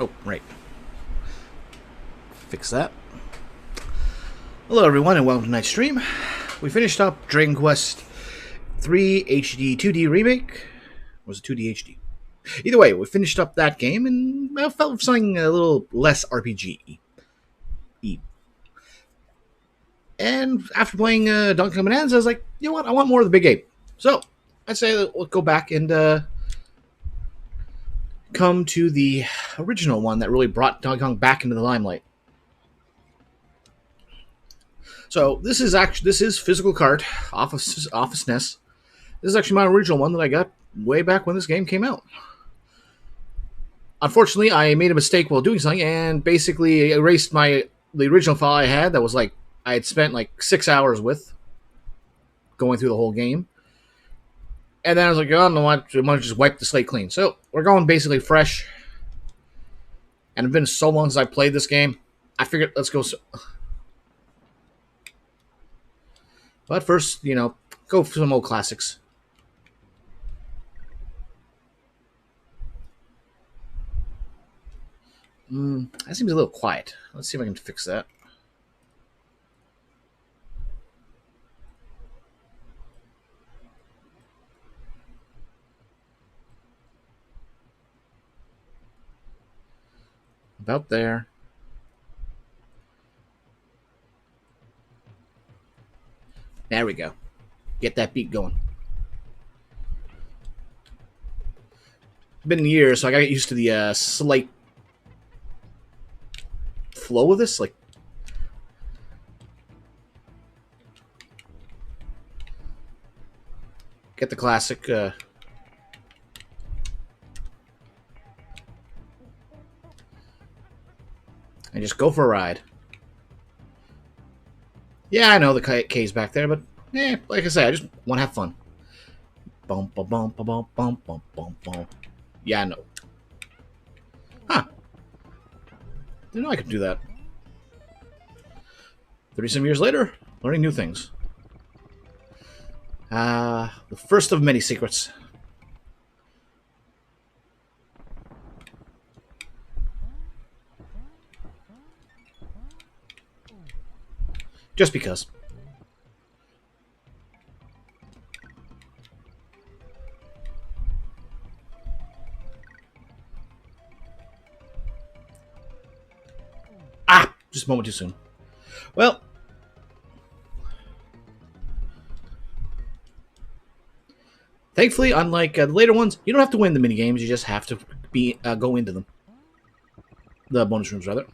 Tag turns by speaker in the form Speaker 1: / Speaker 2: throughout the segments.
Speaker 1: Oh, right. Fix that. Hello, everyone, and welcome to tonight's stream. We finished up Dragon Quest 3 HD 2D Remake. Or was it 2D HD? Either way, we finished up that game, and I felt something a little less RPG-y. And after playing Donkey Kong Bonanza, I was like, you know what? I want more of the big game. So, I'd say that we'll go back and come to the original one that really brought Donkey Kong back into the limelight. So this is Physical Cart off of SNES. This is actually my original one that I got way back when this game came out. Unfortunately, I made a mistake while doing something and basically erased the original file I had that was like I had spent like 6 hours with going through the whole game. And then I was like, oh, no, I want to just wipe the slate clean. So we're going basically fresh. And it's been so long since I played this game. I figured let's go. But first, go for some old classics. That seems a little quiet. Let's see if I can fix that. About there. There we go. Get that beat going. It's been years, so I gotta get used to the slight flow of this. Like, get the classic. And just go for a ride. Yeah, I know the K's back there, but like I say, I just want to have fun. Bum bum bum bum bum bum bum bum. Yeah, I know. Huh. Didn't know I could do that. 30-some years later, learning new things. The first of many secrets. Just because. Just a moment too soon. Well, thankfully, unlike the later ones, you don't have to win the minigames. You just have to go into them. The bonus rooms, rather.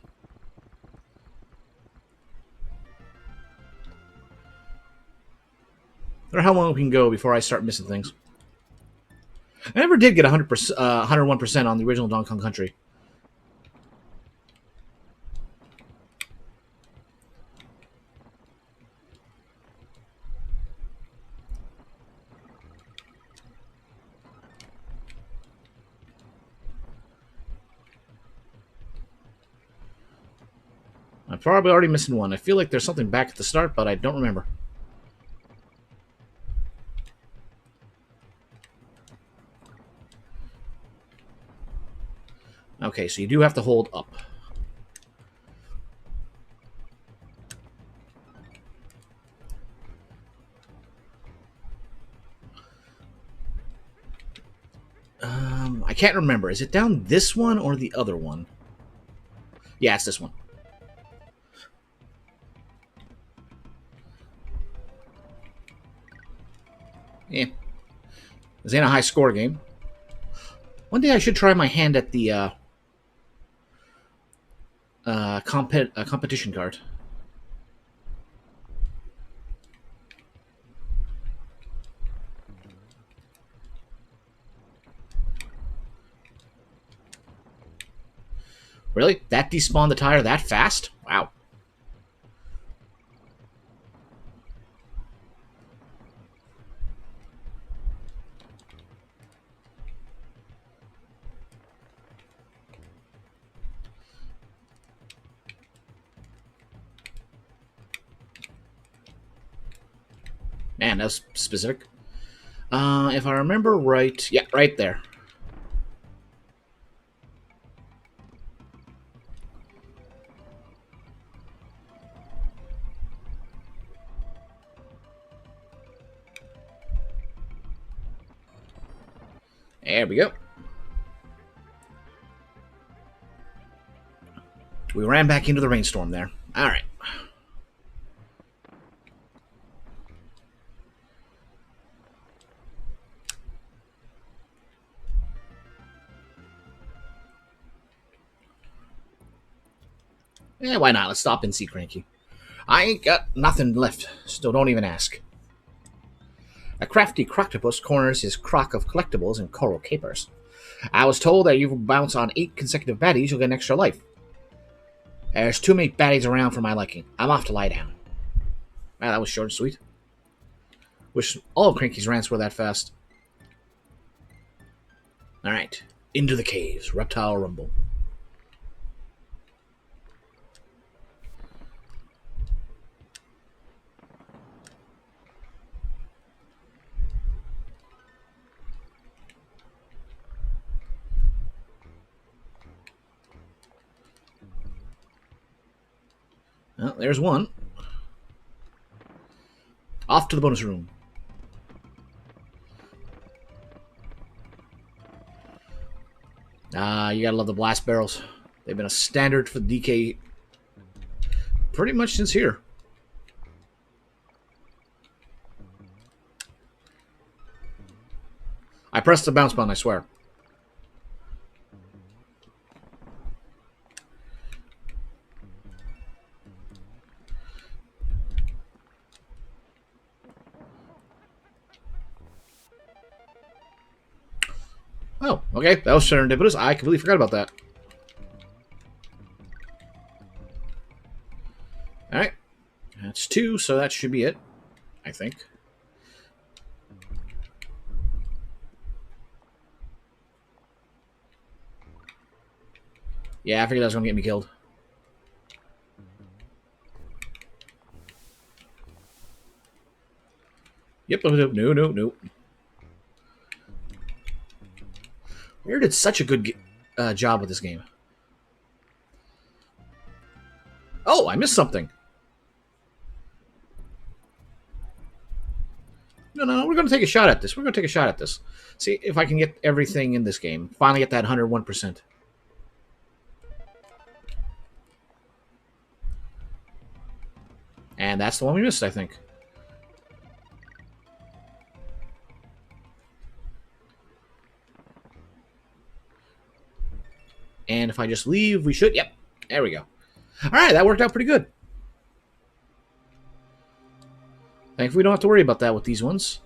Speaker 1: I don't know how long we can go before I start missing things. I never did get 100%, 101% on the original Donkey Kong Country. I'm probably already missing one. I feel like there's something back at the start, but I don't remember. Okay, so you do have to hold up. I can't remember. Is it down this one or the other one? Yeah, it's this one. Yeah. This ain't a high score game. One day I should try my hand at the competition card. Really? That despawned the tire that fast? Wow. Man, that was specific. If I remember right... Yeah, right there. There we go. We ran back into the rainstorm there. All right. Yeah, why not? Let's stop and see Cranky. I ain't got nothing left, so don't even ask. A crafty croctopus corners his crock of collectibles and coral capers. I was told that if you bounce on 8 consecutive baddies, you'll get an extra life. There's too many baddies around for my liking. I'm off to lie down. Wow, that was short and sweet. Wish all of Cranky's rants were that fast. Alright. Into the caves. Reptile Rumble. Well, there's one. Off to the bonus room. You gotta love the blast barrels. They've been a standard for the DK pretty much since here. I pressed the bounce button, I swear. Oh, okay. That was serendipitous. I completely forgot about that. Alright. That's 2, so that should be it. I think. Yeah, I figured that was going to get me killed. Yep, no. Rare did such a good job with this game. Oh, I missed something. No, we're going to take a shot at this. See if I can get everything in this game. Finally get that 101%. And that's the one we missed, I think. And if I just leave, we should... Yep, there we go. Alright, that worked out pretty good. Thankfully, we don't have to worry about that with these ones.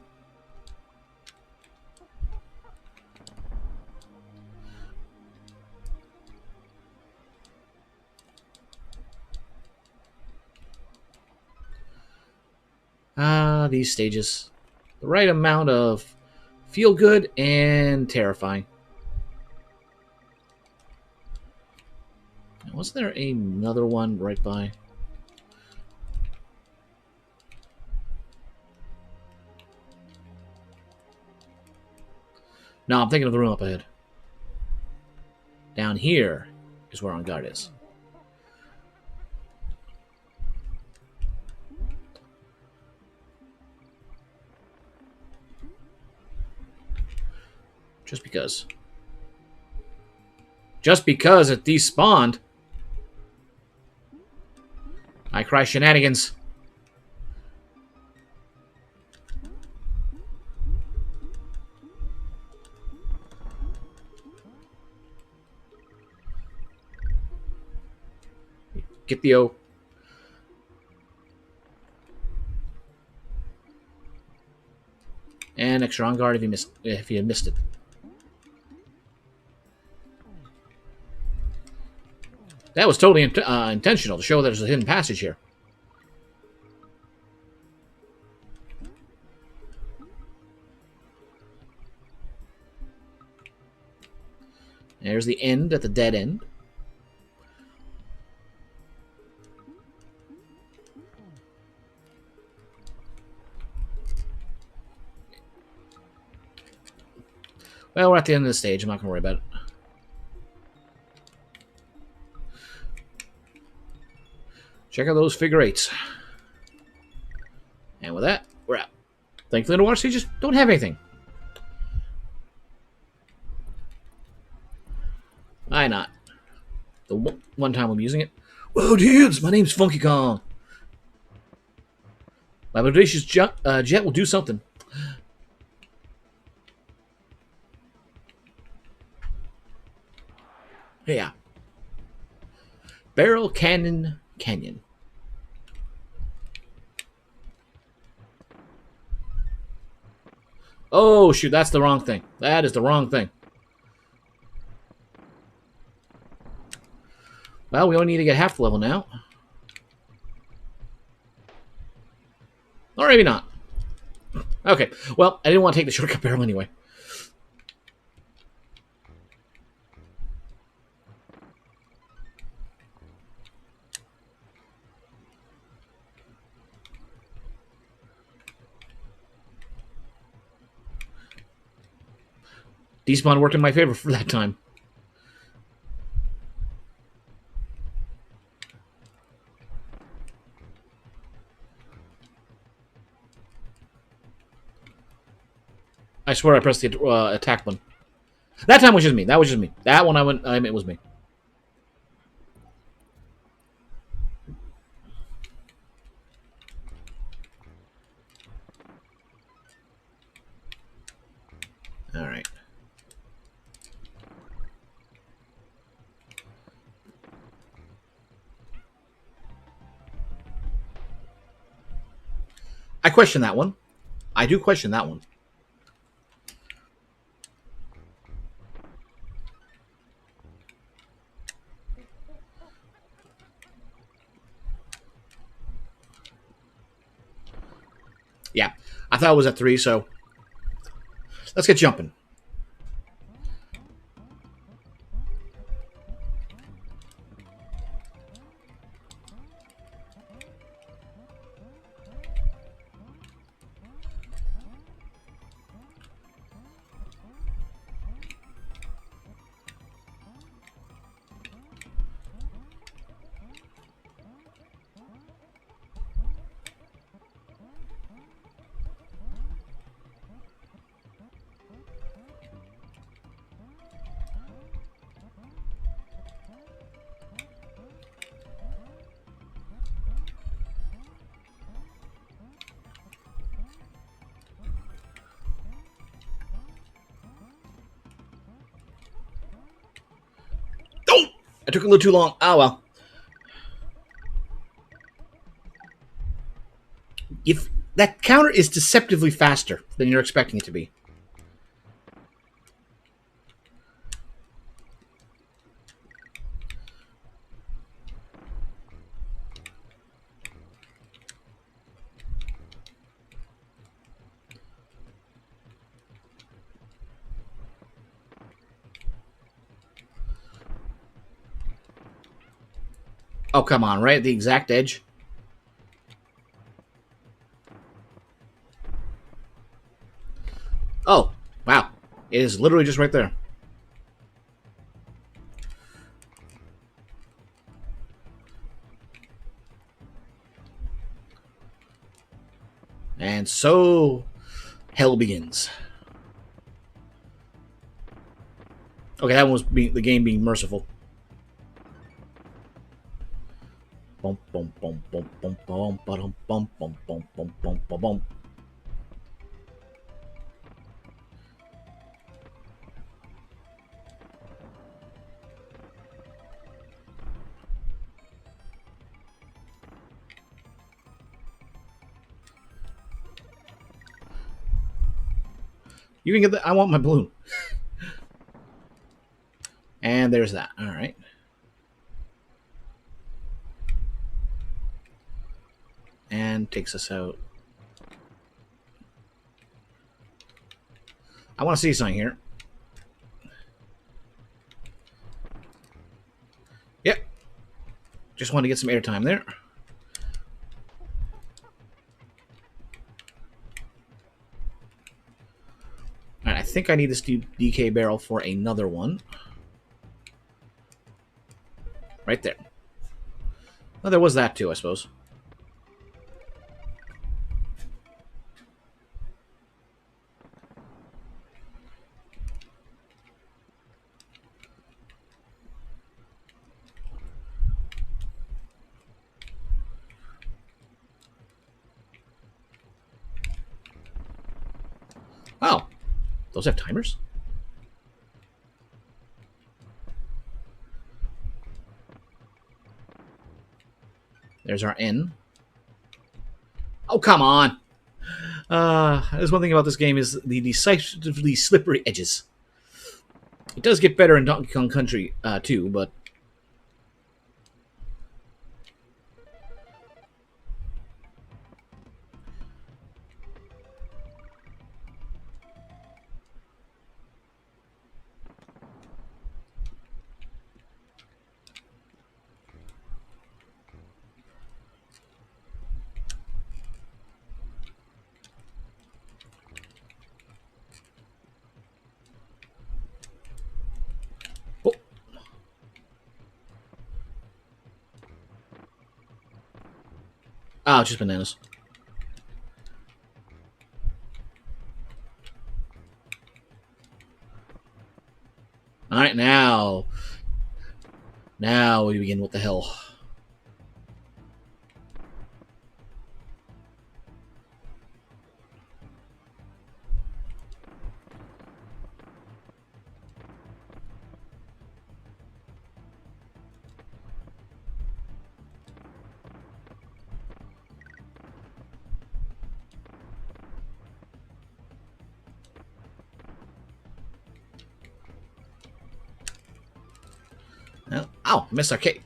Speaker 1: These stages. The right amount of feel good and terrifying. Wasn't there another one right by? No, I'm thinking of the room up ahead. Down here is where On Guard is. Just because. Just because it despawned. I cry shenanigans. Get the O. And extra On Guard if you missed it. That was totally intentional to show there's a hidden passage here. There's the end at the dead end. Well, we're at the end of the stage. I'm not going to worry about it. Check out those figure eights. And with that, we're out. Thankfully, the water stages don't have anything. Why not? The one time I'm using it. Whoa, dudes! My name's Funky Kong. My audacious jet will do something. Yeah. Barrel Cannon Canyon. Oh, shoot, that's the wrong thing. That is the wrong thing. Well, we only need to get half the level now. Or maybe not. Okay, well, I didn't want to take the shortcut barrel anyway. Despawn worked in my favor for that time. I swear I pressed the attack button. That time was just me. That was just me. That one it was me. All right. I question that one. I do question that one. Yeah, I thought it was at 3, so let's get jumping. Oh! I took a little too long. Oh, well. If that counter is deceptively faster than you're expecting it to be. Oh, come on, right at the exact edge. Oh, wow. It is literally just right there. And so, hell begins. Okay, that one was the game being merciful. Bum bum bum bum bum bum bum bum bum bum bum bum bum bum. You can get that. I want my balloon. And there's that. All right. And takes us out. I want to see something here. Yep. Just want to get some airtime there. All right, I think I need this DK barrel for another one. Right there. Well, there was that too, I suppose. Those have timers? There's our N. Oh, come on! There's one thing about this game is the decisively slippery edges. It does get better in Donkey Kong Country, too, but... Oh. Oh, just bananas. Alright, now we begin. What the hell? Well, ow, I missed our cake.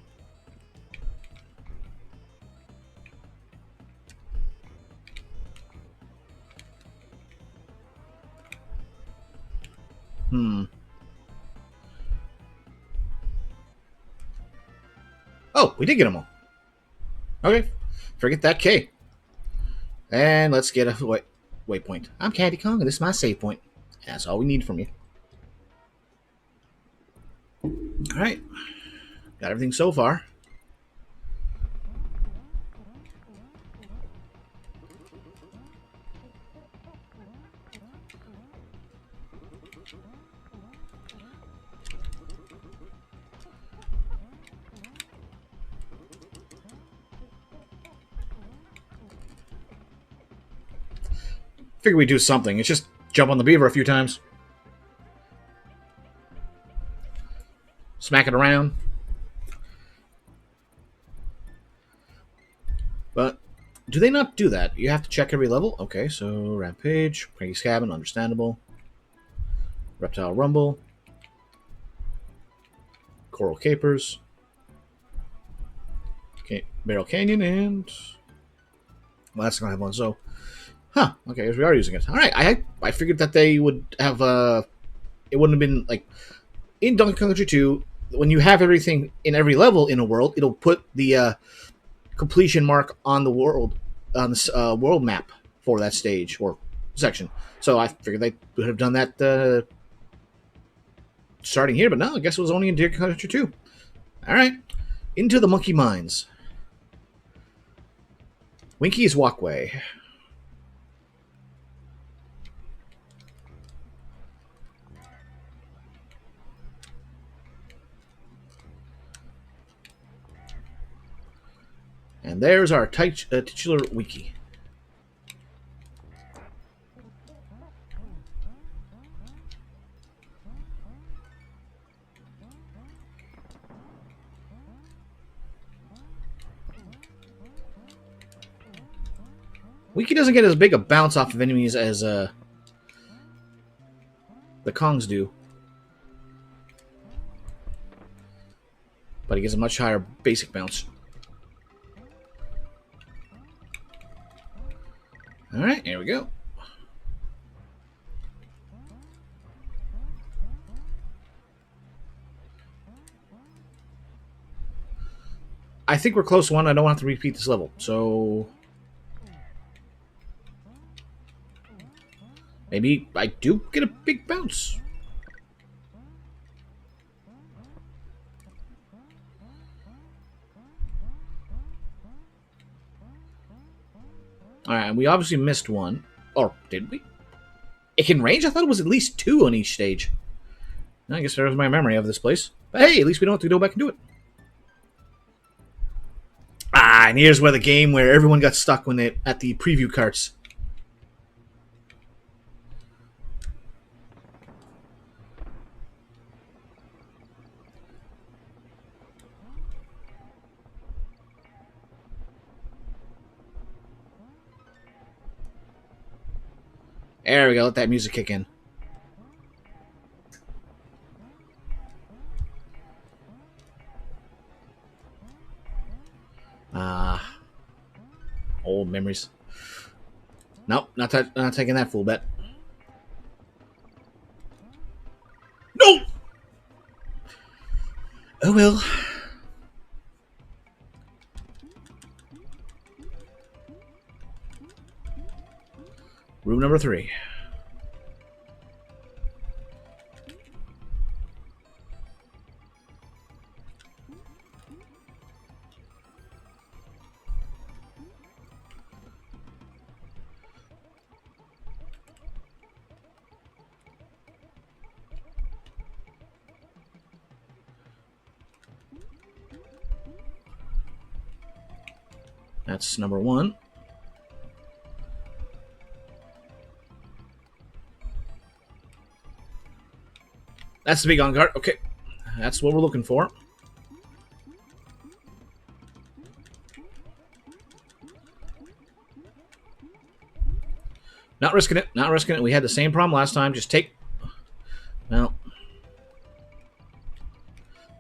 Speaker 1: Oh, we did get them all. Okay, forget that K. And let's get a waypoint. I'm Candy Kong, and this is my save point. That's all we need from you. Alright. Got everything so far. Figure we do something. It's just jump on the beaver a few times. Smack it around. But do they not do that? You have to check every level? Okay, so Rampage, Cranky's Cabin, understandable. Reptile Rumble. Coral Capers. Barrel Canyon, and... well, that's not going to have one, so... huh, okay, we are using it. Alright, I figured that they would have, it wouldn't have been, like... in Donkey Kong Country 2, when you have everything in every level in a world, it'll put the, completion mark on the world, on the, world map for that stage, or section. So I figured they would have done that, starting here, but no, I guess it was only in Donkey Kong Country 2. Alright, into the Monkey Mines. Winky's Walkway. And there's our titular Winky. Winky doesn't get as big a bounce off of enemies as the Kongs do. But he gets a much higher basic bounce. Alright, here we go. I think we're close to one. I don't have to repeat this level, so... maybe I do get a big bounce. Alright, we obviously missed one. Or did we? It can range? I thought it was at least 2 on each stage. I guess there's my memory of this place. But hey, at least we don't have to go back and do it. Ah, and here's where the game where everyone got stuck when they at the preview carts. There we go. Let that music kick in. Old memories. Nope, not taking that full bet. No! Oh well. Room number 3. That's number 1. That's the big on guard. Okay. That's what we're looking for. Not risking it. Not risking it. We had the same problem last time. Just take... No.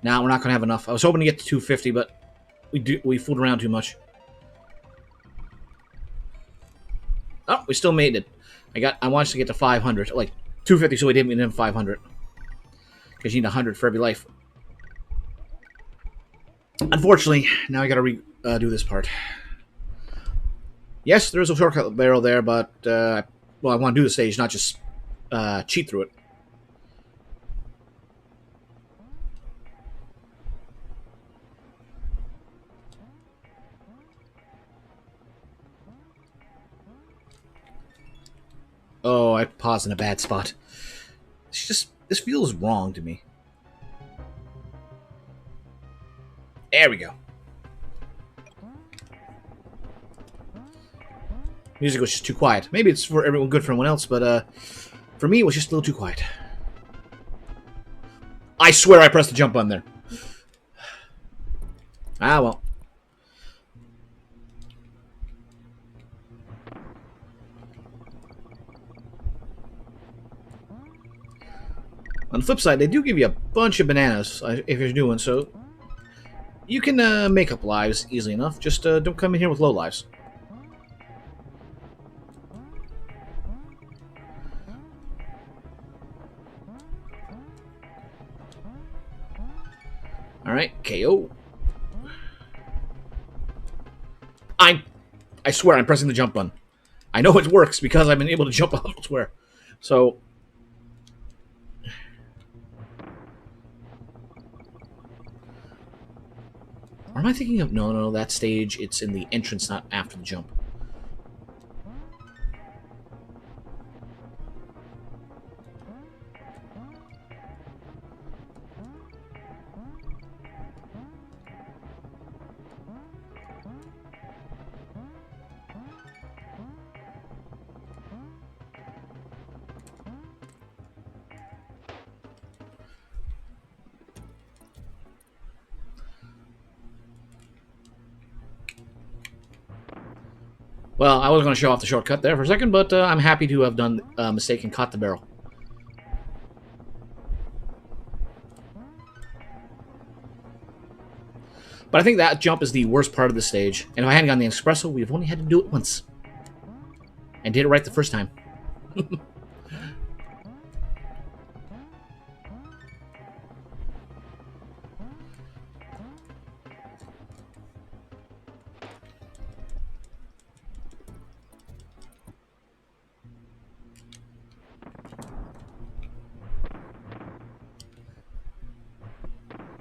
Speaker 1: Now we're not going to have enough. I was hoping to get to 250, but we fooled around too much. Oh, we still made it. I wanted to get to 500. Like, 250, so we didn't even 500. Because you need 100 for every life. Unfortunately, now I gotta do this part. Yes, there's a shortcut barrel there, but, well, I want to do the stage, not just cheat through it. Oh, I paused in a bad spot. This feels wrong to me. There we go. Music was just too quiet. Maybe it's for everyone, good for everyone else, but for me, it was just a little too quiet. I swear I pressed the jump button there. Ah, well. On the flip side, they do give you a bunch of bananas if you're doing so. You can make up lives easily enough. Just don't come in here with low lives. Alright, KO. I swear I'm pressing the jump button. I know it works because I've been able to jump elsewhere. So... Or am I thinking of... No, that stage, it's in the entrance, not after the jump. Well, I was going to show off the shortcut there for a second, but I'm happy to have done a mistake and caught the barrel. But I think that jump is the worst part of the stage. And if I hadn't gotten the espresso, we'd have only had to do it once. And did it right the first time.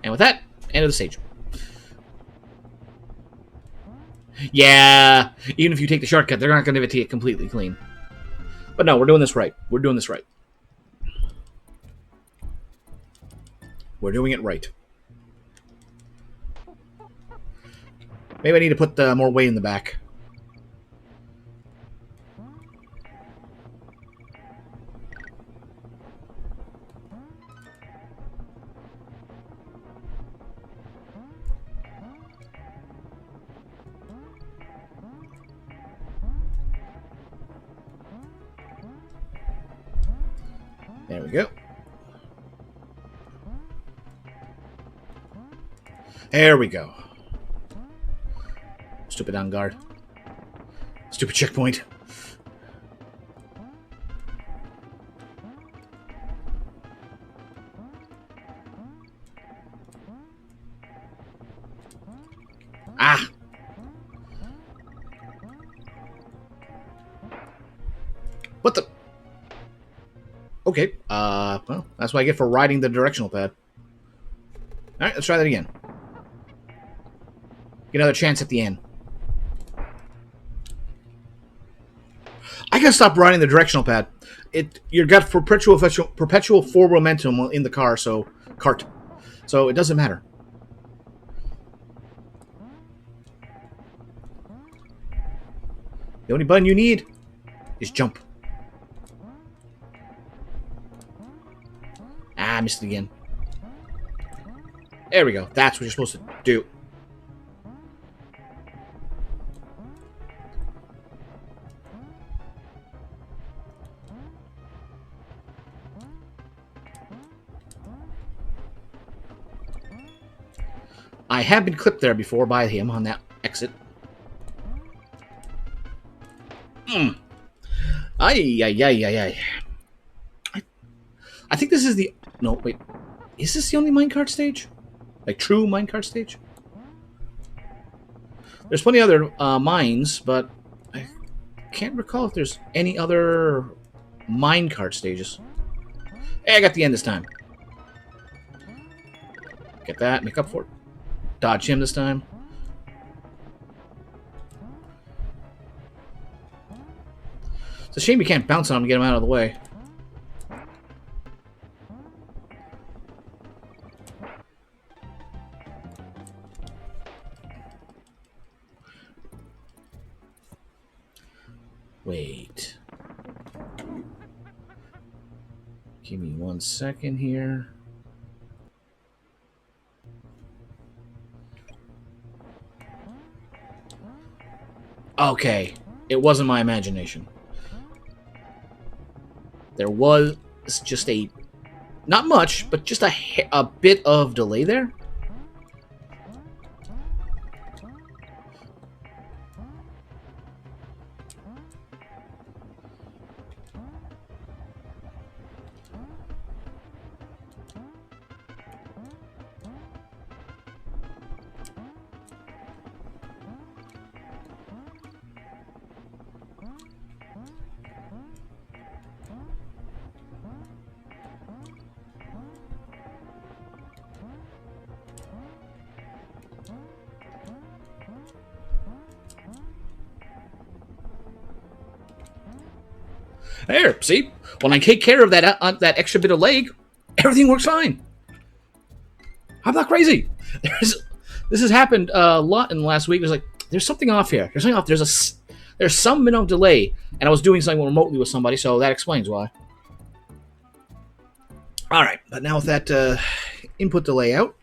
Speaker 1: And with that, end of the stage. Yeah, even if you take the shortcut, they're not going to give it to you completely clean. But no, we're doing this right. We're doing this right. We're doing it right. Maybe I need to put more weight in the back. we go. There we go. Stupid on guard. Stupid checkpoint. Ah! What the? Okay. Well, that's what I get for riding the directional pad. Alright, let's try that again. Get another chance at the end. I gotta stop riding the directional pad. You've got perpetual forward momentum in the car, so it doesn't matter. The only button you need is jump. Ah, I missed it again. There we go. That's what you're supposed to do. I have been clipped there before by him on that exit. Ay, ay, ay, ay, ay. I think this is the... No, wait. Is this the only minecart stage? Like, true minecart stage? There's plenty of other mines, but I can't recall if there's any other minecart stages. Hey, I got the end this time. Get that, make up for it. Dodge him this time. It's a shame you can't bounce on him to get him out of the way. Wait. Give me 1 second here. Okay. It wasn't my imagination. There was just a... Not much, but just a bit of delay there. There, see? When I take care of that that extra bit of leg, everything works fine. I'm not crazy. This has happened a lot in the last week. There's something off here. There's something off. There's some minute of delay, and I was doing something remotely with somebody, so that explains why. All right, but now with that input delay out,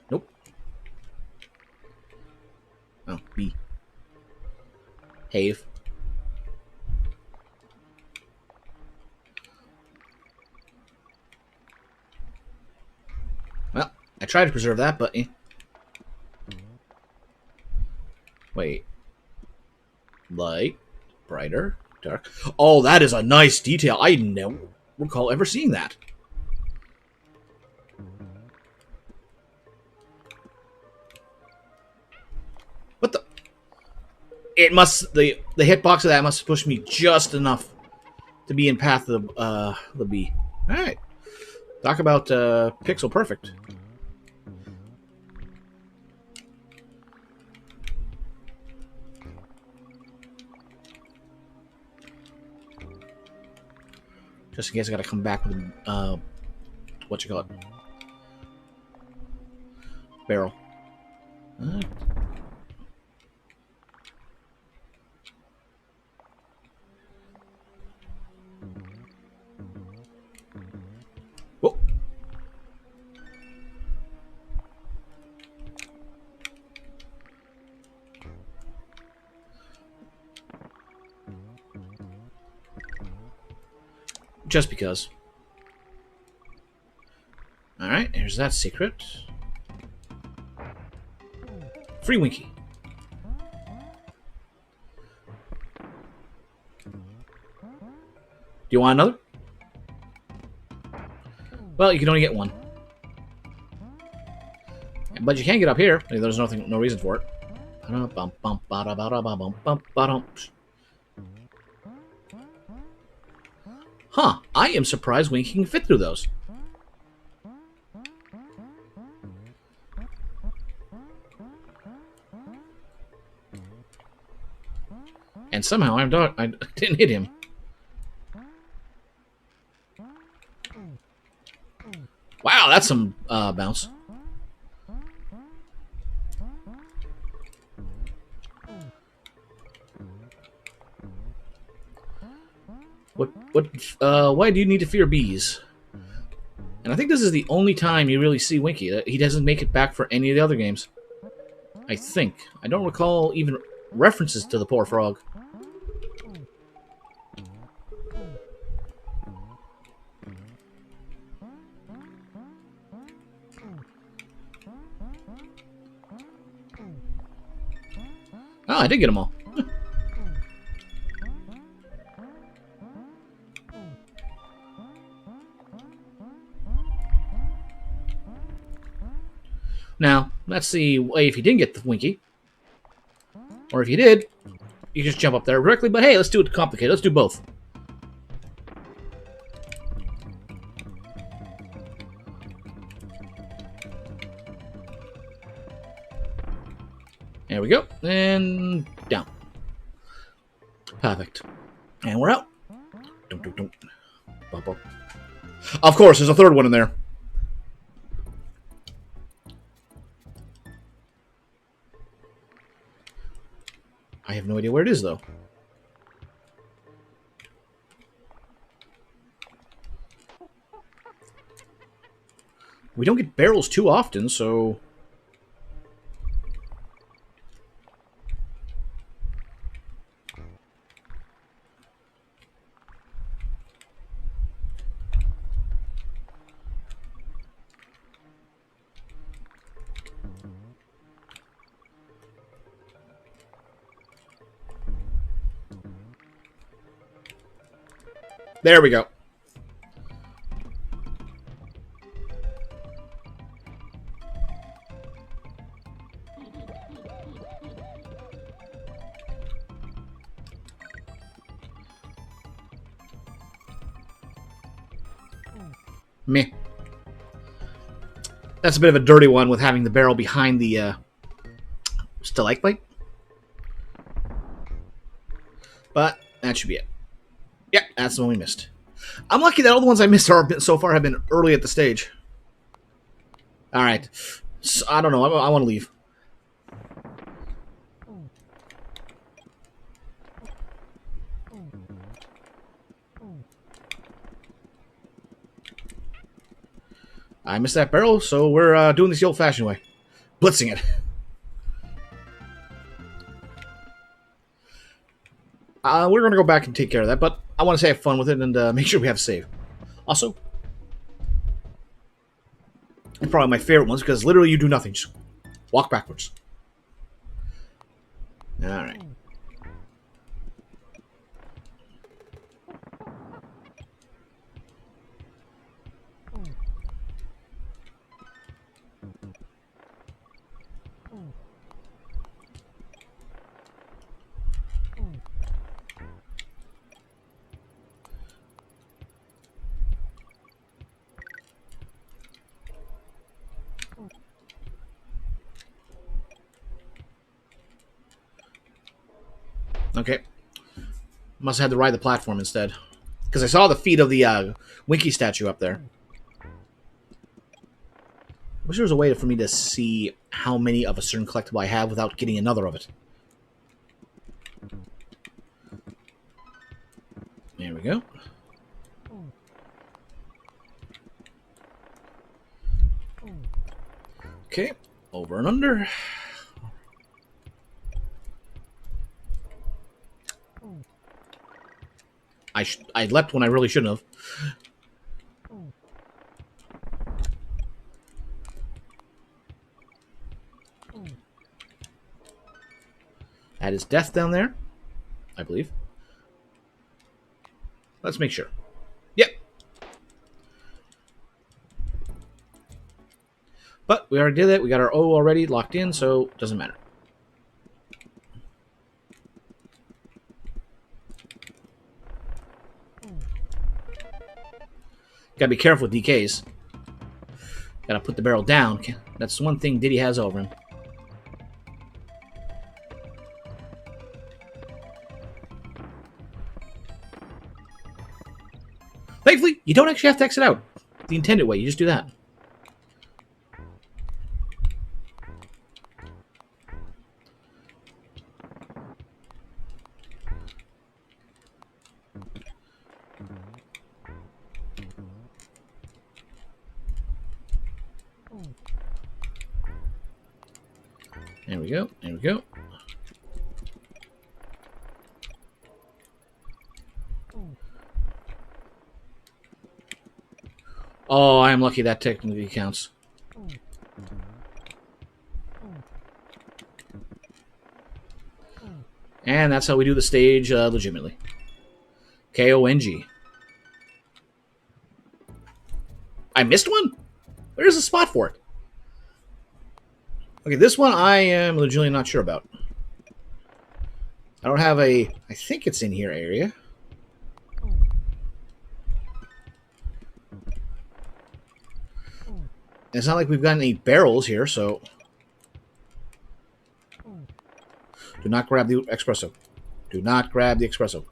Speaker 1: nope. Oh, B. Have. Well, I tried to preserve that, but... Wait. Light. Brighter. Dark. Oh, that is a nice detail. I never recall ever seeing that. What the... It must... The hitbox of that must push me just enough to be in path of the B. Alright. Talk about pixel perfect. Just in case I gotta come back with what you call it? Barrel. Whoa. just because. Alright, here's that secret. Free Winky. Do you want another? Well, you can only get one. But you can get up here. There's no reason for it. Huh. I am surprised Winky can fit through those. And somehow I didn't hit him. Wow, that's some bounce. Why do you need to fear bees? And I think this is the only time you really see Winky. He doesn't make it back for any of the other games. I think. I don't recall even references to the poor frog. Oh, I did get them all. Now, let's see if you didn't get the Winky. Or if you did, you just jump up there directly. But hey, let's do it complicated. Let's do both. There we go. And down. Perfect. And we're out. Don't. Bump up. Of course, there's a third one in there. I have no idea where it is, though. We don't get barrels too often, so... There we go. Meh. That's a bit of a dirty one with having the barrel behind the stalagmite. But that should be it. Yep, that's the one we missed. I'm lucky that all the ones I missed so far have been early at the stage. Alright. So, I don't know. I want to leave. I missed that barrel, so we're doing this the old-fashioned way. Blitzing it. We're going to go back and take care of that, but I want to say have fun with it and make sure we have a save. Also, it's probably my favorite ones because literally you do nothing. Just walk backwards. Alright. Okay. Must have had to ride the platform instead. Because I saw the feet of the Winky statue up there. Wish there was a way for me to see how many of a certain collectible I have without getting another of it. There we go. Okay, over and under. I leapt when I really shouldn't have. That is death down there, I believe. Let's make sure. Yep. But we already did it. We got our O already locked in, so it doesn't matter. Gotta be careful with DKs. Gotta put the barrel down. That's one thing Diddy has over him. Thankfully, you don't actually have to exit out the intended way. You just do that. There we go. There we go. Oh, I am lucky that technically counts. And that's how we do the stage legitimately. KONG. I missed one? Where's the spot for it? Okay, this one I am legitimately not sure about. I don't have a... I think it's in here area. It's not like we've got any barrels here, so... Do not grab the espresso. Do not grab the espresso.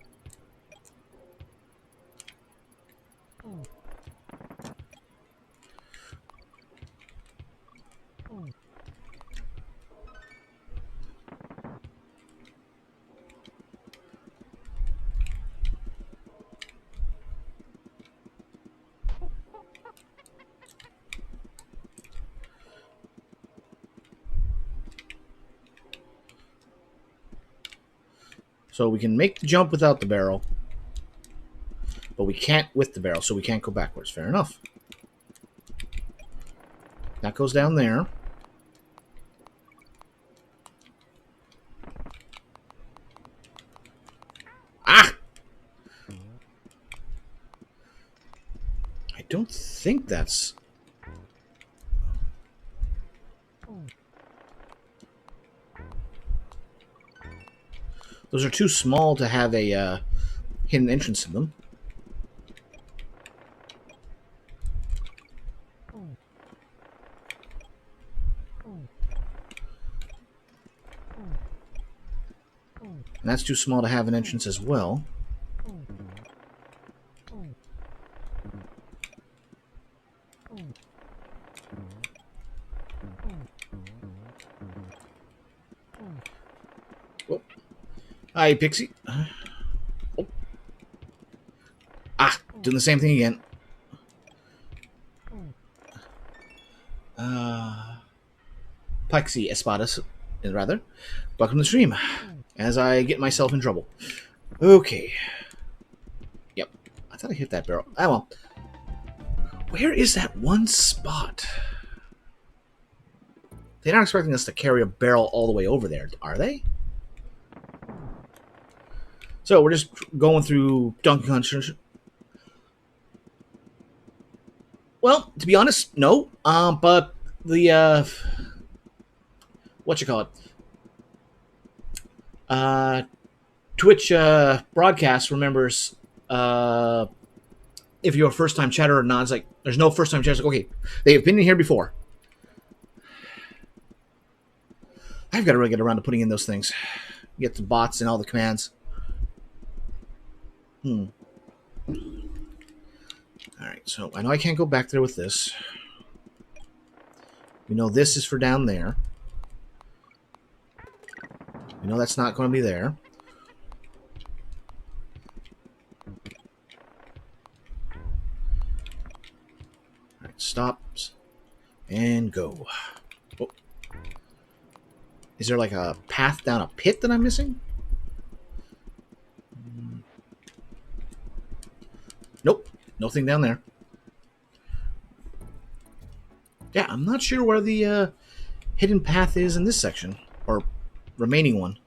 Speaker 1: So we can make the jump without the barrel. But we can't with the barrel, so we can't go backwards. Fair enough. That goes down there. Ah! I don't think that's... Those are too small to have a hidden entrance in them. And that's too small to have an entrance as well. Oh. Hi, Pixie. Oh. Ah, doing the same thing again. Pixie Espadas, rather. Welcome to the stream. As I get myself in trouble. Okay. Yep. I thought I hit that barrel. Ah, well. Where is that one spot? They're not expecting us to carry a barrel all the way over there, are they? So we're just going through Donkey Kong. Well, to be honest, no. But the what you call it? Twitch broadcast remembers if you're a first-time chatter or not. It's like there's no first-time chatter. It's like, okay, they've been in here before. I've got to really get around to putting in those things. Get the bots and all the commands. Alright, so I know I can't go back there with this. We know this is for down there. We know that's not going to be there. Alright, stops. And go. Oh. Is there like a path down a pit that I'm missing? Nope. Nothing down there. Yeah, I'm not sure where the hidden path is in this section. Or remaining one.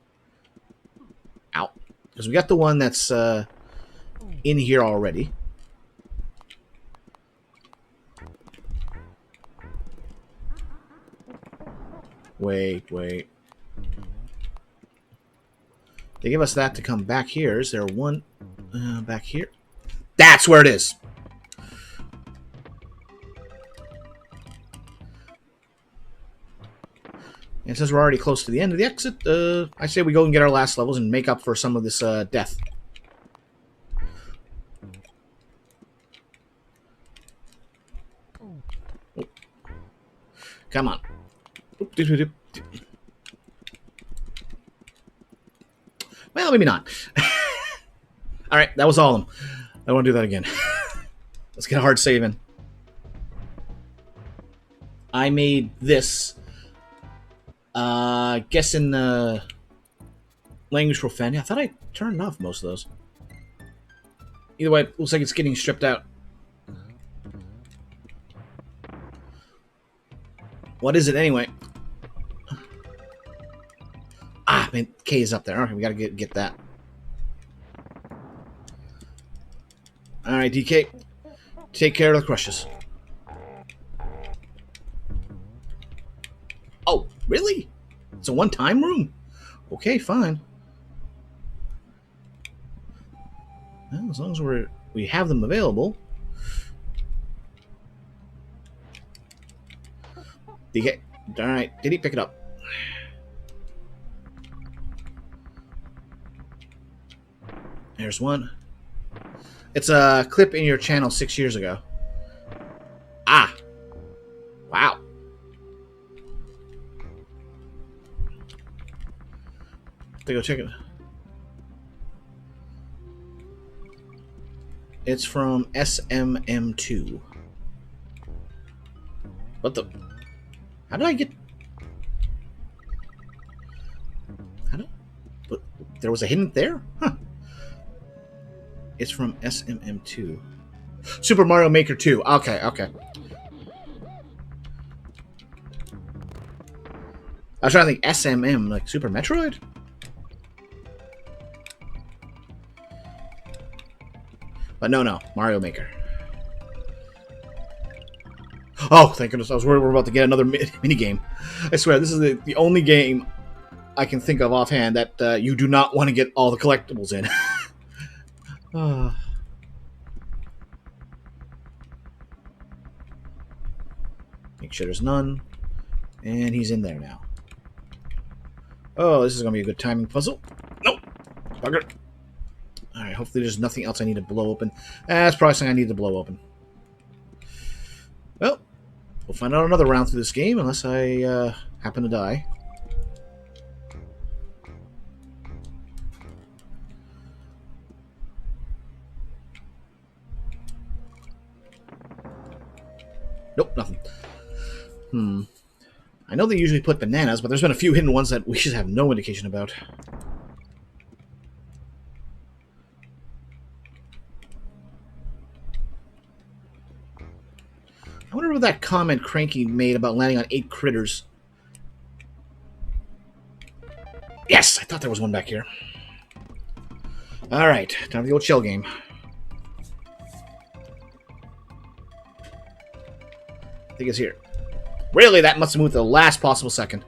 Speaker 1: Out. Because we got the one that's in here already. Wait. They give us that to come back here. Is there one back here? That's where it is. And since we're already close to the end of the exit, I say we go and get our last levels and make up for some of this death. Oh. Come on. Well, maybe not. Alright, that was all of them. I don't want to do that again. Let's get a hard save in. I made this. Guessing the language profanity. I thought I turned off most of those. Either way, it looks like it's getting stripped out. What is it anyway? Ah, man, K is up there. Okay, we gotta get that. Alright, DK. Take care of the crushes. Oh, really? It's a one-time room? Okay, fine. Well, as long as we have them available. DK. Alright, did he pick it up? There's one. It's a clip in your channel 6 years ago. Ah. Wow. To go check it. It's from SMM2. What the? How did I get? How did? But there was a hidden there? Huh. It's from SMM2. Super Mario Maker 2. Okay. I was trying to think SMM, like Super Metroid? But no, Mario Maker. Oh, thank goodness. I was worried we were about to get another mini game. I swear, this is the only game I can think of offhand that you do not want to get all the collectibles in. Make sure there's none. And he's in there now. Oh, this is going to be a good timing puzzle. Nope. Bugger. Alright, hopefully there's nothing else I need to blow open. That's probably something I need to blow open. Well, we'll find out another round through this game, unless I happen to die. Nope, nothing. I know they usually put bananas, but there's been a few hidden ones that we just have no indication about. I wonder what that comment Cranky made about landing on 8 critters. Yes! I thought there was one back here. Alright, time for the old shell game. I think it's here. Really? That must have moved to the last possible second.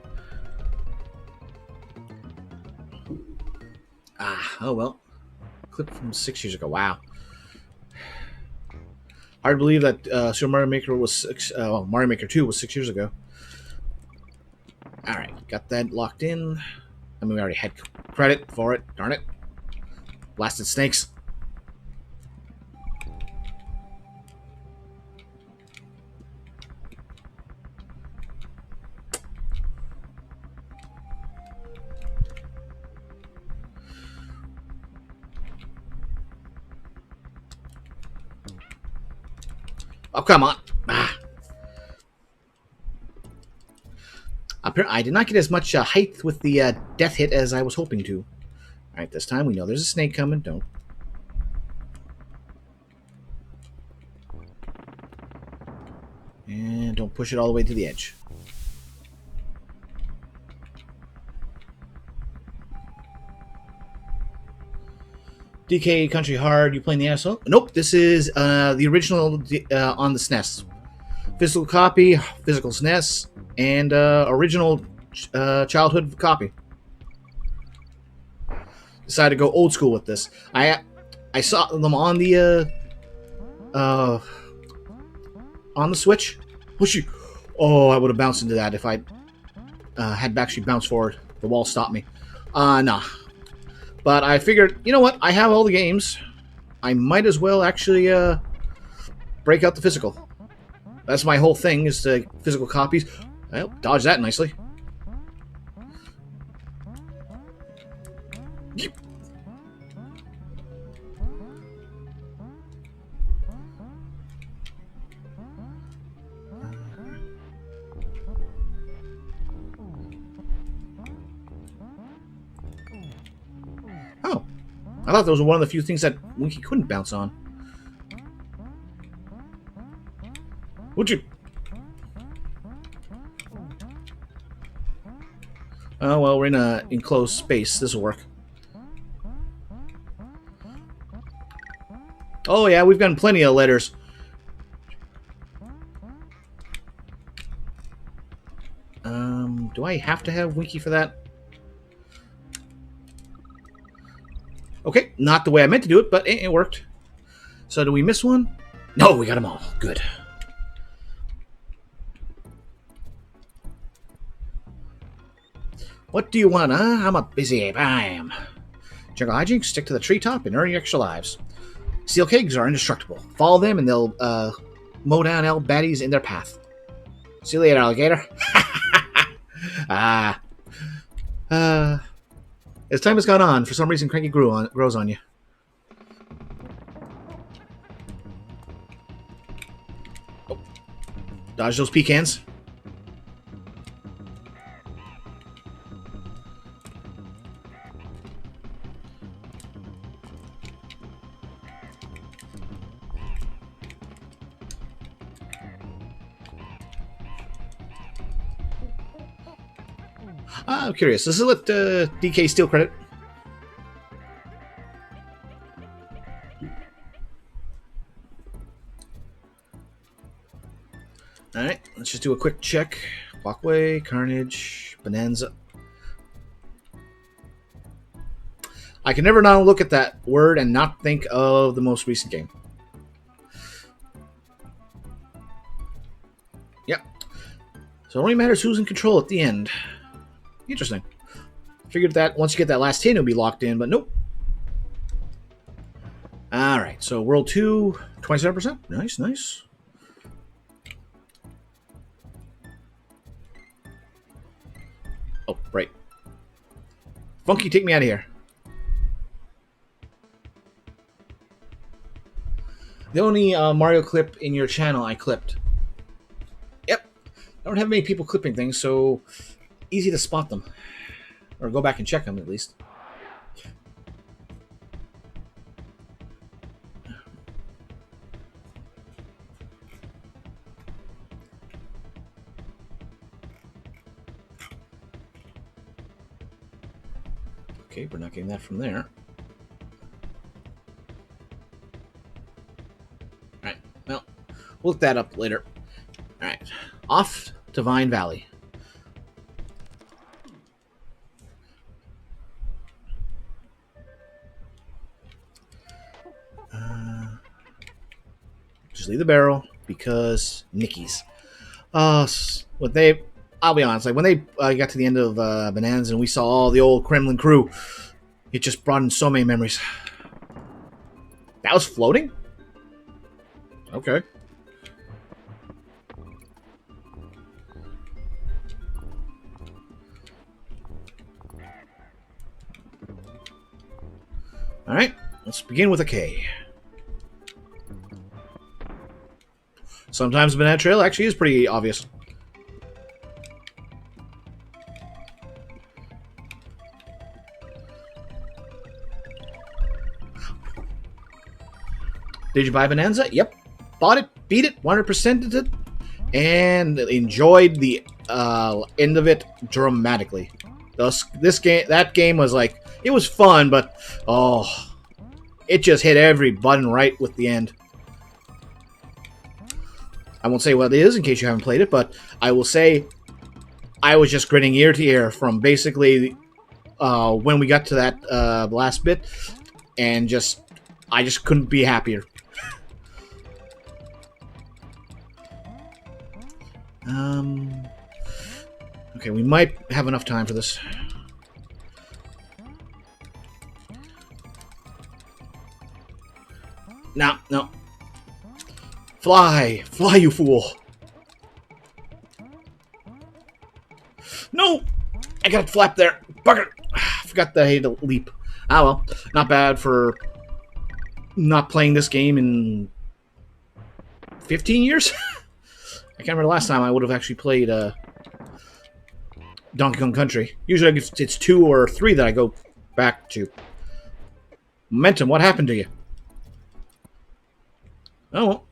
Speaker 1: Ah, oh well. Clip from 6 years ago. Wow. Hard to believe that Super Mario Maker was Mario Maker 2 was 6 years ago. Alright, got that locked in. I mean, we already had credit for it. Darn it. Blasted snakes. Oh, come on. Ah. I did not get as much height with the death hit as I was hoping to. Alright, this time we know there's a snake coming. Don't. And don't push it all the way to the edge. DK Country Hard, you playing the SO? Nope, this is the original on the SNES. Physical copy, physical SNES, and original childhood copy. Decided to go old school with this. I saw them on the Switch. Oh, I would have bounced into that if I had actually bounced forward. The wall stopped me. Nah. But I figured, you know what? I have all the games. I might as well actually break out the physical. That's my whole thing, is the physical copies. Well, dodge that nicely. Oh, I thought those were one of the few things that Winky couldn't bounce on. Would you? Oh, well, we're in a enclosed space. This will work. Oh, yeah, we've gotten plenty of letters. Do I have to have Winky for that? Okay, not the way I meant to do it, but it worked. So, do we miss one? No, we got them all. Good. What do you want, huh? I'm a busy ape. I am. Jungle hijinks, stick to the treetop and earn your extra lives. Steel kegs are indestructible. Follow them and they'll mow down L baddies in their path. See you later, alligator. As time has gone on, for some reason Cranky grows on you. Oh. Dodge those pecans. I'm curious. Does it let DK steal credit? Alright, let's just do a quick check. Walkway, Carnage, Bonanza. I can never not look at that word and not think of the most recent game. Yep. So it only matters who's in control at the end. Interesting. Figured that once you get that last 10, it'll be locked in, but nope. Alright, so World 2, 27%. Nice, nice. Oh, right. Funky, take me out of here. The only Mario clip in your channel I clipped. Yep. I don't have many people clipping things, so easy to spot them. Or go back and check them, at least. Okay, we're not getting that from there. Alright, well, we'll look that up later. Alright, off to Vine Valley. Just leave the barrel because Nicky's. I'll be honest, like when they got to the end of Bonanza and we saw all the old Kremlin crew, it just brought in so many memories. That was floating? Okay. Alright, let's begin with a K. Sometimes the Banana Trail actually is pretty obvious. Did you buy Bonanza? Yep. Bought it, beat it, 100%ed it, and enjoyed the end of it dramatically. That game was like, it was fun, but oh, it just hit every button right with the end. I won't say what it is in case you haven't played it, but I will say I was just grinning ear to ear from basically when we got to that last bit, and I just couldn't be happier. Okay, we might have enough time for this. No, no. Fly! Fly, you fool! No! I got a flap there. Bugger! I forgot that I had to leap. Ah, well. Not bad for not playing this game in 15 years? I can't remember the last time I would have actually played Donkey Kong Country. Usually it's 2 or 3 that I go back to. Momentum, what happened to you? Oh, well.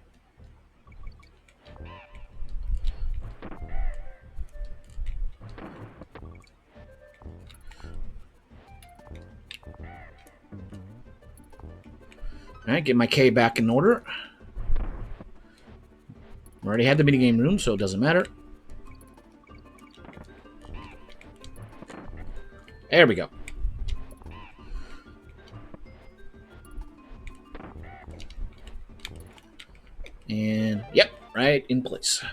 Speaker 1: Alright, get my K back in order. Already had the minigame room, so it doesn't matter. There we go. And, yep, right in place.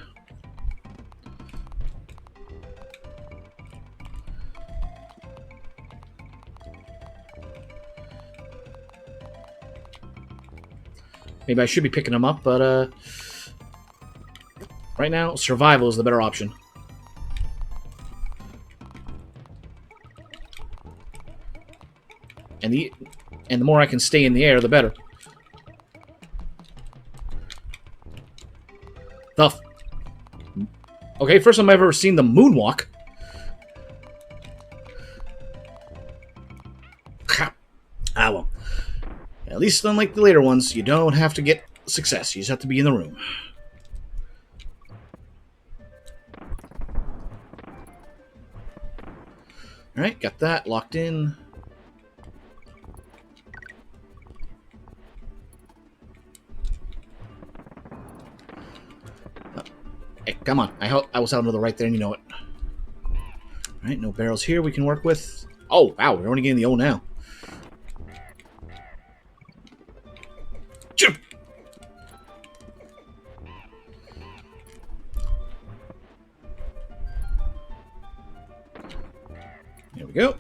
Speaker 1: Maybe I should be picking them up, but right now, survival is the better option. And the more I can stay in the air, the better. Okay, first time I've ever seen the moonwalk. Ah, well. At least unlike the later ones, you don't have to get success. You just have to be in the room. Alright, got that locked in. Hey, come on. I was out to the right there and you know it. Alright, no barrels here we can work with. Oh, wow, we're only getting the O now. There we go.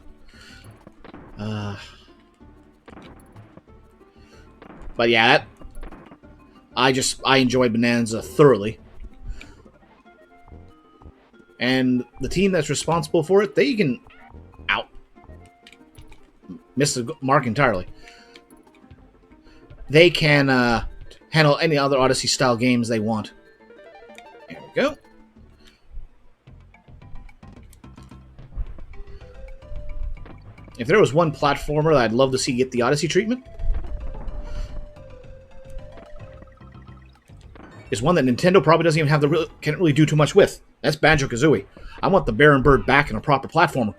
Speaker 1: But yeah, I enjoyed Bonanza thoroughly. And the team that's responsible for it, they can miss the mark entirely. They can handle any other Odyssey-style games they want. There we go. If there was one platformer that I'd love to see get the Odyssey treatment, is one that Nintendo probably doesn't even have can't really do too much with. That's Banjo-Kazooie. I want the Bear and Bird back in a proper platformer.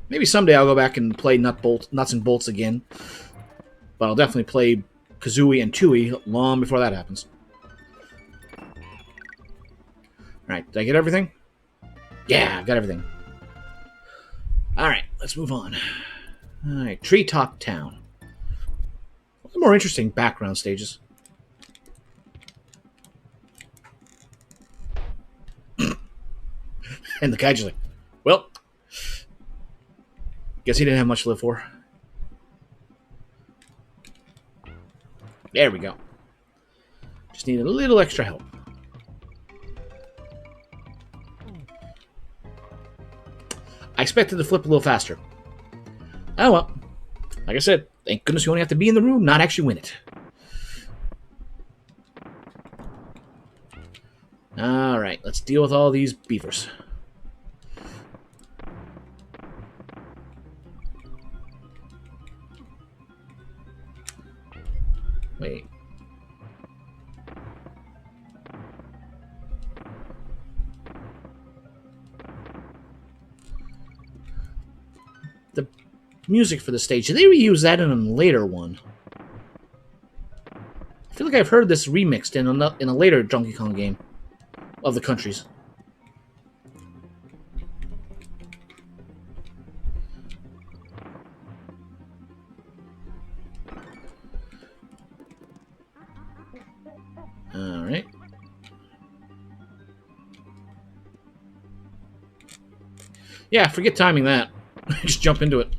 Speaker 1: Maybe someday I'll go back and play Nuts and Bolts again. But I'll definitely play Kazooie and Tooie long before that happens. Alright, did I get everything? Yeah, I got everything. Alright, let's move on. Alright, Treetop Town. The more interesting background stages. And the guy just like, well, guess he didn't have much to live for. There we go. Just need a little extra help. I expected to flip a little faster. Oh well. Like I said, thank goodness you only have to be in the room, not actually win it. Alright, let's deal with all these beavers. Wait. music for the stage. Did they reuse that in a later one? I feel like I've heard this remixed in a later Donkey Kong game of the countries. All right. Yeah, forget timing that. Just jump into it.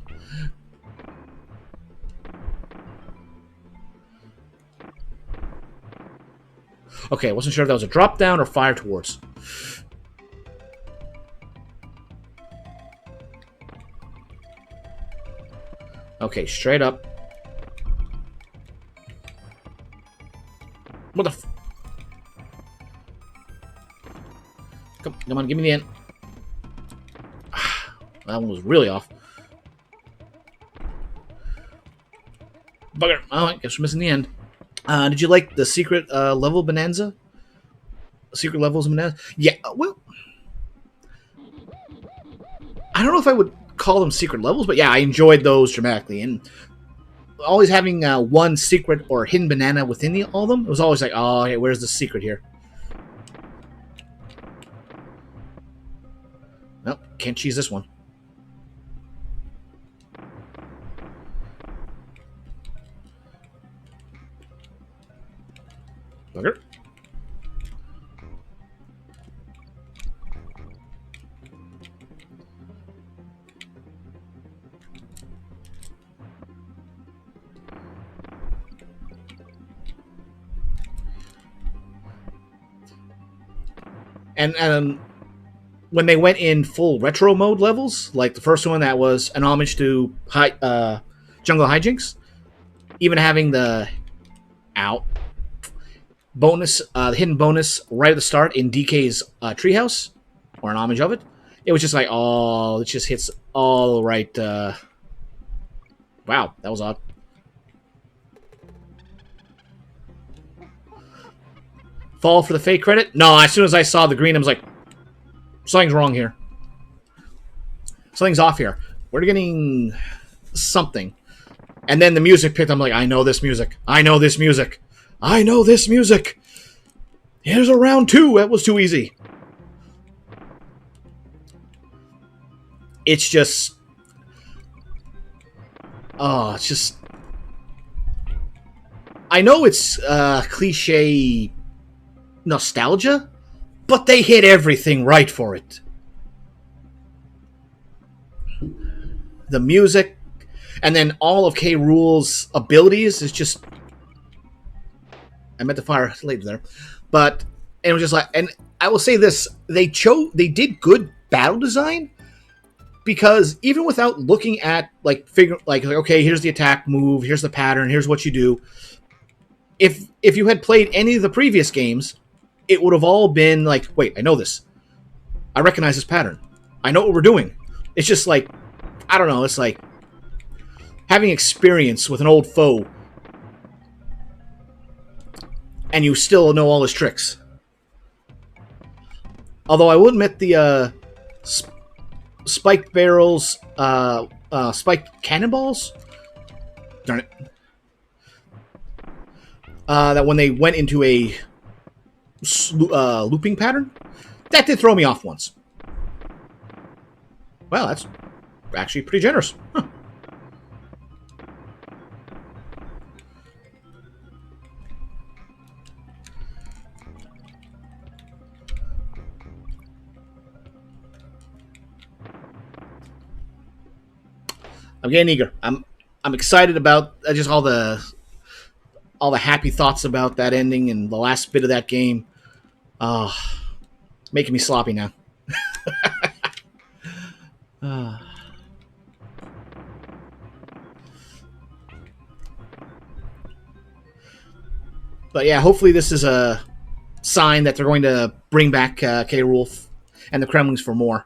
Speaker 1: Okay, I wasn't sure if that was a drop down or fire towards. Okay, straight up. What the f... Come on, give me the end. That one was really off. Bugger. Oh, I guess we're missing the end. Did you like the secret level bonanza? Secret levels bonanza? Yeah, well... I don't know if I would call them secret levels, but yeah, I enjoyed those dramatically. And always having one secret or hidden banana within all of them, it was always like, oh, okay, where's the secret here? Nope, can't cheese this one. Bugger. And when they went in full retro mode levels, like the first one that was an homage to Jungle Hijinks, even having the bonus, the hidden bonus right at the start in DK's treehouse, or an homage of it, it was just like, oh, it just hits all right. Wow, that was odd. Fall for the fake credit? No, as soon as I saw the green, I was like, something's wrong here. Something's off here. We're getting something. And then the music picked. I'm like, I know this music. I know this music. I know this music. Here's a round 2. That was too easy. It's just... Oh, it's just... I know it's cliche nostalgia, but they hit everything right for it. The music, and then all of K. Rool's abilities is just... I meant to fire later there. But it was just like... And I will say this, they did good battle design, because even without looking at, like, okay, here's the attack move, here's the pattern, here's what you do. If you had played any of the previous games, it would have all been like, wait, I know this. I recognize this pattern. I know what we're doing. It's just like, I don't know, it's like having experience with an old foe and you still know all his tricks. Although I will admit the spiked barrels, spiked cannonballs, darn it, that when they went into a looping pattern, that did throw me off once. Well, that's actually pretty generous. Huh. I'm getting eager. I'm excited about just all the happy thoughts about that ending and the last bit of that game. Making me sloppy now. But yeah, hopefully this is a sign that they're going to bring back K. Rool and the Kremlings for more.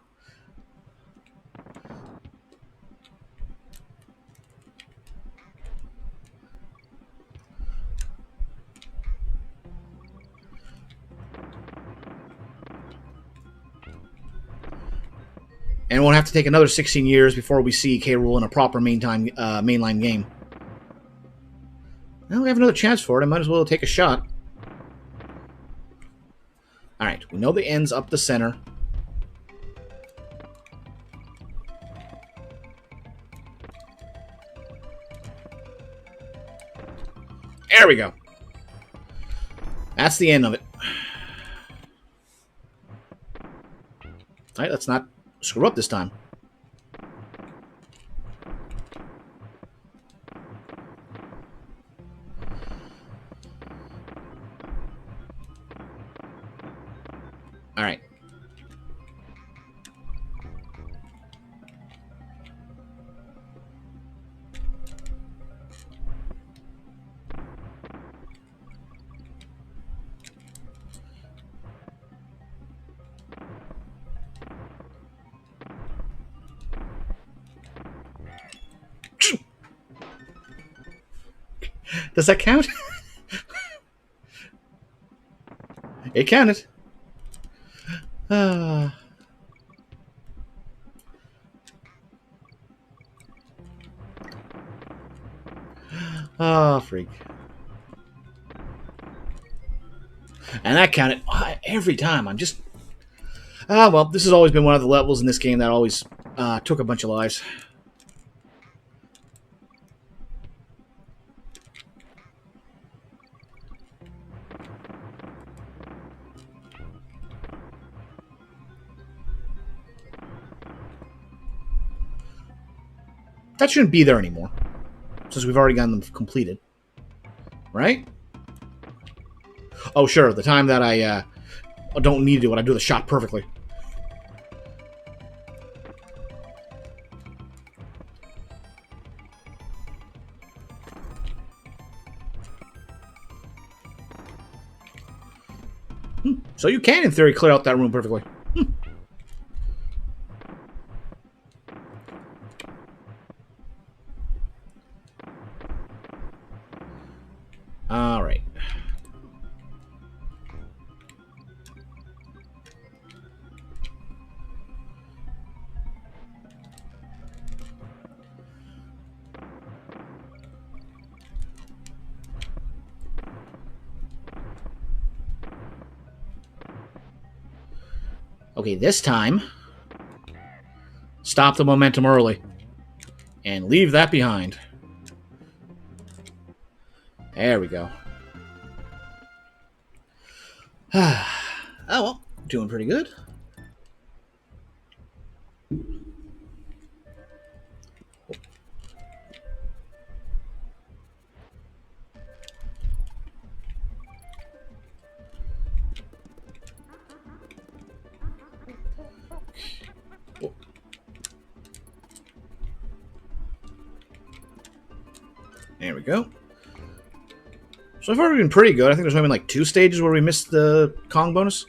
Speaker 1: And we'll have to take another 16 years before we see K. Rool in a proper mainline game. Well, we have another chance for it. I might as well take a shot. Alright, we know the end's up the center. There we go. That's the end of it. Alright, let's not screw up this time. Alright. Does that count? It counted. Oh, freak. And that counted every time. I'm just... well, this has always been one of the levels in this game that always took a bunch of lives. That shouldn't be there anymore, since we've already gotten them completed. Right? Oh, sure, the time that I don't need to do it, I do the shot perfectly. So you can, in theory, clear out that room perfectly. All right. Okay, this time, stop the momentum early and leave that behind. There we go. Oh, well, doing pretty good. There we go. So far, we've been pretty good. I think there's only been like 2 stages where we missed the Kong bonus.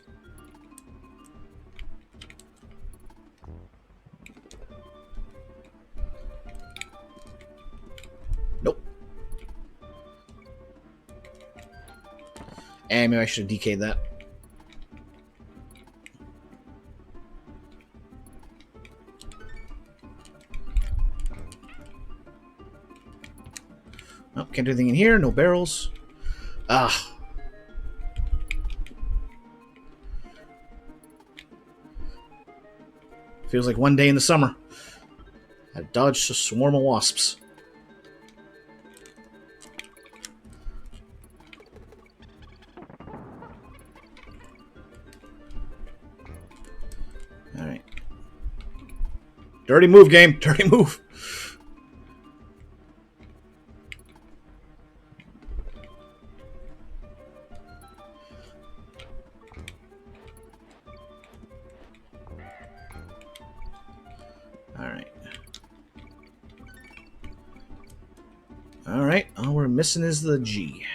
Speaker 1: Nope. And maybe I should have DK'd that. Oh, can't do anything in here. No barrels. Ah. Feels like one day in the summer. I dodged a swarm of wasps. Alright. Dirty move, game. Dirty move. Alright, all we're missing is the G.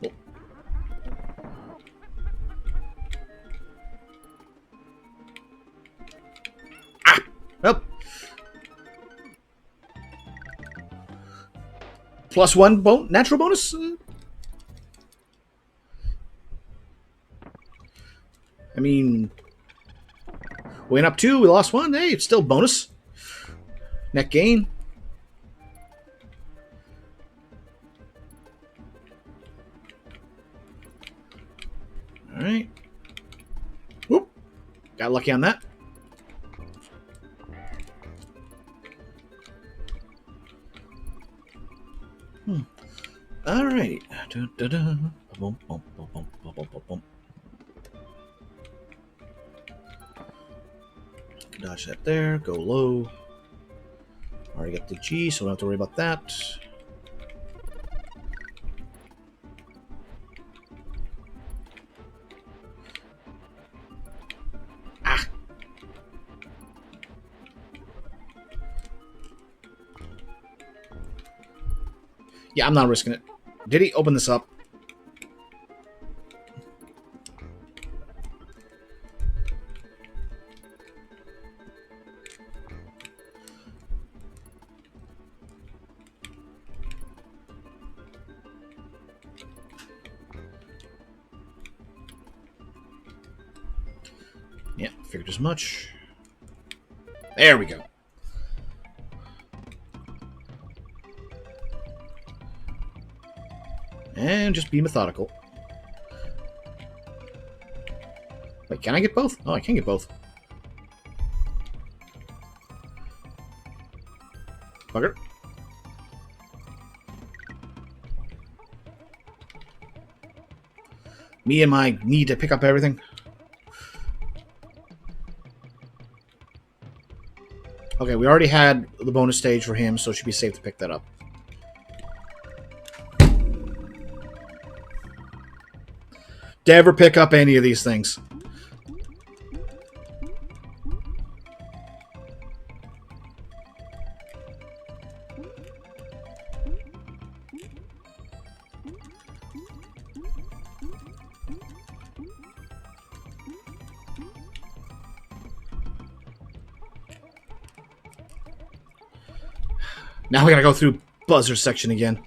Speaker 1: Oh. Ah! Oh. +1 natural bonus? I mean, we went up 2, we lost 1. Hey, it's still bonus. Net gain. All right. Whoop. Got lucky on that. All right. Dodge that there. Go low. Already got the G, so we don't have to worry about that. Ah. Yeah, I'm not risking it. Did he open this up? Yeah, figured as much. There we go. And just be methodical. Wait, can I get both? Oh, I can get both. Bugger. Me and my need to pick up everything. Okay, we already had the bonus stage for him, so it should be safe to pick that up. Never pick up any of these things. Now we gotta go through buzzer section again.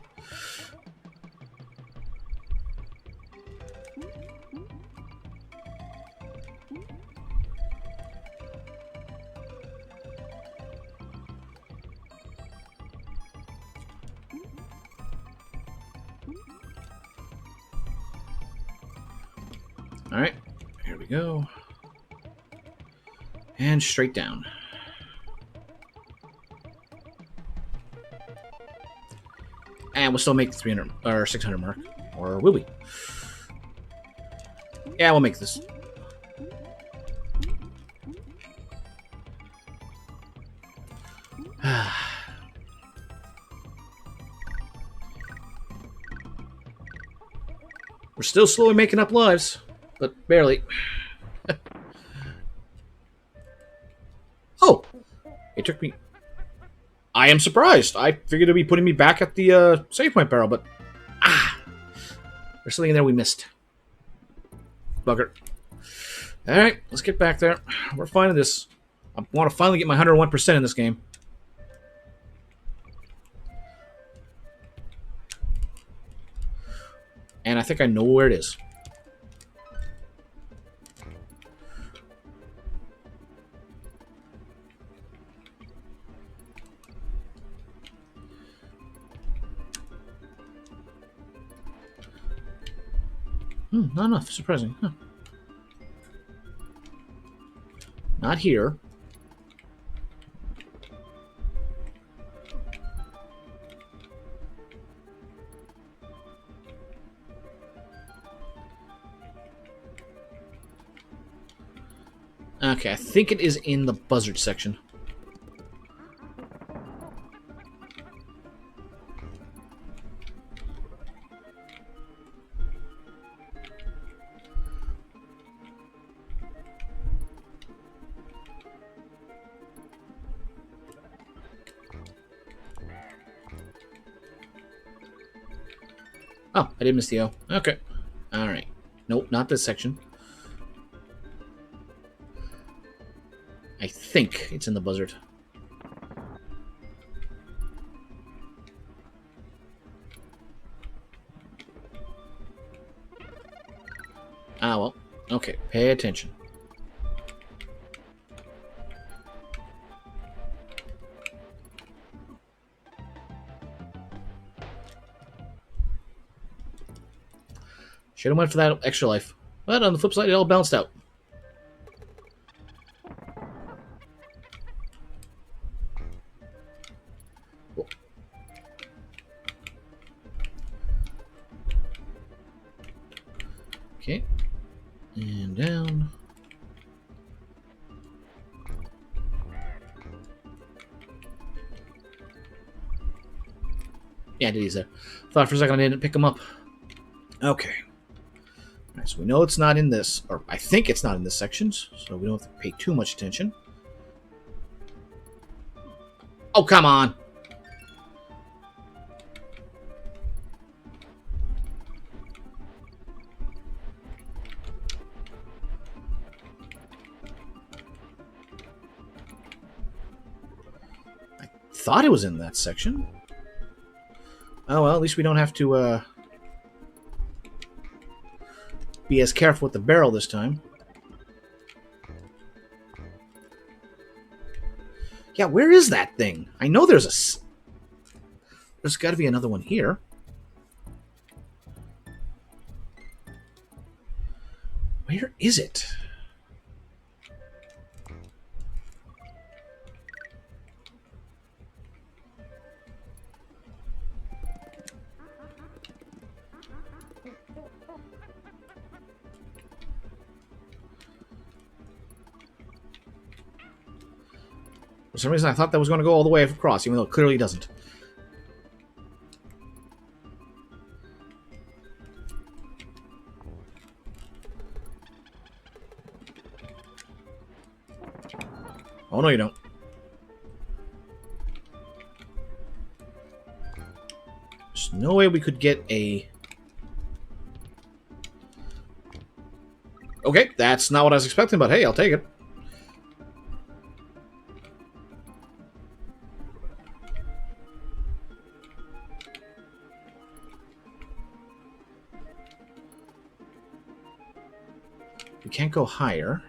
Speaker 1: Alright, here we go. And straight down. And we'll still make the 300 or 600 mark. Or will we? Yeah, we'll make this. We're still slowly making up lives, but barely. Oh! It took me... I am surprised. I figured it'd be putting me back at the save point barrel, but... Ah! There's something in there we missed. Bugger. Alright, let's get back there. We're finding this. I want to finally get my 101% in this game. And I think I know where it is. Not enough. Surprising. Huh. Not here. Okay, I think it is in the buzzard section. Oh, I did miss the O. Okay. Alright. Nope, not this section. I think it's in the buzzard. Ah, well. Okay, pay attention. Should have went for that extra life. But on the flip side, it all balanced out. Okay. And down. Yeah, I did use that. Thought for a second I didn't pick him up. Okay. Alright, so we know it's not in this, or I think it's not in this section, so we don't have to pay too much attention. Oh, come on! I thought it was in that section. Oh, well, at least we don't have to, be as careful with the barrel this time. Yeah, where is that thing? I know there's a... There's got to be another one here. Where is it? For some reason, I thought that was going to go all the way across, even though it clearly doesn't. Oh, no, you don't. There's no way we could get a... Okay, that's not what I was expecting, but hey, I'll take it. We can't go higher.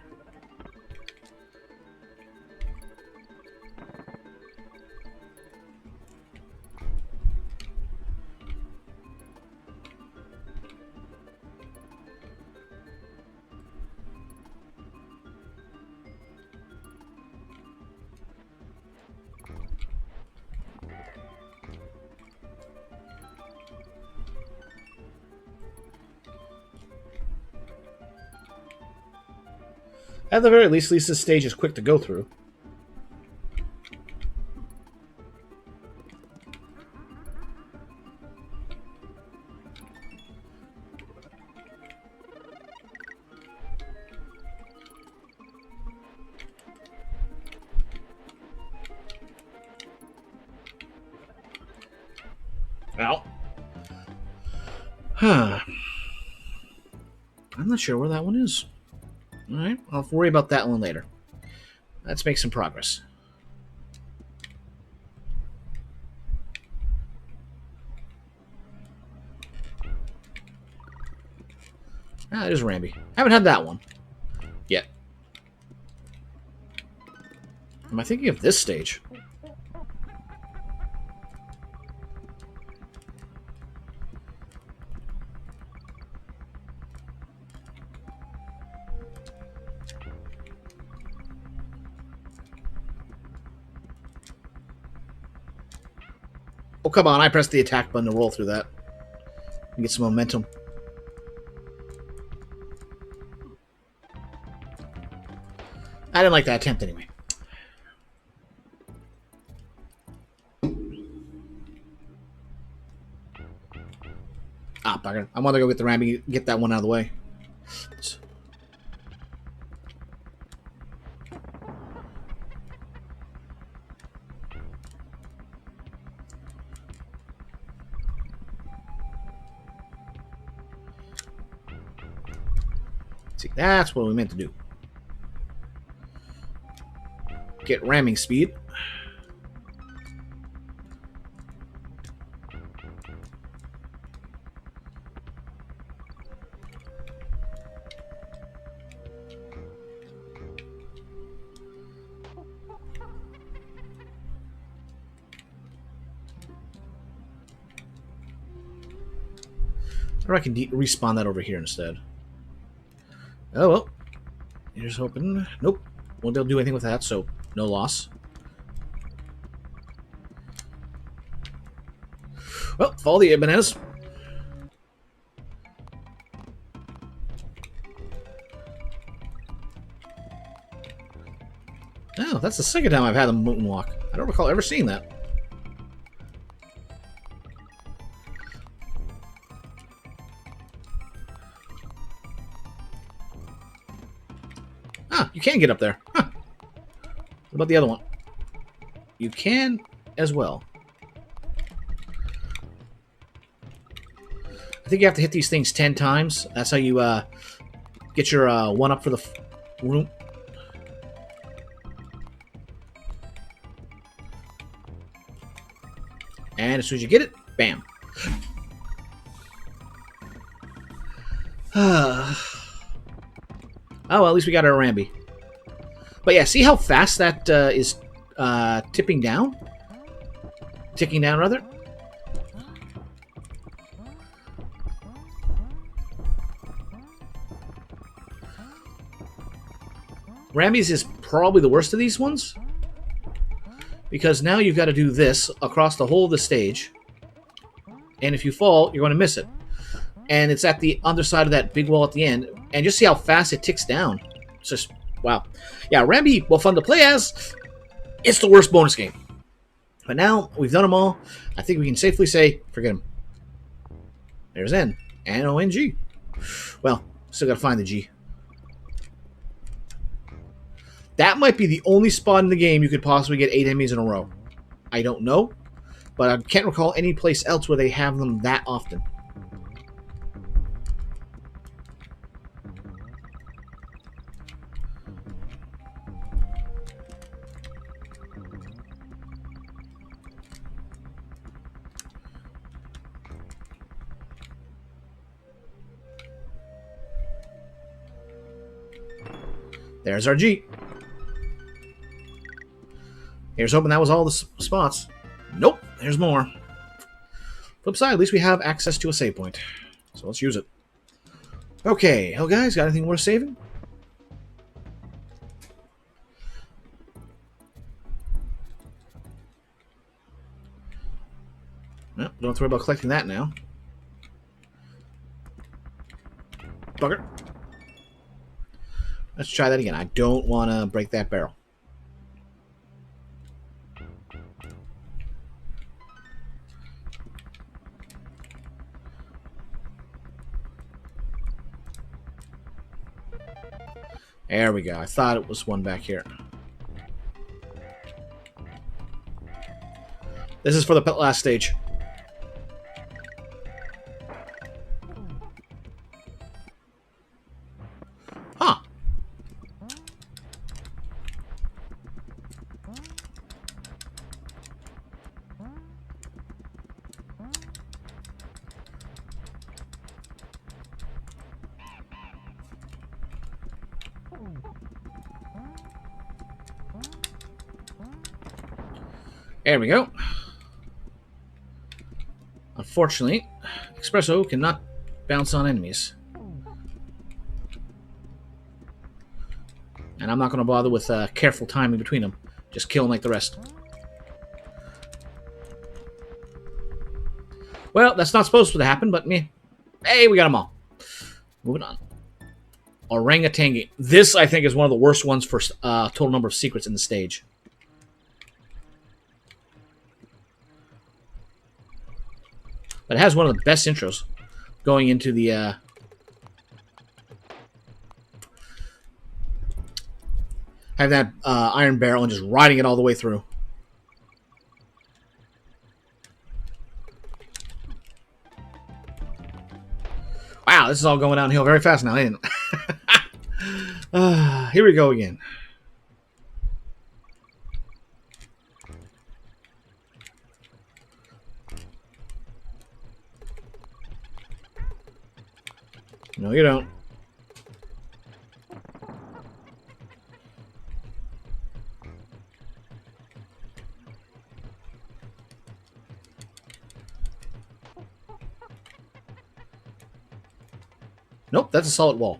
Speaker 1: At the very least, this stage is quick to go through. Well. Huh. I'm not sure where that one is. Alright, I'll worry about that one later. Let's make some progress. Ah, it is Rambi. Haven't had that one yet. Am I thinking of this stage? Oh, come on. I pressed the attack button to roll through that. And get some momentum. I didn't like that attempt anyway. Ah, bugger. I want to go get the Rambi, get that one out of the way. See, that's what we meant to do. Get ramming speed. Or I can respawn that over here instead. Oh, well. Here's hoping. Nope. Won't be able to do anything with that, so no loss. Well, follow the bananas. Oh, that's the second time I've had a moonwalk. I don't recall ever seeing that. Ah, you can get up there. Huh. What about the other one? You can as well. I think you have to hit these things 10 times. That's how you get your one up for the room. And as soon as you get it, bam. Oh, well, at least we got our Rambi. But yeah, see how fast that is tipping down? Ticking down, rather? Rambi's is probably the worst of these ones. Because now you've got to do this across the whole of the stage. And if you fall, you're going to miss it. And it's at the underside of that big wall at the end. And just see how fast it ticks down. It's just, wow. Yeah, Rambi, well, fun to play as. It's the worst bonus game. But now, we've done them all. I think we can safely say, forget them. There's N. And O-N-G. Well, still got to find the G. That might be the only spot in the game you could possibly get 8 enemies in a row. I don't know, but I can't recall any place else where they have them that often. There's our G. Here's hoping that was all the spots. Nope, there's more. Flip side, at least we have access to a save point. So let's use it. Okay, hell guys, got anything worth saving? No, don't have to worry about collecting that now. Bugger. Let's try that again. I don't want to break that barrel. There we go. I thought it was one back here. This is for the last stage. Huh. There we go. Unfortunately, Espresso cannot bounce on enemies. And I'm not going to bother with careful timing between them. Just kill them like the rest. Well, that's not supposed to happen, but meh. Hey, we got them all. Moving on. Orangutangi. This, I think, is one of the worst ones for total number of secrets in the stage. But it has one of the best intros going into the have that iron barrel and just riding it all the way through. Wow, this is all going downhill very fast now, ain't it? Here we go again. No, you don't. Nope, that's a solid wall.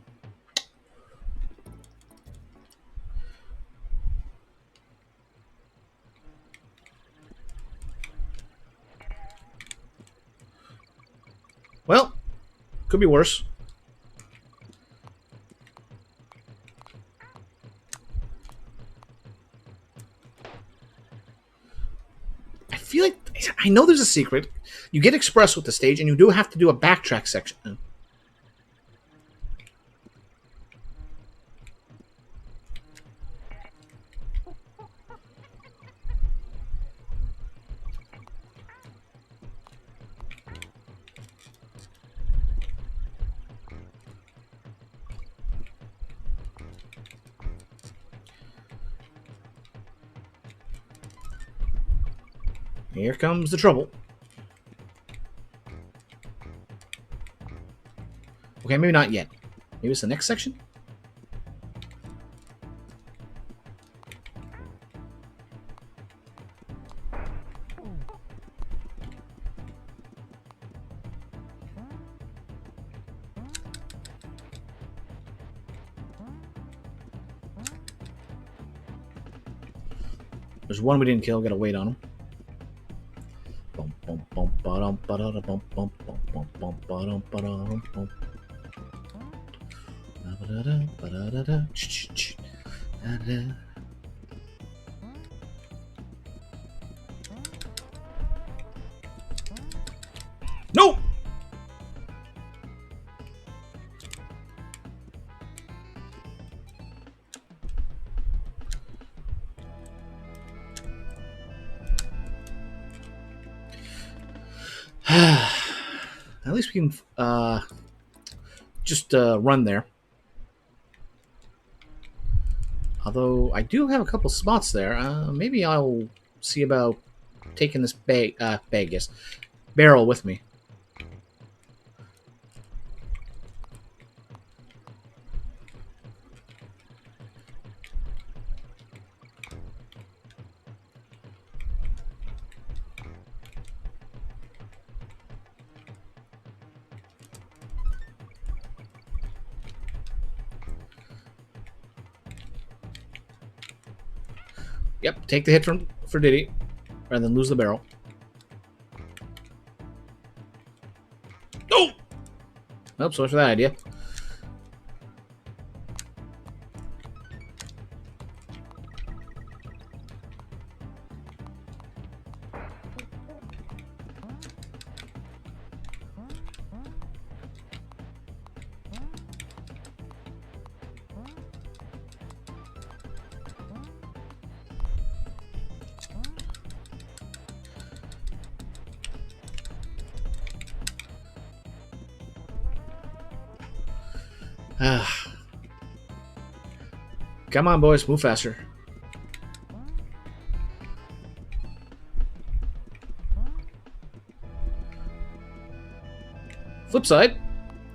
Speaker 1: Well, could be worse. I feel like I know there's a secret. You get express with the stage, and you do have to do a backtrack section. Here comes the trouble. Okay, maybe not yet. Maybe it's the next section? There's one we didn't kill. Gotta wait on him. Bum, bum, bum, ba-dum, ba-da-da, bum, bum, bum, bum, bum, ba-dum, ba-dum, bum. Ba-da-da, ba-da-da-da, ch-ch-ch, da-da. No! At least we can just run there. Although I do have a couple spots there. Maybe I'll see about taking this yes, barrel with me. Yep, take the hit for Diddy, rather than lose the barrel. Oh! Nope, so much for that idea. Come on, boys, move faster. Flip side,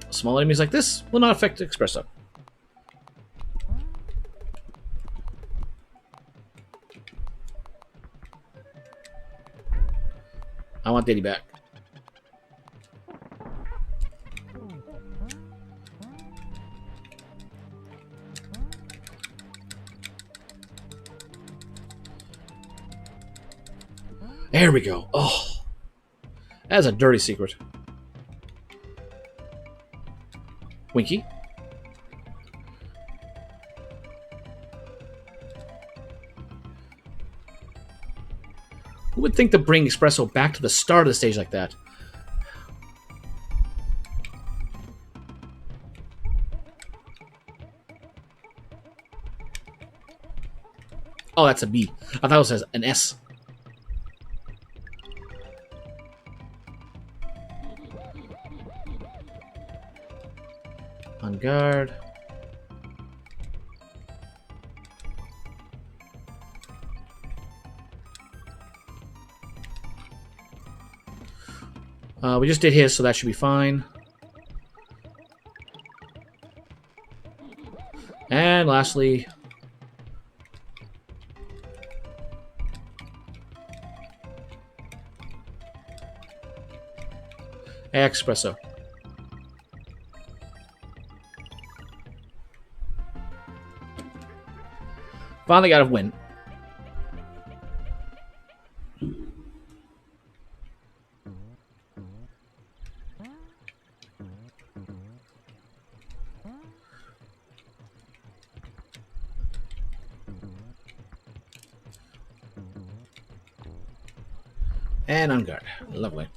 Speaker 1: small enemies like this will not affect Espresso. I want Diddy back. There we go. Oh, that's a dirty secret. Winky. Who would think to bring Espresso back to the start of the stage like that? Oh, that's a B. I thought it was an S. On guard. We just did his, so that should be fine. And lastly, Espresso. Finally got a win. And on guard. Lovely.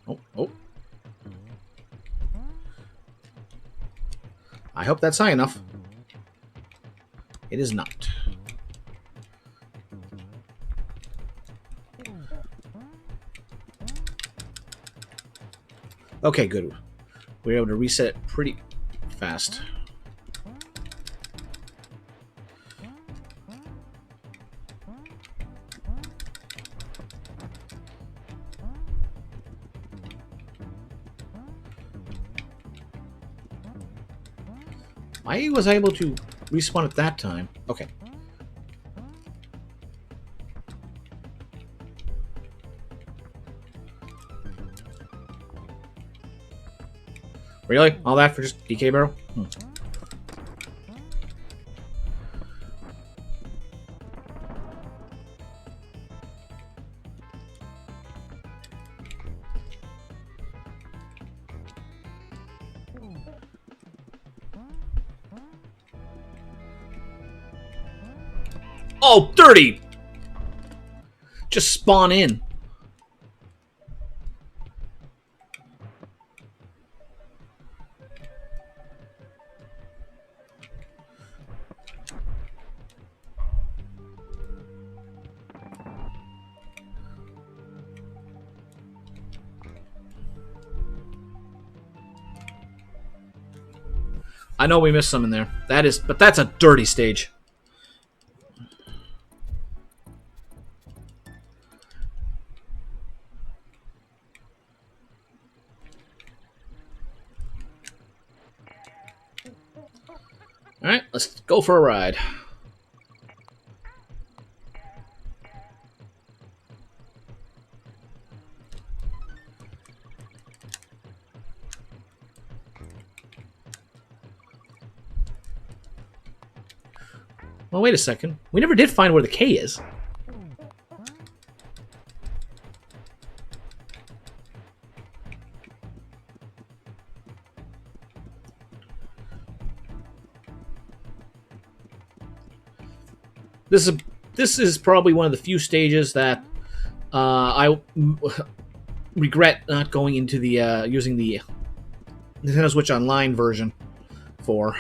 Speaker 1: Oh, oh. I hope that's high enough. It is not. Okay, good. We were able to reset it pretty fast. I was able to respawn at that time. Okay. Really? All that for just DK barrel? Oh, 30! Just spawn in. I know we missed some in there. But that's a dirty stage. Alright, let's go for a ride. Well, wait a second. We never did find where the K is. This is probably one of the few stages that I regret not going into the using the Nintendo Switch Online version for.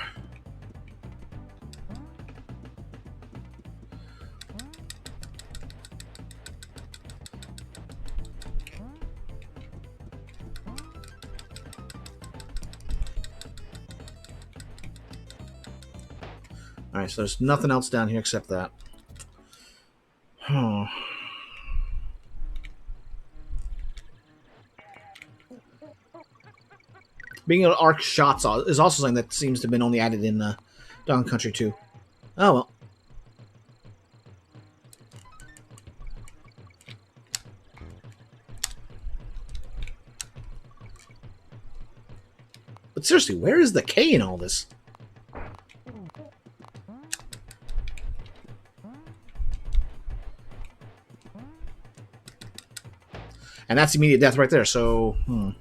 Speaker 1: Alright, so there's nothing else down here except that. Oh. Being able to arc shots is also something that seems to have been only added in Donkey Country 2. Oh, well. But seriously, where is the K in all this? And that's immediate death right there, so... Oh,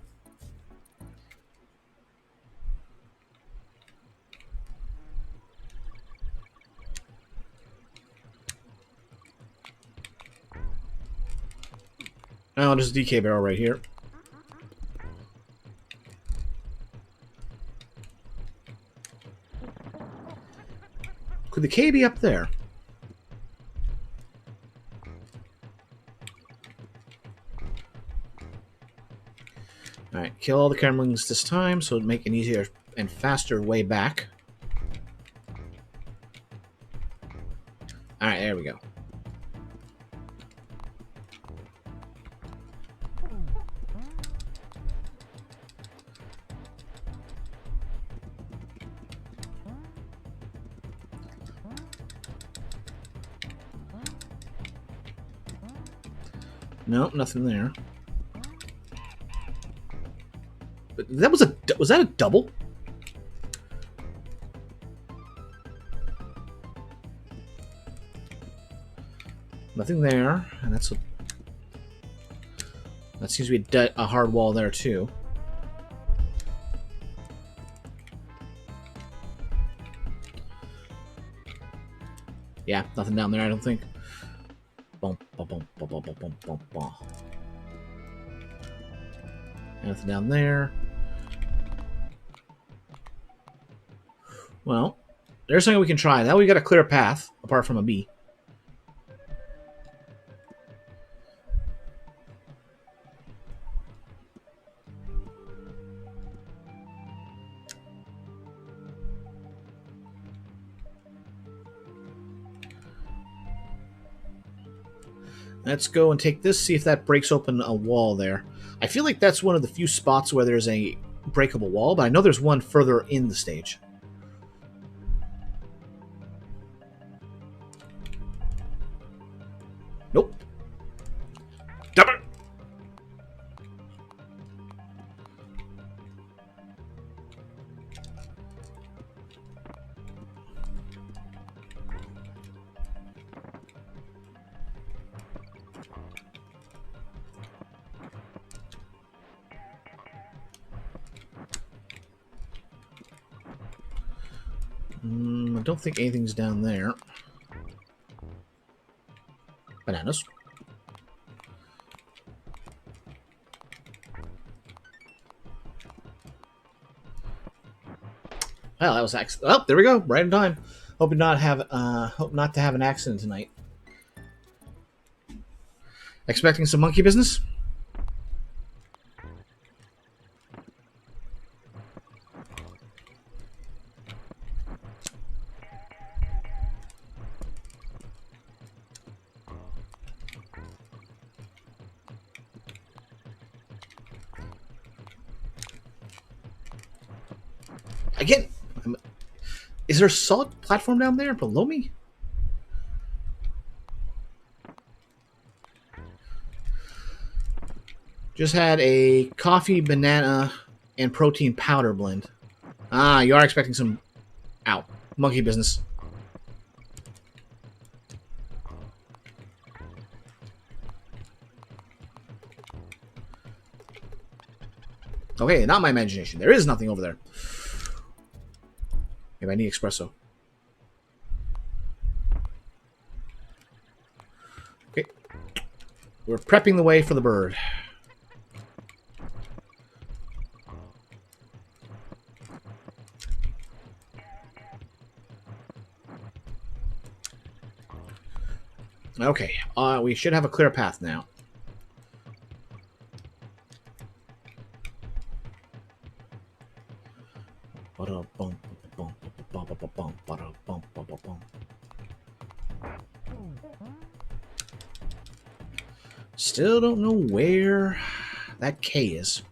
Speaker 1: there's a DK barrel right here. Could the K be up there? Alright, kill all the Kremlings this time, so it'll make an easier and faster way back. Alright, there we go. Nope, nothing there. But that was that a double? Nothing there, and that seems to be a hard wall there too. Yeah, nothing down there, I don't think. Boom, boom, boom, boom, boom, boom, boom, boom. Nothing down there. Well, there's something we can try. Now we got a clear path, apart from a bee. Let's go and take this, see if that breaks open a wall there. I feel like that's one of the few spots where there's a breakable wall, but I know there's one further in the stage. Nope. Damn it! I don't think anything's down there. Bananas. Well, that was oh, there we go, right in time. Hope not to have an accident tonight. Expecting some monkey business? Again, is there a solid platform down there below me? Just had a coffee, banana, and protein powder blend. Ah, you are expecting some... Ow. Monkey business. Okay, not my imagination. There is nothing over there. Maybe I need espresso. Okay. We're prepping the way for the bird. Okay, we should have a clear path now. Still don't know where that K is.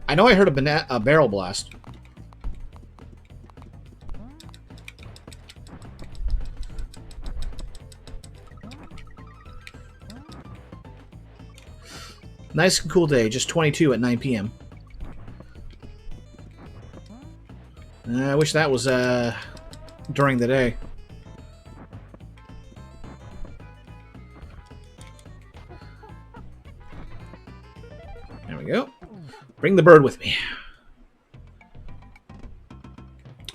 Speaker 1: I know I heard a barrel blast. Nice and cool day, just 22 at 9 p.m. I wish that was during the day. There we go. Bring the bird with me.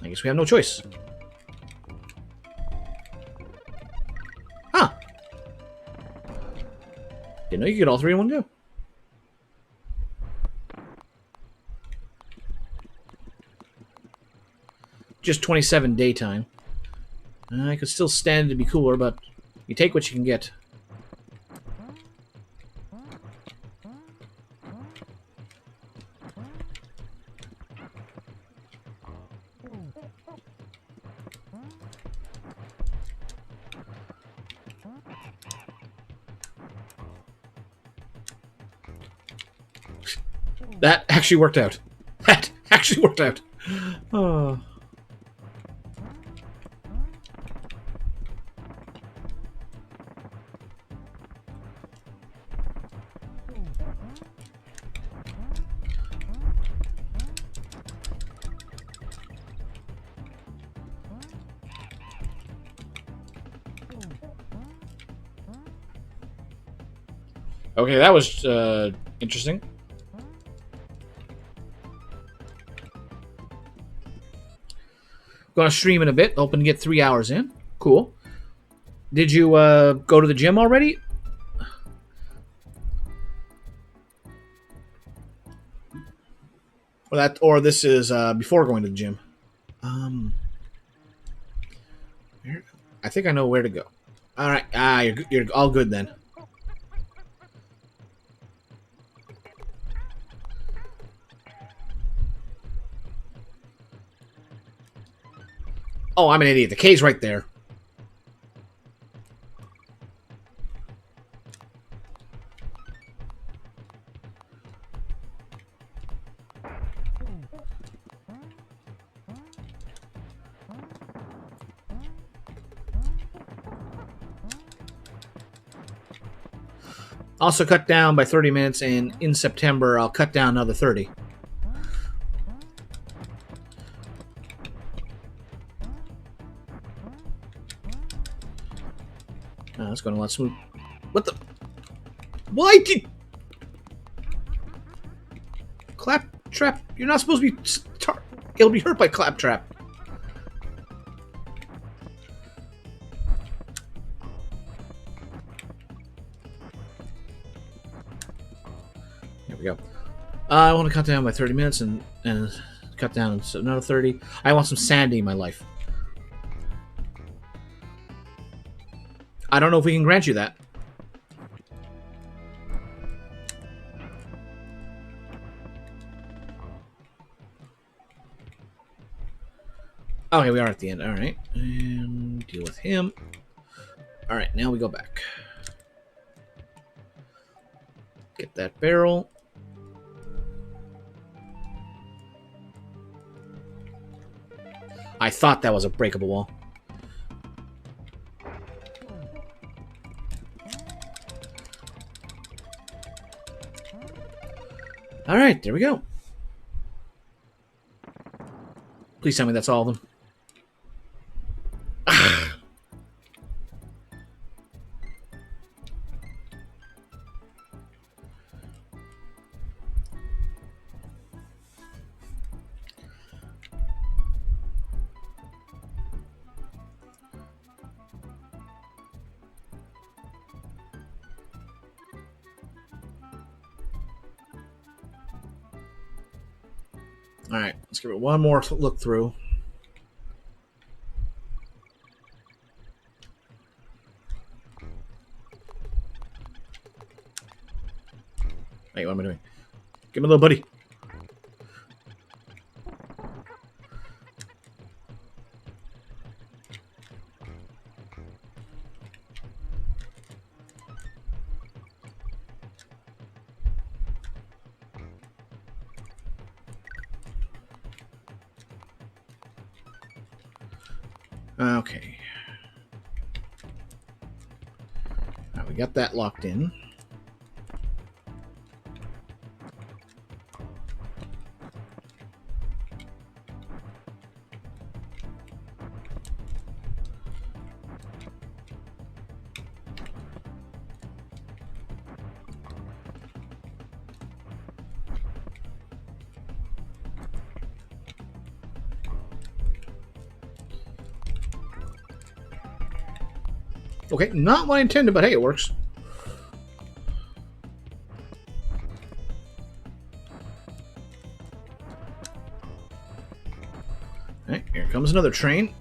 Speaker 1: I guess we have no choice. Huh. Didn't know you could get all three in one go. Just 27 daytime. I could still stand to be cooler, but you take what you can get. That actually worked out. That actually worked out. Oh. Okay, that was interesting. Gonna stream in a bit. Hoping to get 3 hours in. Cool. Did you go to the gym already? Or this is before going to the gym. Um, I think I know where to go. All right. You're all good then. Oh, I'm an idiot. The K's right there. Also cut down by 30 minutes, and in September I'll cut down another 30. That's going to let smooth. What the? Why did Claptrap? You're not supposed to be. It'll be hurt by Claptrap. Here we go. I want to cut down by 30 minutes and cut down another 30. I want some sanity in my life. I don't know if we can grant you that. Okay, we are at the end. All right. And deal with him. All right, now we go back. Get that barrel. I thought that was a breakable wall. All right, there we go. Please tell me that's all of them. All right, let's give it one more look through. Hey, what am I doing? Give me a little buddy. Okay. Now we got that locked in. Okay, not what I intended, but hey, it works. Alright, here comes another train.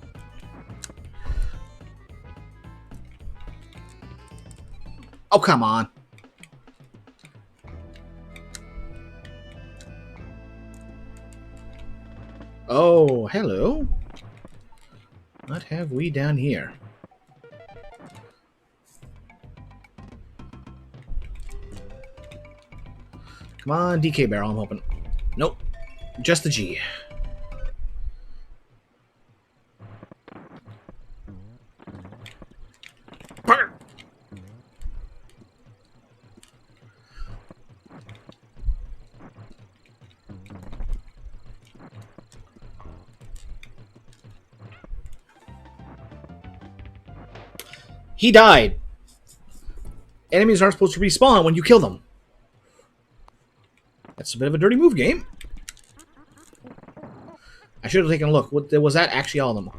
Speaker 1: Oh, come on. Oh, hello. What have we down here? Come on, DK barrel, I'm hoping. Nope. Just the G. Parker! He died. Enemies aren't supposed to respawn when you kill them. That's a bit of a dirty move, game. I should have taken a look. What was that? Actually, all of them.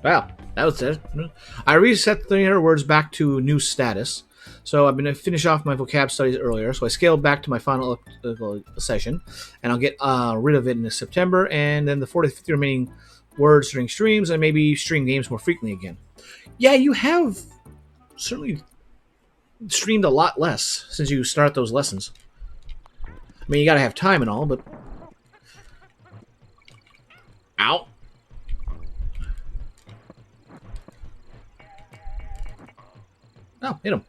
Speaker 1: Wow, that was it. I reset the inner words back to new status. So I'm going to finish off my vocab studies earlier. So I scaled back to my final session, and I'll get rid of it in September. And then the 40 to 50 remaining words during streams, and maybe stream games more frequently again. Yeah, you have certainly streamed a lot less since you start those lessons. I mean, you got to have time and all, but... Ow. Oh, hit him.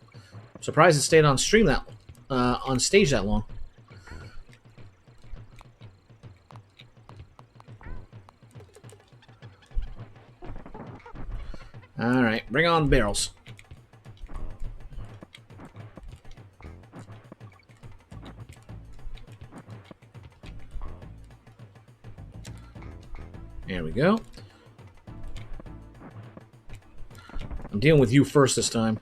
Speaker 1: I'm surprised it stayed on stream that on stage that long. Alright, bring on barrels. There we go. I'm dealing with you first this time.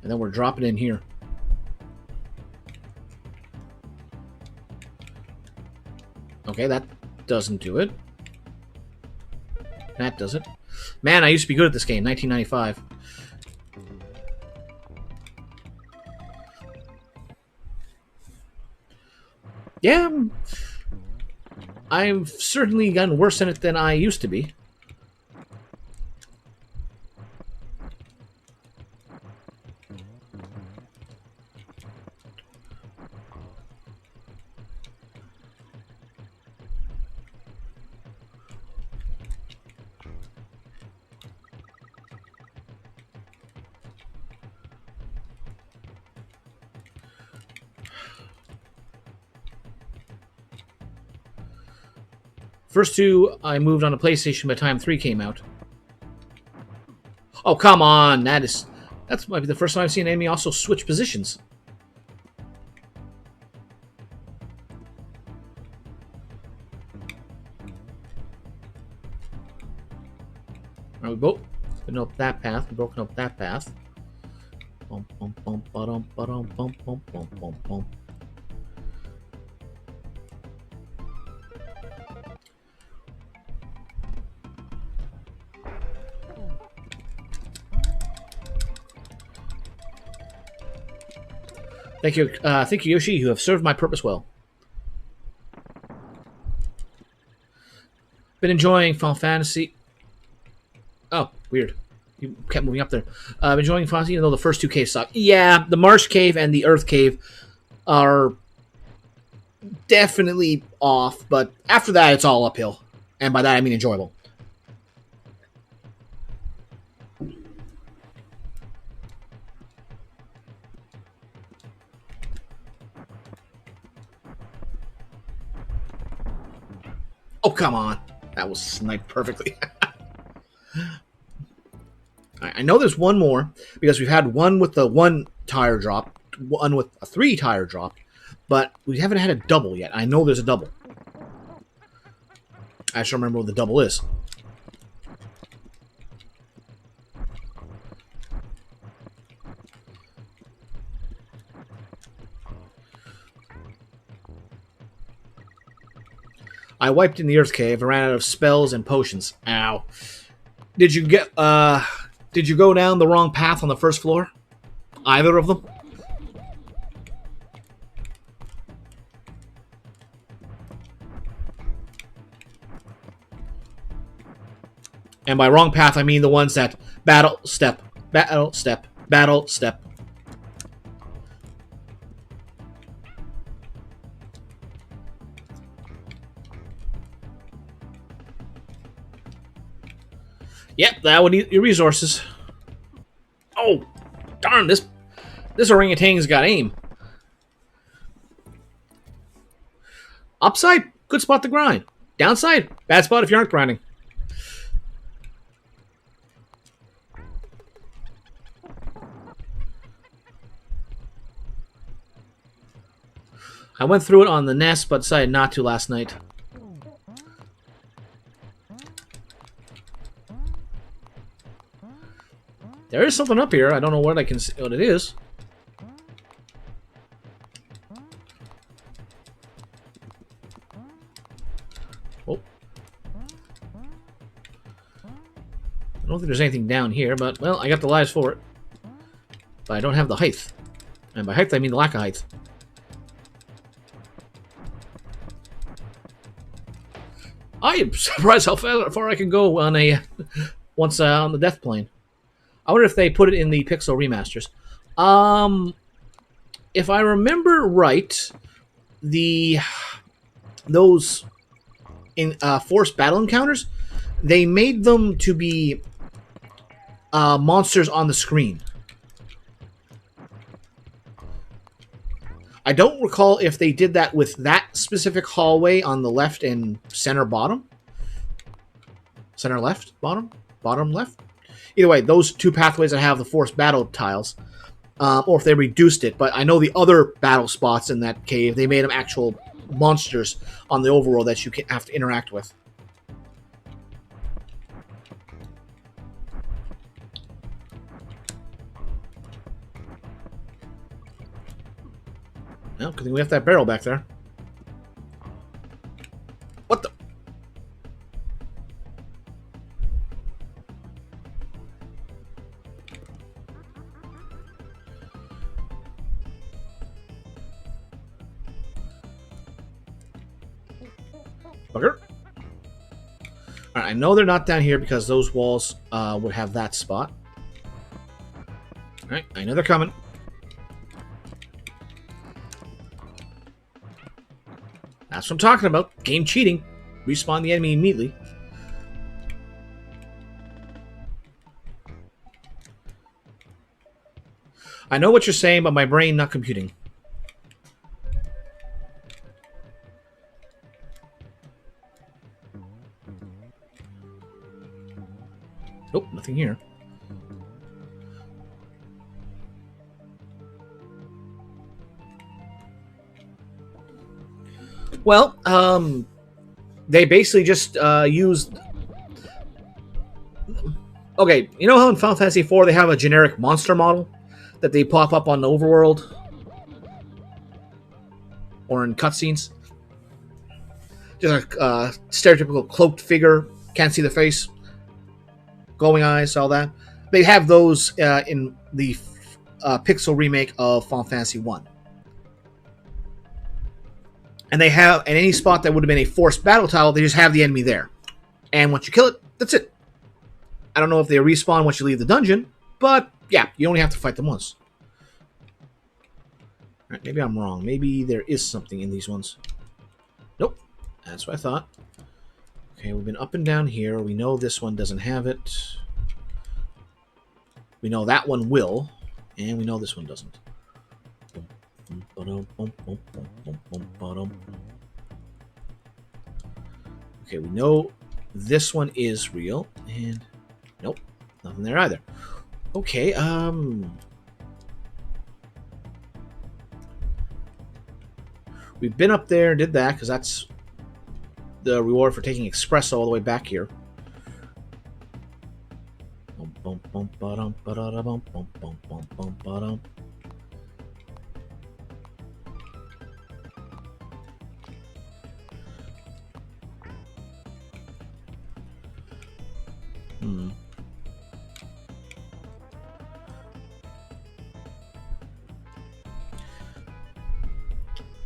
Speaker 1: And then we're dropping in here. Okay, that doesn't do it. That does it. Man, I used to be good at this game, 1995. Yeah, I've certainly gotten worse at it than I used to be. First two, I moved on to PlayStation by the time 3 came out. Oh, come on! That might be the first time I've seen an enemy also switch positions. Alright, we both broken up that path. We've broken up that path. Bum, bum, bum, ba-dum, ba-dum, bum, bum, bum, bum, bum. Thank you, Yoshi. You have served my purpose well. Been enjoying Final Fantasy. Oh, weird. You kept moving up there. Been enjoying Final Fantasy, even though the first two caves suck. Yeah, the Marsh Cave and the Earth Cave are definitely off, but after that, it's all uphill. And by that, I mean enjoyable. Oh, come on. That was sniped perfectly. I know there's one more, because we've had one with the 1 tire drop, one with a 3 tire drop, but we haven't had a double yet. I know there's a double. I just don't remember what the double is. I wiped in the Earth Cave. I ran out of spells and potions. Ow. Did you go down the wrong path on the first floor? Either of them? And by wrong path, I mean the ones that battle, step, battle, step, battle, step. Yep, that would need your resources. Oh, darn, this This orangutan's got aim. Upside, good spot to grind. Downside, bad spot if you aren't grinding. I went through it on the nest, but decided not to last night. There is something up here. I don't know what I can see, what it is. Oh. I don't think there's anything down here, but, well, I got the lives for it. But I don't have the height. And by height, I mean the lack of height. I am surprised how far I can go on a once on the death plane. I wonder if they put it in the Pixel remasters. If I remember right, those in forced battle encounters, they made them to be monsters on the screen. I don't recall if they did that with that specific hallway on the left and center bottom. Center left, bottom left. Either way, those two pathways that have the forced battle tiles, or if they reduced it. But I know the other battle spots in that cave, they made them actual monsters on the overworld that you have to interact with. Well, good thing we have that barrel back there. What the? Bugger. Alright, I know they're not down here because those walls would have that spot. Alright, I know they're coming. That's what I'm talking about. Game cheating. Respawn the enemy immediately. I know what you're saying, but my brain not computing. Nope, nothing here. Well, they basically just used... Okay, you know how in Final Fantasy IV they have a generic monster model that they pop up on the overworld? Or in cutscenes? Just a stereotypical cloaked figure, can't see the face, glowing eyes, all that. They have those in the Pixel remake of Final Fantasy I. And they have, at any spot that would have been a forced battle tile, they just have the enemy there. And once you kill it, that's it. I don't know if they respawn once you leave the dungeon, but yeah, you only have to fight them once. Alright, maybe I'm wrong. Maybe there is something in these ones. Nope, that's what I thought. Okay, we've been up and down here. We know this one doesn't have it. We know that one will, and we know this one doesn't. Okay, we know this one is real, and nope, nothing there either. Okay, we've been up there and did that, because that's the reward for taking Espresso all the way back here.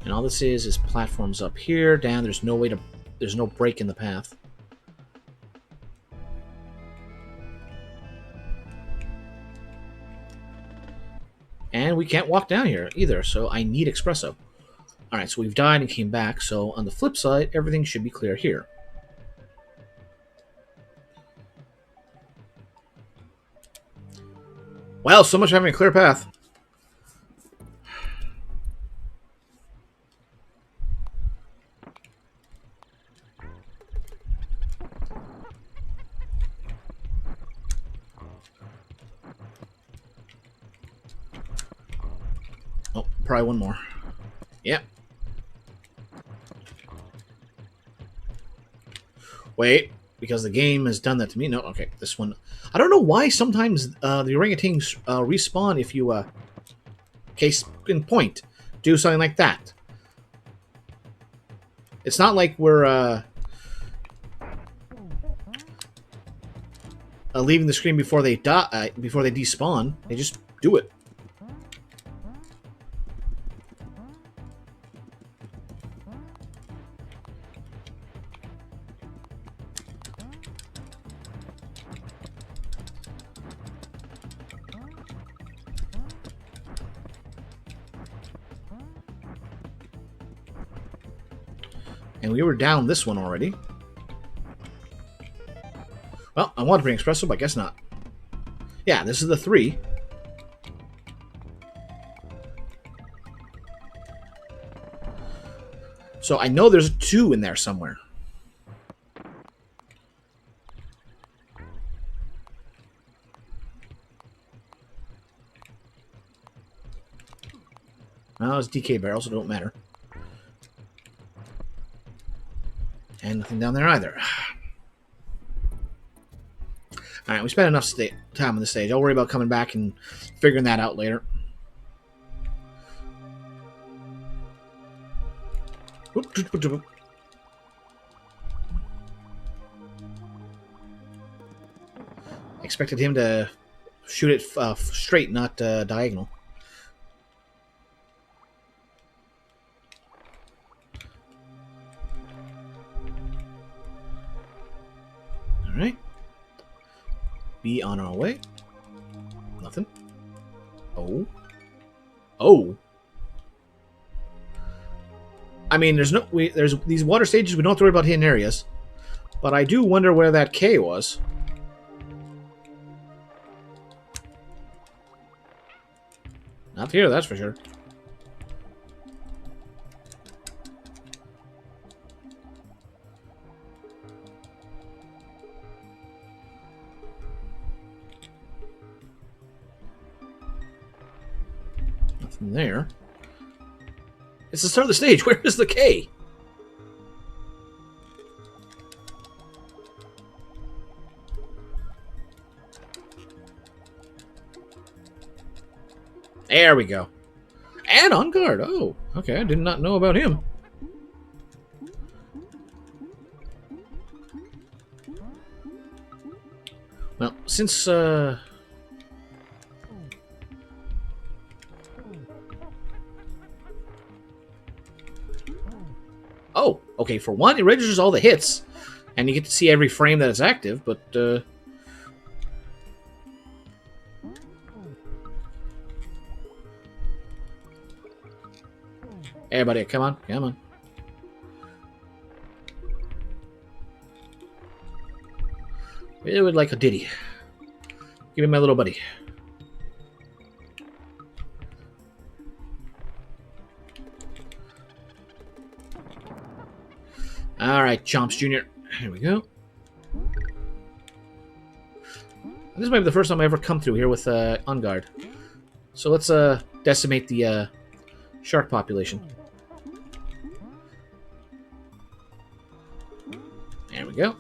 Speaker 1: And all this is platforms up here, down. There's no way to... There's no break in the path. And we can't walk down here either, so I need Espresso. Alright, so we've died and came back, so on the flip side, everything should be clear here. Well, so much for having a clear path. probably one more. Yep. Wait, because the game has done that to me. No, okay, this one. I don't know why sometimes the orangutans respawn if you, case in point, do something like that. It's not like we're leaving the screen before they die, before they despawn. They just do it. And we were down this one already. Well, I want to bring espresso, but I guess not. Yeah, this is the 3. So I know there's a 2 in there somewhere. Well, it's DK barrels, so it don't matter. And nothing down there either. Alright, we spent enough time on this stage. I'll worry about coming back and figuring that out later. Expected him to shoot it straight, not diagonal. Alright. Be on our way. Nothing. Oh. Oh. I mean, there's these water stages. We don't have to worry about hidden areas, but I do wonder where that K was. Not here, that's for sure. Nothing there. It's the start of the stage. Where is the K? There we go. And on guard. Oh, okay. I did not know about him. Well, since oh, okay, for one, it registers all the hits, and you get to see every frame that it's active, but, hey, buddy, come on, come on. We would like a ditty. Give me my little buddy. Alright, Chomps Jr. Here we go. This might be the first time I ever come through here with On Guard. So let's decimate the shark population. There we go.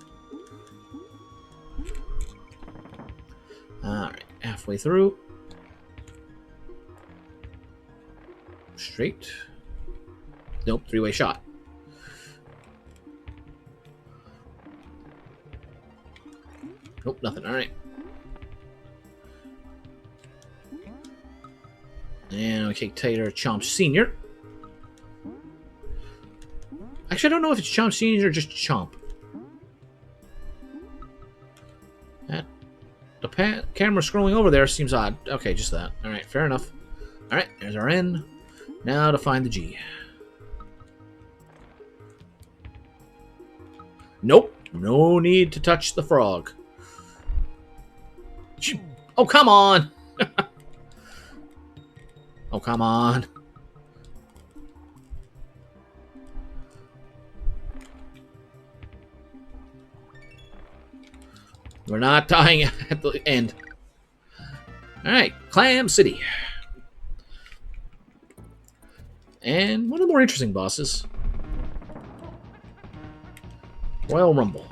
Speaker 1: Alright, halfway through. Straight. Nope, 3-way shot. Nope, nothing. Alright. And we take Tater Chomp Sr. Actually, I don't know if it's Chomp Sr. or just Chomp. The camera scrolling over there seems odd. Okay, just that. Alright, fair enough. Alright, there's our N. Now to find the G. Nope. No need to touch the frog. Oh, come on! Oh, come on. We're not dying at the end. Alright, Clam City. And one of the more interesting bosses, Royal Rumble.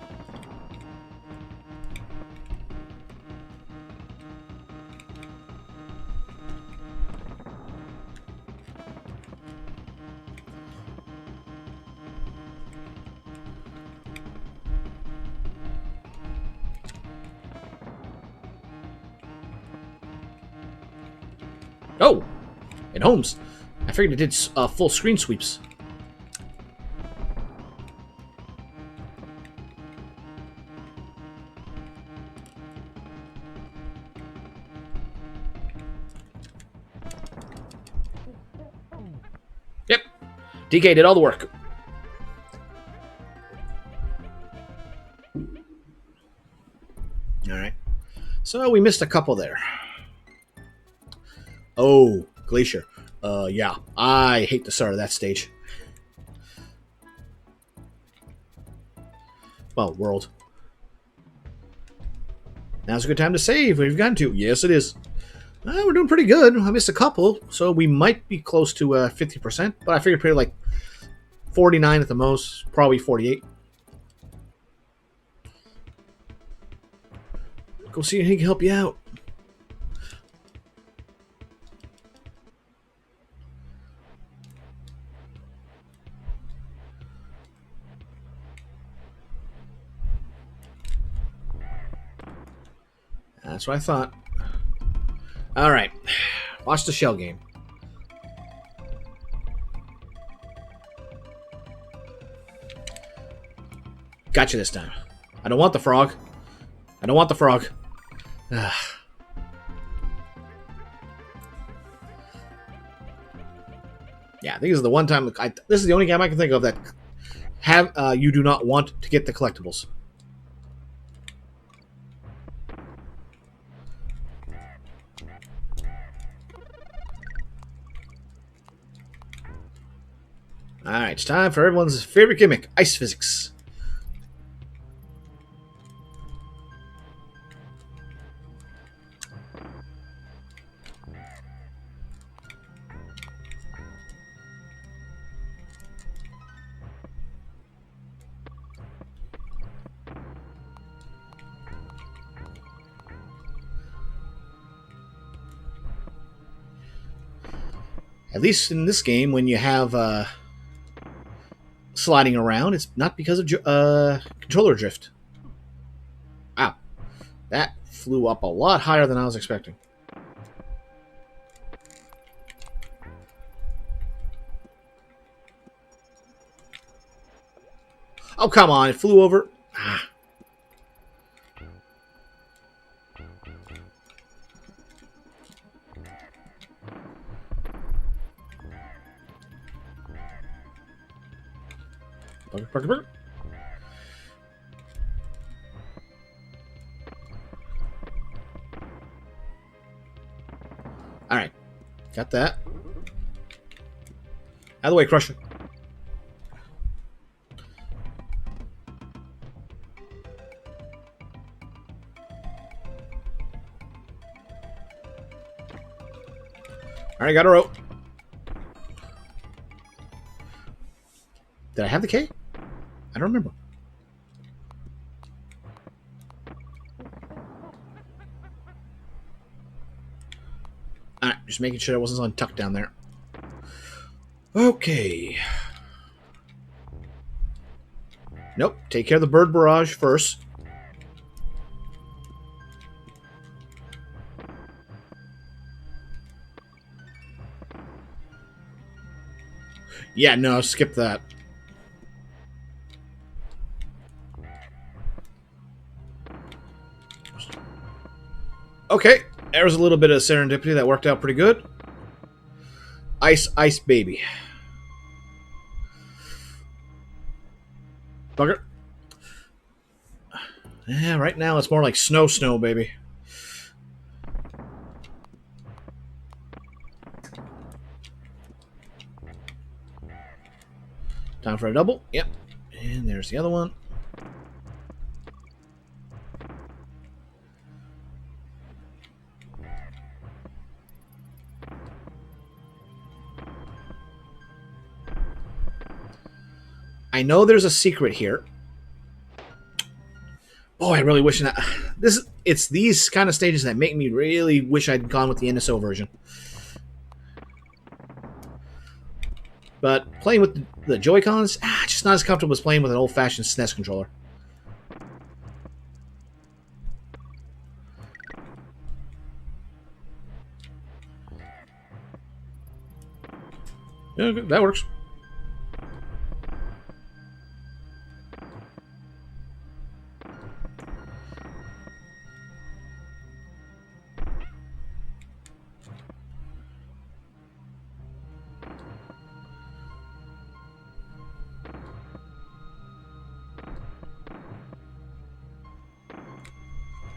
Speaker 1: Oh! It homes. I figured it did full screen sweeps. Yep. DK did all the work. Alright. So we missed a couple there. Oh, Glacier. Yeah. I hate the start of that stage. Well, world. Now's a good time to save. We've gotten to. Yes, it is. We're doing pretty good. I missed a couple, so we might be close to 50%, but I figured pretty like 49 at the most, probably 48. Go see if he can help you out. That's what I thought. All right. Watch the shell game. Gotcha this time. I don't want the frog. I don't want the frog. Yeah, I think this is the one time. This is the only game I can think of that you do not want to get the collectibles. Alright, it's time for everyone's favorite gimmick, ice physics. At least in this game, when you have sliding around, it's not because of controller drift. Wow. That flew up a lot higher than I was expecting. Oh, come on. It flew over. Ah. Bugger. Alright. Got that. Out of the way, Crusher. Alright, got a rope. Did I have the K? I don't remember. Alright, just making sure I wasn't untucked down there. Okay. Nope, take care of the bird barrage first. Yeah, no, skip that. Okay, there was a little bit of serendipity that worked out pretty good. Ice, baby. Bugger. Yeah, right now it's more like snow, baby. Time for a double. Yep. And there's the other one. I know there's a secret here. Oh, I really wish that it's these kind of stages that make me really wish I'd gone with the NSO version. But playing with the Joy-Cons, just not as comfortable as playing with an old-fashioned SNES controller. Yeah, that works.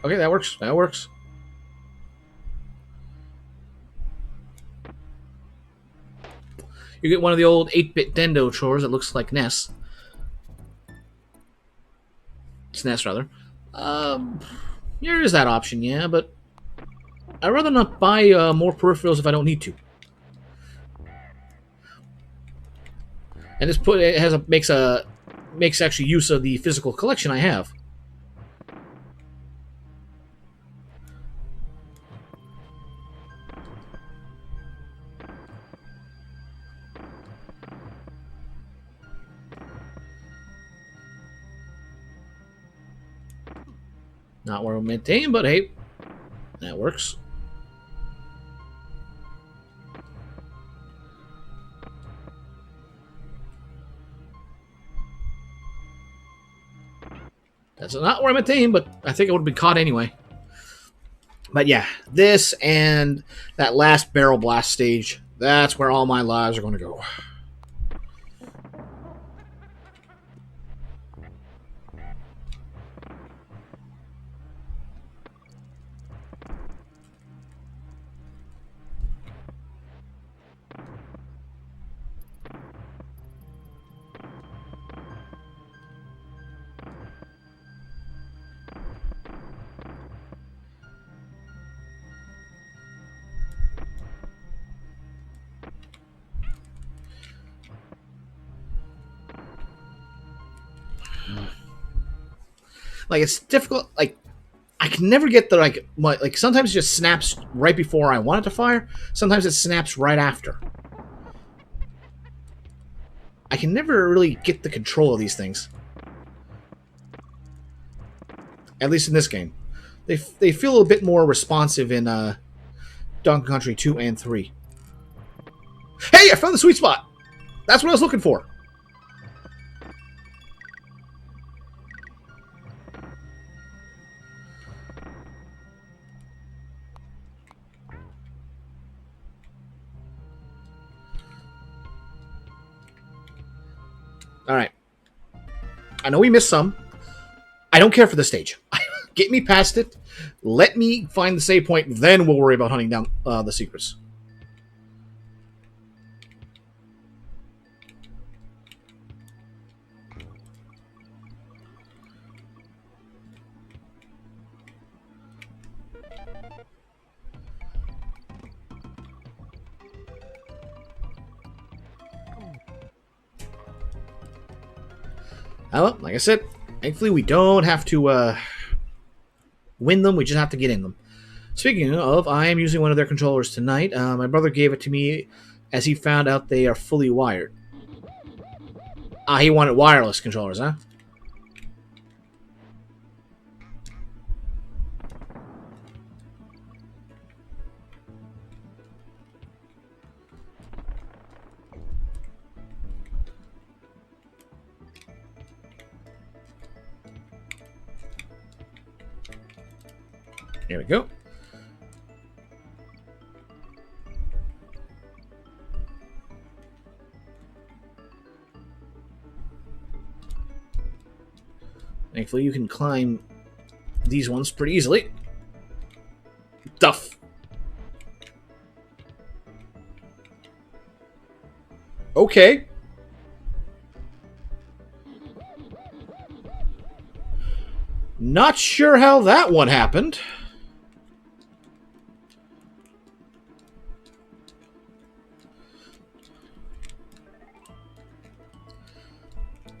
Speaker 1: Okay, that works. That works. You get one of the old 8-bit Dendo controllers that looks like NES. SNES, rather. Um, there is that option, yeah, but I'd rather not buy more peripherals if I don't need to. And this it has makes actually use of the physical collection I have. Not where we maintain, but hey, that works. That's not where I maintain, but I think it would have been caught anyway. But yeah, this and that last barrel blast stage, that's where all my lives are going to go. Like, it's difficult. Like, I can never get the like sometimes it just snaps right before I want it to fire. Sometimes it snaps right after. I can never really get the control of these things. At least in this game. They feel a bit more responsive in Donkey Country 2 and 3. Hey, I found the sweet spot! That's what I was looking for. Alright. I know we missed some. I don't care for this stage. Get me past it. Let me find the save point, then we'll worry about hunting down the secrets. Well, like I said, thankfully we don't have to win them, we just have to get in them. Speaking of, I am using one of their controllers tonight. My brother gave it to me as he found out they are fully wired. He wanted wireless controllers, huh? Here we go. Thankfully, you can climb these ones pretty easily. Duff. Okay. Not sure how that one happened.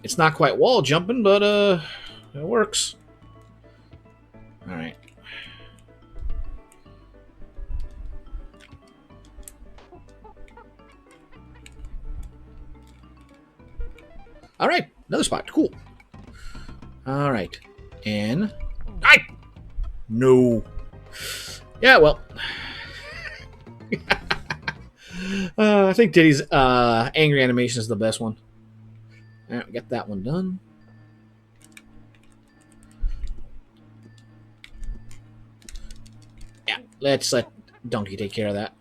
Speaker 1: It's not quite wall jumping, but it works. All right. All right, another spot. Cool. All right, and no. Yeah, well, I think Diddy's angry animation is the best one. All right, get that one done. Yeah, let's let Donkey take care of that.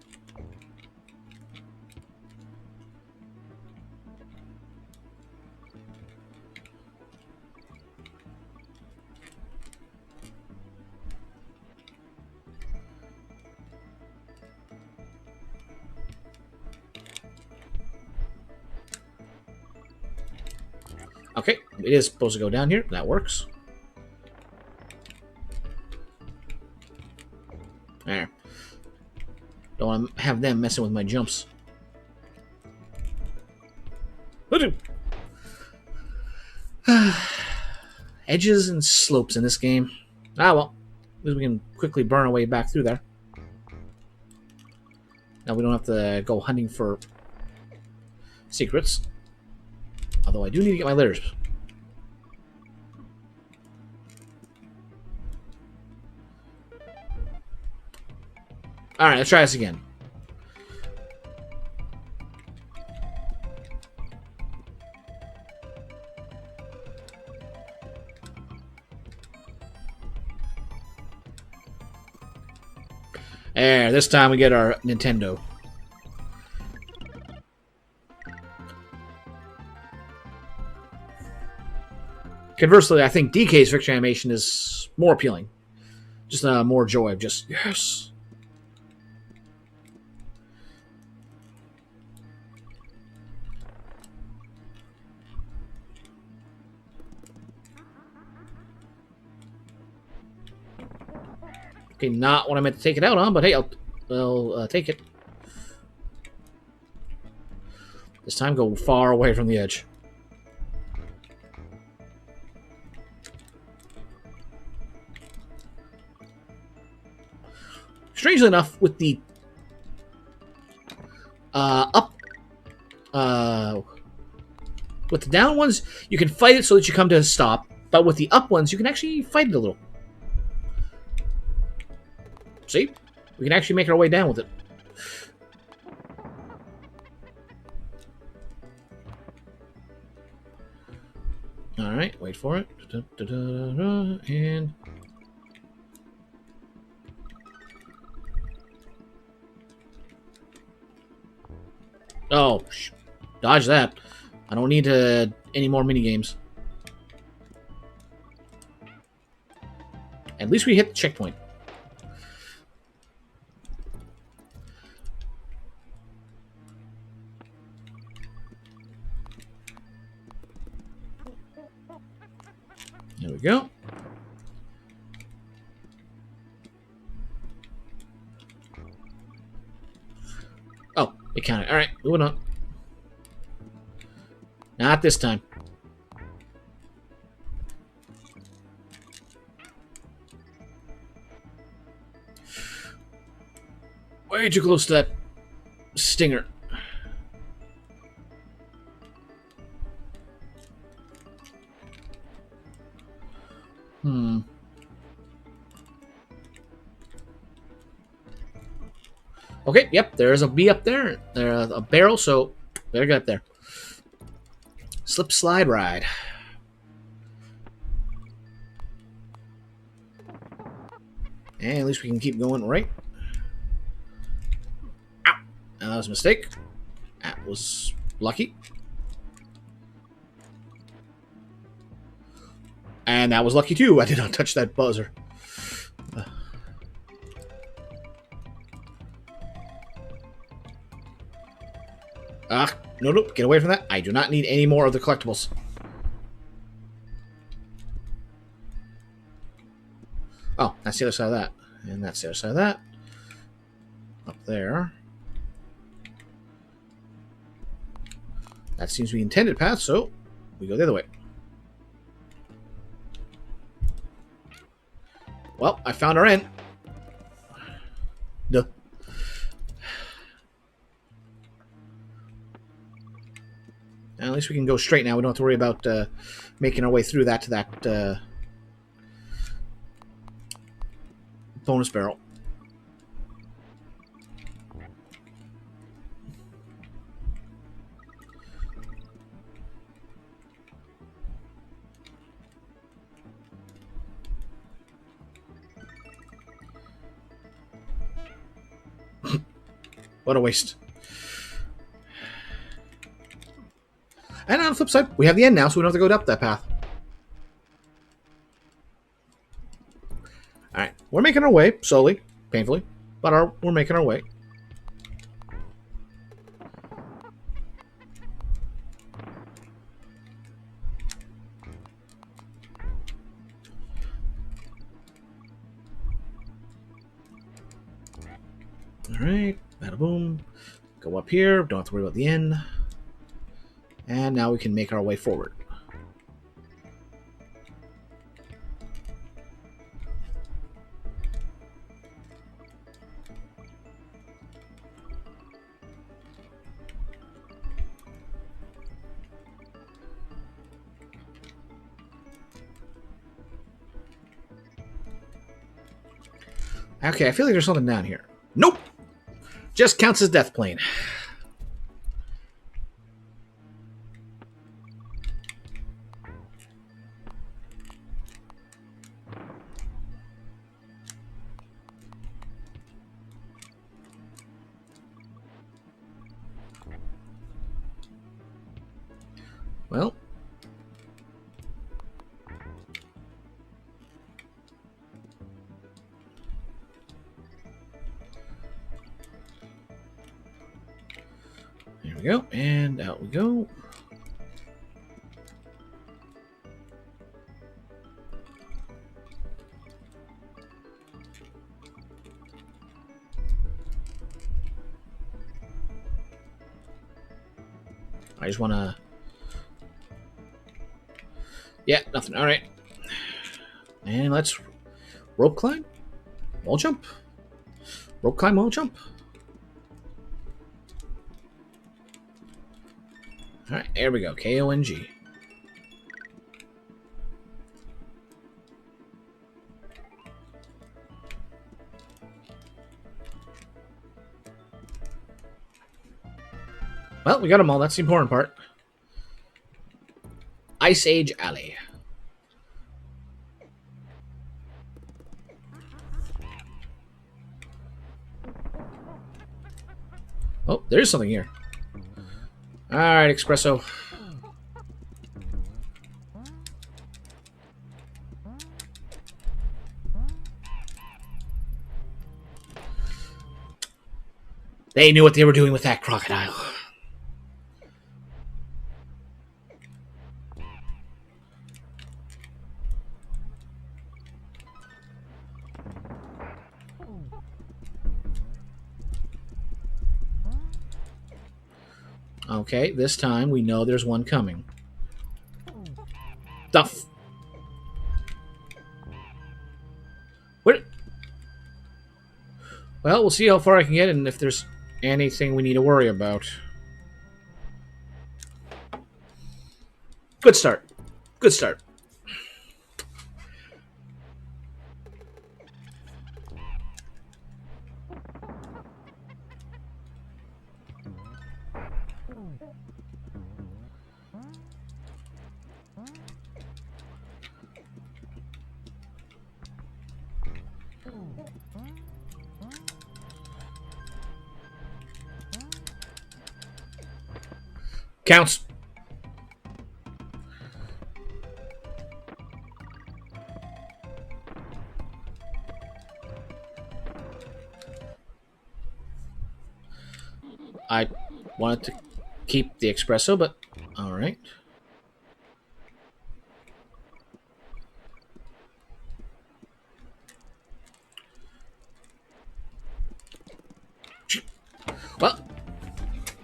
Speaker 1: Okay, it is supposed to go down here. That works. There. Don't want to have them messing with my jumps. Edges and slopes in this game. Ah, well. At least we can quickly burn our way back through there. Now we don't have to go hunting for secrets. Although I do need to get my letters. Alright, let's try this again. There, this time we get our Nintendo. Conversely, I think DK's victory animation is more appealing. Just more joy of just, yes. Okay, not what I meant to take it out on, but hey, I'll take it. This time go far away from the edge. Strangely enough, with the with the down ones, you can fight it so that you come to a stop, but with the up ones, you can actually fight it a little. See? We can actually make our way down with it. Alright, wait for it. And... oh, dodge that. I don't need any more minigames. At least we hit the checkpoint. There we go. Oh, it counted. Alright, moving on. Not this time. Way too close to that stinger. Okay, yep, there's a bee up there. There's a barrel, so better get up there. Slip, slide, ride. And at least we can keep going right. Ow! That was a mistake. That was lucky. And that was lucky too. I did not touch that buzzer. No, get away from that. I do not need any more of the collectibles. Oh, that's the other side of that. And that's the other side of that. Up there. That seems to be the intended path, so we go the other way. Well, I found our end. Duh. At least we can go straight now. We don't have to worry about making our way through that to that bonus barrel. What a waste. And on the flip side, we have the end now, so we don't have to go up that path. Alright, we're making our way, slowly, painfully, but we're making our way. Alright, bada boom. Go up here, don't have to worry about the end. And now we can make our way forward. Okay, I feel like there's something down here. Nope! Just counts as death plane. Well. There we go, and out we go. I just want to... Yeah, nothing. All right. And let's rope climb, wall jump. Rope climb, wall jump. All right, there we go. KONG. Well, we got them all. That's the important part. Ice Age Alley. Oh, there's something here. Alright, Espresso. They knew what they were doing with that crocodile. Okay, this time we know there's one coming. Duff. What? Well, we'll see how far I can get and if there's anything we need to worry about. Good start. Good start. Counts. I wanted to keep the espresso, but all right. Well,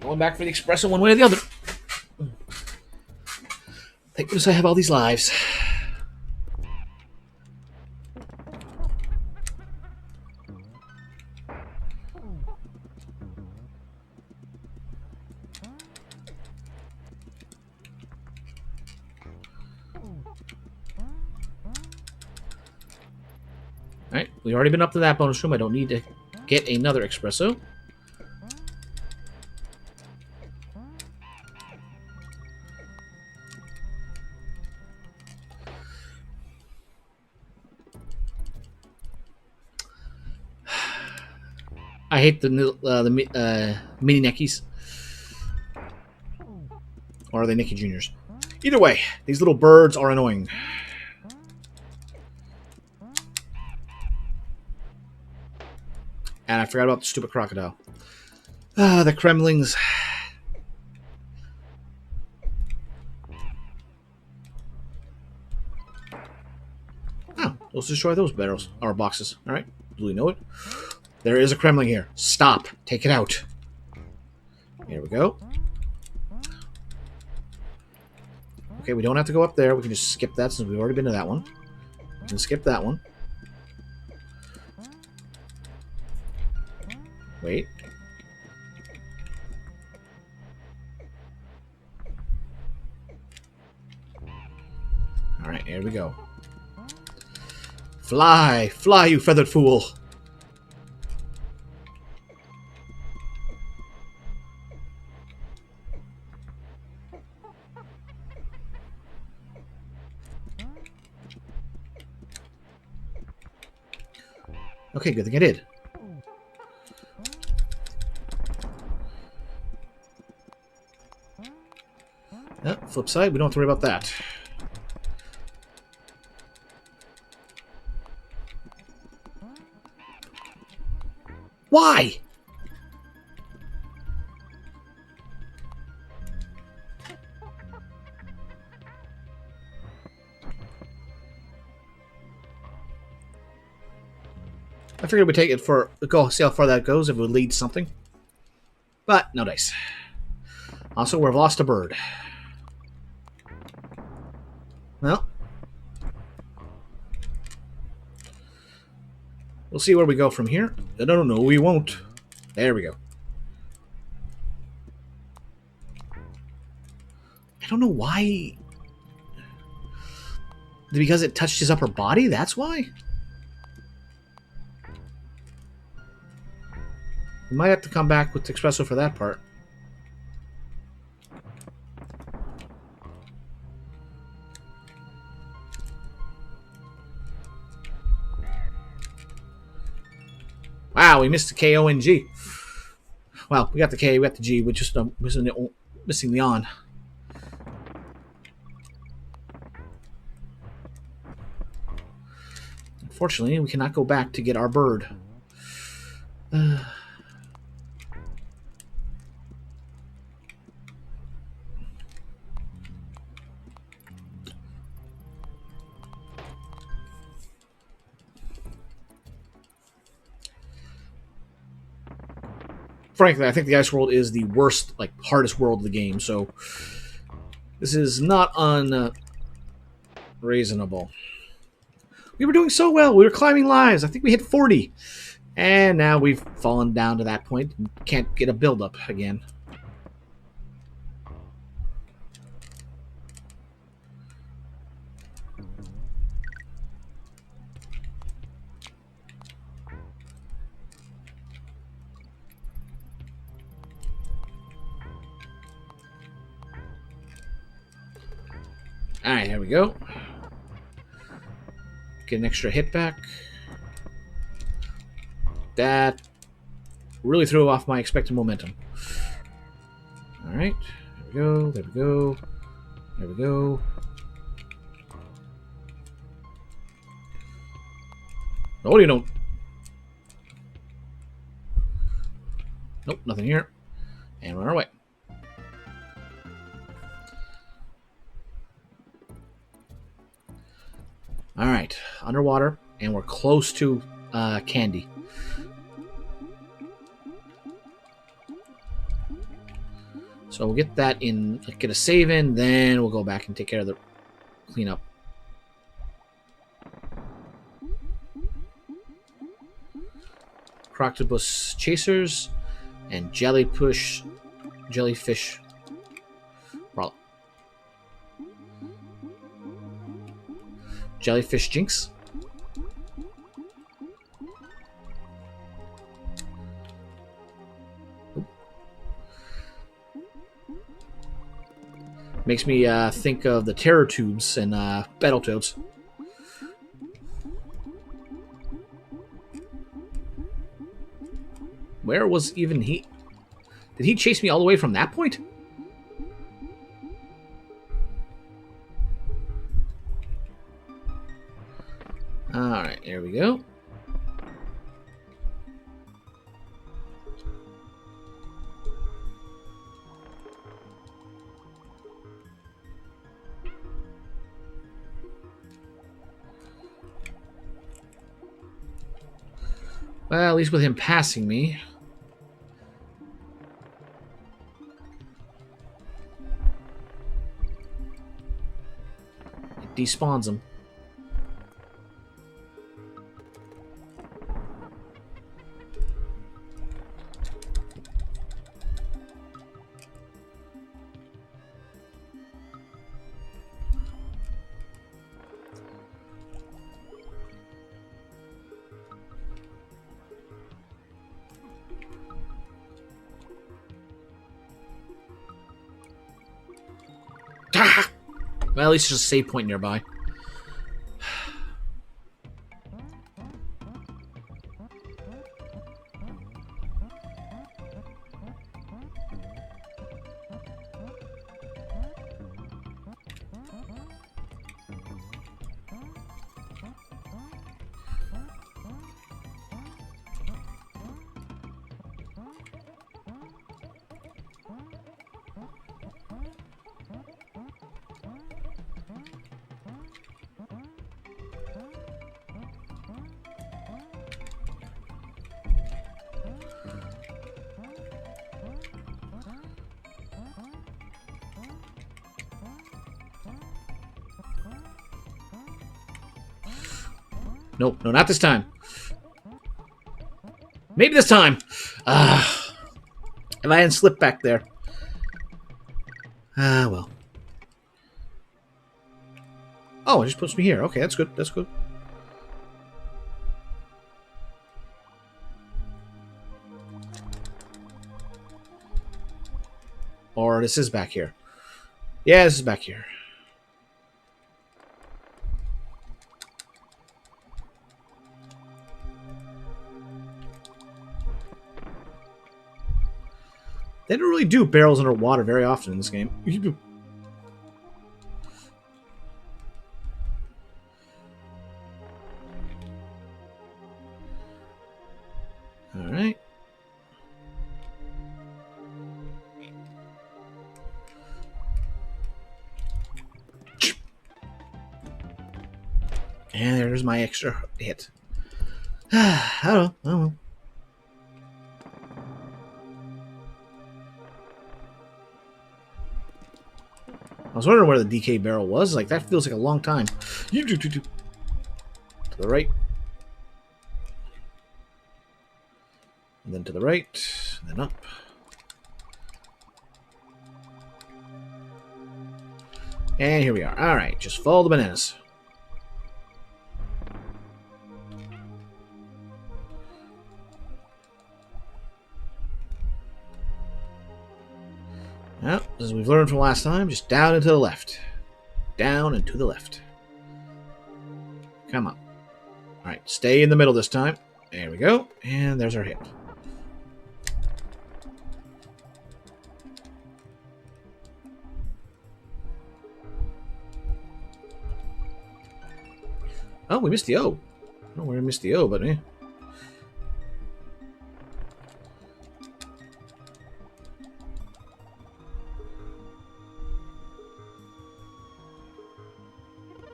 Speaker 1: going back for the espresso one way or the other. Thank goodness I have all these lives. Alright, we've already been up to that bonus room. I don't need to get another espresso. I hate the mini Neckies. Or are they Nicky Juniors? Either way, these little birds are annoying. And I forgot about the stupid crocodile. Ah, the Kremlings. Oh, let's destroy those barrels or boxes. All right, do we know it? There is a Kremling here. Stop. Take it out. Here we go. Okay, we don't have to go up there. We can just skip that since we've already been to that one. We can skip that one. Wait. Alright, here we go. Fly! Fly, you feathered fool! Okay, good thing I did. Flip side, we don't have to worry about that. Why? I figured we'd take it for go see how far that goes if it would lead to something. But no dice. Also, we've lost a bird. Well, we'll see where we go from here. No, we won't. There we go. I don't know why. Because it touched his upper body? That's why? We might have to come back with the espresso for that part. Wow, we missed the K, O, and G. Well, we got the K, we got the G, we're just missing the on. Unfortunately, we cannot go back to get our bird. Frankly, I think the Ice World is the worst, like, hardest world of the game, so this is not unreasonable. We were doing so well. We were climbing lives. I think we hit 40. And now we've fallen down to that point and can't get a build-up again. Alright, here we go. Get an extra hit back. That really threw off my expected momentum. Alright, there we go, there we go, there we go. No, you don't. Nope, nothing here. And we're on our way. Alright, underwater, and we're close to Candy. So we'll get that in, get a save in, then we'll go back and take care of the cleanup. Croctopus Chasers and Jellyfish Roll. Jellyfish Jinx. Makes me think of the Terror Tubes and Battletoads. Where was even he? Did he chase me all the way from that point? Alright, here we go. Well, at least with him passing me. It despawns him. Well, at least there's a save point nearby. Nope, no, not this time. Maybe this time. If I hadn't slipped back there. Well. Oh, it just puts me here. Okay, that's good. That's good. Or this is back here. Yeah, this is back here. They don't really do barrels underwater very often in this game. Alright. And there's my extra hit. I don't know. I was wondering where the DK barrel was. Like, that feels like a long time. To the right. And then to the right. And then up. And here we are. Alright, just follow the bananas. Well, as we've learned from last time, just down and to the left. Down and to the left. Come on. Alright, stay in the middle this time. There we go. And there's our hit. Oh, we missed the O. I don't know where we missed the O, but eh.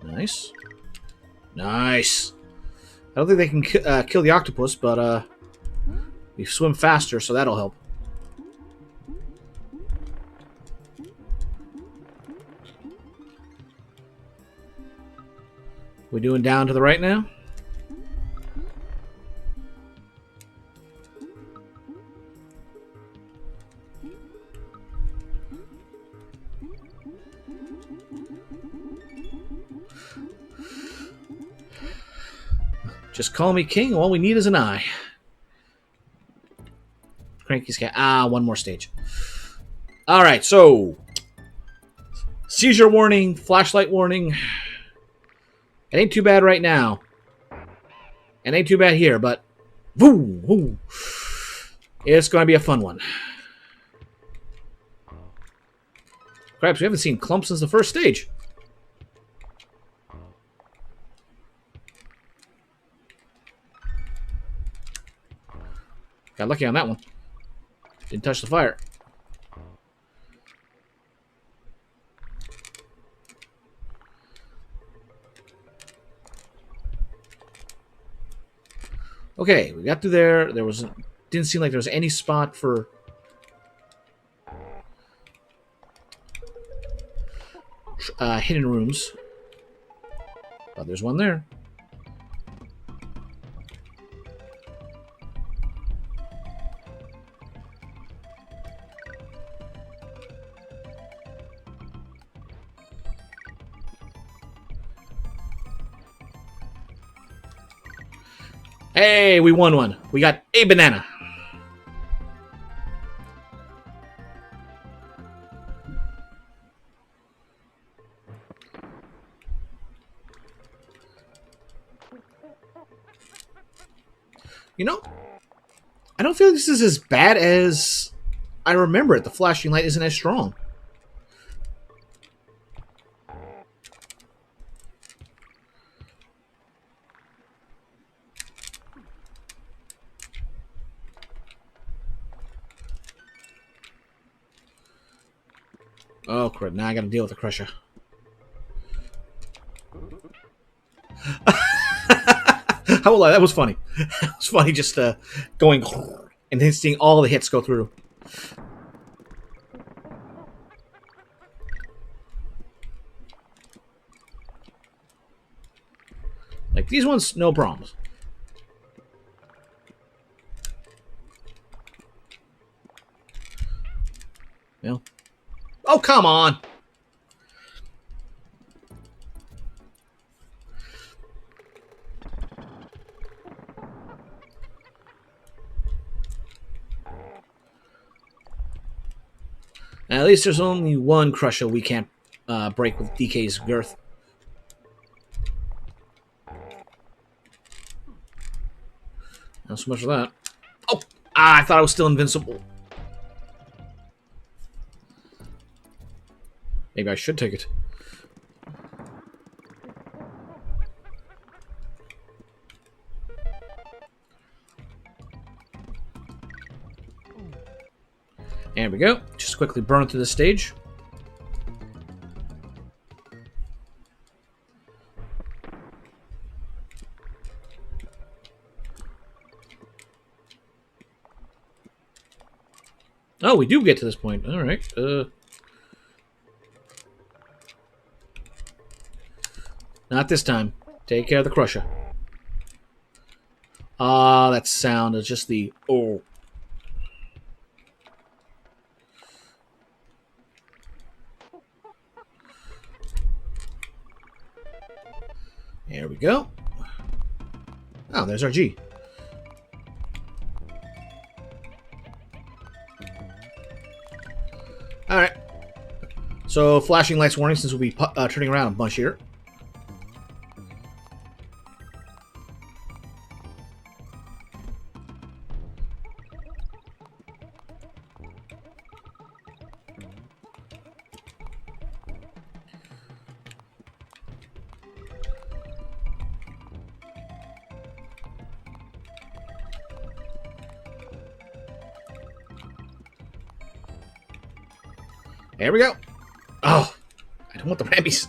Speaker 1: Nice. Nice. I don't think they can kill the octopus, but we swim faster, so that'll help. We doing down to the right now? Just call me king. All we need is an eye. Cranky's cat. Ah, one more stage. All right, so Seizure warning, flashlight warning. It ain't too bad right now. It ain't too bad here, but woo, woo. It's going to be a fun one. Crabs, we haven't seen Clump since the first stage. Got lucky on that one. Didn't touch the fire. Okay, we got through there. Didn't seem like there was any spot for hidden rooms. But there's one there. Hey, we won one. We got a banana. You know, I don't feel like this is as bad as I remember it. The flashing light isn't as strong. Oh, crap. Now I gotta deal with the Crusher. How will I? That was funny. That was funny just going and then seeing all the hits go through. Like, these ones, no problems. You know? Oh, come on! At least there's only one Crusher we can't break with DK's girth. Not so much for that. Oh! I thought I was still invincible. Maybe I should take it. There we go. Just quickly burn through this stage. Oh, we do get to this point. All right. Not this time. Take care of the Crusher. Ah, that sound is just the oh. There we go. Oh, there's our G. Alright. So, flashing lights warning since we'll be turning around a bunch here. There we go. Oh, I don't want the Rambies.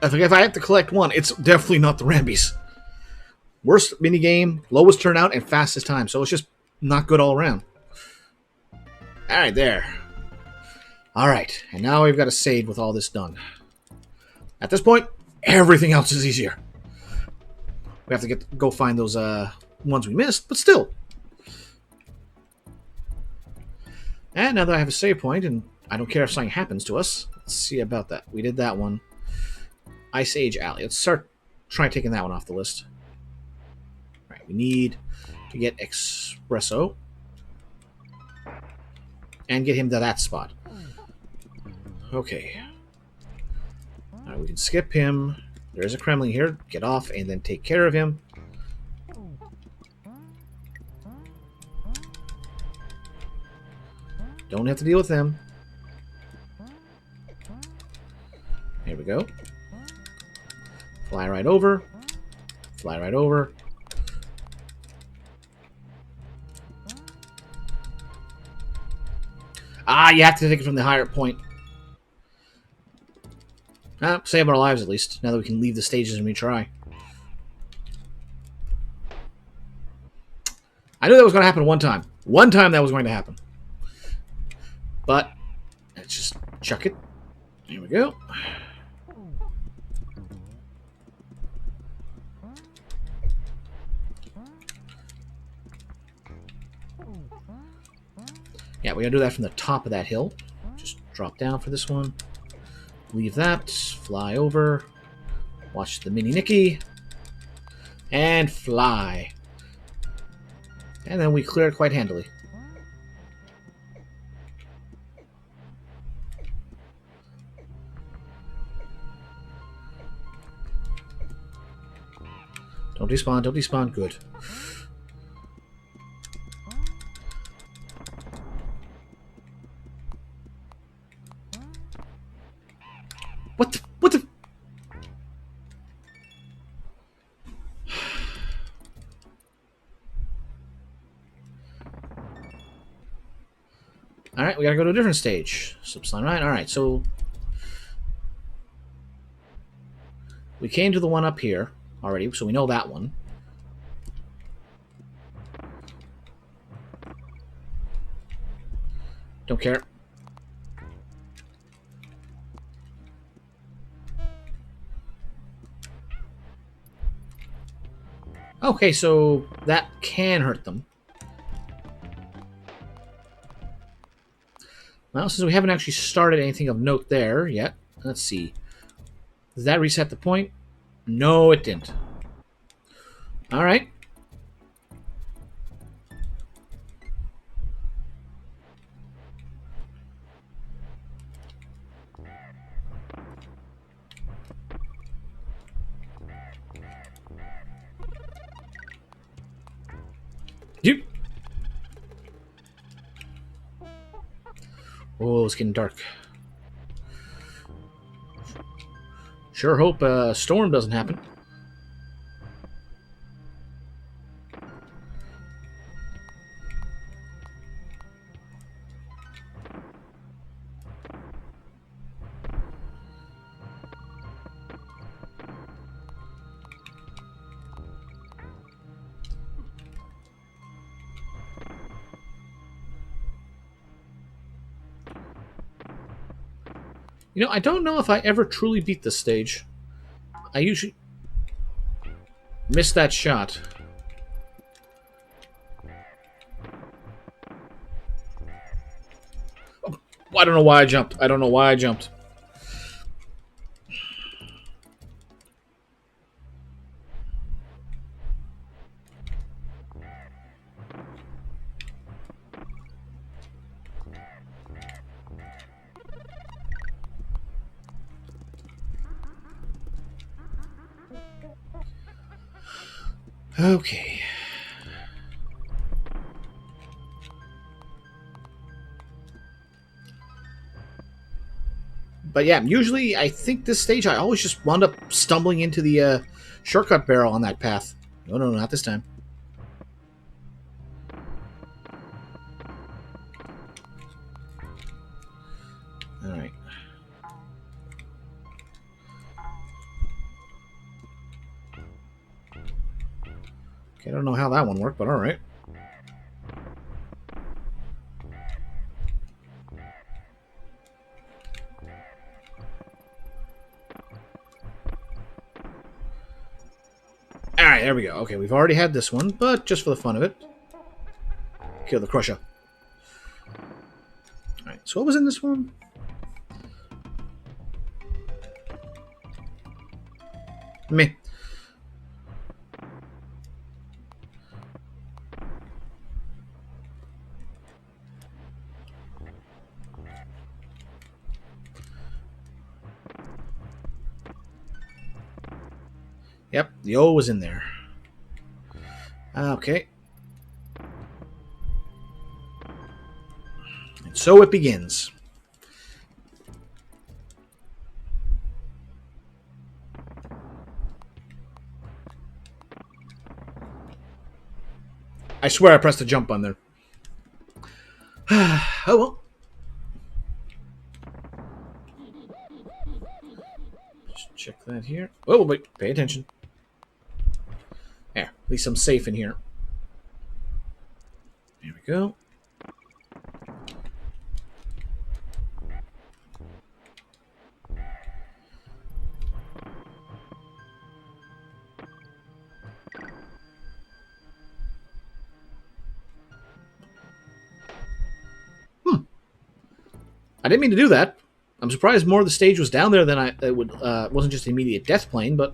Speaker 1: I think if I have to collect one, it's definitely not the Rambies. Worst minigame, lowest turnout, and fastest time. So it's just not good all around. Alright, there. Alright, and now we've got to save with all this done. At this point, everything else is easier. We have to go find those ones we missed, but still. And now that I have a save point, and I don't care if something happens to us, let's see about that. We did that one. Ice Age Alley. Let's start trying taking that one off the list. All right, we need to get Espresso and get him to that spot. Okay. Alright, we can skip him. There's a Kremling here. Get off and then take care of him. Don't have to deal with them. Here we go. Fly right over. Fly right over. Ah, you have to take it from the higher point. Save our lives, at least. Now that we can leave the stages and retry. I knew that was going to happen one time. One time that was going to happen. But, let's just chuck it. Here we go. Yeah, we're going to do that from the top of that hill. Just drop down for this one. Leave that. Fly over. Watch the Mini Nikki. And fly. And then we clear it quite handily. Don't despawn, don't despawn. Good. What the? What the? Alright, we gotta go to a different stage. Subslime, right? Alright, so we came to the one up here already, so we know that one. Don't care. Okay, so that can hurt them. Well, since we haven't actually started anything of note there yet, let's see. Does that reset the point? No, it didn't. Alright. You. Oh, it's getting dark. Sure hope a storm doesn't happen. You know, I don't know if I ever truly beat this stage. I usually miss that shot. Oh, I don't know why I jumped. I don't know why I jumped. Okay. But yeah, usually I think this stage I always just wound up stumbling into the shortcut barrel on that path. No, no, not this time. Alright. Okay, I don't know how that one worked, but alright. Alright, there we go. Okay, we've already had this one, but just for the fun of it. Kill the Crusher. Alright, so what was in this one? Meh. Yep, the O was in there. Okay. And so it begins. I swear I pressed the jump button there. Oh well. Just check that here. Oh, wait. Pay attention. There. At least I'm safe in here. There we go. I didn't mean to do that. I'm surprised more of the stage was down there than it would. It wasn't just immediate death plane, but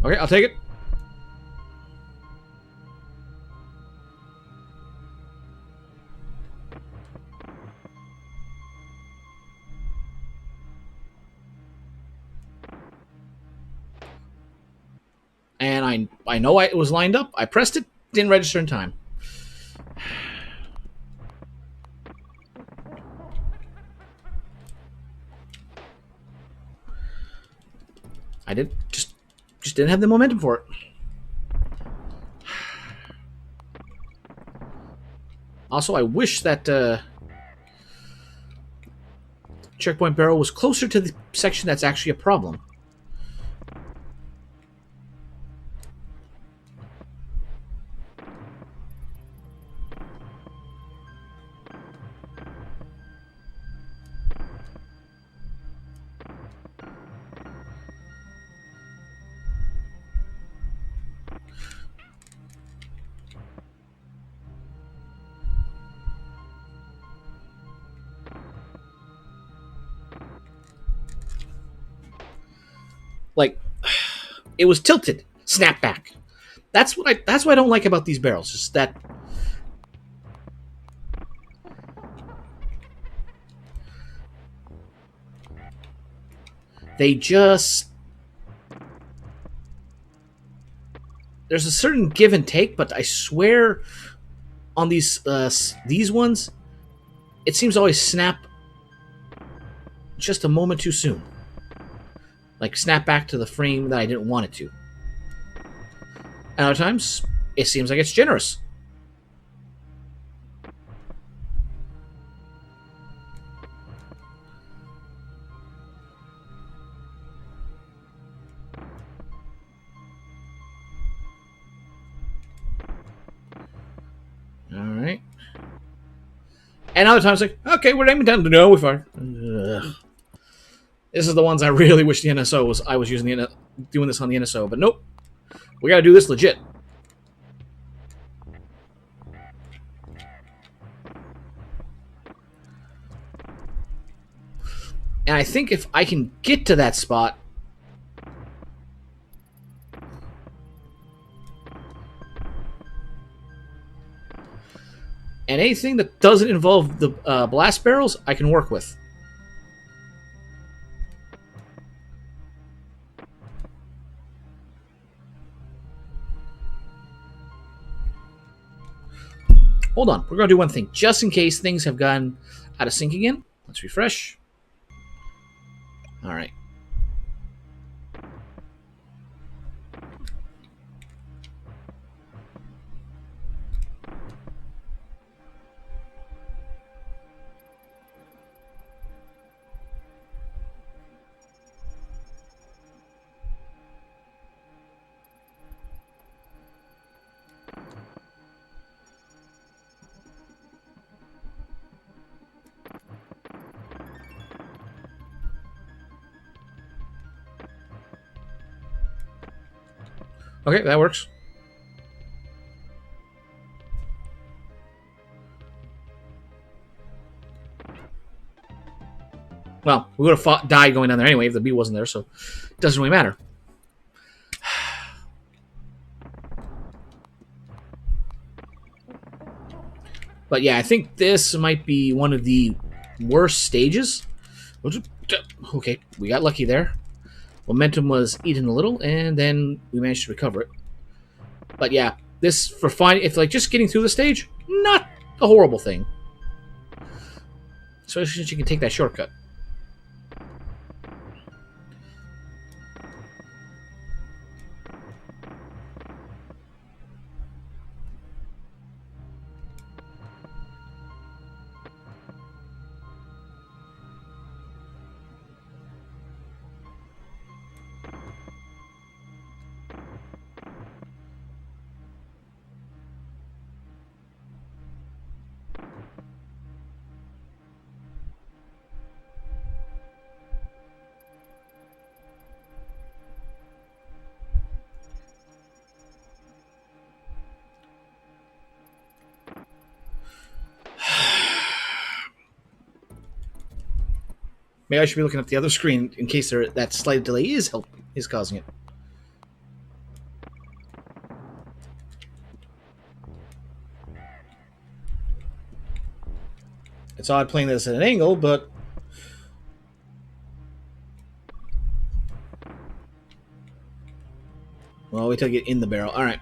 Speaker 1: okay, I'll take it. And I know it was lined up. I pressed it, didn't register in time. I just didn't have the momentum for it. Also, I wish that checkpoint barrel was closer to the section that's actually a problem. Like, it was tilted. Snap back. That's why I don't like about these barrels. Is that they just there's a certain give and take, but I swear on these ones, it seems to always snap just a moment too soon. Like snap back to the frame that I didn't want it to. And other times, it seems like it's generous. Alright. And other times, like, okay, we're aiming down. No, we're fine. This is the ones I really wish the NSO was. I was using doing this on the NSO, but nope. We gotta do this legit. And I think if I can get to that spot, and anything that doesn't involve the blast barrels, I can work with. Hold on, we're going to do one thing, just in case things have gone out of sync again. Let's refresh. All right. Okay, that works. Well, we would have died going down there anyway if the bee wasn't there, so it doesn't really matter. But yeah, I think this might be one of the worst stages. Okay, we got lucky there. Momentum was eaten a little, and then we managed to recover it. But yeah, this for finding, if like just getting through the stage, not a horrible thing. Especially since you can take that shortcut. Maybe I should be looking at the other screen in case that slight delay is causing it. It's odd playing this at an angle, but well, wait till I get in the barrel. All right.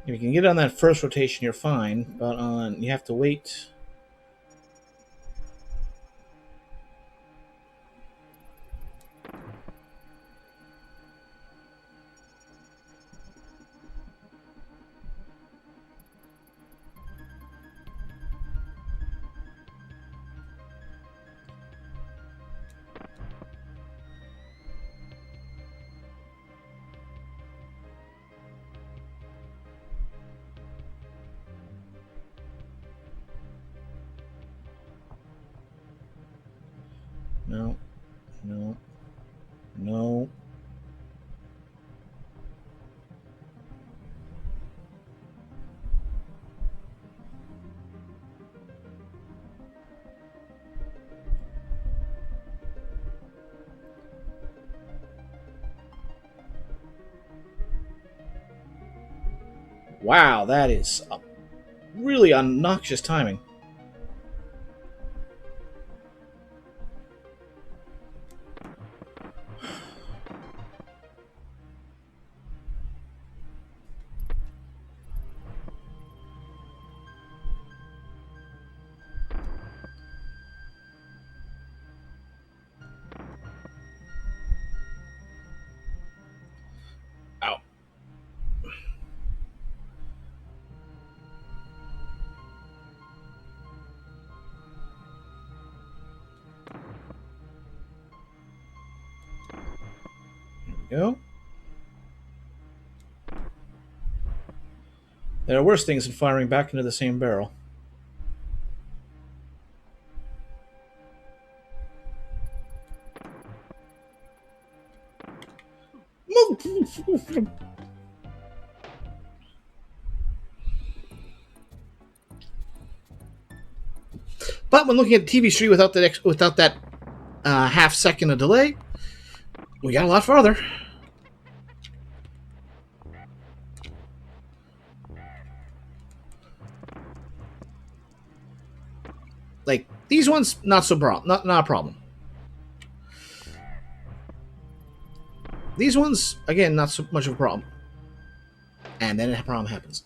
Speaker 1: If you can get on that first rotation, you're fine. But you have to wait. No, no, no. Wow, that is a really obnoxious timing. Ow. There we go. There are worse things than firing back into the same barrel. But when looking at the TV stream without that half second of delay, we got a lot farther. Like these ones, not a problem. These ones, again, not so much of a problem. And then a problem happens.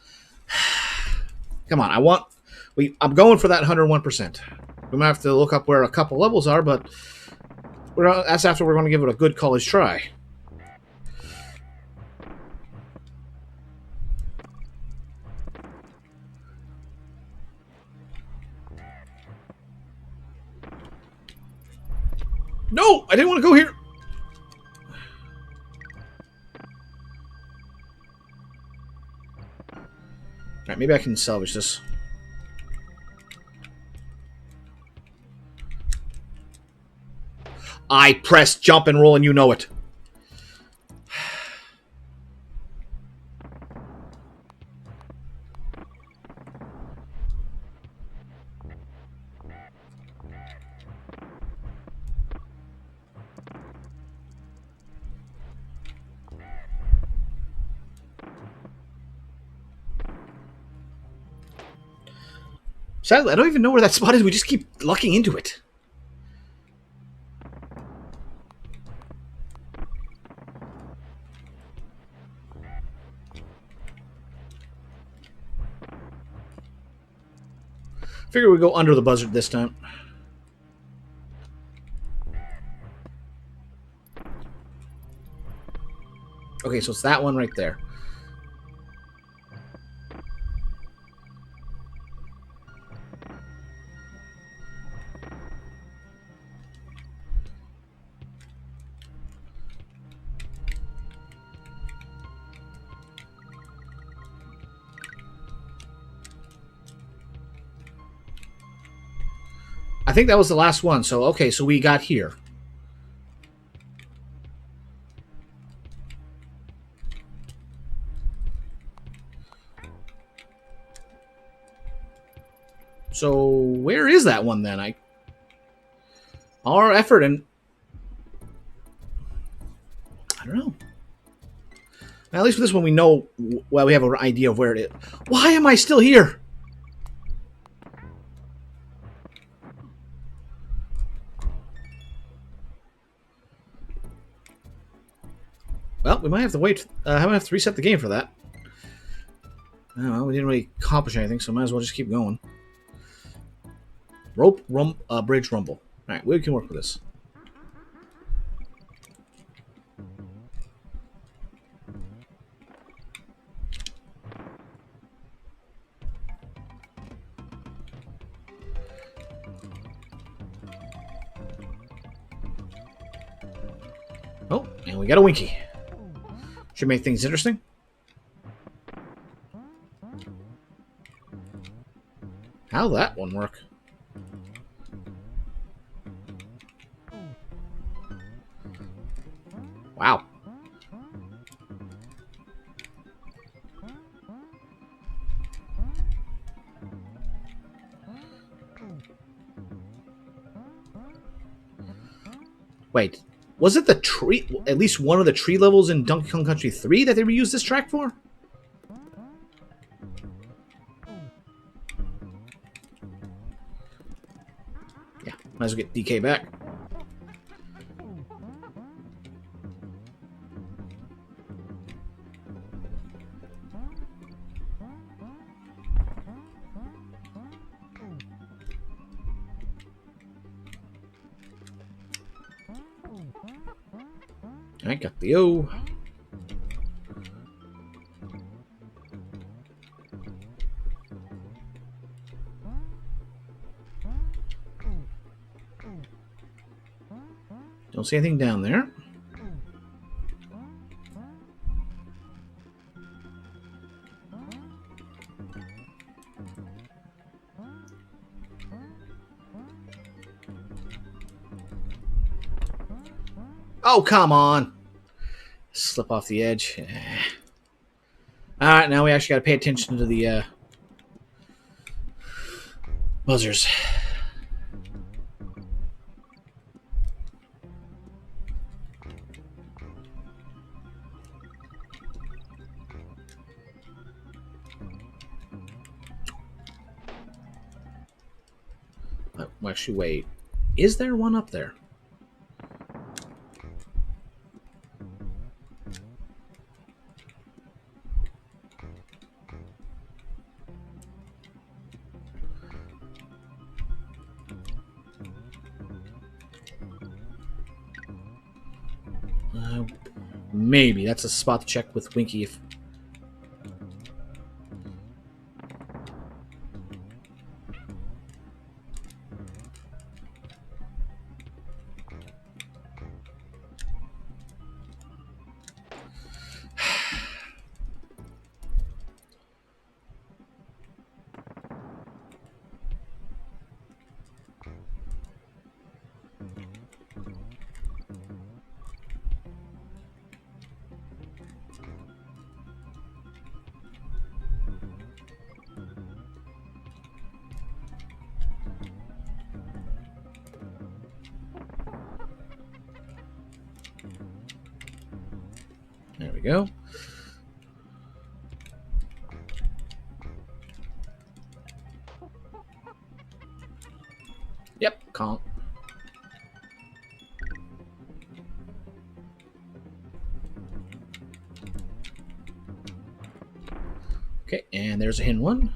Speaker 1: Come on, I'm going for that 101%. We might have to look up where a couple levels are, but That's after we're going to give it a good college try. No, I didn't want to go here. Alright, maybe I can salvage this. I press jump and roll and you know it. Sadly, I don't even know where that spot is. We just keep lucking into it. Figure we go under the buzzard this time. Okay, so it's that one right there. I think that was the last one. So, okay, so we got here. So, where is that one then? Our effort and... I don't know. Now, at least with this one, we know... Well, we have an idea of where it is. Why am I still here? Well, we might have to wait. I might have to reset the game for that. I don't know. We didn't really accomplish anything, so might as well just keep going. Bridge rumble. All right, we can work with this. Oh, and we got a Winky. Should make things interesting. How'd that one work? Wow. Wait, was it the tree? At least one of the tree levels in Donkey Kong Country 3 that they reused this track for? Yeah, might as well get DK back. I got the O. Don't see anything down there. Oh, come on. Slip off the edge. Alright, now we actually got to pay attention to the buzzers. Actually, wait. Is there one up there? Maybe. That's a spot to check with Winky if... There we go. Yep, conk. Okay, and there's a hidden one.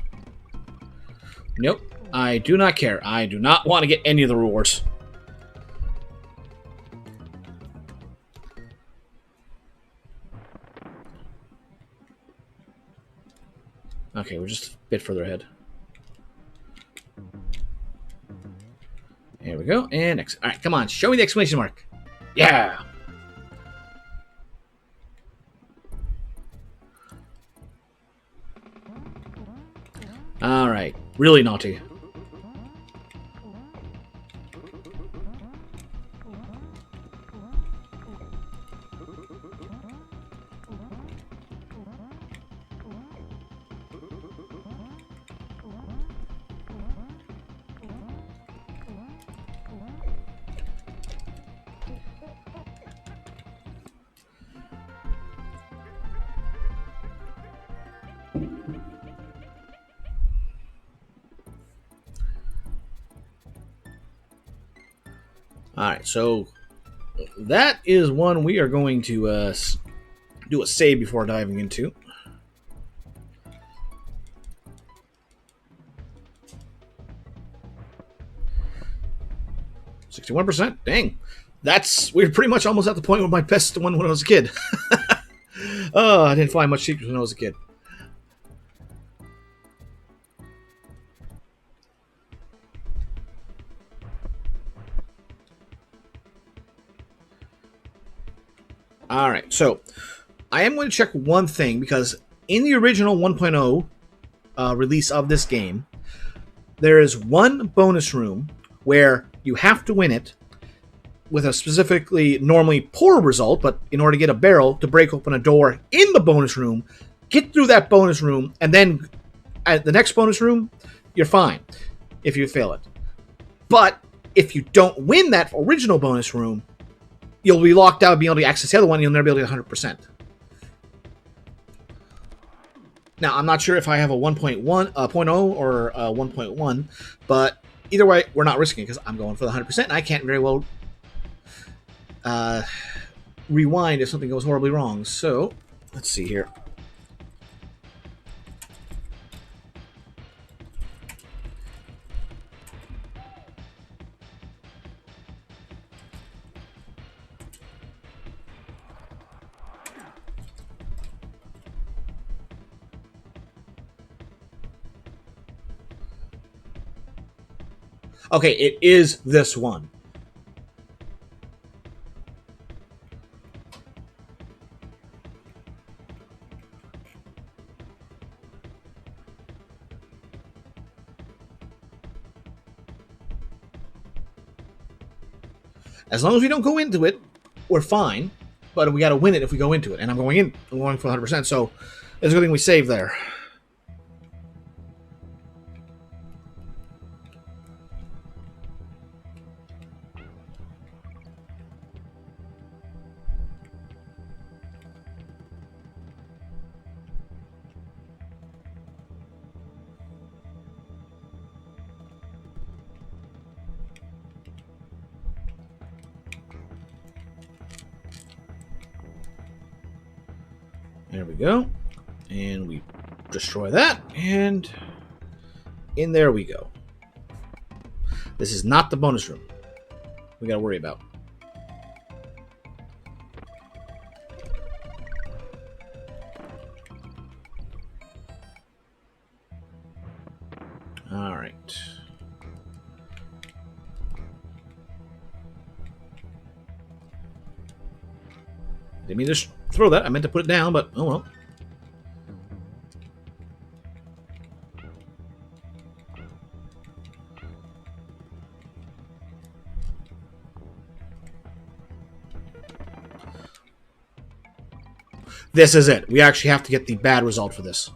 Speaker 1: Nope, I do not care. I do not want to get any of the rewards. Okay, we're just a bit further ahead. There we go, and next. All right, come on, show me the exclamation mark. Yeah. All right, really naughty. Alright, so that is one we are going to do a save before diving into. %. Dang. We're pretty much almost at the point with my best one when I was a kid. Oh, I didn't find much secrets when I was a kid. Alright, so I am going to check one thing because in the original 1.0 release of this game, there is one bonus room where you have to win it with a specifically normally poor result, but in order to get a barrel to break open a door in the bonus room, get through that bonus room, and then at the next bonus room, you're fine if you fail it. But if you don't win that original bonus room, you'll be locked out of being able to access the other one, and you'll never be able to get 100%. Now, I'm not sure if I have a 1.0 or a 1.1, but either way, we're not risking it because I'm going for the 100%, and I can't very well rewind if something goes horribly wrong. So, let's see here. Okay, it is this one. As long as we don't go into it, we're fine. But we got to win it if we go into it. And I'm going in. I'm going for 100%. So it's a good thing we saved there. There we go. And we destroy that. And in there we go. This is not the bonus room we got to worry about. right. Didn't mean to just throw that. I meant to put it down, but oh well. This is it. We actually have to get the bad result for this.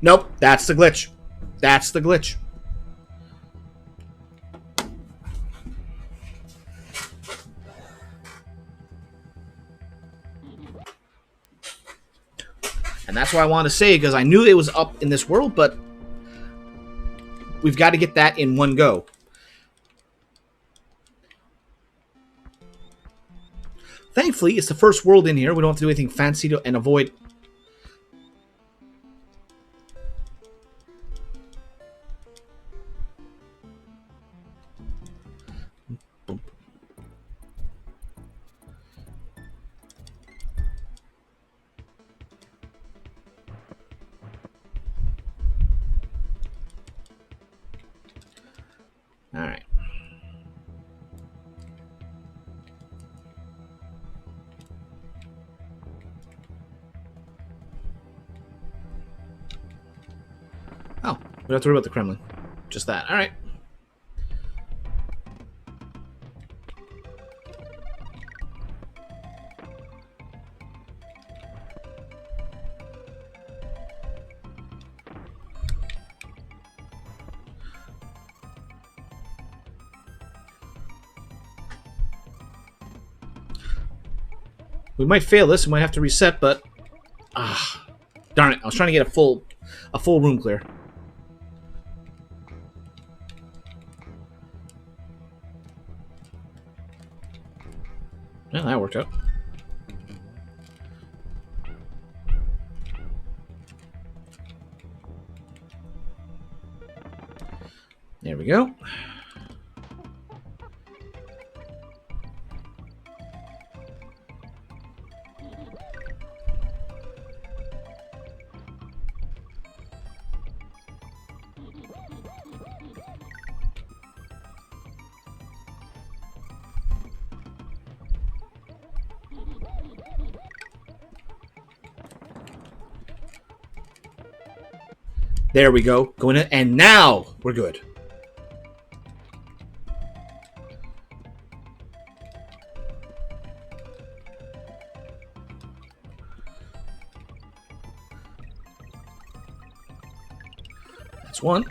Speaker 1: Nope, that's the glitch. That's the glitch. And that's why I wanted to say, because I knew it was up in this world, but we've got to get that in one go. Thankfully, it's the first world in here. We don't have to do anything fancy to and avoid. All right. Oh, we don't have to worry about the Kremlin. Just that. All right. We might fail this. We might have to reset, but darn it! I was trying to get a full room clear. Well, that worked out. There we go. There we go. Going in, and now we're good. That's one.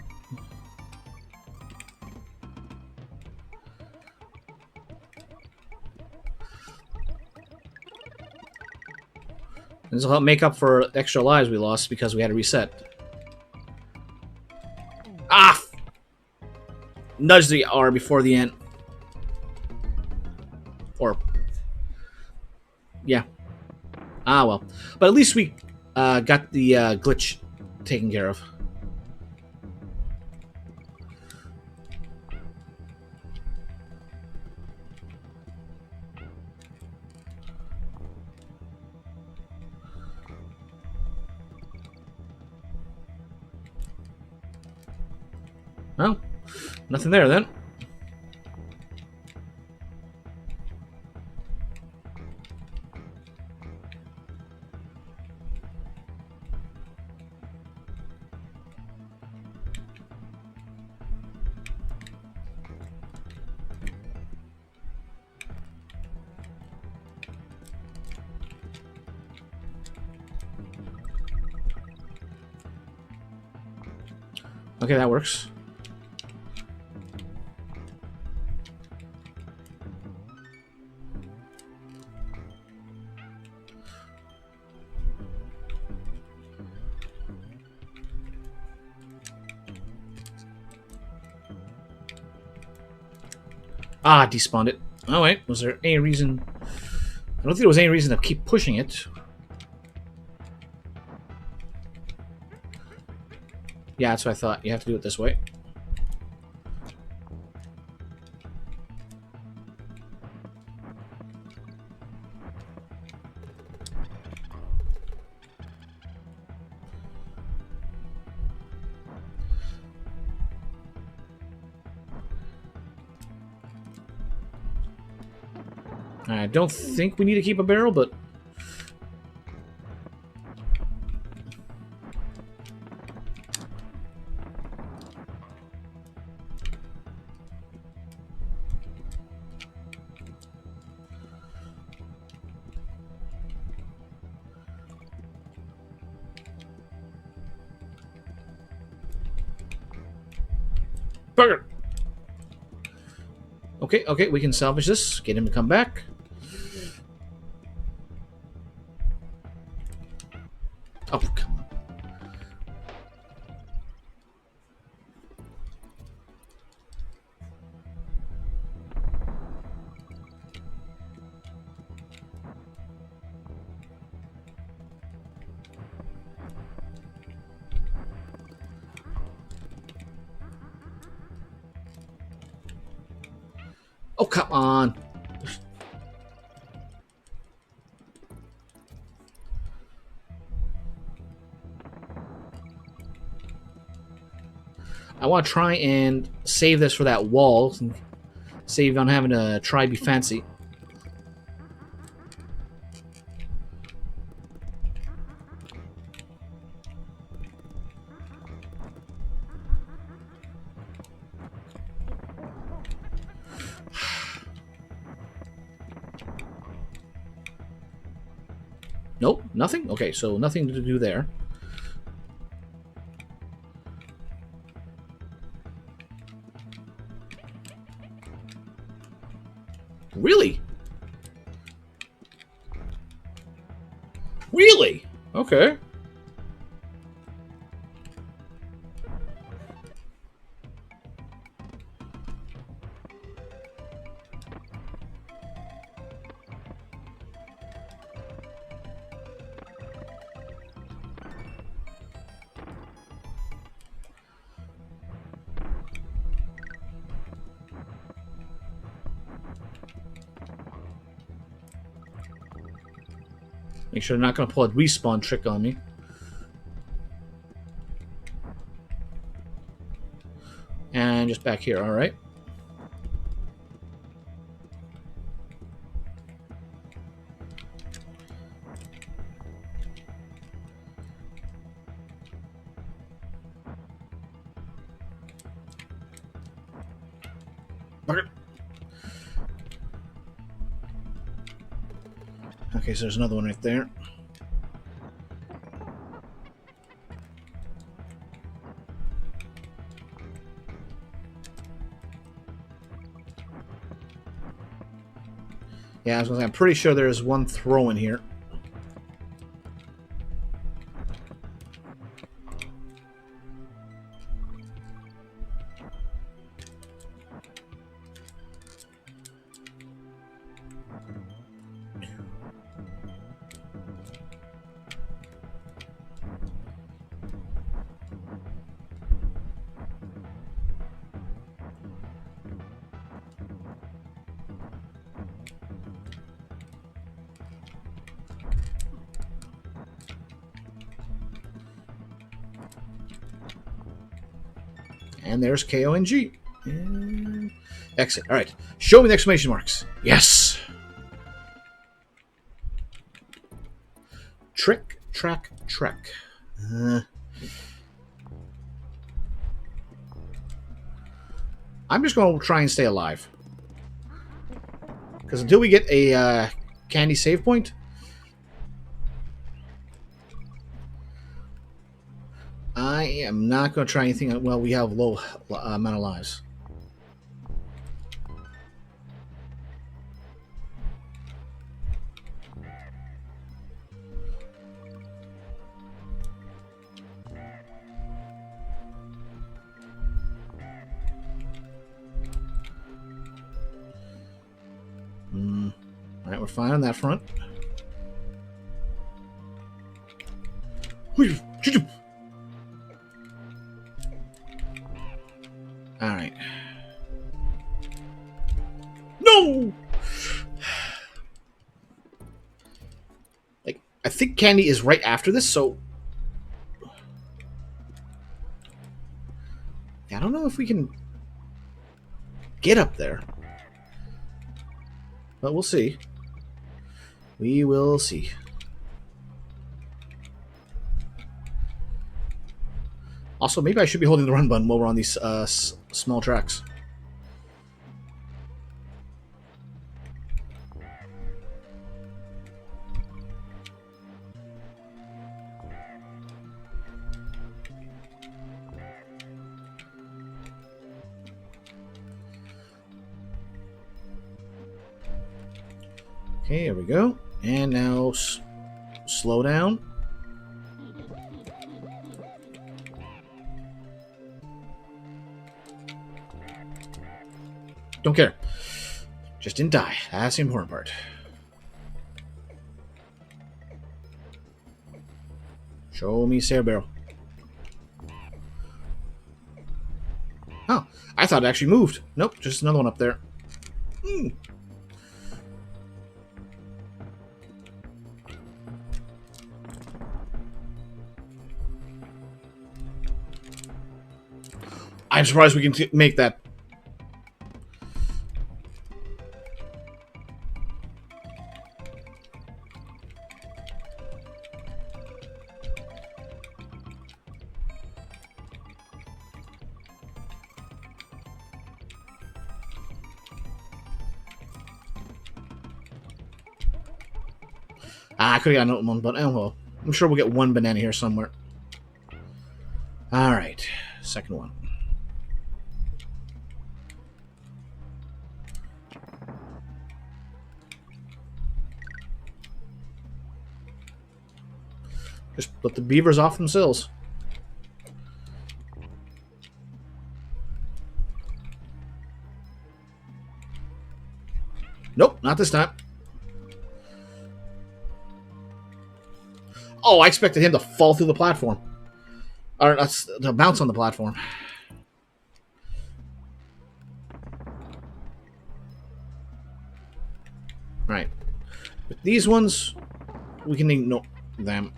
Speaker 1: This will help make up for extra lives we lost because we had to reset. Ah! Nudge the R before the end. Or... yeah. Ah, well. But at least we got the glitch taken care of. Well, nothing there then. Okay, that works. Ah, despawned it. Oh wait, was there any reason? I don't think there was any reason to keep pushing it. Yeah, that's what I thought. You have to do it this way. I don't think we need to keep a barrel, but... Bugger! Okay, okay, we can salvage this. Get him to come back. Oh, come on. Oh, come on. I want to try and save this for that wall. Save on having to try be fancy. Nope, nothing? Okay, so nothing to do there. Really? Really? Okay. Make sure they're not going to pull a respawn trick on me. And just back here, alright. Okay, so there's another one right there. Yeah, I was gonna say, I'm pretty sure there's one throw in here. And there's KONG. And exit. All right. Show me the exclamation marks. Yes. Trick, track, trek. I'm just going to try and stay alive. Because until we get a candy save point, I am not going to try anything. Well, we have low amount of lives. Alright, we're fine on that front. Alright. No! Like, I think Candy is right after this, so... I don't know if we can get up there. But we'll see. We will see. Also, maybe I should be holding the run button while we're on these small tracks. Okay, here we go. And now slow down. Don't care. Just didn't die. That's the important part. Show me Sail Barrel. Oh, I thought it actually moved. Nope, just another one up there. Mm. I'm surprised we can make that. I could have gotten one, but oh well. I'm sure we'll get one banana here somewhere. Alright, second one. Just let the beavers off themselves. Nope, not this time. Oh, I expected him to fall through the platform. Or to bounce on the platform. Right. But these ones, we can ignore them.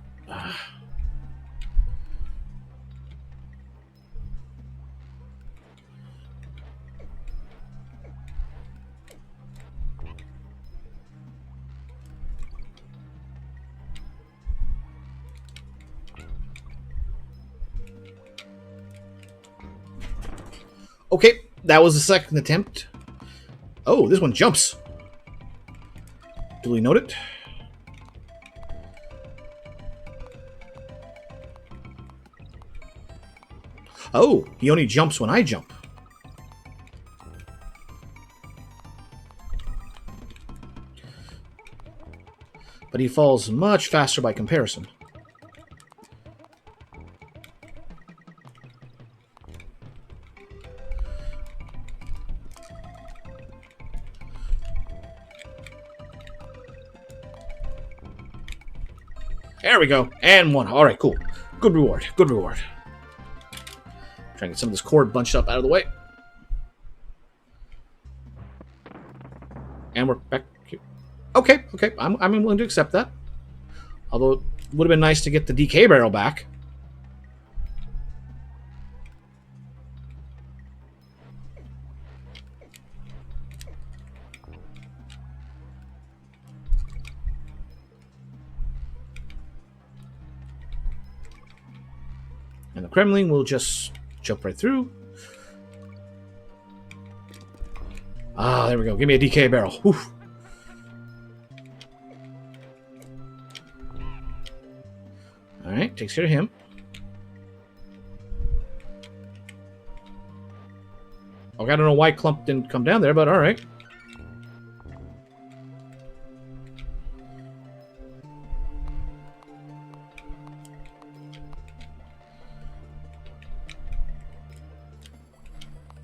Speaker 1: Okay, that was the second attempt. Oh, this one jumps. Duly noted. Oh, he only jumps when I jump. But he falls much faster by comparison. There we go. And one. Alright, cool. Good reward. Good reward. Trying to get some of this cord bunched up out of the way. And we're back here. Okay, okay. I'm willing to accept that. Although it would have been nice to get the DK barrel back. And the Kremling will just jump right through. Ah, there we go. Give me a DK barrel. Oof. Alright, takes care of him. Okay, I don't know why Clump didn't come down there, but alright.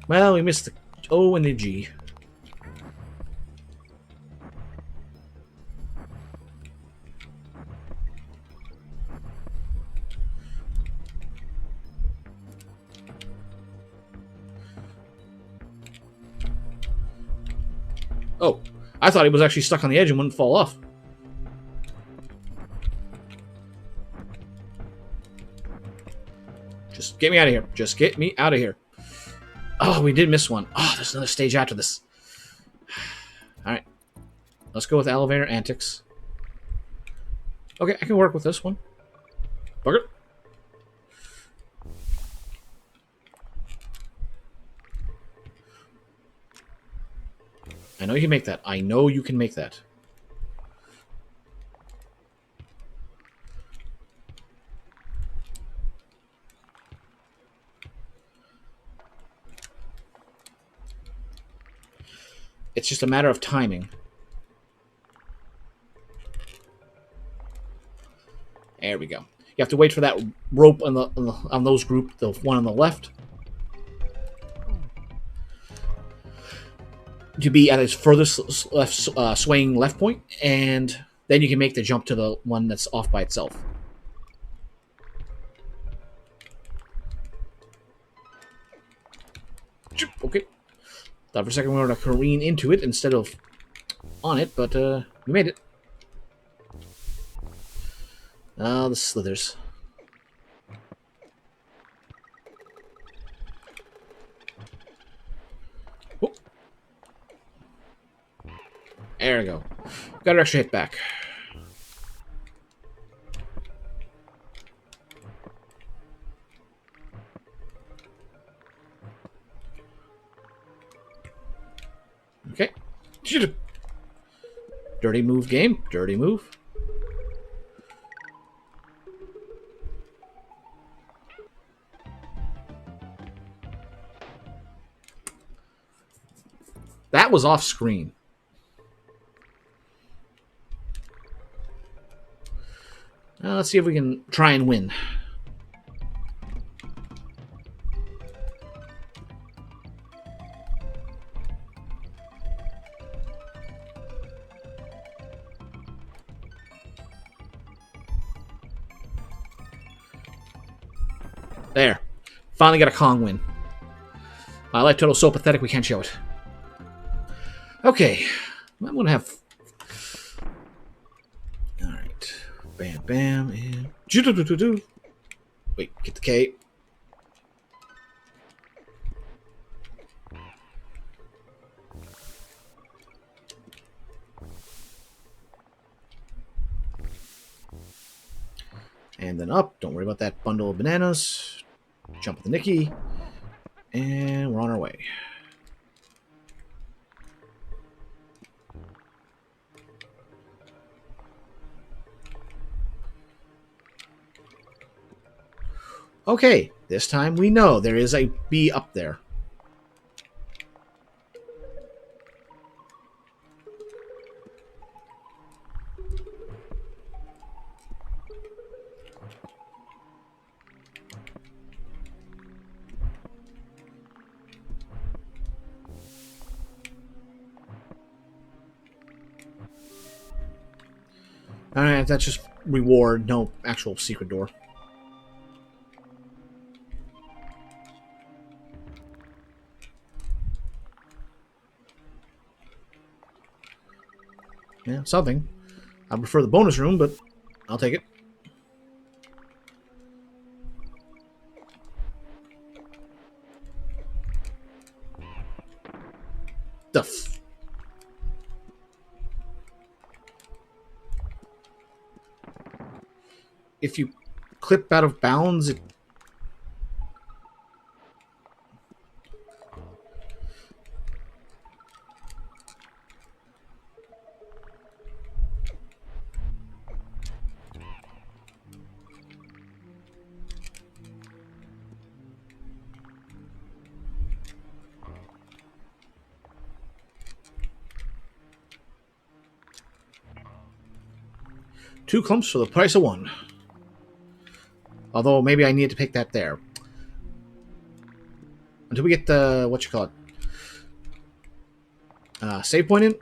Speaker 1: Well, we missed the O and the G. Oh, I thought he was actually stuck on the edge and wouldn't fall off. Just get me out of here. Just get me out of here. Oh, we did miss one. Oh, there's another stage after this. Alright. Let's go with elevator antics. Okay, I can work with this one. Bugger. I know you can make that. I know you can make that. It's just a matter of timing. There we go. You have to wait for that rope on those group, the one on the left, to be at its furthest left, swaying left point, and then you can make the jump to the one that's off by itself. Okay. Thought for a second we were going to careen into it instead of on it, but we made it. The slithers. Oh. There we go. Got our extra hit back. Okay. Dirty move, game. Dirty move. That was off screen. Let's see if we can try and win. There. Finally got a Kong win. My life total is so pathetic we can't show it. Okay. I'm going to have... Alright. Bam, bam, and... Wait, get the K. And then up. Don't worry about that bundle of bananas. Jump with the Nikki. And we're on our way. Okay, this time we know there is a bee up there. Alright, that's just reward, no actual secret door. Yeah, something. I prefer the bonus room, but I'll take it. If you clip out of bounds, it... Two clumps for the price of one. Although, maybe I need to pick that there. Until we get the... what you call it? Save point in?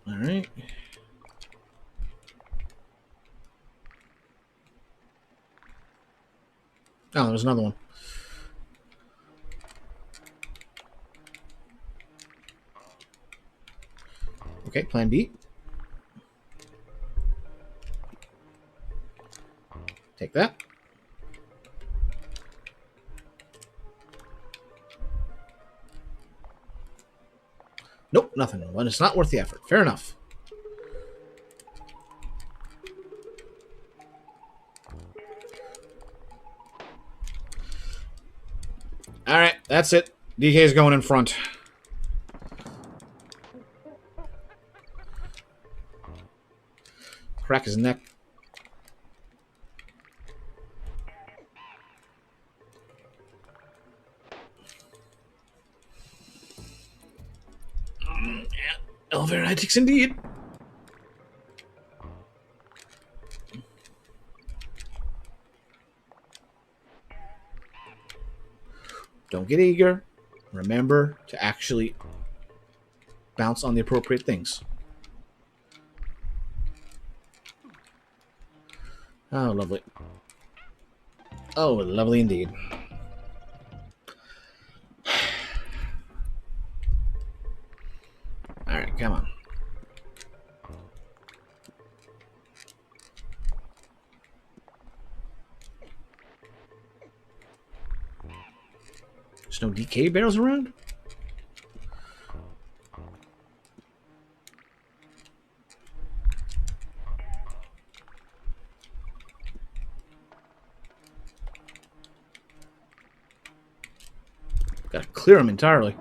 Speaker 1: All right. Oh, there was another one. Okay, plan B. Take that. Nope, nothing. Well, it's not worth the effort. Fair enough. All right, that's it. DK's going in front. Crack his neck. Yeah, elevator antics indeed. Don't get eager. Remember to actually bounce on the appropriate things. Oh, lovely. Oh, lovely indeed. All right, come on. There's no DK barrels around? Gotta clear them entirely.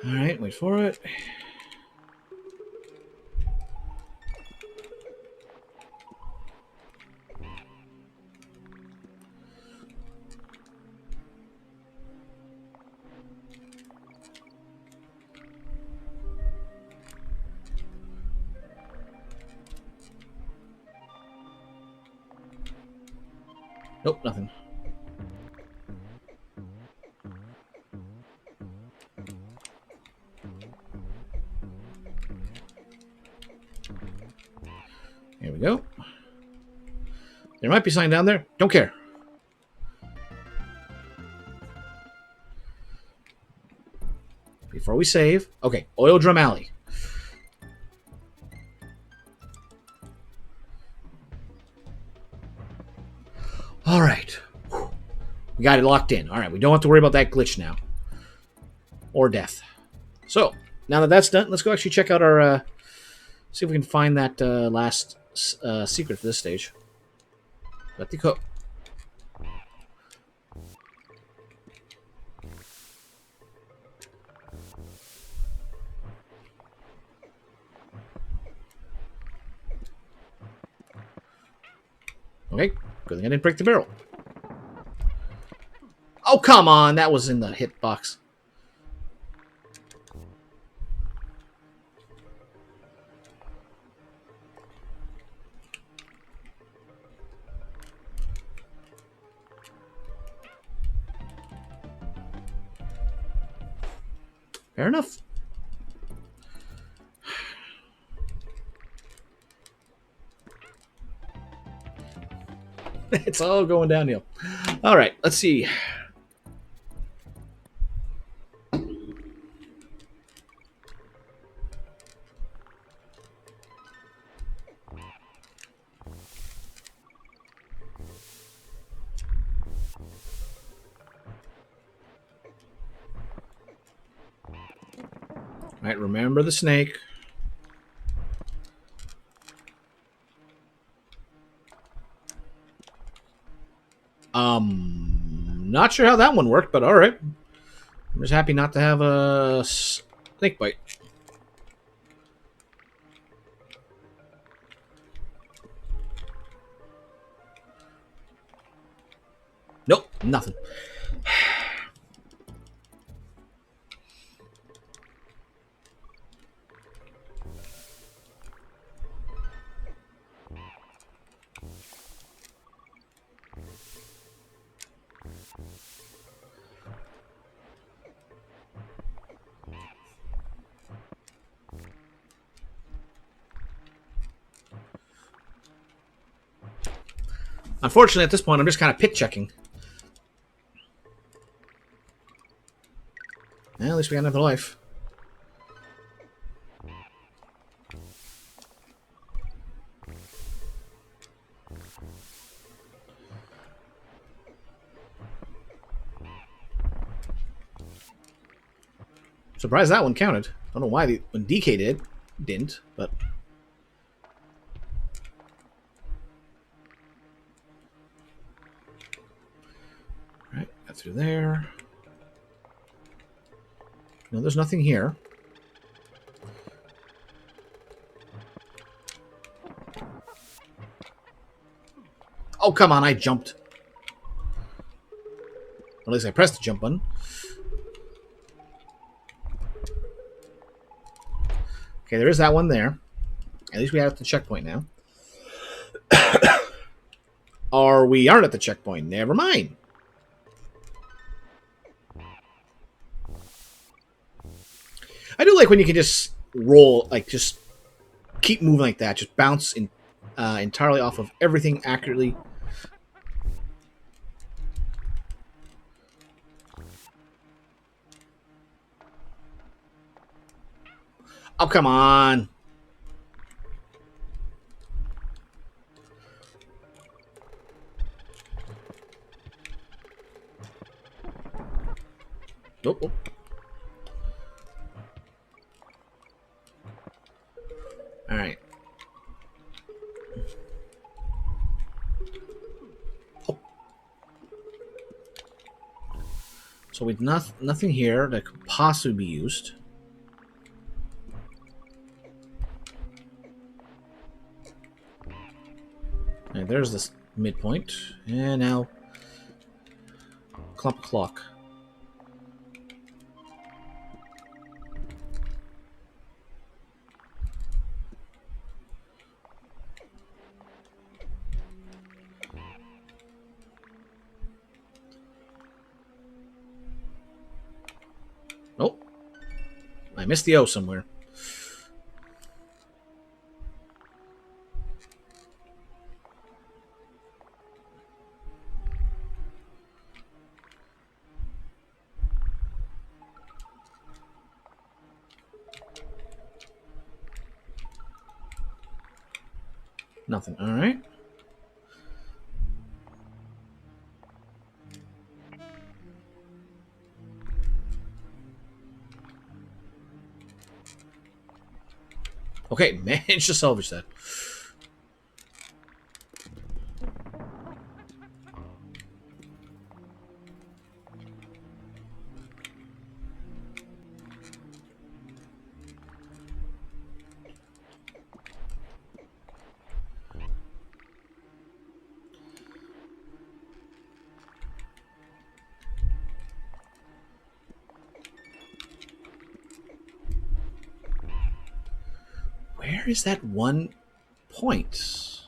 Speaker 1: All right, wait for it. Nope, nothing. Here we go. There might be something down there. Don't care. Before we save. Okay, Oil Drum Alley. All right. We got it locked in. All right, we don't have to worry about that glitch now. Or death. So, now that that's done, let's go actually check out our... see if we can find that last secret for this stage. Let the cook. Okay, good thing I didn't break the barrel. Oh, come on! That was in the hit box. Fair enough. It's all going downhill. All right, let's see. All right, remember the snake. Not sure how that one worked, but all right. I'm just happy not to have a snake bite. Nope, nothing. Unfortunately, at this point, I'm just kind of pit checking. Well, at least we got another life. Surprised that one counted. I don't know why when DK didn't, but... Alright, got through there. No, there's nothing here. Oh, come on, I jumped. At least I pressed the jump button. Okay, there is that one there. At least we are at the checkpoint now. Or we aren't at the checkpoint. Never mind. I do like when you can just roll, like, just keep moving like that. Just bounce entirely off of everything accurately. Oh, come on. Nope. Oh. All right. Oh. So with nothing here that could possibly be used. And there's this midpoint. And now clump clock. Oh, I missed the O somewhere. Nothing. All right. Okay, managed to salvage that. Where is that one point?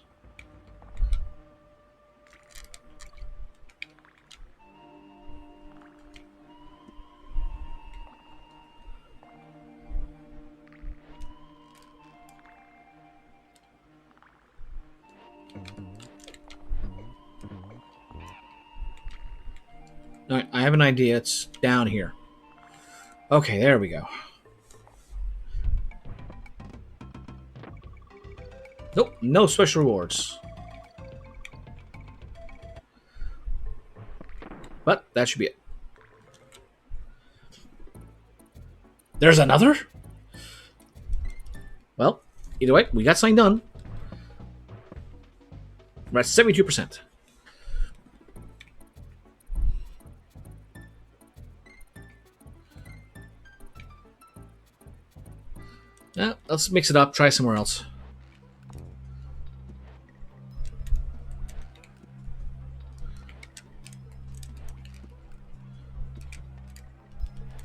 Speaker 1: All right, I have an idea. It's down here. Okay, there we go. Nope, no special rewards. But that should be it. There's another? Well, either way, we got something done. We're at 72%. Now, let's mix it up, try somewhere else.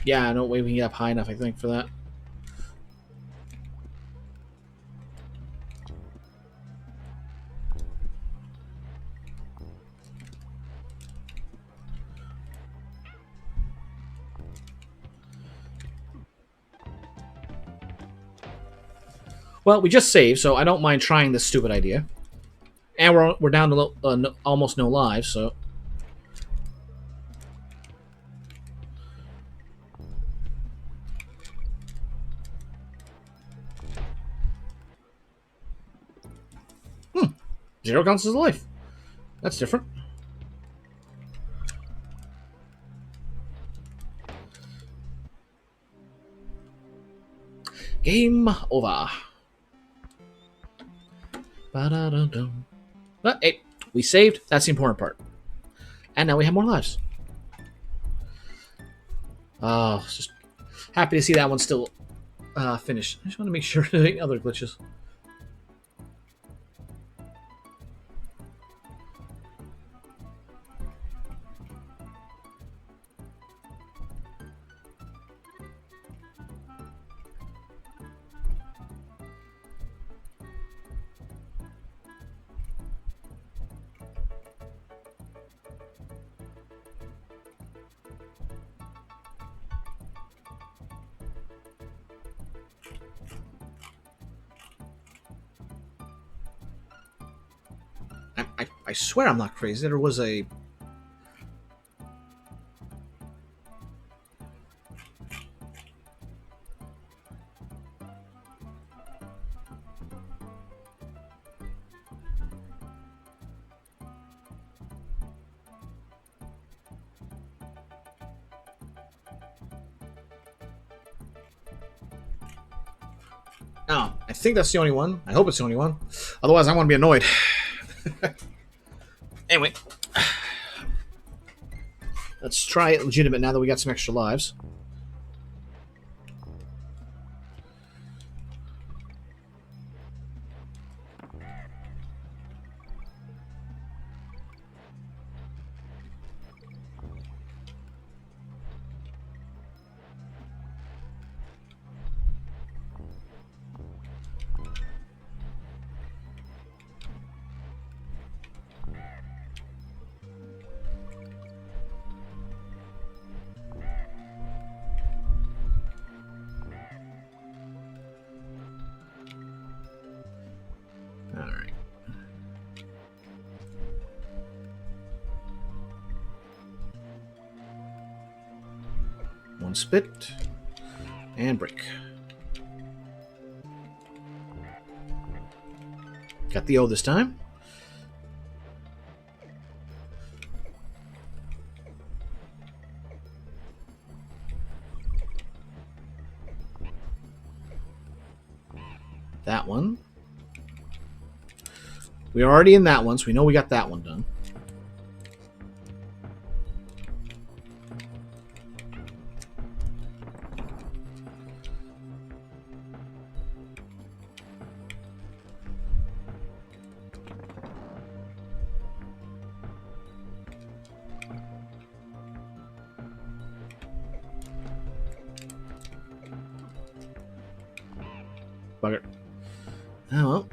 Speaker 1: Yeah, no way we can get up high enough, I think, for that. Well, we just saved, so I don't mind trying this stupid idea. And we're down to almost no lives, so. Zero counts as a life. That's different. Game over. But hey, we saved. That's the important part. And now we have more lives. Just happy to see that one still finished. I just want to make sure there ain't other glitches. I swear I'm not crazy. There was a... Oh, I think that's the only one. I hope it's the only one. Otherwise, I'm going to be annoyed. Anyway. Let's try it legitimate now that we got some extra lives. Alright. One spit. And break. Got the O this time. That one. We're already in that one, so we know we got that one done. Bugger. Oh well.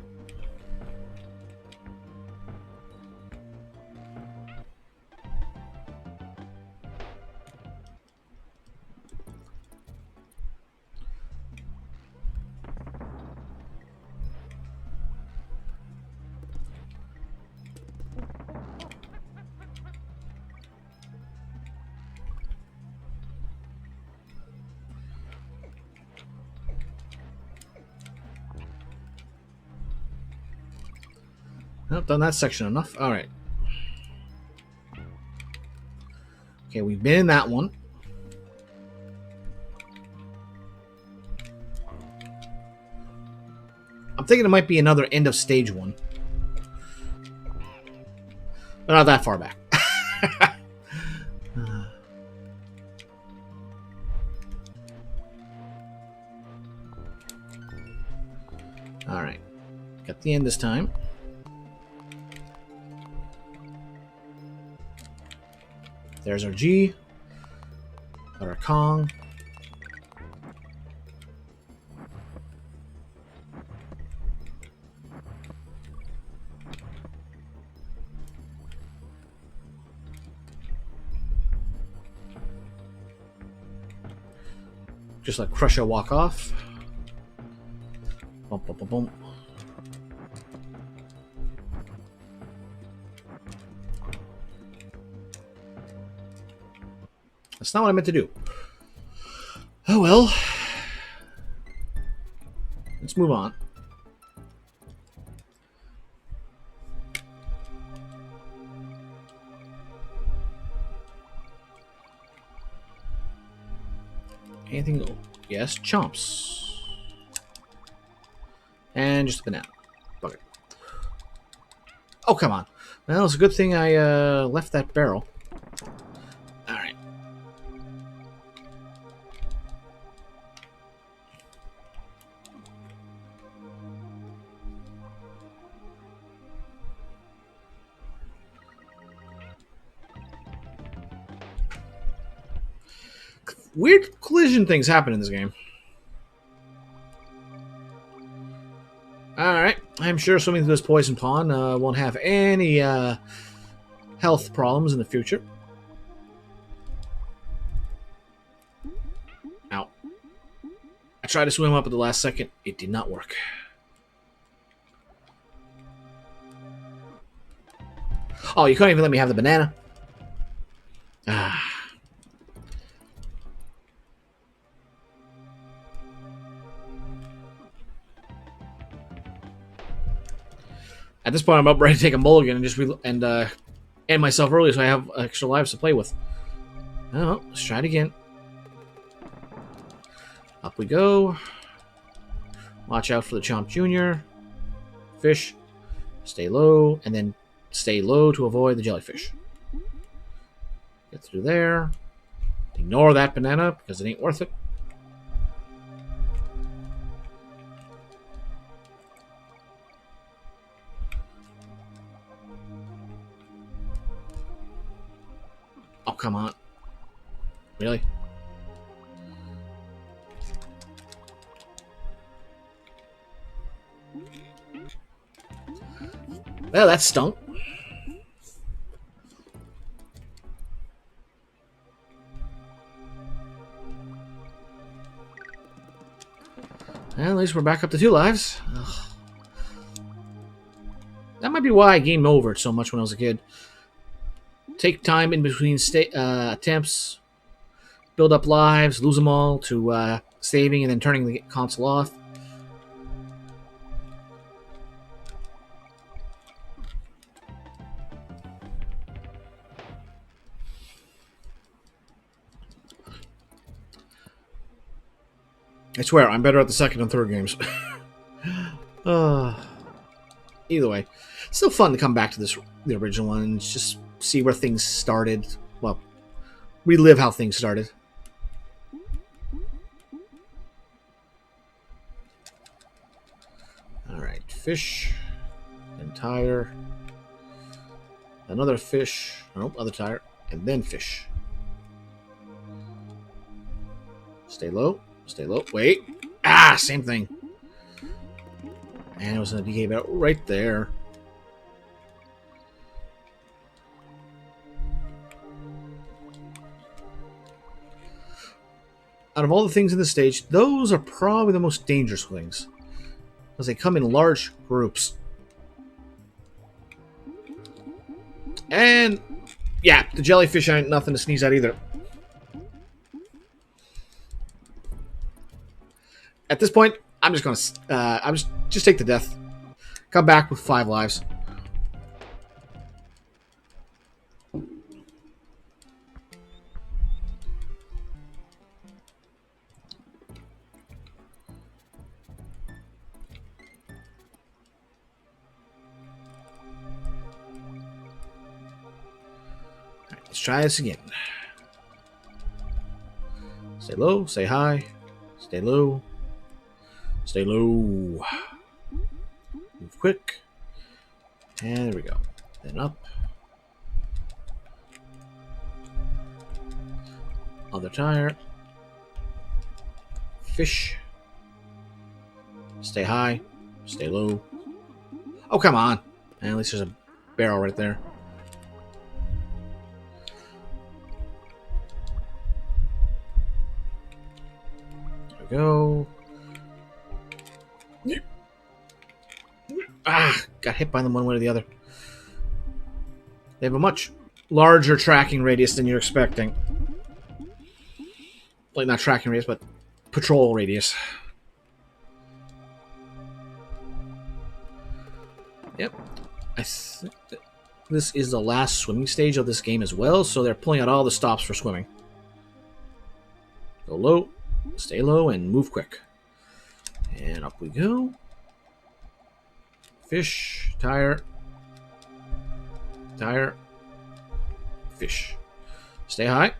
Speaker 1: I've done that section enough. All right. Okay, we've been in that one. I'm thinking it might be another end of stage one. But not that far back. All right. Got the end this time. There's our G. Got our Kong. Just let Crusher walk off. Bump, bump, bump, bump. That's not what I meant to do. Oh well. Let's move on. Anything? Oh, yes, chomps. And just a banana. Bugger. Oh, come on. Well, it's a good thing I left that barrel. Alright. Weird collision things happen in this game. Alright, I'm sure swimming through this poison pond won't have any health problems in the future. Ow. I tried to swim up at the last second. It did not work. Oh, you couldn't even let me have the banana. Ah. At this point, I'm up ready to take a mulligan and just end myself early so I have extra lives to play with. Oh, let's try it again. Up we go. Watch out for the Chomp Jr. Fish. Stay low, and then stay low to avoid the jellyfish. Get through there. Ignore that banana because it ain't worth it. Oh, come on. Really? Well, that stunk. Well, at least we're back up to 2 lives. Ugh. That might be why I game over it so much when I was a kid. Take time in between attempts, build up lives, lose them all to saving and then turning the console off. I swear, I'm better at the second and third games. Either way, still fun to come back to the original one and just see where things started. Well, relive how things started. Alright, fish. And tire. Another fish. Nope, other tire. And then fish. Stay low. Stay low. Wait. Ah, same thing. And it was in a DK belt right there. Out of all the things in this stage, those are probably the most dangerous things. Because they come in large groups. And, yeah, the jellyfish ain't nothing to sneeze at either. At this point, I'm just gonna just take the death. Come back with 5 lives. Alright, let's try this again. Stay low, stay high, stay low. Stay low. Move quick. And there we go. Then up. Other tire. Fish. Stay high. Stay low. Oh, come on. And at least there's a barrel right there. There we go. Ah, got hit by them one way or the other. They have a much larger tracking radius than you're expecting. Like, not tracking radius, but patrol radius. Yep. I think this is the last swimming stage of this game as well, so they're pulling out all the stops for swimming. Go low, stay low, and move quick. And up we go. Fish, tire, tire, fish. Stay high,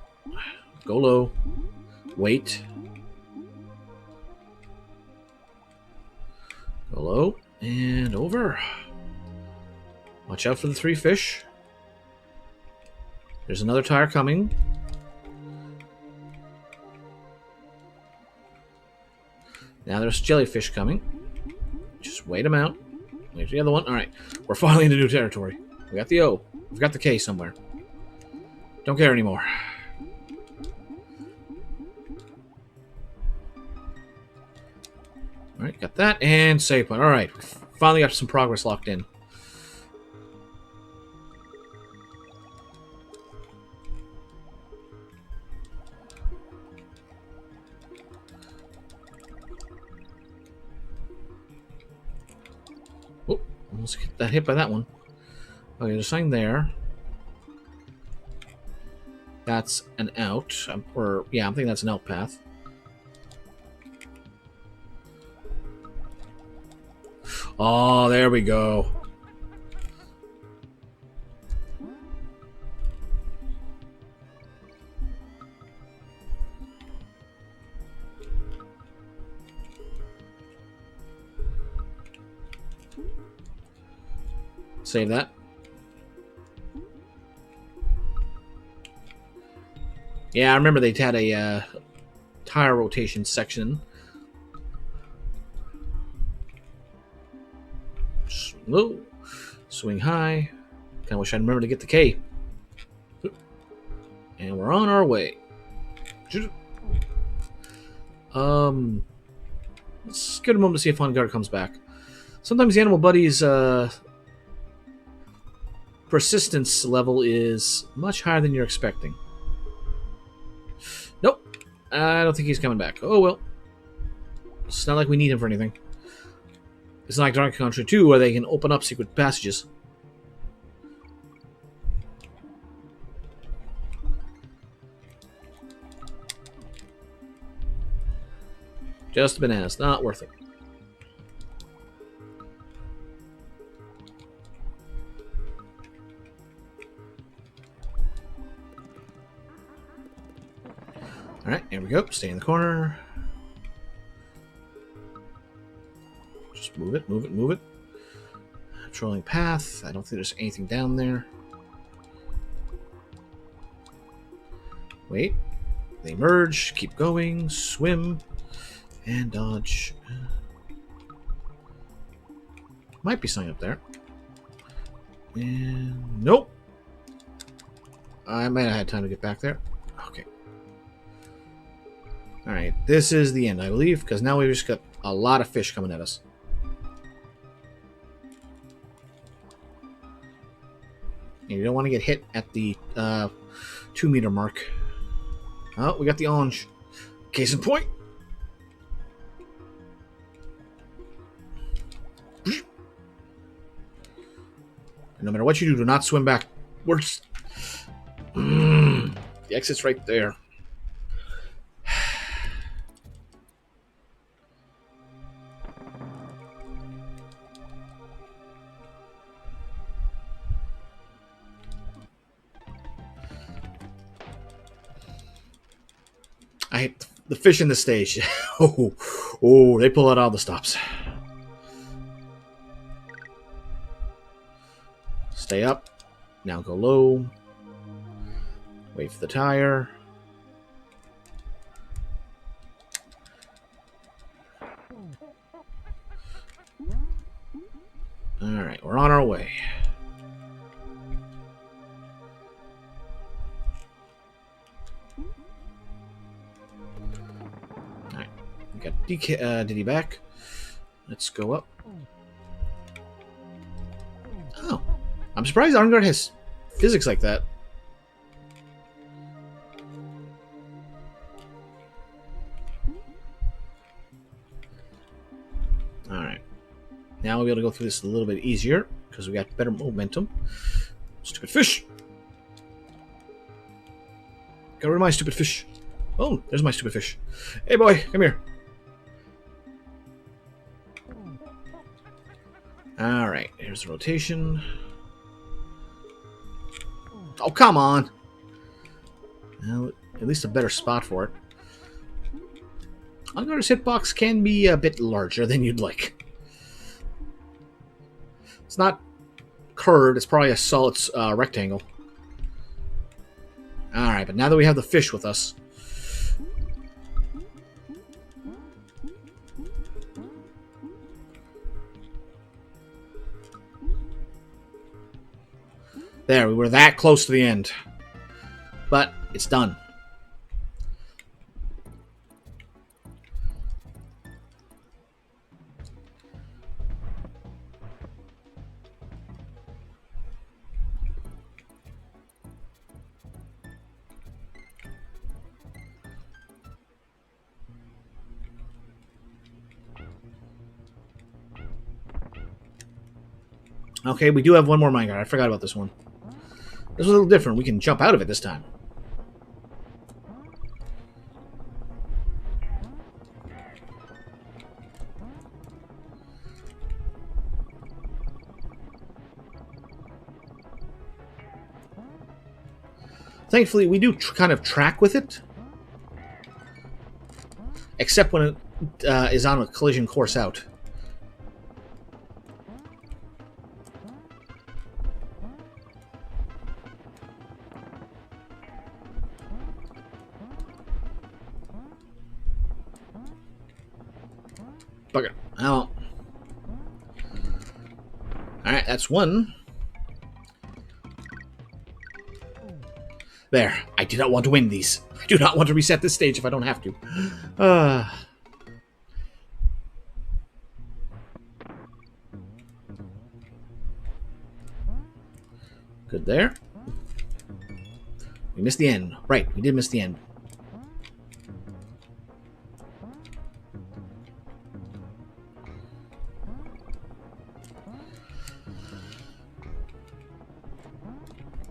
Speaker 1: go low, wait. Go low, and over. Watch out for the 3 fish. There's another tire coming. Now there's jellyfish coming. Just wait them out. Wait for the other one. Alright. We're finally into new territory. We got the O. We've got the K somewhere. Don't care anymore. Alright, got that. And save point. Alright. We finally got some progress locked in. Almost get that hit by that one. Okay, there's a sign there. That's an out. I'm thinking that's an out path. Oh, there we go. Save that. Yeah, I remember they had a tire rotation section. Slow. Swing high. Kind of wish I'd remember to get the K. And we're on our way. Let's give it a moment to see if On Guard comes back. Sometimes the Animal Buddy's persistence level is much higher than you're expecting. Nope. I don't think he's coming back. Oh, well. It's not like we need him for anything. It's not like Donkey Country 2 where they can open up secret passages. Just bananas. Not worth it. Alright, here we go. Stay in the corner. Just move it, move it, move it. Trolling path. I don't think there's anything down there. Wait. They merge. Keep going. Swim. And dodge. Might be something up there. And nope. I might have had time to get back there. Okay. Alright, this is the end, I believe, because now we've just got a lot of fish coming at us. And you don't want to get hit at the 2-meter mark. Oh, we got the orange. Case in point. No matter what you do not swim backwards. The exit's right there. I hate the fish in the stage. Oh, they pull out all the stops. Stay up. Now go low. Wait for the tire. Alright, we're on our way. Alright, we got Diddy back. Let's go up. Oh. I'm surprised Arngard has physics like that. Alright. Now we'll be able to go through this a little bit easier because we got better momentum. Stupid fish! Get rid of my stupid fish. Oh, there's my stupid fish. Hey boy, come here. Alright, here's the rotation. Oh, come on! Well, at least a better spot for it. Unguarded's hitbox can be a bit larger than you'd like. It's not curved, it's probably a solid rectangle. Alright, but now that we have the fish with us... There, we were that close to the end. But it's done. Okay, we do have one more minecart. I forgot about this one. This is a little different. We can jump out of it this time. Thankfully, we do kind of track with it. Except when it is on a collision course out. Bugger. Oh. Alright, that's one. There. I do not want to win these. I do not want to reset this stage if I don't have to. Good there. We missed the end. Right, we did miss the end.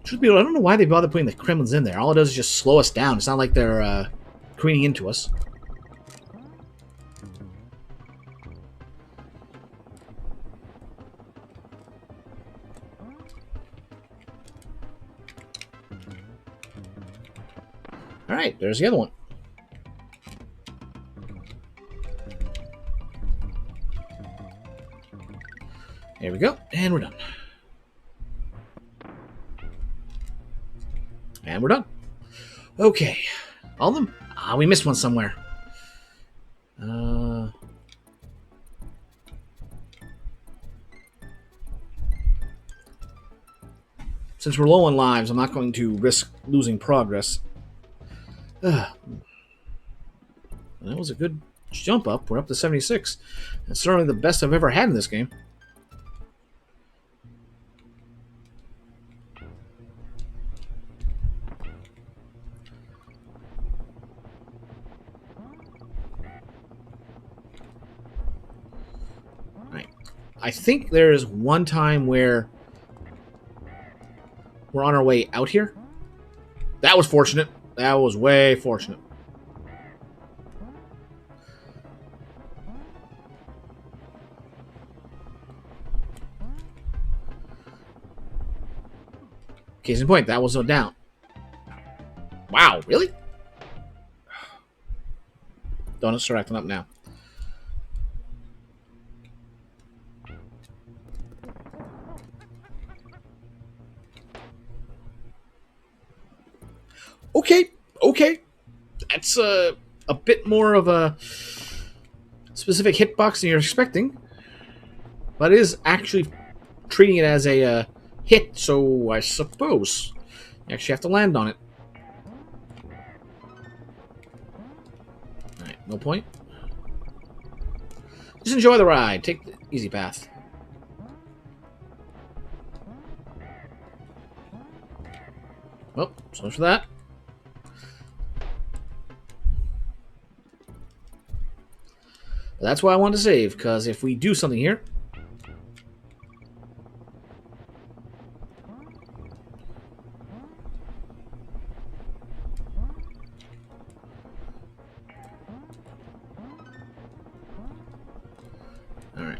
Speaker 1: Truth be told, I don't know why they bother putting the Kremlins in there. All it does is just slow us down. It's not like they're careening into us. Alright, there's the other one. There we go, and we're done. And we're done. Okay. All of them? Ah, we missed one somewhere. Since we're low on lives, I'm not going to risk losing progress. That was a good jump up. We're up to 76. That's certainly the best I've ever had in this game. I think there is one time where we're on our way out here. That was fortunate. That was way fortunate. Case in point, that was no down. Wow, really? Don't start acting up now. Okay. That's a bit more of a specific hitbox than you're expecting. But it is actually treating it as a hit, so I suppose you actually have to land on it. Alright, no point. Just enjoy the ride. Take the easy path. Well, so much for that. But that's why I wanted to save, because if we do something here... Alright.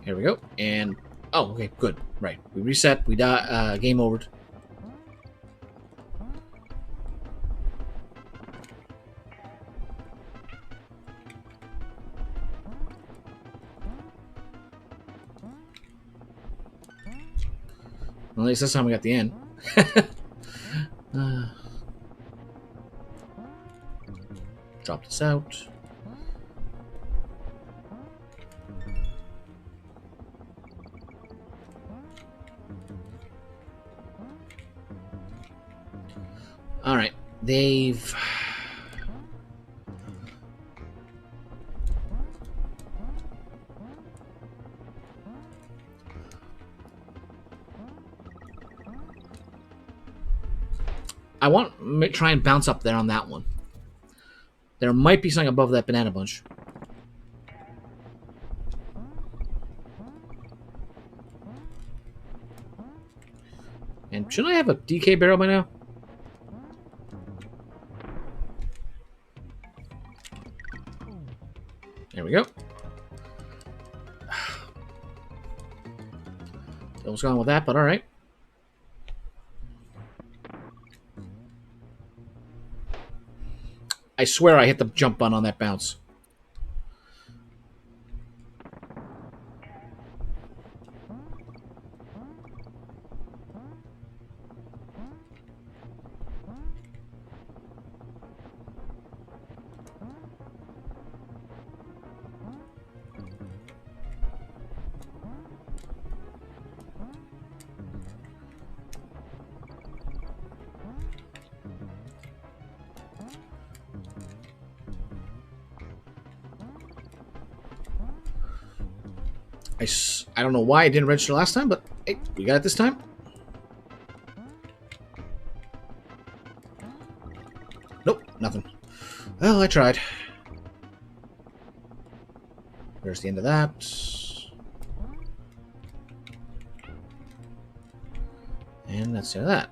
Speaker 1: Here we go. And... Oh, okay, good. Right. We reset. We die. Game over. Well, at least this time we got the end. Drop this out. Alright. They've... I want to try and bounce up there on that one. There might be something above that banana bunch. And shouldn't I have a DK barrel by now? There we go. Almost gone with that, but alright. I swear I hit the jump button on that bounce. I don't know why I didn't register last time, but hey, we got it this time. Nope, nothing. Well, I tried. There's the end of that. And that's the end of that.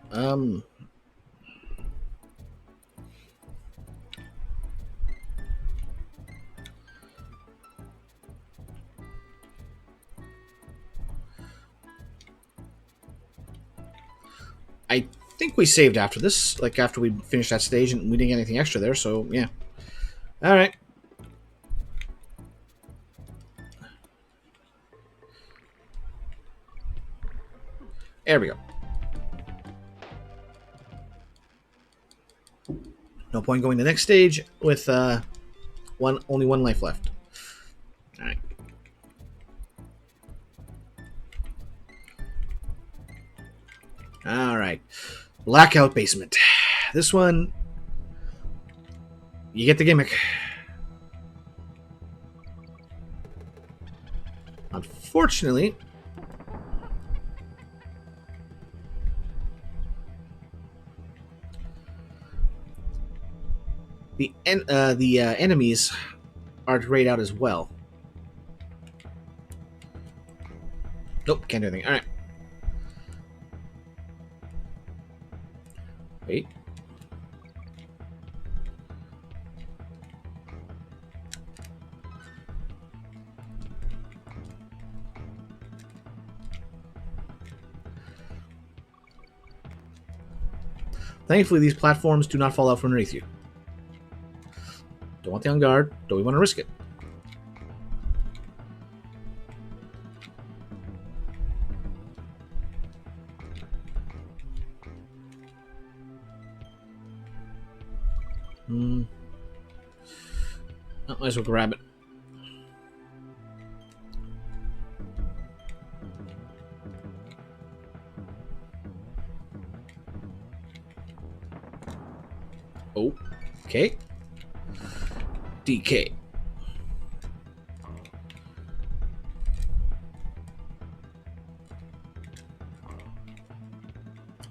Speaker 1: I think we saved after this, like after we finished that stage, and we didn't get anything extra there, so yeah. Alright. There we go. No point going to the next stage with only one life left. Alright. Alright. Blackout Basement. This one, you get the gimmick. Unfortunately, the enemies are grayed out as well. Nope, can't do anything. Alright. Wait. Thankfully, these platforms do not fall out from underneath you. Don't want the on guard. Don't we want to risk it? Oh, might as well grab it. Oh, okay. DK.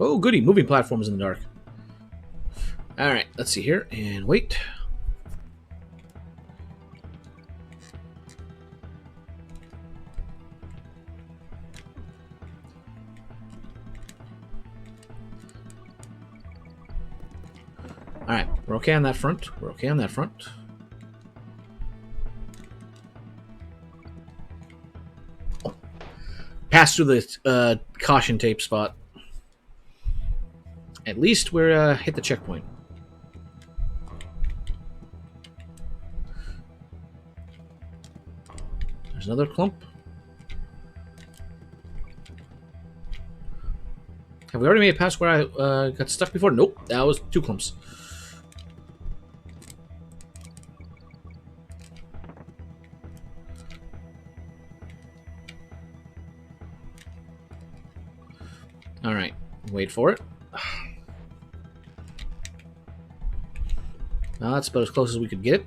Speaker 1: Oh, goody. Moving platforms in the dark. Alright, let's see here. And wait. Alright, we're okay on that front. We're okay on that front. Oh. Pass through the caution tape spot. At least we're hit the checkpoint. There's another clump. Have we already made it past where I got stuck before? Nope, that was 2 clumps. Alright, wait for it. Well, that's about as close as we could get.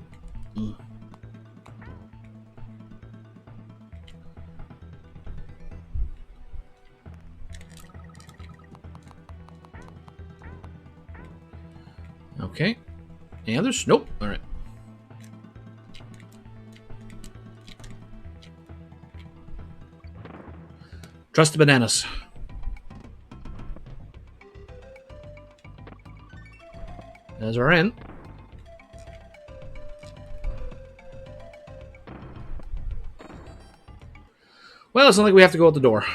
Speaker 1: Okay. Any others? Nope. Alright. Trust the bananas. There's our end. Well, it's not like we have to go out the door.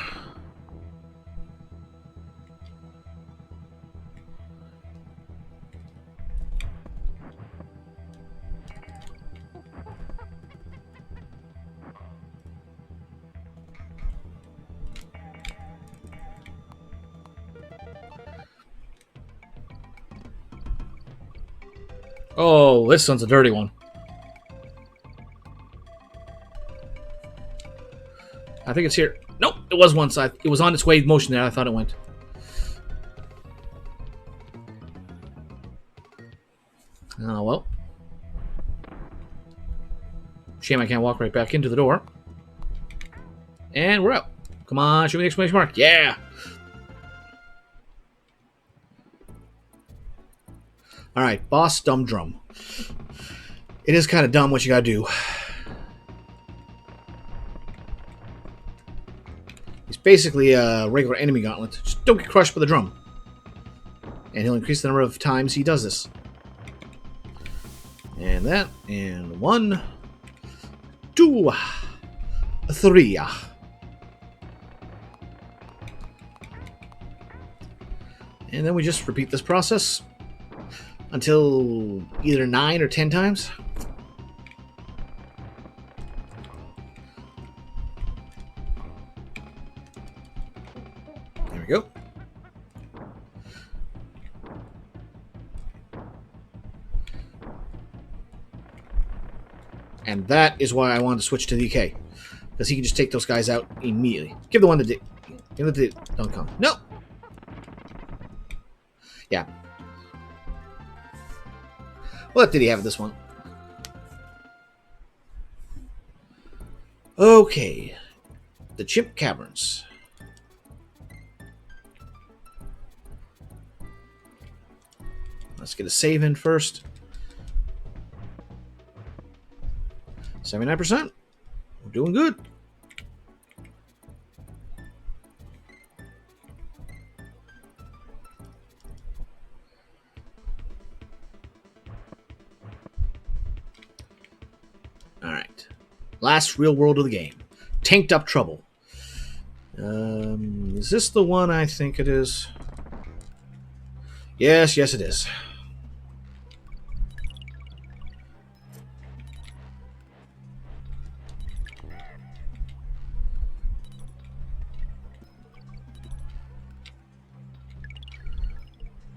Speaker 1: Oh, this one's a dirty one. I think it's here. Nope, it was one side. It was on its wave motion there. I thought it went. Oh, well. Shame I can't walk right back into the door. And we're out. Come on, show me the exclamation mark. Yeah! Alright, boss dumb drum. It is kind of dumb what you gotta do. He's basically a regular enemy gauntlet. Just don't get crushed by the drum. And he'll increase the number of times he does this. And that. And 1, 2, 3. And then we just repeat this process until either 9 or 10 times. There we go. And that is why I wanted to switch to DK. Because he can just take those guys out immediately. Give the one to give the Donkey Kong. No! Yeah. What did he have this one? Okay. The Chimp Caverns. Let's get a save in first. 79%. We're doing good. Alright. Last real world of the game. Tanked Up Trouble. Is this the one I think it is? Yes, yes it is.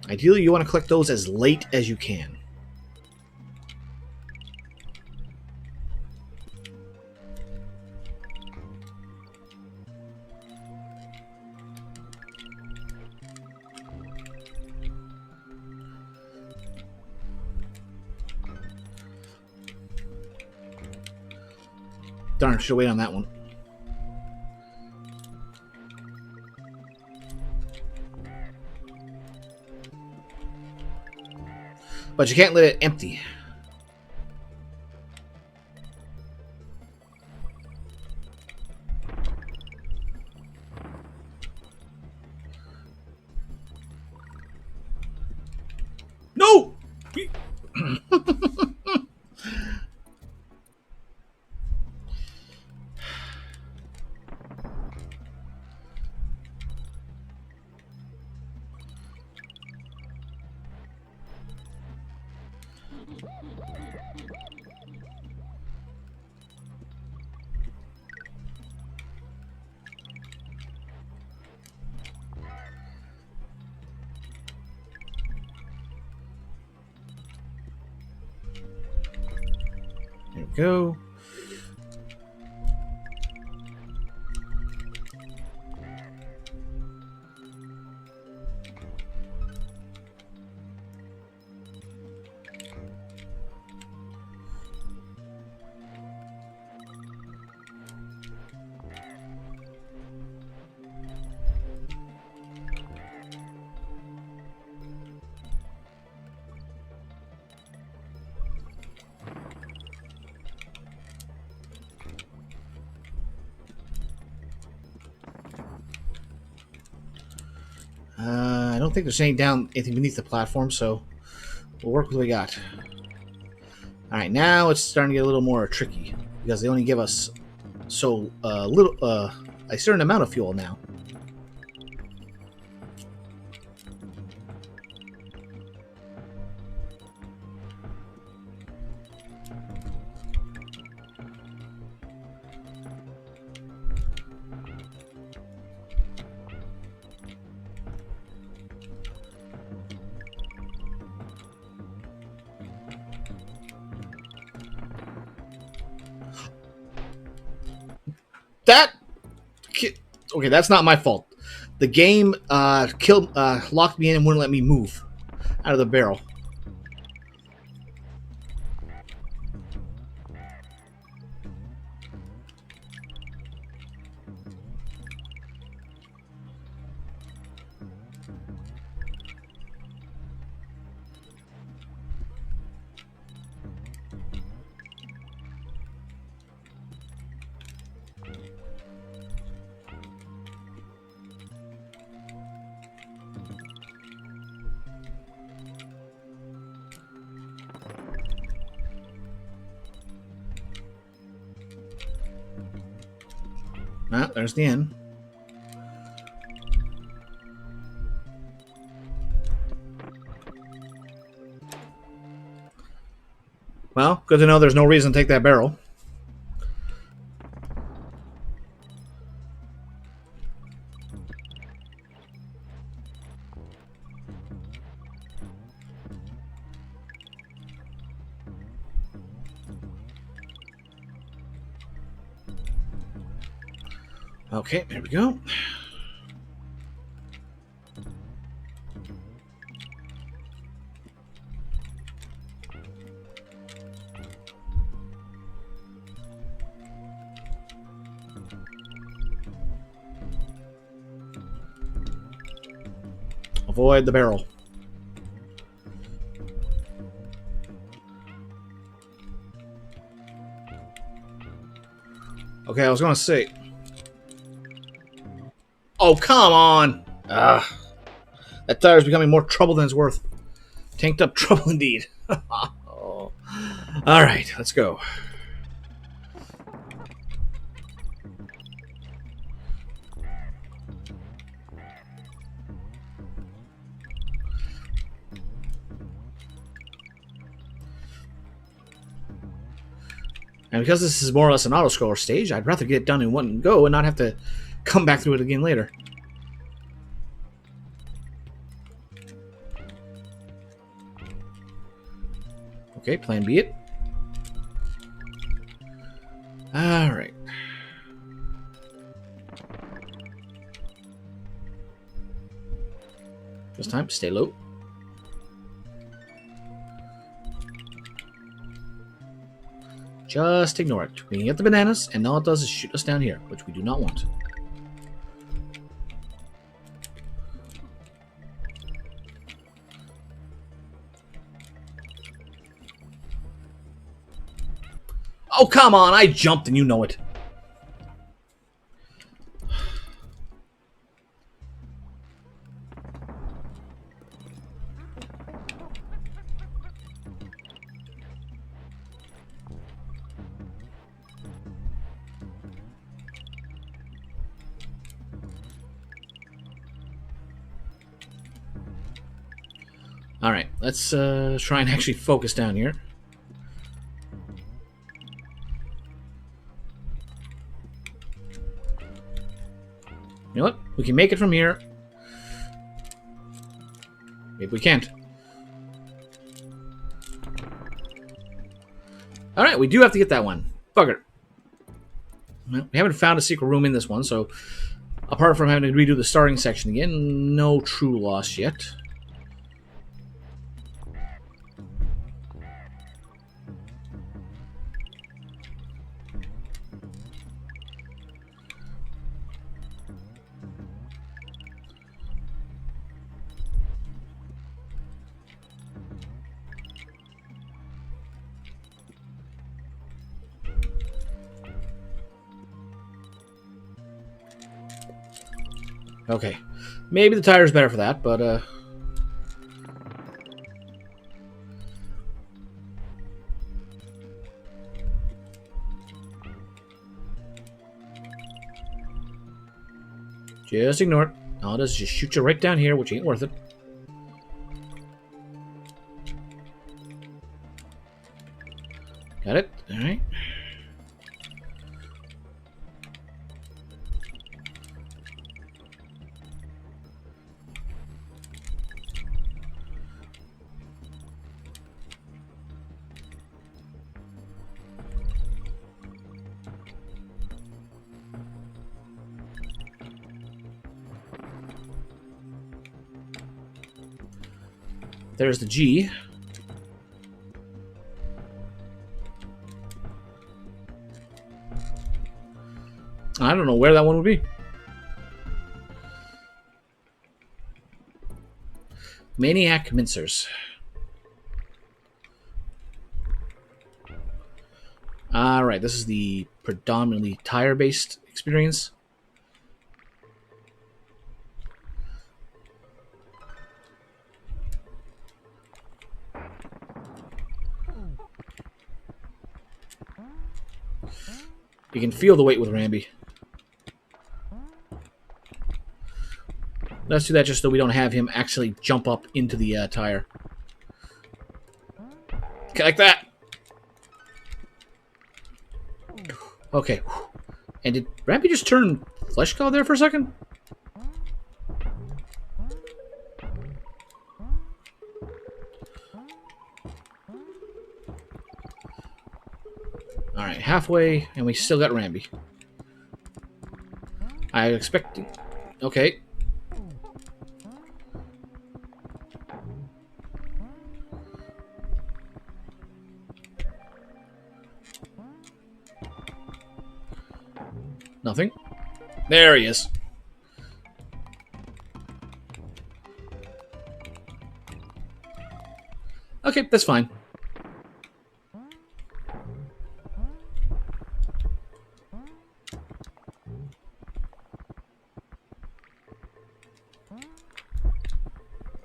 Speaker 1: Ideally, you want to collect those as late as you can. Darn, should wait on that one. But you can't let it empty. No! There we go. I don't think there's anything beneath the platform, so we'll work with what we got. Alright, now it's starting to get a little more tricky, because they only give us a certain amount of fuel now. Okay, that's not my fault. The game locked me in and wouldn't let me move out of the barrel. Well, there's the end. Well, good to know there's no reason to take that barrel. Okay, there we go. Avoid the barrel. Okay, I was going to say... Oh, come on! Ugh. That tire's becoming more trouble than it's worth. Tanked up trouble indeed. Oh. Alright, let's go. And because this is more or less an auto-scroller stage, I'd rather get it done in one go and not have to come back through it again later. Okay, plan B it. Alright. This time, stay low. Just ignore it. We can get the bananas, and all it does is shoot us down here, which we do not want. Oh, come on. I jumped and you know it. All right, let's try and actually focus down here. You know what? We can make it from here. Maybe we can't. All right, we do have to get that one. Bugger. Well, we haven't found a secret room in this one, so apart from having to redo the starting section again, no true loss yet. Okay. Maybe the tire's better for that, but just ignore it. All it does is just shoot you right down here, which ain't worth it. Got it? Alright. There's the G. I don't know where that one would be. Maniac Mincers. Alright, this is the predominantly tire-based experience. You can feel the weight with Rambi. Let's do that just so we don't have him actually jump up into the tire. Okay, like that. Okay. And did Rambi just turn Flesh God there for a second? Alright, halfway, and we still got Rambi. I expect... Okay. Nothing. There he is. Okay, that's fine.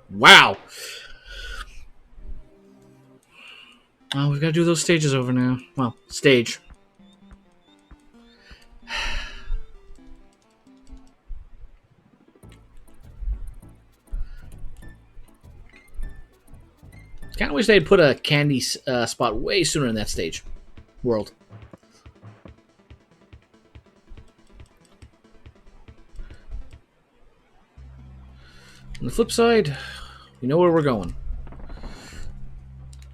Speaker 1: Wow. Oh, we've got to do those stages over now. Well, stage. Kind of wish they'd put a candy spot way sooner in that stage. World. On the flip side, we know where we're going.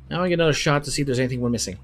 Speaker 1: Now I get another shot to see if there's anything we're missing.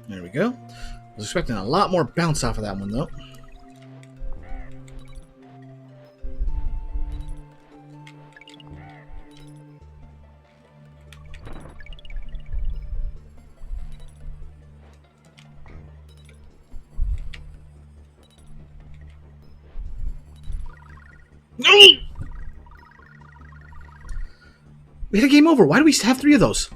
Speaker 1: There we go. I was expecting a lot more bounce off of that one, though. We had a game over. Why do we have 3 of those?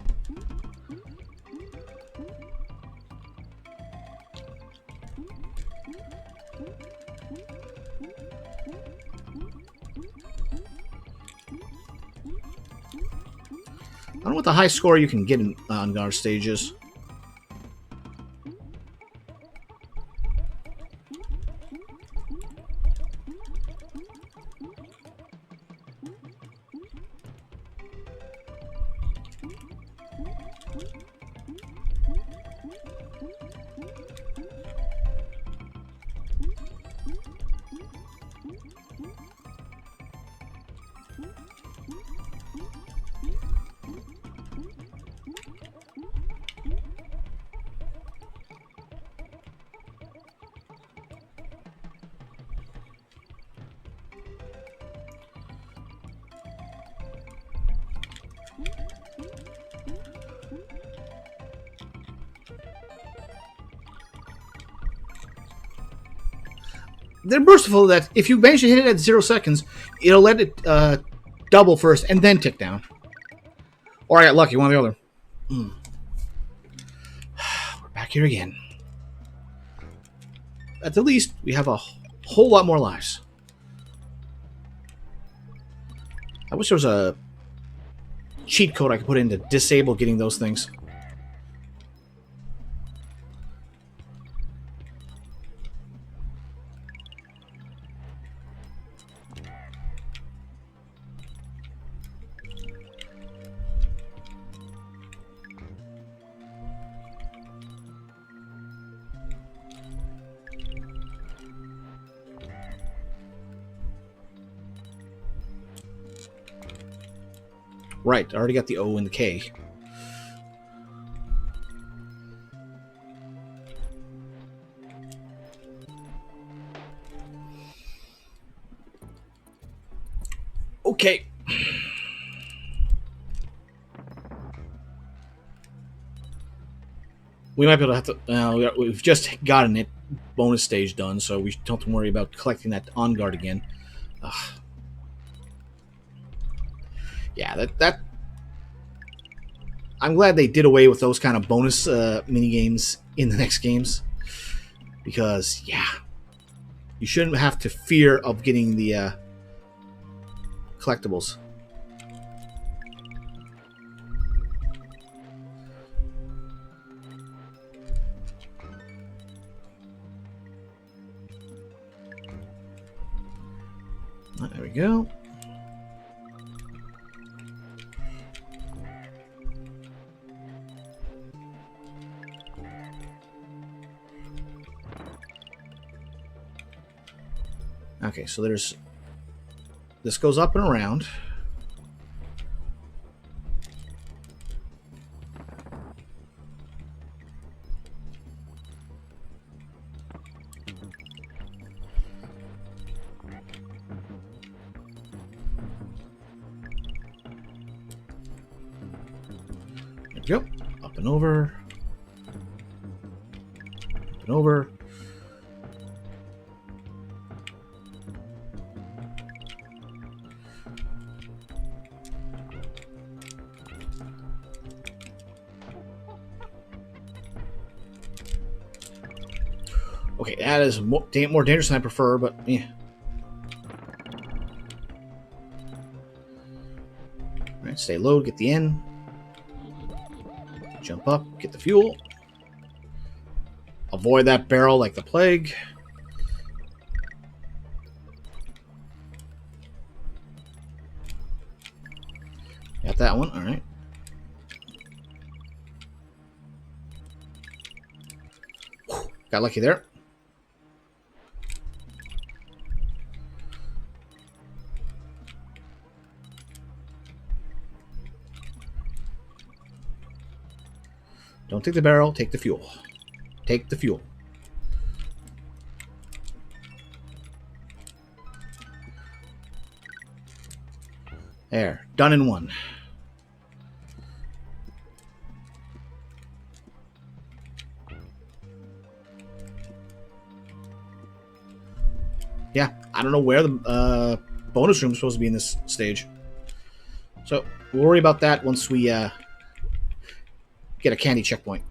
Speaker 1: I don't know what the high score you can get in on guard stages. They're merciful that if you manage to hit it at 0 seconds, it'll let it double first and then tick down. Or I got lucky, one or the other. We're back here again. At the least, we have a whole lot more lives. I wish there was a cheat code I could put in to disable getting those things. Right, I already got the O and the K. Okay. We might be able to have to... we've just gotten it bonus stage done, so we don't have to worry about collecting that on guard again. Ugh. Yeah, that... I'm glad they did away with those kind of bonus mini-games in the next games. Because, yeah. You shouldn't have to fear of getting the collectibles. There we go. Okay, so there's... This goes up and around. There we go. Up and over. Up and over. Okay, that is more dangerous than I prefer, but yeah. Alright, stay low, get the N. Jump up, get the fuel. Avoid that barrel like the plague. Got that one, alright. Got lucky there. Don't take the barrel, take the fuel. Take the fuel. There. Done in one. Yeah, I don't know where the bonus room is supposed to be in this stage. So, we'll worry about that once we get a candy checkpoint.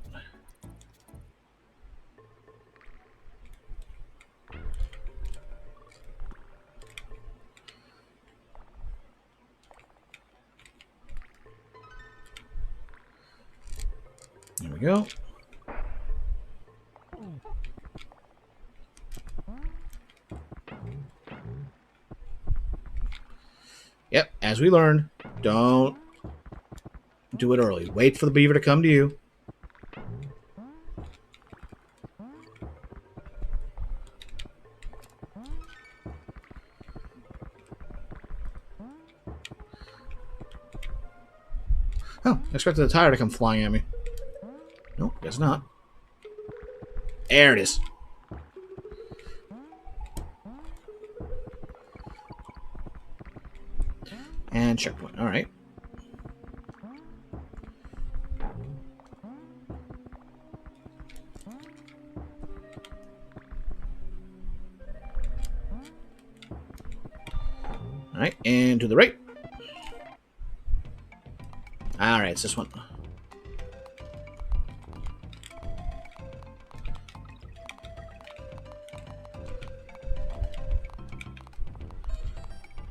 Speaker 1: There we go. Yep, as we learned, don't do it early. Wait for the beaver to come to you. Oh, I expected the tire to come flying at me. Nope, guess not. There it is. And checkpoint. All right. All right, and to the right. All right, it's this one.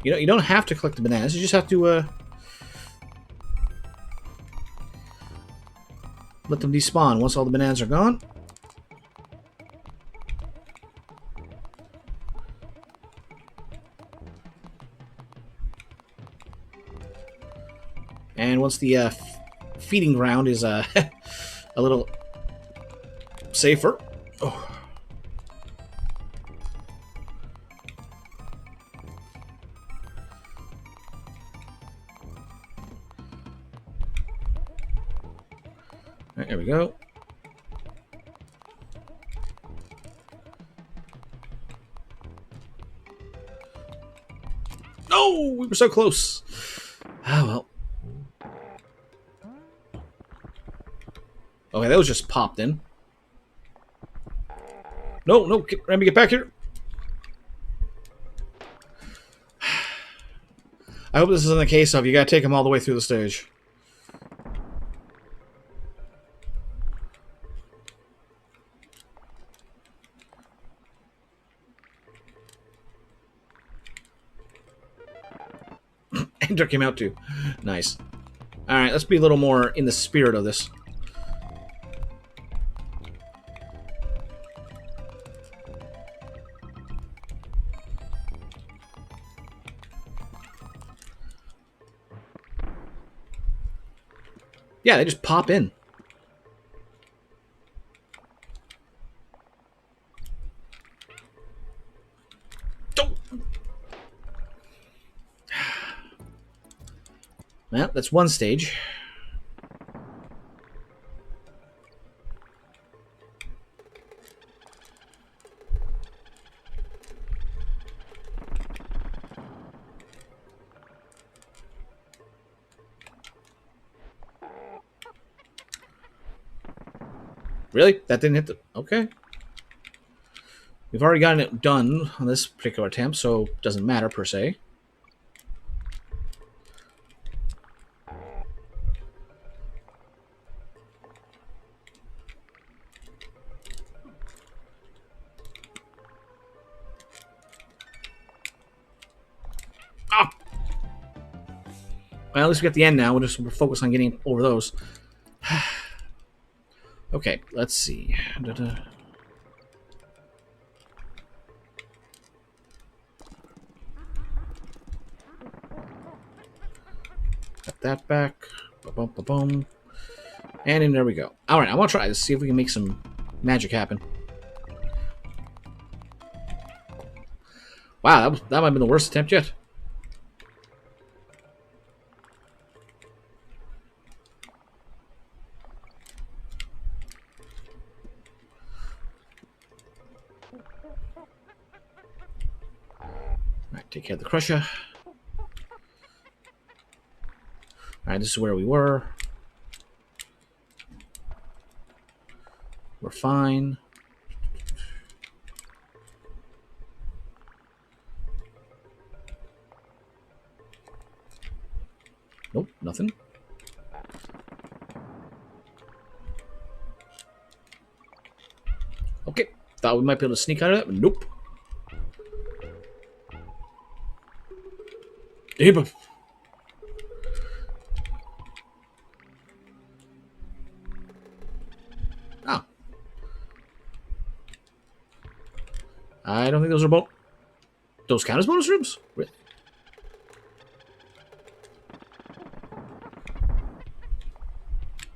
Speaker 1: You don't have to collect the bananas. You just have to let them despawn once all the bananas are gone. And once the feeding ground is a little safer. Oh. Right, there we go. No, we were so close. Ah, well. Okay, that was just popped in. No, no, Remy, get back here. I hope this isn't the case of you gotta take him all the way through the stage. Ender came out too. Nice. Alright, let's be a little more in the spirit of this. Yeah, they just pop in. Don't. Well, that's one stage. Really? That didn't hit the... Okay. We've already gotten it done on this particular attempt, so it doesn't matter per se. Ah! Well, at least we got the end now. We'll just focus on getting over those. Okay, let's see. Da-da. Got that back. Ba-bum, ba-bum. And in there we go. Alright, I want to try this, see if we can make some magic happen. Wow, that might have been the worst attempt yet. Take care of the Crusher. Alright, this is where we were. We're fine. Nope, nothing. Okay, thought we might be able to sneak out of that, but nope. Damn. Oh. I don't think those are those count as bonus rooms? Really?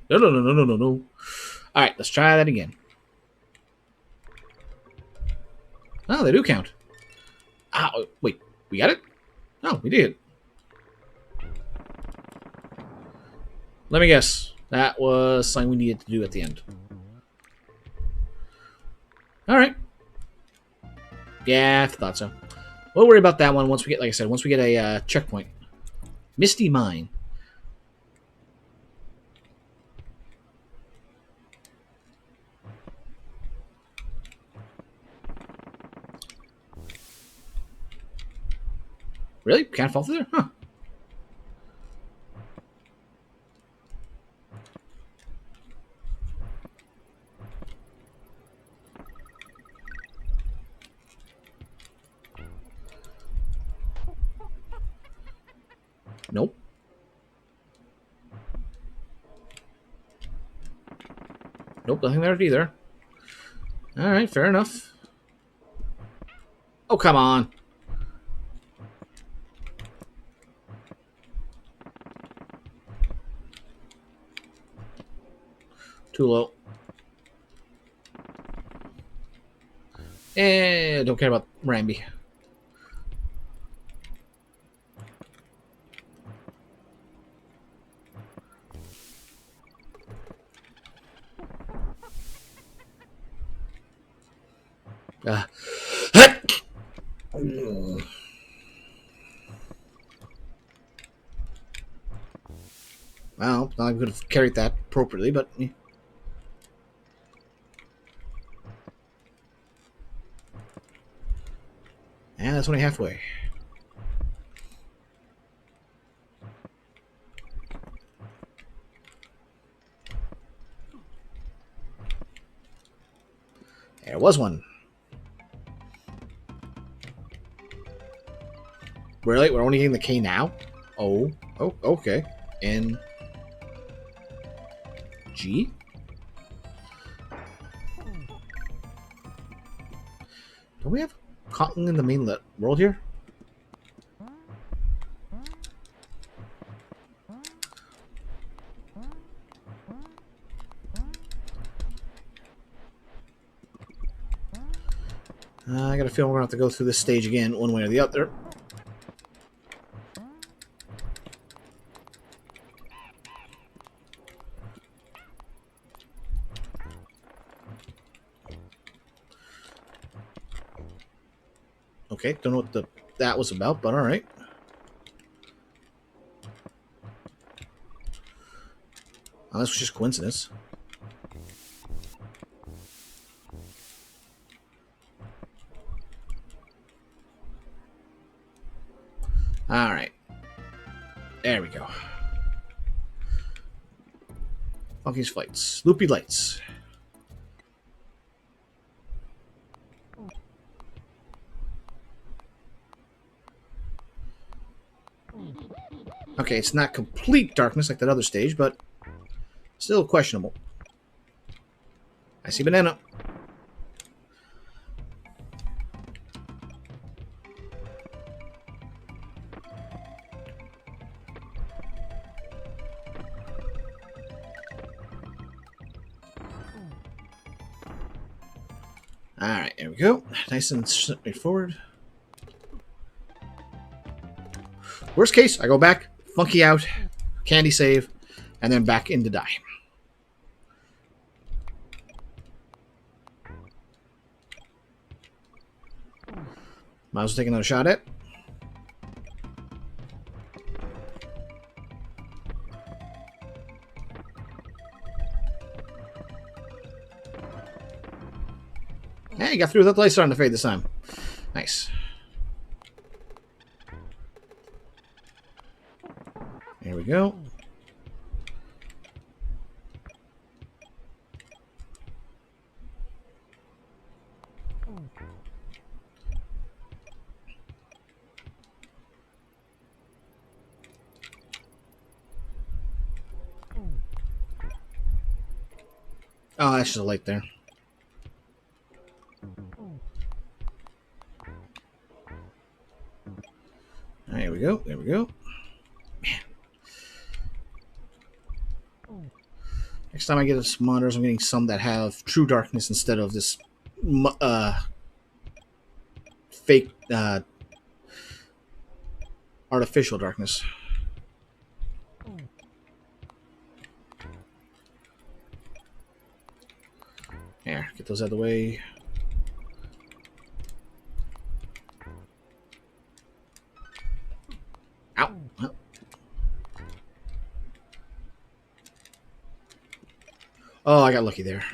Speaker 1: No. Alright, let's try that again. Oh, they do count. Oh, wait. We got it? Oh, we did. Let me guess. That was something we needed to do at the end. Alright. Yeah, I thought so. We'll worry about that one once we get, like I said, once we get a checkpoint. Misty Mine. Really? Can't fall through there? Huh. Nope. Nope, nothing there either. Alright, fair enough. Oh, come on. Too low. Don't care about Rambi. Well, I could have carried that appropriately, but... Yeah, that's only halfway. There was one. Really? We're only getting the K now? Oh, okay. N G? Don't we have cotton in the main world here? I got a feeling we're going to have to go through this stage again, one way or the other. Okay, don't know what that was about, but alright. Unless it's just coincidence. Alright. There we go. Funky's Fights. Loopy Lights. Okay, it's not complete darkness like that other stage, but still questionable. I see banana. Alright, there we go. Nice and straightforward. Worst case, I go back, Funky out, Candy save, and then back in to die. Might as well take another shot at. Hey, got through without the light starting to fade this time. Nice. Here we go. Oh, that's just a light there. There we go. There we go. Man. Next time I get some monitors, I'm getting some that have true darkness instead of this fake artificial darkness. Here, get those out of the way. Ow. Oh. Oh, I got lucky there.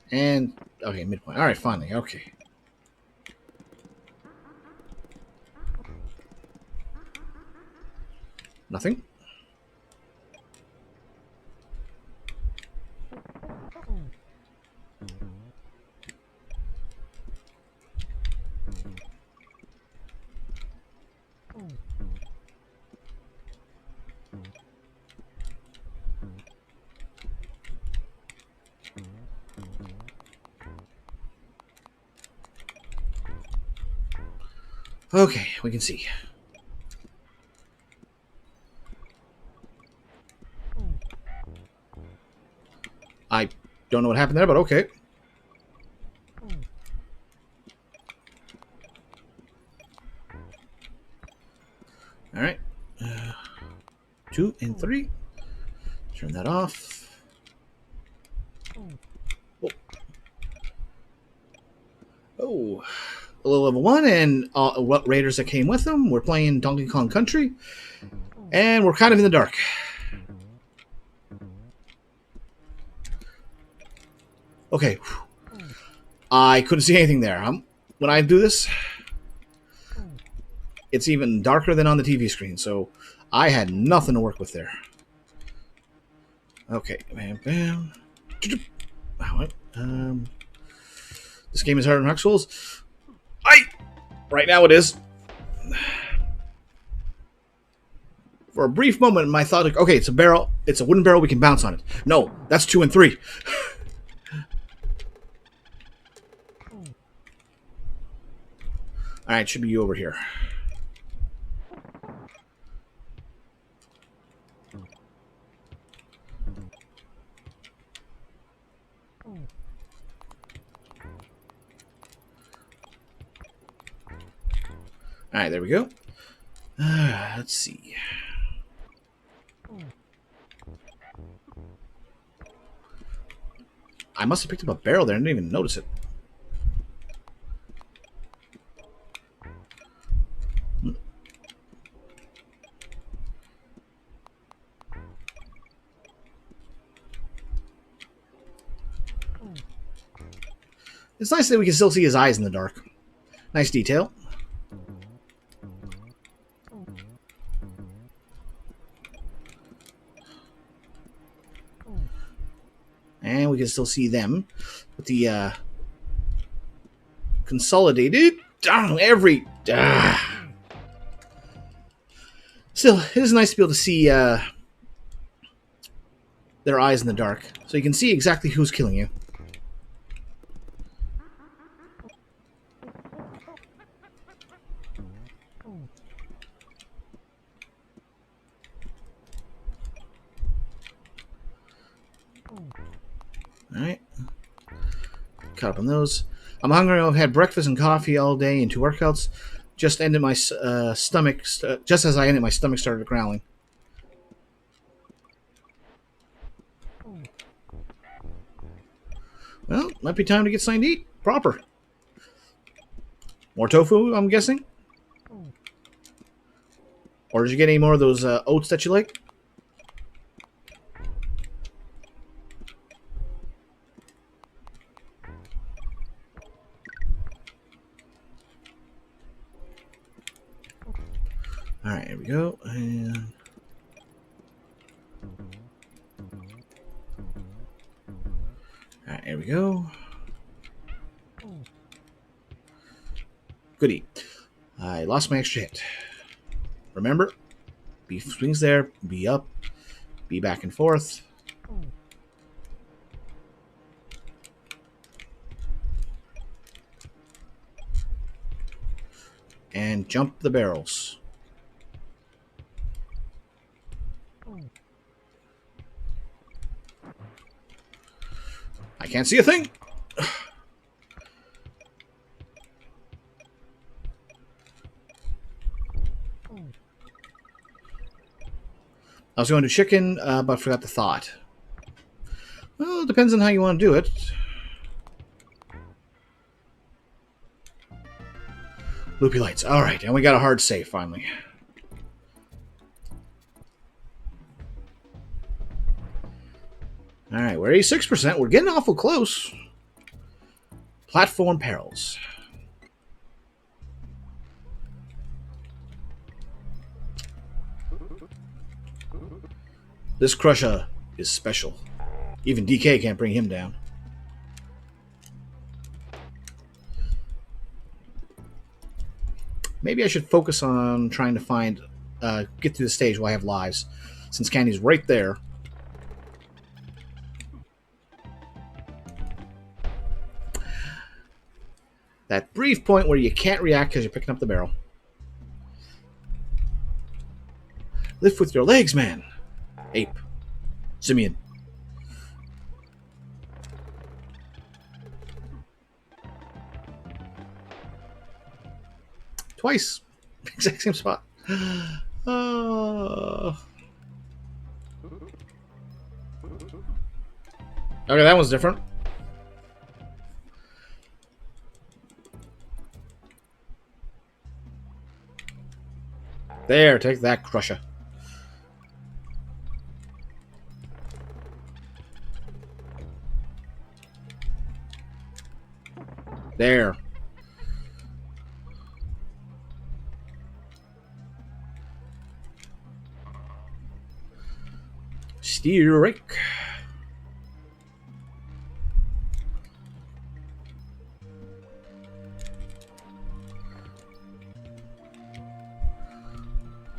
Speaker 1: And, okay, midpoint. Alright, finally. Okay. Nothing. Okay, we can see. I don't know what happened there, but okay. Alright. 2 and 3. Turn that off. Oh. A little level 1 and what raiders that came with them. We're playing Donkey Kong Country. And we're kind of in the dark. Okay. I couldn't see anything there. When I do this, it's even darker than on the TV screen. So I had nothing to work with there. Okay. Bam, bam. This game is harder than Dark Souls. Right now it is. For a brief moment, my thought, like, okay, it's a barrel. It's a wooden barrel. We can bounce on it. No, that's 2 and 3. All right, should be you over here. All right, there we go. Let's see. I must have picked up a barrel there. I didn't even notice it. It's nice that we can still see his eyes in the dark. Nice detail. And we can still see them with the consolidated down every. Still, it is nice to be able to see their eyes in the dark, so you can see exactly who's killing you. Alright. Caught up on those. I'm hungry. I've had breakfast and coffee all day and 2 workouts. Just ended my stomach. Just as I ended, my stomach started growling. Well, might be time to get something to eat. Proper. More tofu, I'm guessing? Or did you get any more of those oats that you like? Alright, here we go. And alright, here we go. Goody. I lost my extra hit. Remember, B swings there, B up, B back and forth. And jump the barrels. I can't see a thing. I was going to chicken, but forgot the thought. Well, it depends on how you want to do it. Loopy lights. Alright, and we got a hard save finally. Alright, we're 86%. We're getting awful close. Platform perils. This Crusher is special. Even DK can't bring him down. Maybe I should focus on trying to find, get through the stage while I have lives, since Candy's right there. That brief point where you can't react because you're picking up the barrel. Lift with your legs, man. Ape. Simeon. Twice. Exact same spot. Okay, that one's different. There, take that, Crusher. There. Steer rake.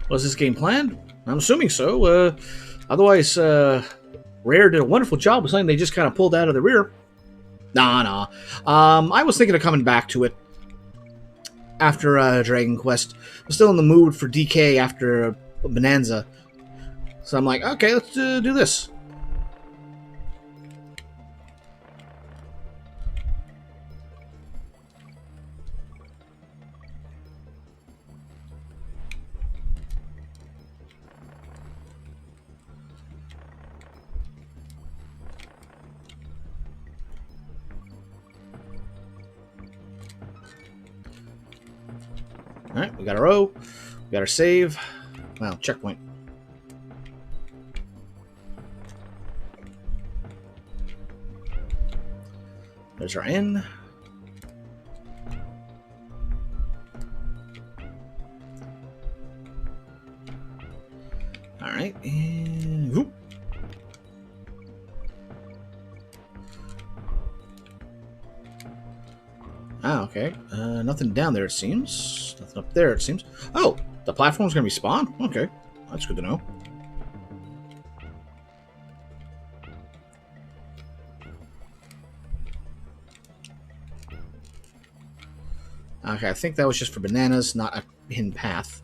Speaker 1: Was this game planned? I'm assuming so. Otherwise, Rare did a wonderful job with something they just kind of pulled out of the rear. Nah. I was thinking of coming back to it after Dragon Quest. I'm still in the mood for DK after Bonanza. So I'm like, okay, let's do this. Alright, we got our O. We got our save. Well, checkpoint. There's our N. Alright, and whoop. Ah, okay. Nothing down there, it seems. Nothing up there, it seems. Oh, the platform's gonna be spawned? Okay, that's good to know. Okay, I think that was just for bananas, not a hidden path.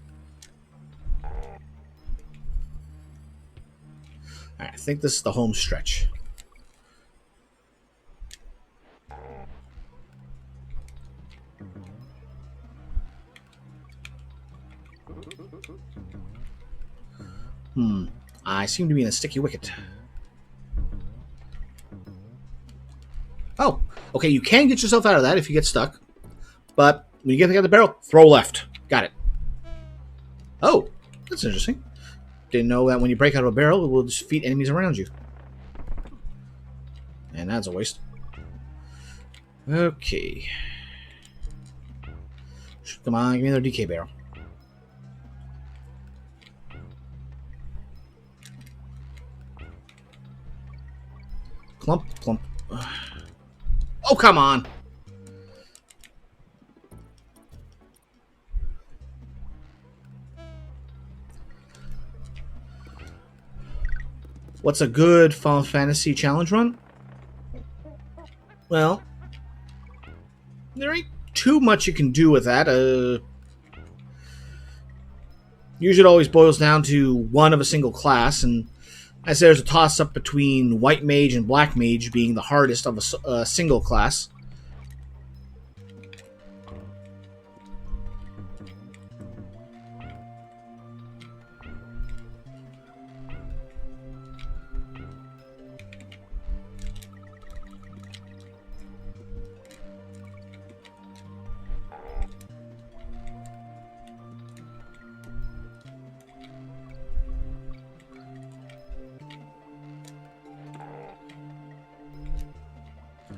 Speaker 1: Alright, I think this is the home stretch. I seem to be in a sticky wicket. Oh, okay, you can get yourself out of that if you get stuck. But when you get the barrel, throw left. Got it. Oh, that's interesting. Didn't know that when you break out of a barrel, it will defeat enemies around you. And that's a waste. Okay. Come on, give me another DK barrel. Plump, plump. Oh, come on. What's a good Final Fantasy challenge run? Well, there ain't too much you can do with that. Usually it always boils down to one of a single class, and I say there's a toss-up between White Mage and Black Mage being the hardest of a single class.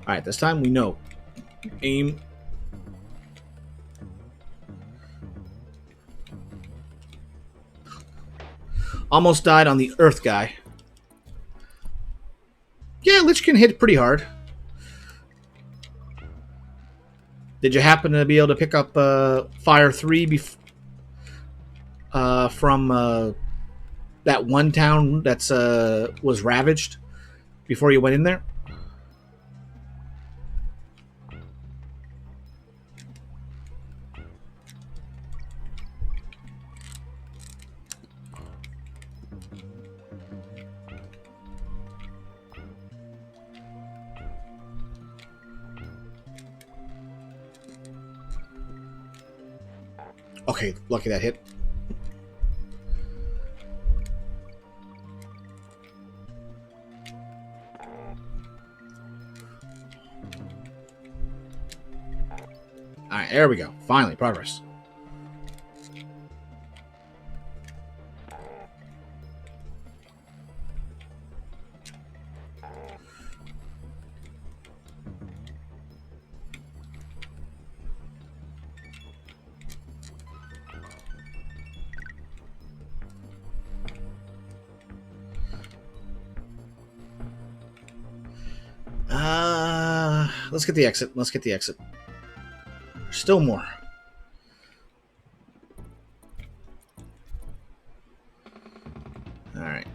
Speaker 1: Alright, this time we know. Aim. Almost died on the Earth guy. Yeah, Lich can hit pretty hard. Did you happen to be able to pick up Fire 3 from that one town that's was ravaged before you went in there? Okay, lucky that hit. Alright, there we go. Finally, progress. Let's get the exit. Let's get the exit. There's still more. Alright.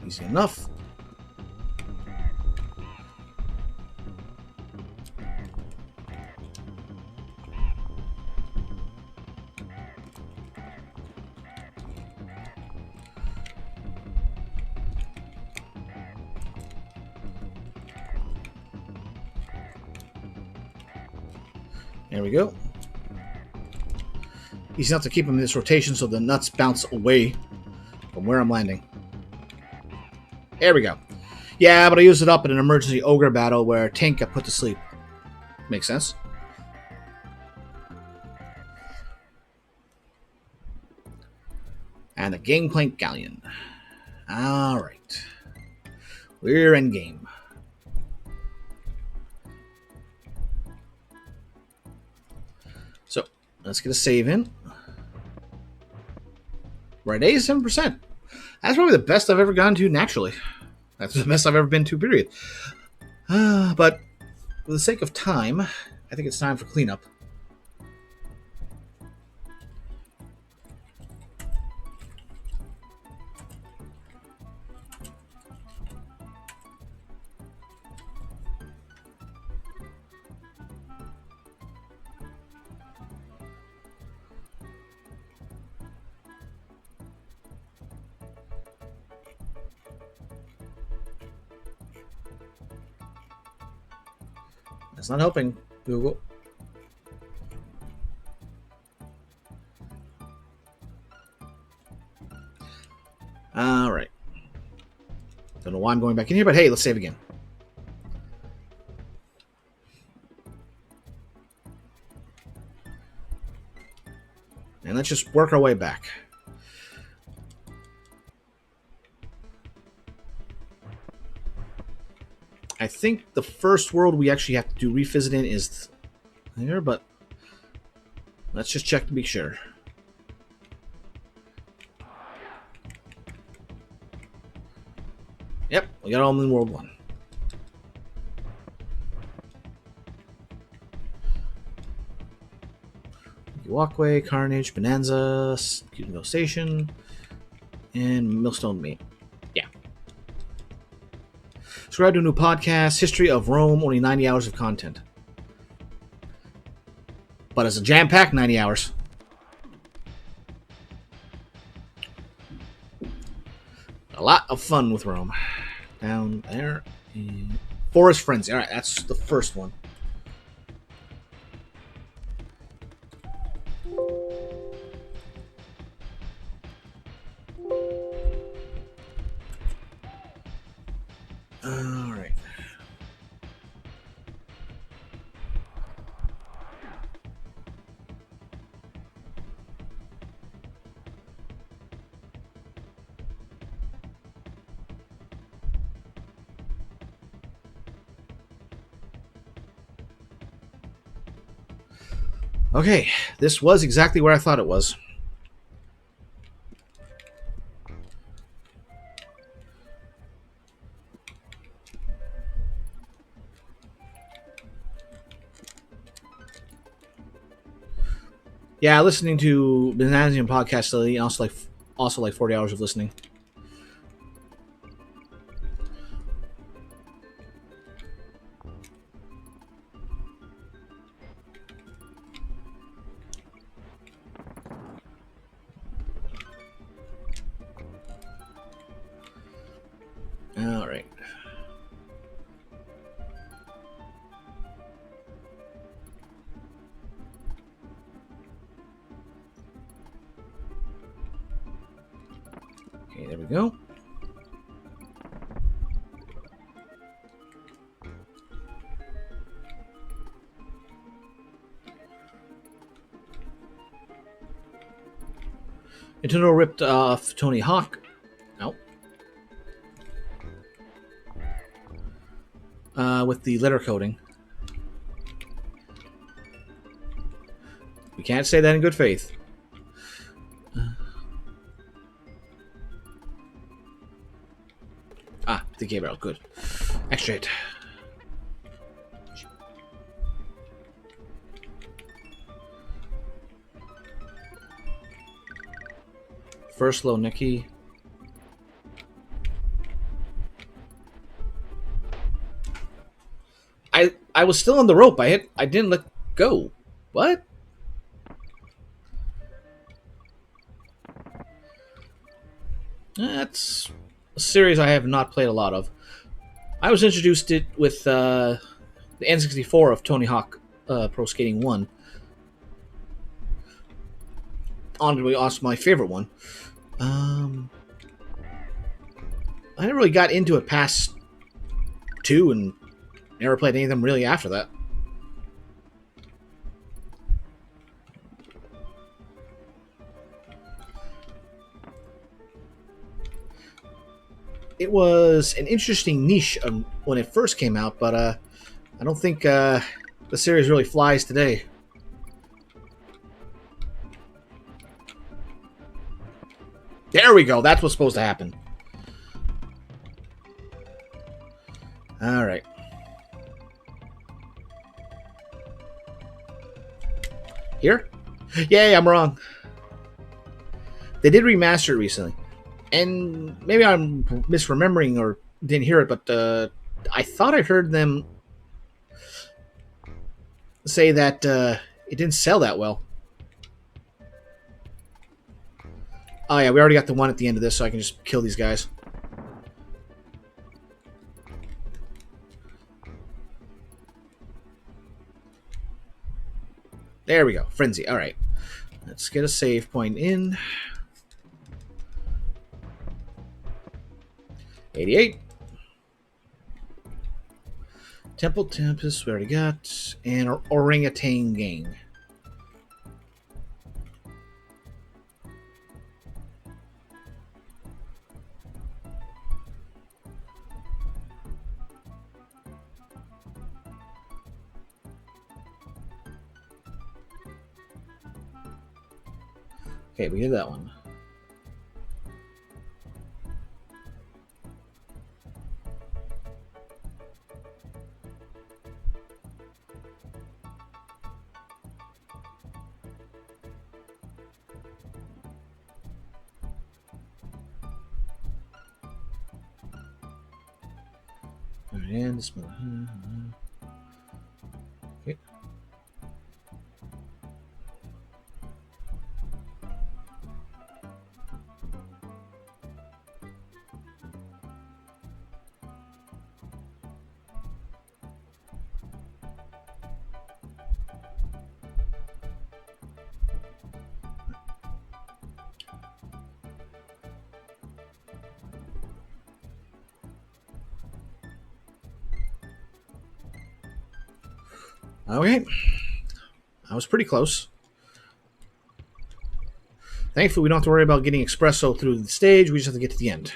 Speaker 1: Easy enough. There we go. Easy enough to keep him in this rotation so the nuts bounce away from where I'm landing. There we go. Yeah, but I used it up in an emergency ogre battle where a tank got put to sleep. Makes sense. And the Gangplank Galleon. Alright. We're in game. So, let's get a save in. We're at 87%. That's probably the best I've ever gone to naturally. That's the best I've ever been to, period. But for the sake of time, I think it's time for cleanup. That's not helping, Google. Alright. Don't know why I'm going back in here, but hey, let's save again. And let's just work our way back. I think the first world we actually have to do revisit in is there, but let's just check to be sure. Yep, we got all in World 1. Walkway, Carnage, Bonanza, Cutenville Station, and Millstone Main. Yeah. Subscribe to a new podcast, History of Rome, only 90 hours of content. But it's a jam-packed 90 hours. A lot of fun with Rome. Down there. Forest Frenzy. Alright, that's the first one. Alright. Okay, this was exactly where I thought it was. Yeah, listening to Byzantium podcast lately, and also like 40 hours of listening. All right. Okay, there we go. Nintendo ripped off Tony Hawk. No. With the letter coding. We can't say that in good faith. The game barrel, good. Extract. First low Nicky. I was still on the rope. I didn't let go. What? That's a series I have not played a lot of. I was introduced to it with the N64 of Tony Hawk Pro Skating 1. Honestly, also my favorite one. I never really got into it past 2 and never played any of them really after that. It was an interesting niche when it first came out, but I don't think the series really flies today. There we go. That's what's supposed to happen. All right. Here? Yay, I'm wrong. They did remaster it recently. And maybe I'm misremembering or didn't hear it, but I thought I heard them say that it didn't sell that well. Oh yeah, we already got the one at the end of this, so I can just kill these guys. There we go. Frenzy. All right. Let's get a save point in. 88. Temple Tempest, we already got. And Orangutan Gang. Okay, we did that one. And this. Okay. Okay. I was pretty close. Thankfully, we don't have to worry about getting espresso through the stage. We just have to get to the end.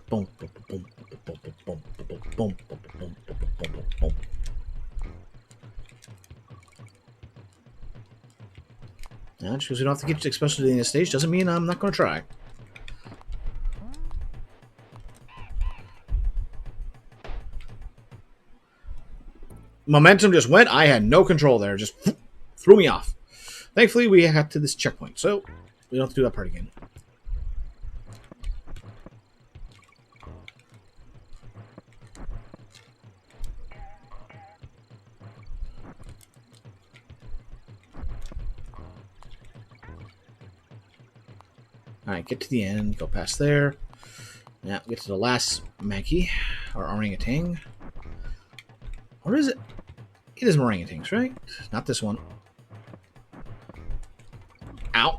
Speaker 1: Boom, boom, boom, boom, boom, boom, boom, boom, boom, boom, boom. Now, just because we don't have to get to espresso to the end of the stage doesn't mean I'm not going to try. Momentum just went. I had no control there. Just threw me off. Thankfully, we got to this checkpoint, so we don't have to do that part again. Alright, get to the end. Go past there. Now, get to the last monkey, or orangutan. Or is it? It is orangutans, right? Not this one. Ow.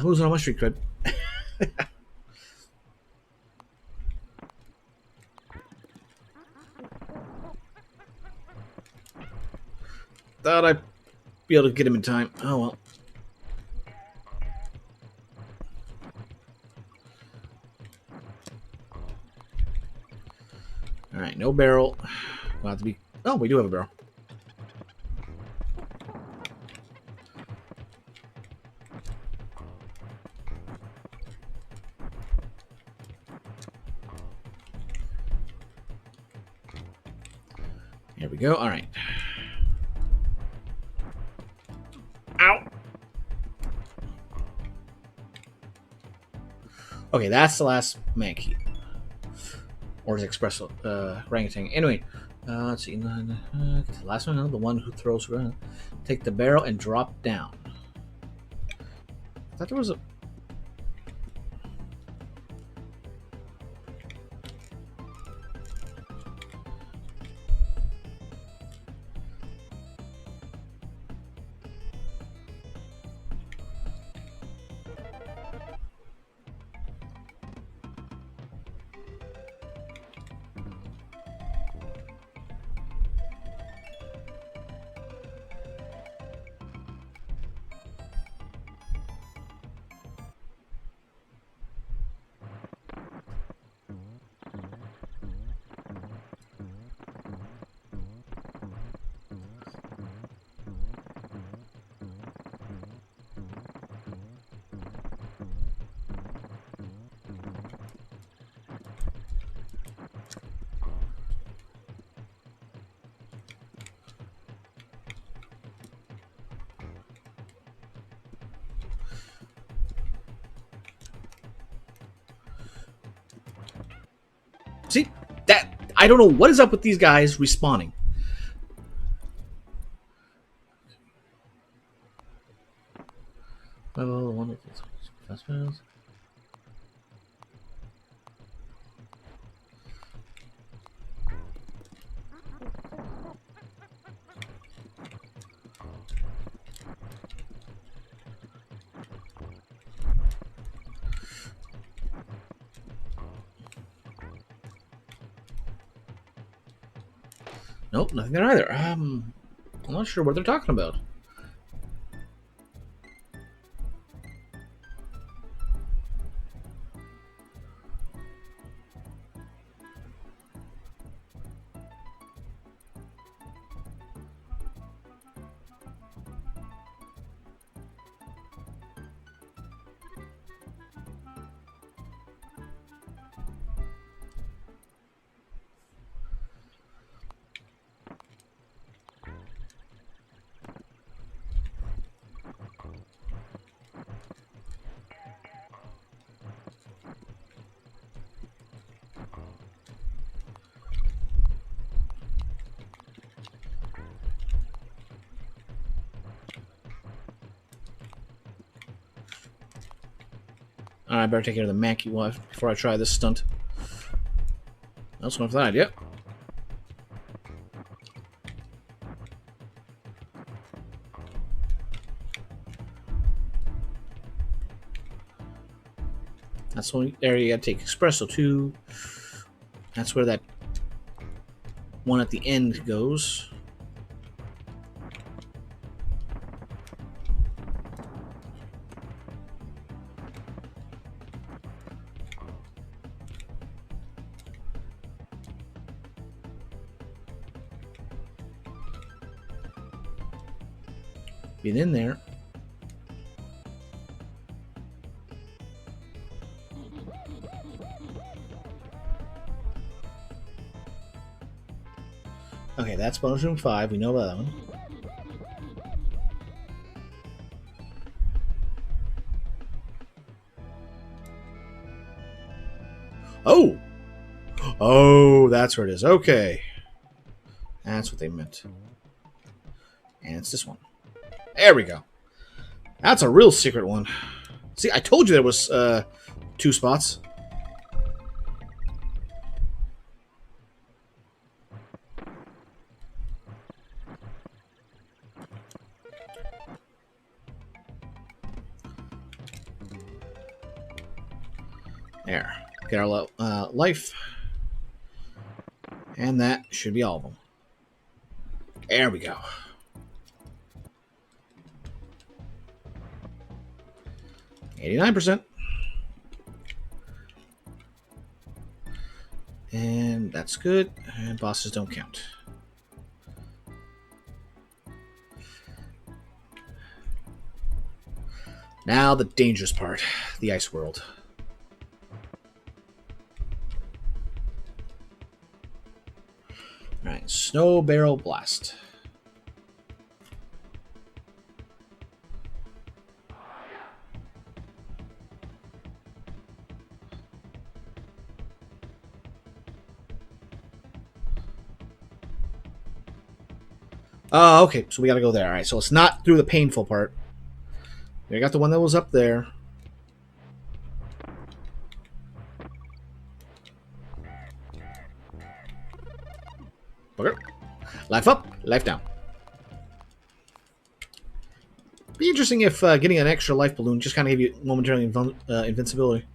Speaker 1: Losing all my street cred. Thought I'd be able to get him in time. Oh well. Alright, no barrel. We'll have to be. Oh, we do have a barrel. Here we go. Alright. Ow! Okay, that's the last monkey. Or is espresso orangutan. Anyway, let's see. The last one, the one who throws around. Take the barrel and drop down. I thought there was a. See that? I don't know what is up with these guys respawning. Level one of those fast pass. Nope, nothing there either. I'm not sure what they're talking about. I better take care of the Mankey wife before I try this stunt. I was going for that idea. That's the only area you gotta take Espresso to. That's where that one at the end goes. Get in there. Okay, that's bonus room 5. We know about that one. Oh! Oh, that's where it is. Okay. That's what they meant. And it's this one. There we go. That's a real secret one. See, I told you there was 2 spots. There. Get our life. And that should be all of them. There we go. %. And that's good. And bosses don't count. Now the dangerous part. The ice world. Alright, Snow Barrel Blast. Okay, so we gotta go there. Alright, so it's not through the painful part. We got the one that was up there. Okay. Life up, life down. Be interesting if getting an extra life balloon just kind of gave you momentary invincibility.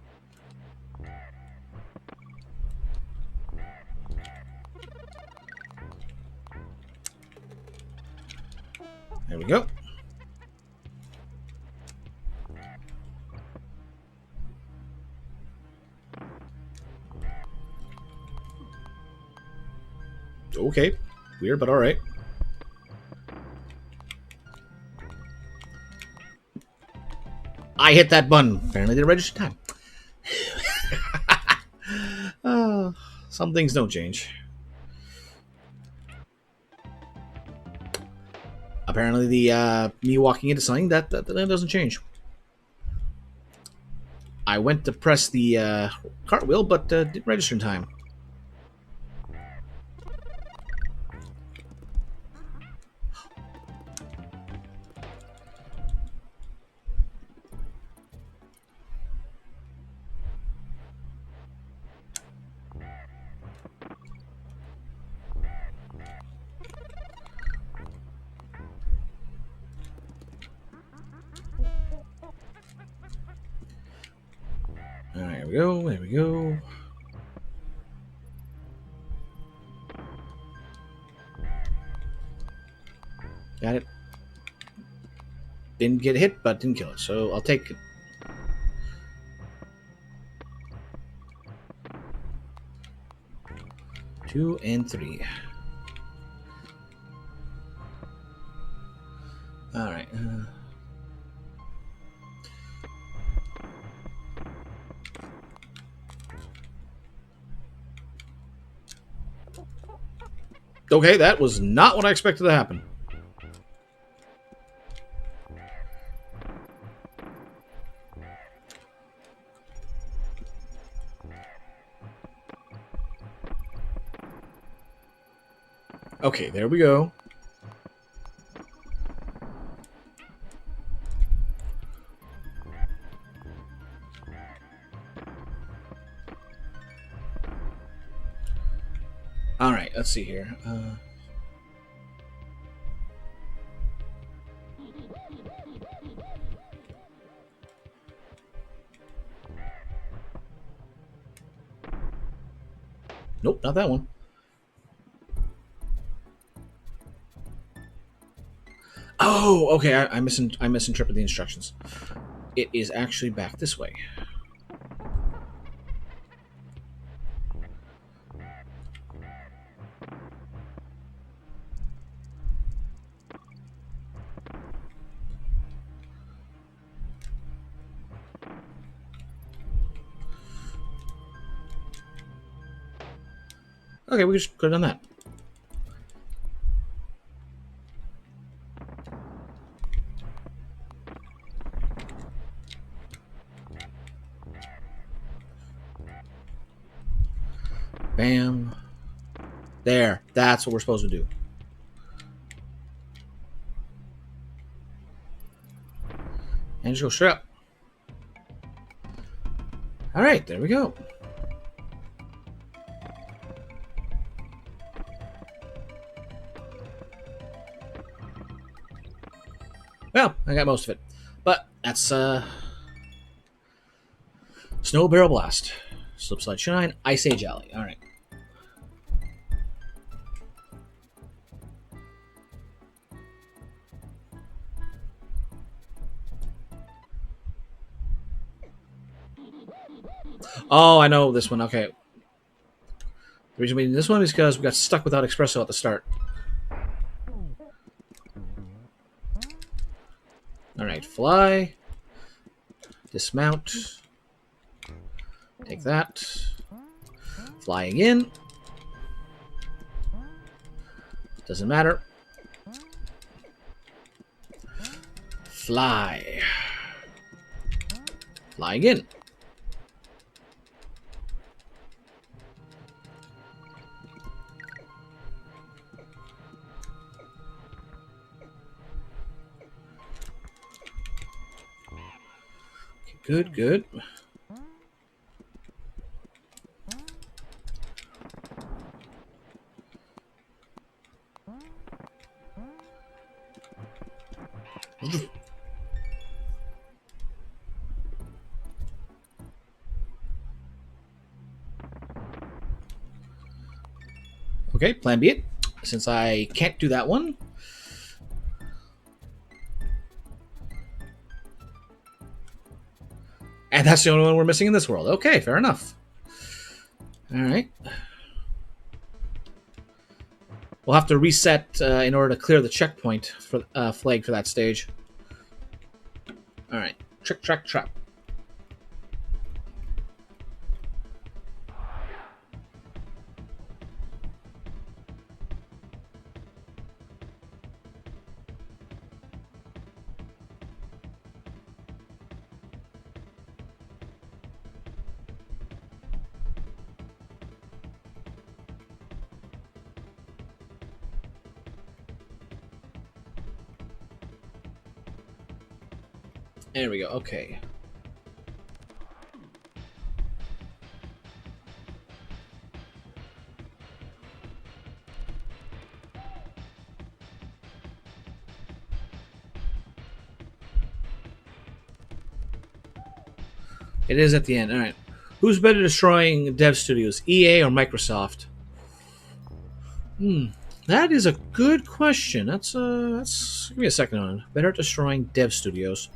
Speaker 1: There we go. Okay. Weird, but alright. I hit that button. Apparently they registered time. Some things don't change. Apparently the me walking into something, that doesn't change. I went to press the cartwheel, but didn't register in time. Alright, there we go, there we go. Got it. Didn't get hit, but didn't kill it, so I'll take it. Two and 3. Alright. Okay, that was not what I expected to happen. Okay, there we go. All right, let's see here. Nope, not that one. Oh, okay. I misinterpreted the instructions. It is actually back this way. Okay, we just could have done that. Bam. There. That's what we're supposed to do. And just go straight up. All right, there we go. Well, I got most of it. But that's Snow Barrel Blast, Slipslide Shine, Ice Age Alley. All right. Oh, I know this one. Okay. The reason we need this one is because we got stuck without espresso at the start. All right, fly, dismount, take that, fly again. Doesn't matter. Fly. Fly again. Good, good. Okay, plan B it. Since I can't do that one. And that's the only one we're missing in this world. Okay, fair enough. All right. We'll have to reset in order to clear the checkpoint for flag for that stage. All right. Trick, track, trap. There we go. Okay. It is at the end. All right. Who's better destroying dev studios, EA or Microsoft? That is a good question. That's give me a second on it. Better at destroying dev studios.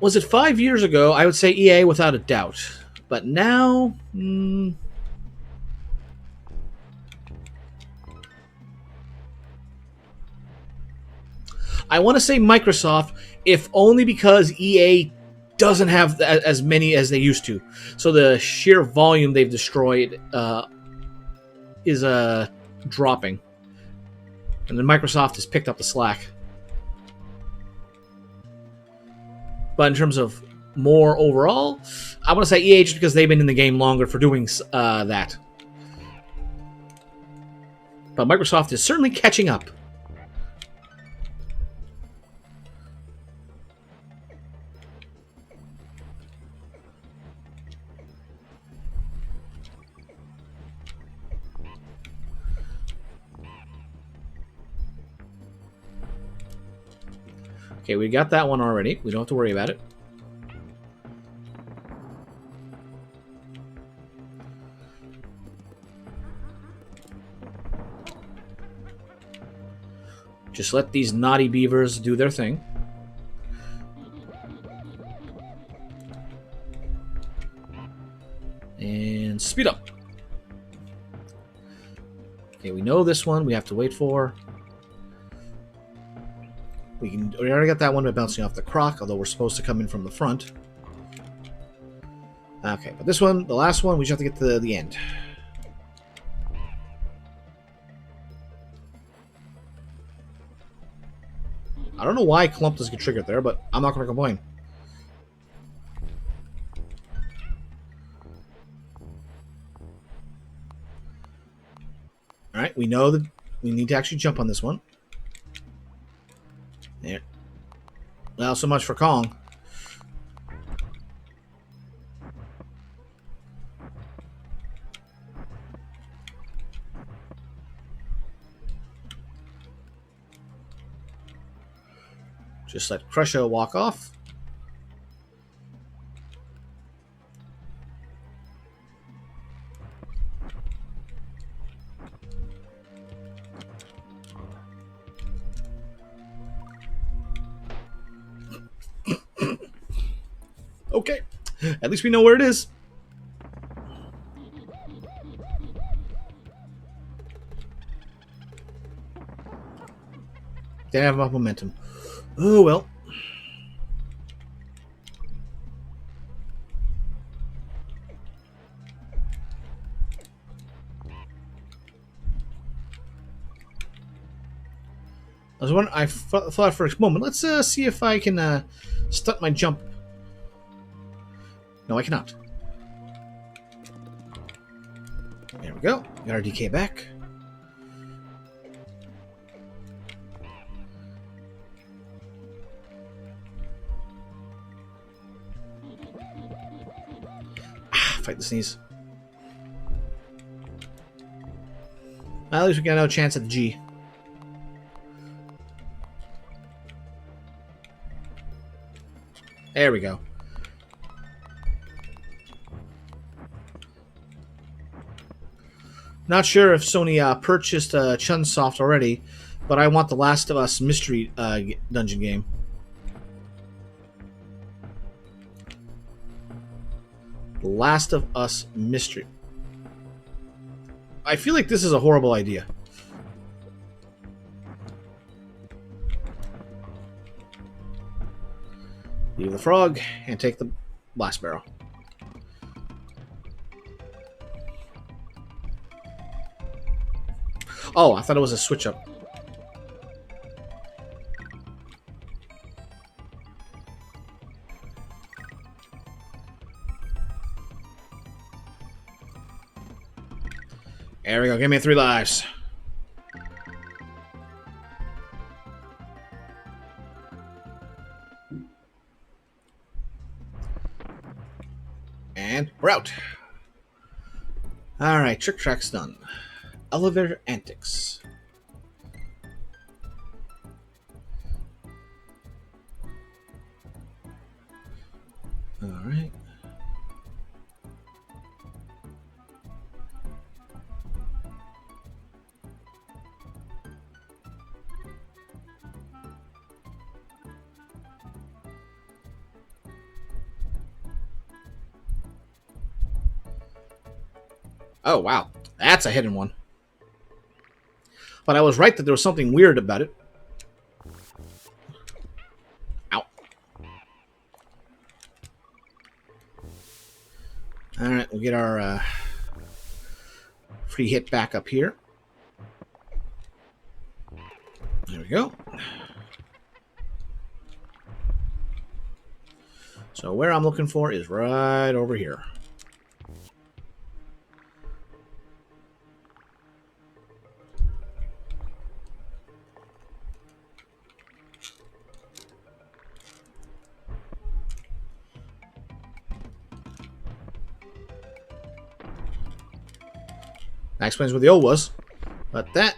Speaker 1: Was it 5 years ago? I would say EA without a doubt. But now, I want to say Microsoft, if only because EA doesn't have as many as they used to. So the sheer volume they've destroyed is dropping. And then Microsoft has picked up the slack. But in terms of more overall, I want to say EA just because they've been in the game longer for doing that. But Microsoft is certainly catching up. Okay, we got that one already. We don't have to worry about it. Just let these naughty beavers do their thing. And speed up. Okay, we know this one we have to wait for. We already got that one by bouncing off the croc, although we're supposed to come in from the front. Okay, but this one, the last one, we just have to get to the end. I don't know why Clump doesn't get triggered there, but I'm not going to complain. Alright, we know that we need to actually jump on this one. There. Well, so much for Kong. Just let Crusher walk off. Okay. At least we know where it is. Didn't have enough momentum. Oh, well. I was wondering, I thought for a moment, let's see if I can stunt my jump. No, I cannot. There we go. Got our DK back. Fight the sneeze. Well, at least we got no chance at the G. There we go. Not sure if Sony purchased Chunsoft already, but I want the Last of Us mystery dungeon game. The Last of Us mystery. I feel like this is a horrible idea. Leave the frog and take the blast barrel. Oh, I thought it was a switch up. There we go. Give me 3 lives. And we're out. Alright, trick track's done. Elevator antics. Alright. Oh, wow. That's a hidden one. But I was right that there was something weird about it. Ow. Alright, we'll get our free hit back up here. There we go. So where I'm looking for is right over here. That explains where the O was. But that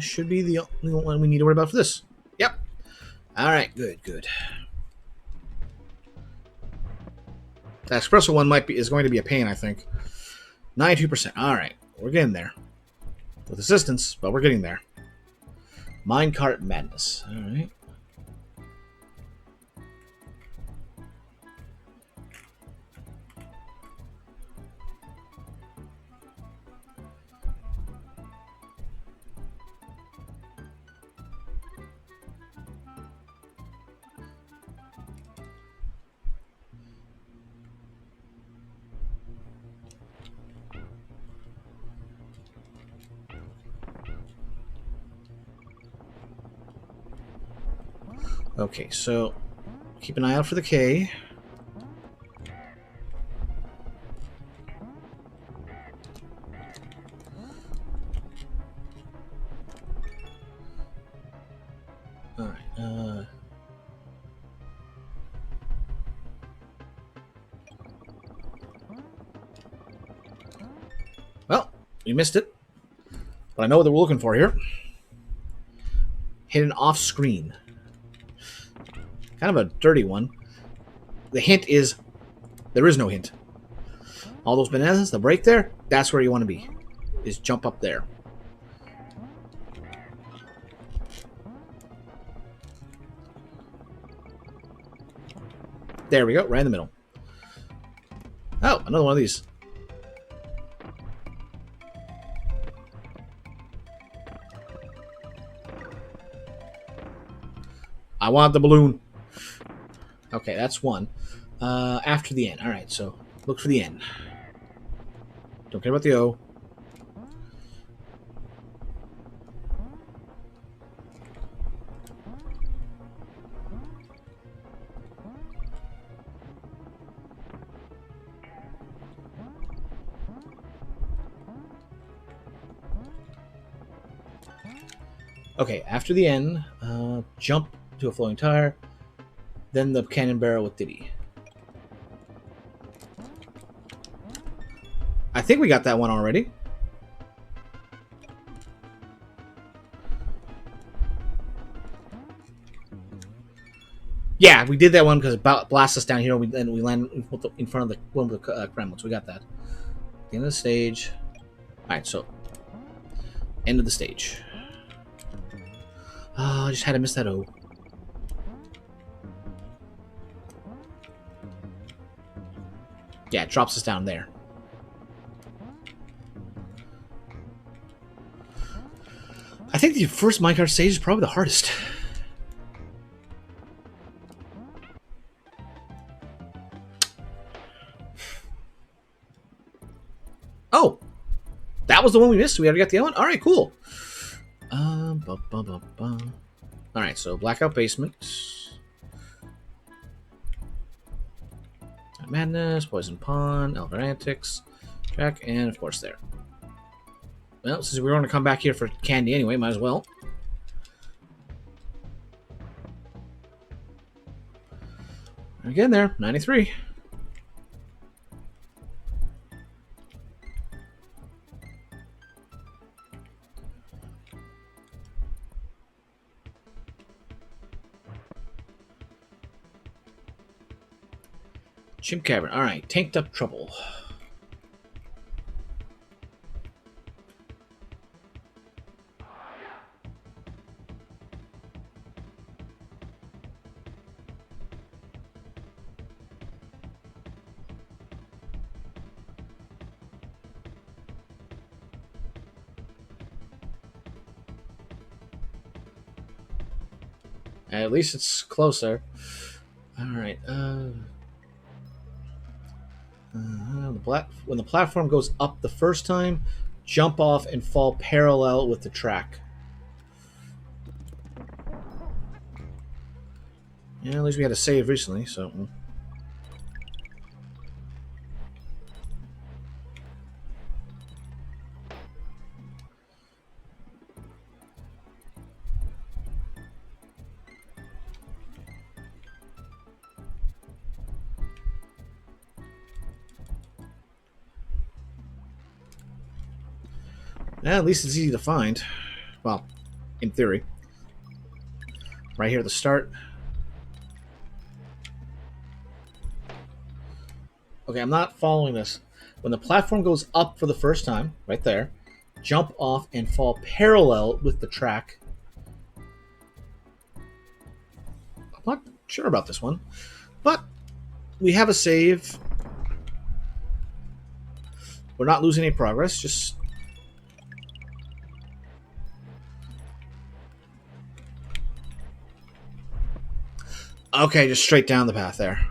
Speaker 1: should be the only one we need to worry about for this. Yep. All right, good, good. The espresso one is going to be a pain, I think. 92%. All right, we're getting there. With assistance, but we're getting there. Minecart Madness. All right. Okay, so keep an eye out for the K. Alright, well, we missed it. But I know what we're looking for here. Hidden off screen. Kind of a dirty one. The hint is there is no hint. All those bananas, the break there, that's where you want to be. Is jump up there. There we go, right in the middle. Oh, another one of these. I want the balloon. Okay, that's one. After the N. Alright, so look for the N. Don't care about the O. Okay, after the N, jump to a floating tire, then the cannon barrel with Diddy. I think we got that one already. Yeah, we did that one because it blasts us down here, and we land in front of one of the Kremlins. We got that. The end of the stage. Alright, so end of the stage. Oh, I just had to miss that O. Yeah, it drops us down there. I think the first minecart stage is probably the hardest. Oh! That was the one we missed. We already got the other one? Alright, cool. Alright, so Blackout Basement. Madness, Poison Pond, Elder Antics, Jack, and of course there. Well, since we're going to come back here for candy anyway, might as well. Again there, 93. Chimp Cavern. Alright, Tanked Up Trouble. At least it's closer. Alright, when the platform goes up the first time, jump off and fall parallel with the track. Yeah, at least we had a save recently, so... Yeah, at least it's easy to find. Well, in theory. Right here at the start. Okay, I'm not following this. When the platform goes up for the first time, right there, jump off and fall parallel with the track. I'm not sure about this one, but we have a save. We're not losing any progress, just... Okay, just straight down the path there.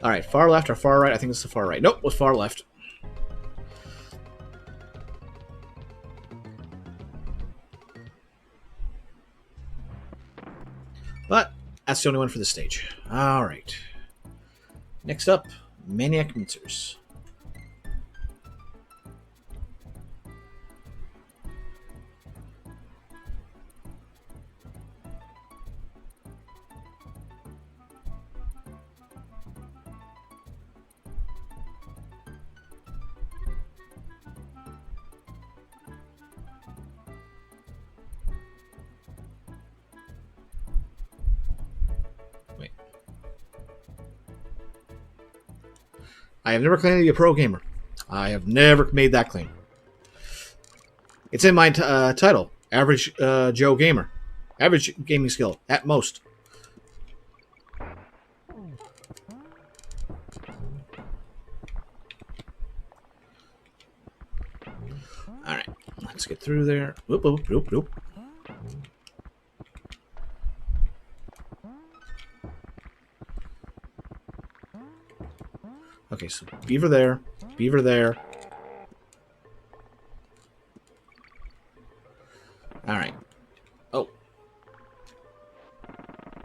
Speaker 1: Alright, far left or far right? I think it's the far right. Nope, it was far left. But that's the only one for this stage. Alright. Next up, Maniac Mincers. Wait. I have never claimed to be a pro gamer. I have never made that claim. It's in my title. Average Joe Gamer. Average gaming skill, at most. Alright, let's get through there. Whoop, whoop, whoop, whoop. Okay, so beaver there. Beaver there. Alright. Oh.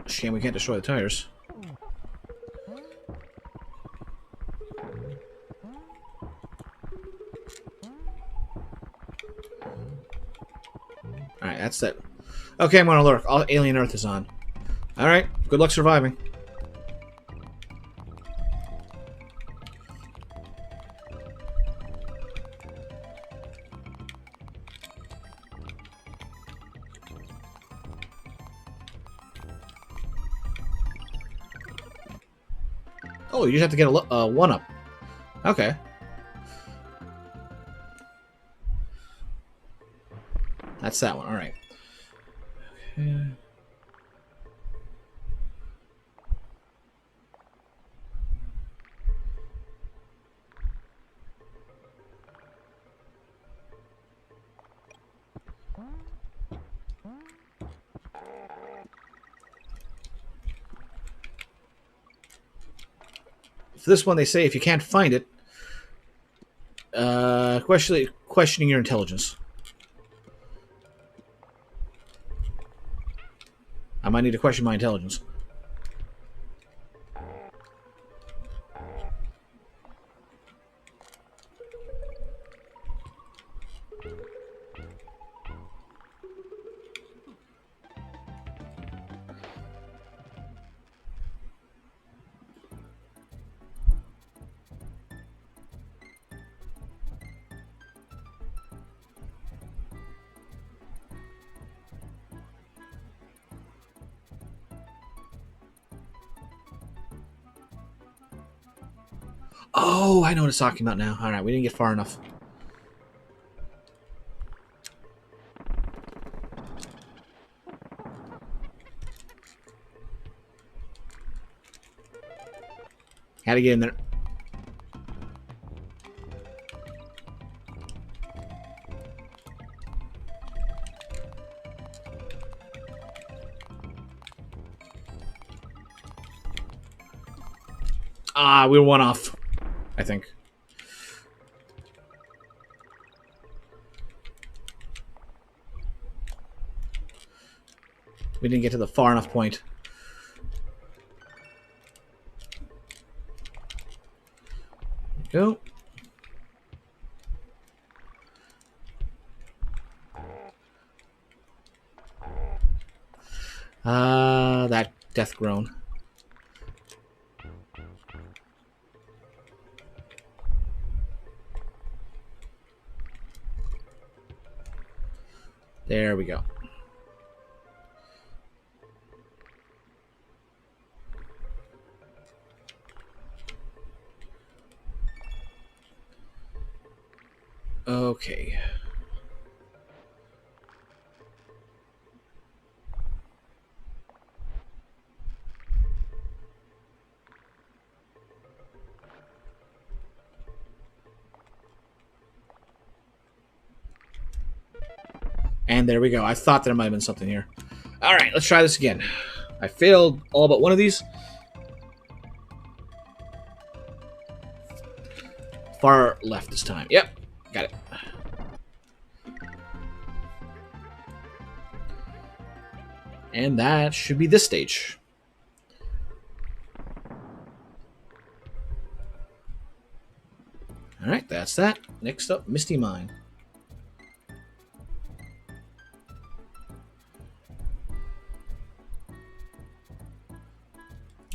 Speaker 1: Shame we can't destroy the tires. Alright, that's it. Okay, I'm gonna lurk. Alien Earth is on. Alright, good luck surviving. Oh, you just have to get a one-up. Okay. That's that one. Alright. Okay. For this one, they say if you can't find it, questioning your intelligence. I might need to question my intelligence. Oh, I know what it's talking about now. Alright, we didn't get far enough. Had to get in there. Ah, we were one off, I think. We didn't get to the far enough point. Go. That death groan. There we go. Okay. And there we go. I thought there might have been something here. All right, let's try this again. I failed all but one of these. Far left this time. Yep, got it. And that should be this stage. All right, that's that. Next up, Misty Mine.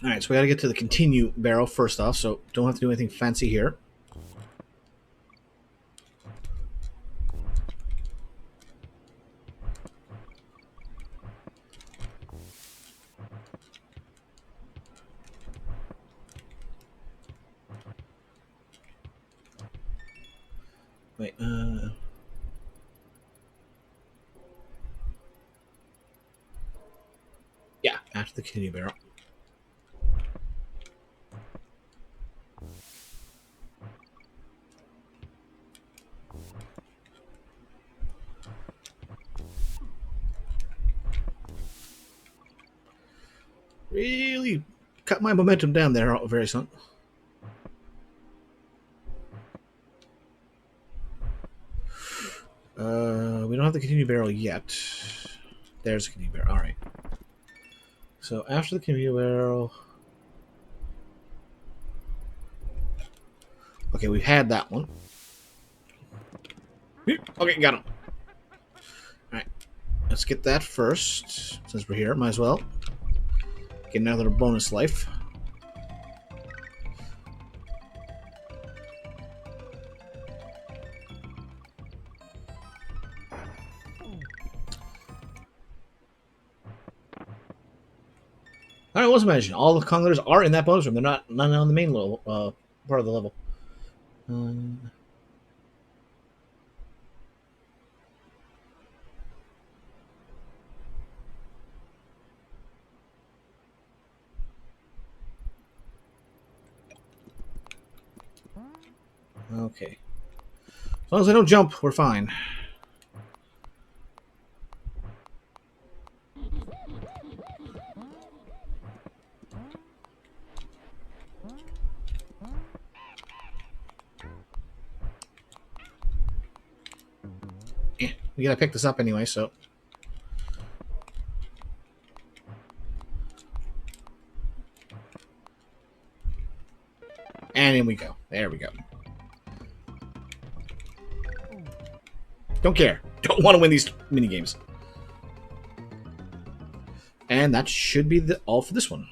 Speaker 1: All right, so we got to get to the continue barrel first off, so don't have to do anything fancy here. Wait, yeah, after the continue barrel. Really cut my momentum down there very soon. We don't have the continue barrel yet. There's the continue barrel. All right. So after the continue barrel, okay, we've had that one. Okay, got him. All right, let's get that first. Since we're here, might as well get another bonus life. I wasn't mentioning all the Kong letters are in that bonus room. They're not on the main level, part of the level. Okay. As long as I don't jump, we're fine. We gotta pick this up anyway, so. And in we go. There we go. Don't care. Don't want to win these mini games. And that should be all for this one.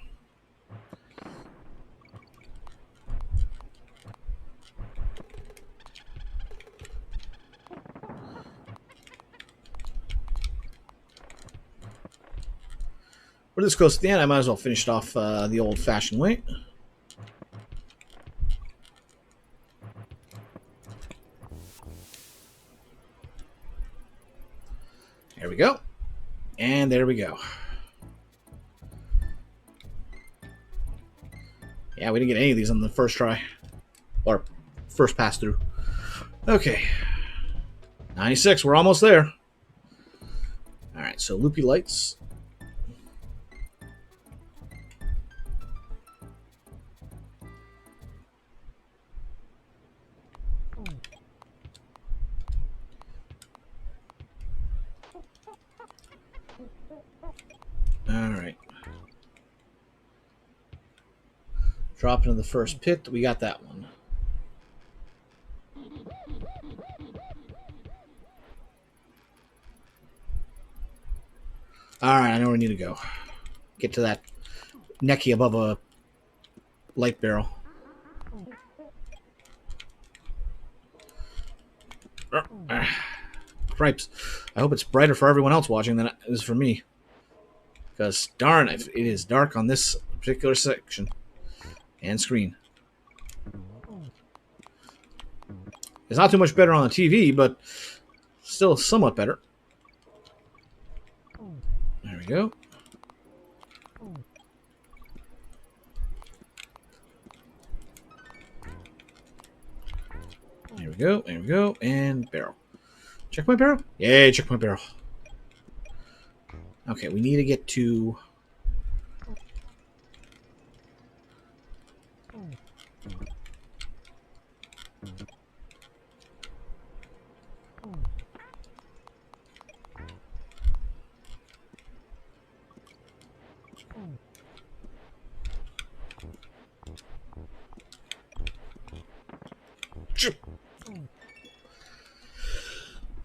Speaker 1: Where this goes to the end, I might as well finish it off the old-fashioned way. There we go. And there we go. Yeah, we didn't get any of these on the first try. Or first pass through. Okay. 96, we're almost there. Alright, so loopy lights. Alright. Drop into the first pit. We got that one. Alright, I know where we need to go. Get to that necky above a light barrel. Cripes. I hope it's brighter for everyone else watching than it is for me. Because, darn, it is dark on this particular section and screen. It's not too much better on the TV, but still somewhat better. There we go. There we go. There we go. And barrel. Check my barrel? Yay, check my barrel. Okay, we need to get to...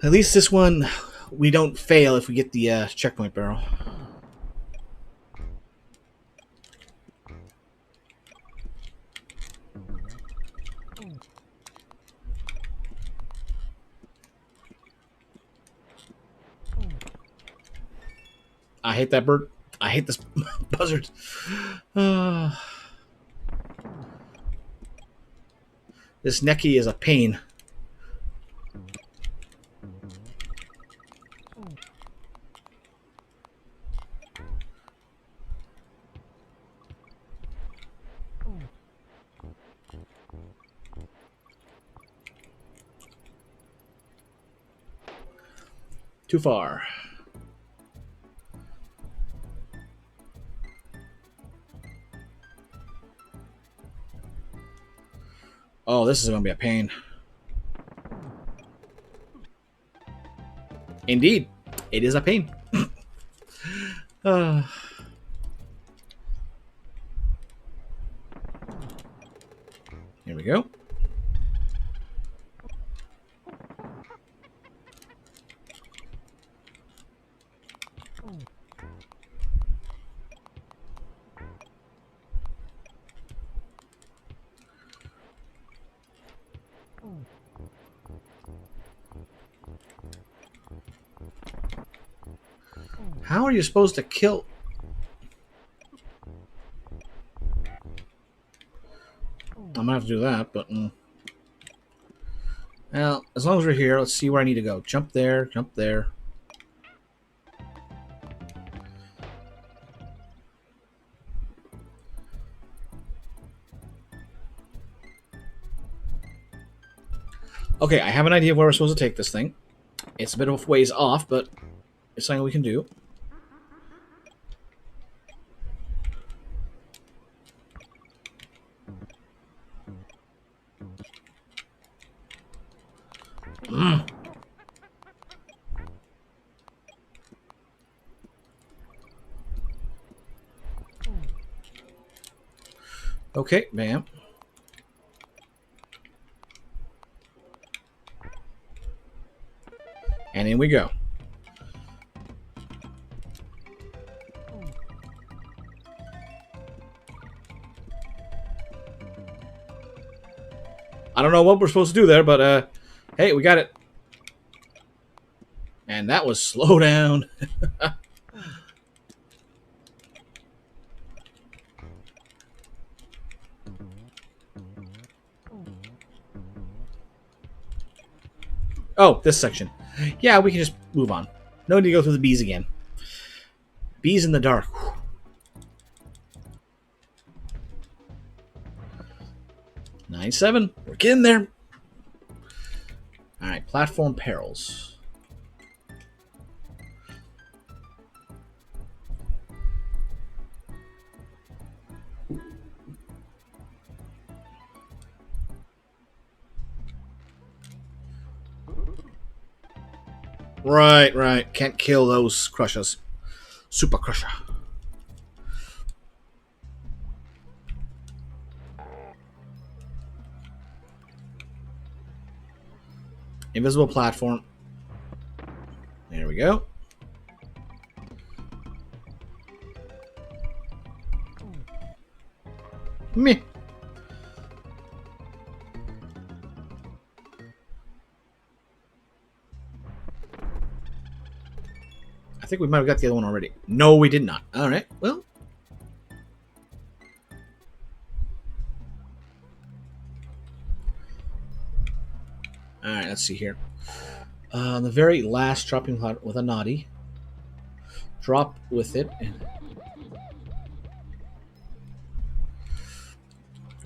Speaker 1: At least this one, we don't fail if we get the checkpoint barrel. I hate that bird. I hate this buzzard. This Neki is a pain. Too far. Oh, this is going to be a pain. Indeed, it is a pain. Here we go. How are you supposed to kill? I'm gonna have to do that, but well, as long as we're here, let's see where I need to go. Jump there, jump there. Okay, I have an idea of where we're supposed to take this thing. It's a bit of a ways off, but it's something we can do. Okay, bam. And in we go. I don't know what we're supposed to do there, but hey, we got it. And that was slow down. Oh, this section. Yeah, we can just move on. No need to go through the bees again. Bees in the dark. 9-7. We're getting there. Alright, platform perils. Right, right. Can't kill those crushers. Super crusher. Invisible platform. There we go. Meh. I think we might have got the other one already. No, we did not. All right. Well. Alright, let's see here. The very last dropping with a naughty. Drop with it.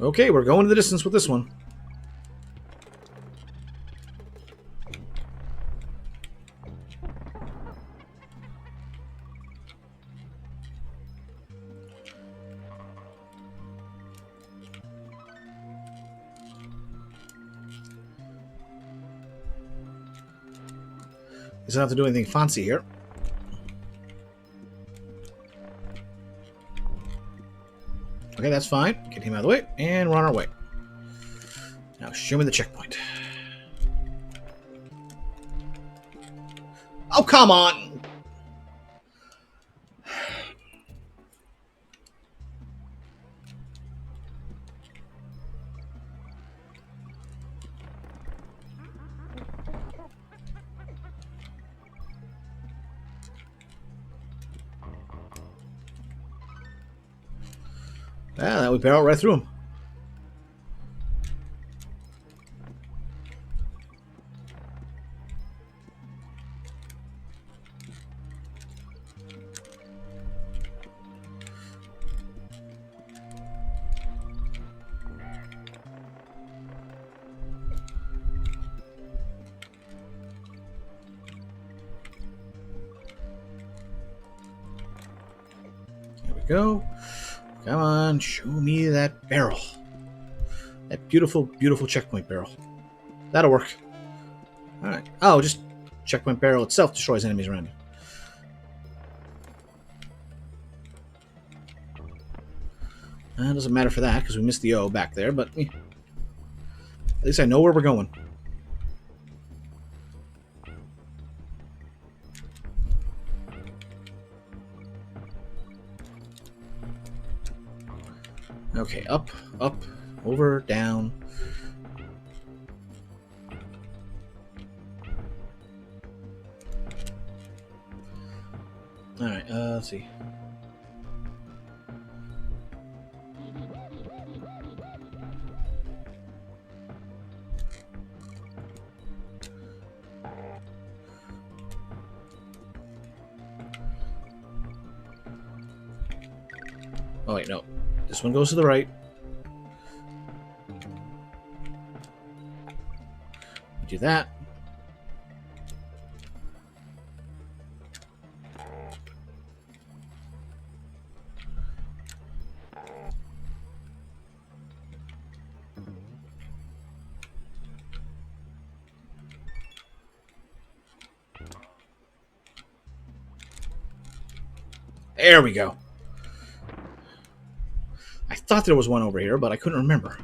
Speaker 1: Okay, we're going to the distance with this one. He doesn't have to do anything fancy here. Okay, that's fine. Get him out of the way, and we're on our way. Now, show me the checkpoint. Oh, come on! Ah, that we barrel right through him. There we go. Come on, show me that barrel. That beautiful, beautiful checkpoint barrel. That'll work. Alright. Oh, just checkpoint barrel itself destroys enemies around you. It doesn't matter for that, because we missed the O back there, but at least I know where we're going. Okay, up, up, over, down. Alright, let's see. Oh wait, no. This one goes to the right. Do that. There we go. I thought there was one over here, but I couldn't remember.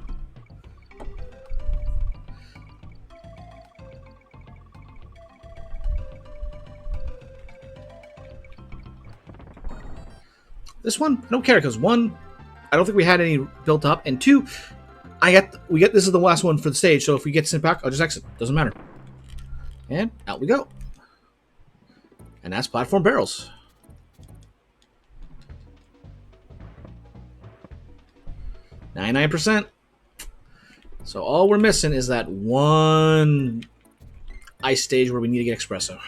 Speaker 1: This one, I don't care, because one, I don't think we had any built up, and two, this is the last one for the stage, so if we get sent back, I'll just exit. Doesn't matter. And out we go. And that's platform barrels. 99%. So all we're missing is that one ice stage where we need to get espresso.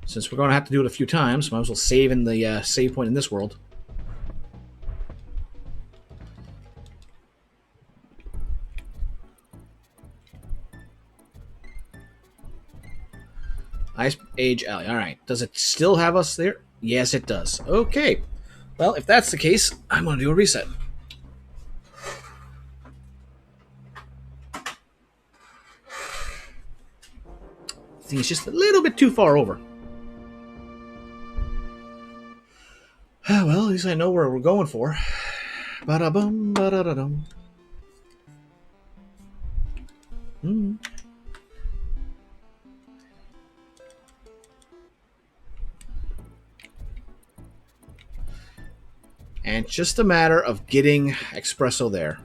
Speaker 1: Since we're going to have to do it a few times, might as well save in the save point in this world. Ice Age Alley. Alright. Does it still have us there? Yes, it does. Okay. Well, if that's the case, I'm going to do a reset. I think it's just a little bit too far over. Well, at least I know where we're going for. Ba-da-bum, ba-da-da-dum. And it's just a matter of getting espresso there.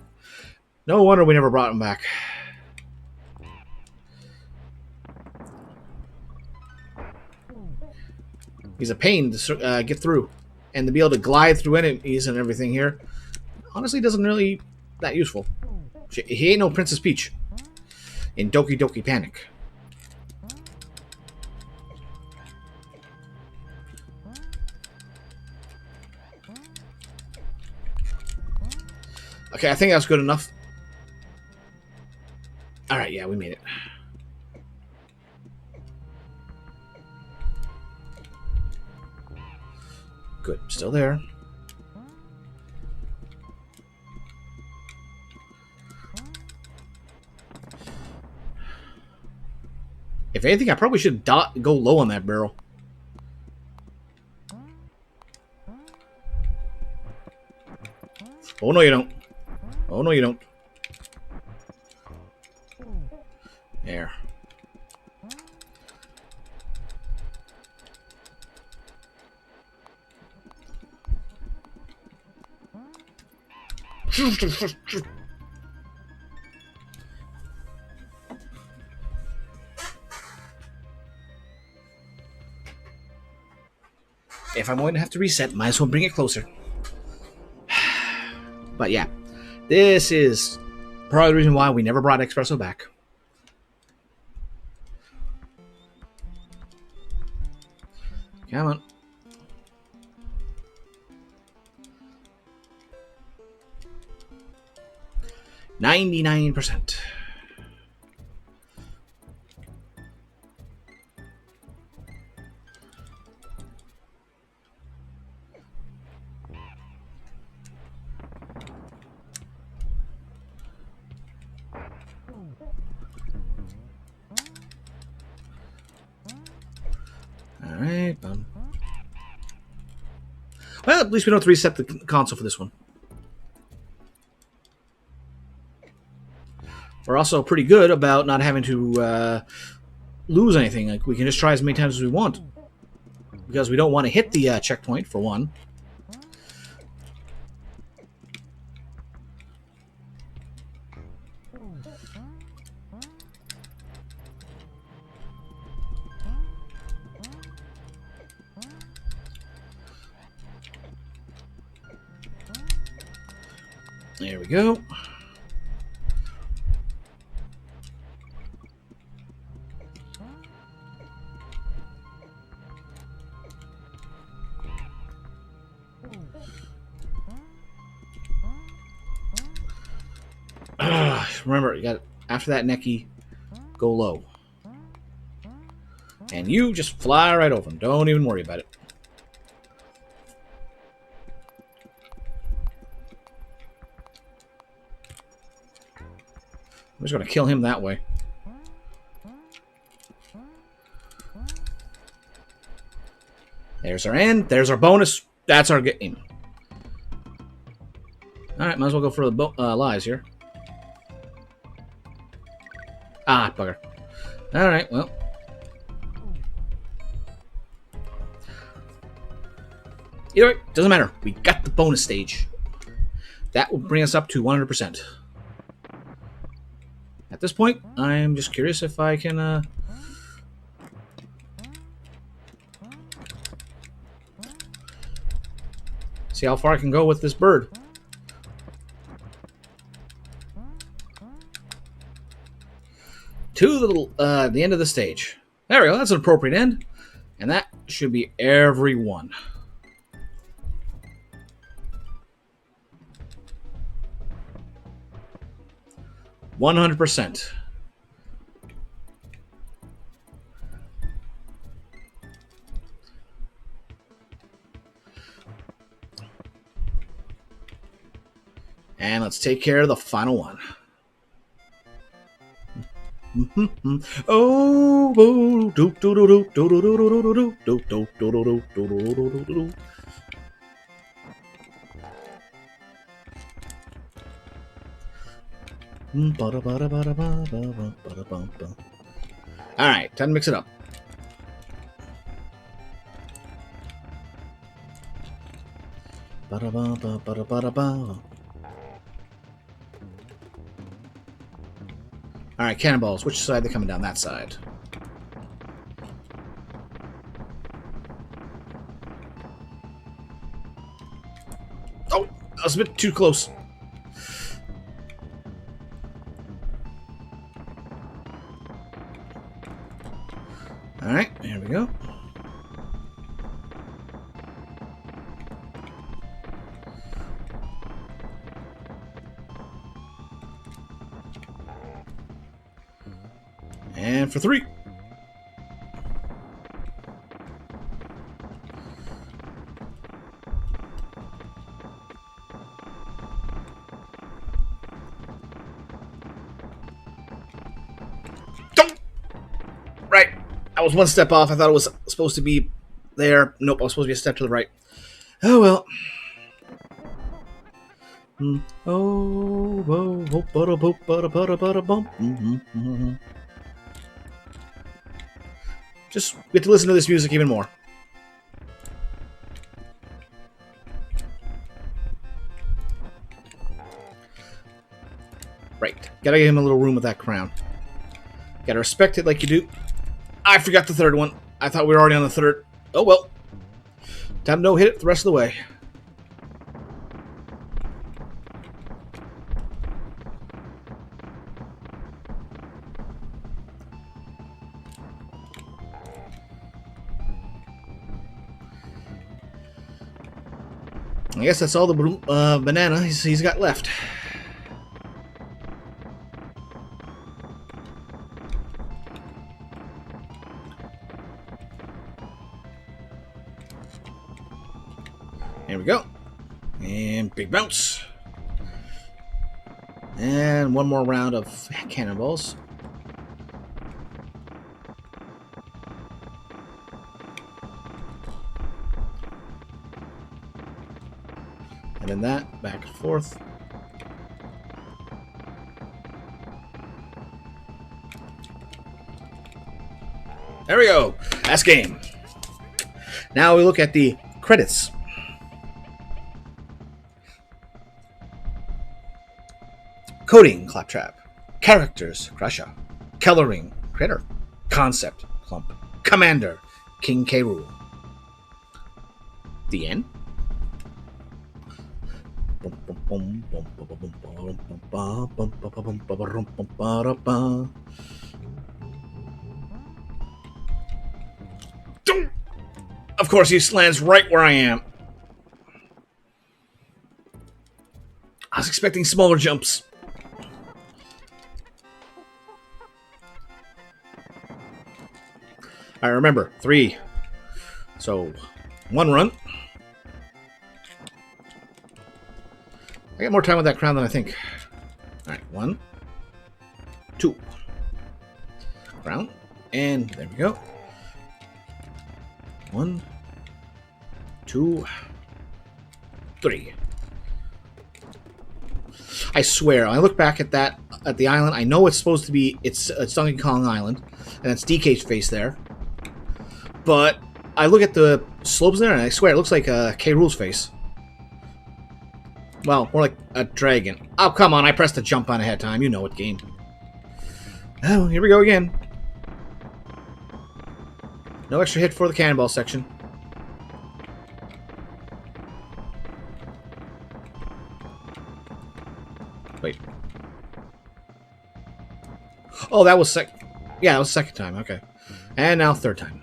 Speaker 1: No wonder we never brought him back. He's a pain to get through. And to be able to glide through enemies and everything here, honestly doesn't really that useful. He ain't no Princess Peach in Doki Doki Panic. Okay, I think that's good enough. Alright, yeah, we made it. Good, still there. If anything, I probably should go low on that barrel. Oh, no, you don't. Oh, no, you don't. There. If I'm going to have to reset, might as well bring it closer. But yeah, this is probably the reason why we never brought Espresso back. Come on. %. Alright, well, at least we don't have to reset the console for this one. We're also pretty good about not having to lose anything. Like, we can just try as many times as we want. Because we don't want to hit the checkpoint, for one. There we go. Remember, you got after that Neki, go low. And you just fly right over them. Don't even worry about it. I'm just going to kill him that way. There's our end. There's our bonus. That's our game. Alright, might as well go for the lies here. Ah, bugger. Alright, well. Either way, doesn't matter. We got the bonus stage. That will bring us up to 100%. At this point, I'm just curious if I can... see how far I can go with this bird. To the end of the stage. There we go. That's an appropriate end. And that should be every one. %. And let's take care of the final one. Oh, do do do do do do do do do do do do do. All right, time to mix it up. All right, cannonballs. Which side are they coming down? That side. I was a bit too close. Alright, here we go. And for 3. Don't! Right. I was one step off. I thought it was supposed to be there. Nope, I was supposed to be a step to the right. Oh, well. Just get to listen to this music even more. Right. Gotta give him a little room with that crown. Gotta respect it like you do. I forgot the third one. I thought we were already on the third. Oh well. Time to no hit it the rest of the way. I guess that's all the banana he's got left. There we go. And big bounce. And one more round of cannonballs. And then that, back and forth. There we go. That's game. Now we look at the credits. Coding, Claptrap. Characters, Crusher. Coloring, Critter. Concept, Clump. Commander, King K. Rool. The end. Of course, he lands right where I am. I was expecting smaller jumps. I remember 3. So 1 run. I got more time with that crown than I think. All right, 1, 2, crown, and there we go. 1, 2, 3. I swear, I look back at that at the island. I know it's supposed to be it's Donkey Kong Island, and that's DK's face there. But I look at the slopes there, and I swear it looks like K. Rool's face. Well, more like a dragon. Oh, come on, I pressed the jump on ahead of time. You know what game. Oh, here we go again. No extra hit for the cannonball section. Wait. Oh, that was yeah, that was second time. Okay. And now third time.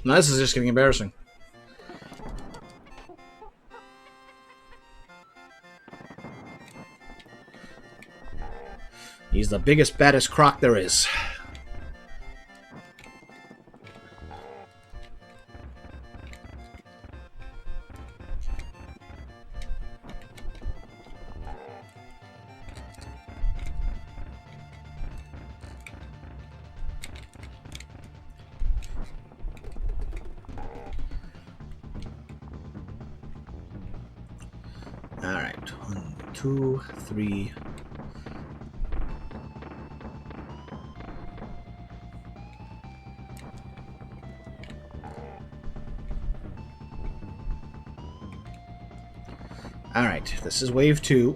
Speaker 1: Now this is just getting embarrassing. He's the biggest, baddest croc there is. Alright, 1, 2, 3. Alright, this is wave 2.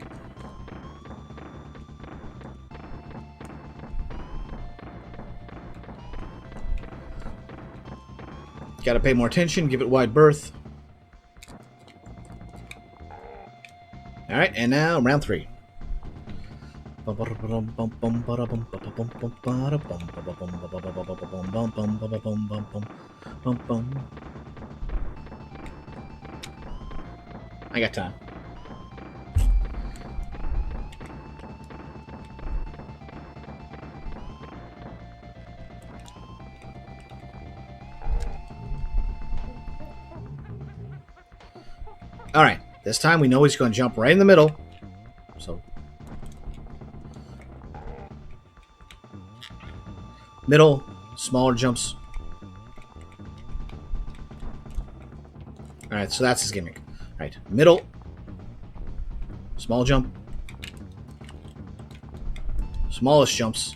Speaker 1: Gotta pay more attention, give it wide berth. Alright, and now round 3. I got time. Alright, this time we know he's going to jump right in the middle. So, middle, smaller jumps. Alright, so that's his gimmick. Alright, middle, small jump, smallest jumps.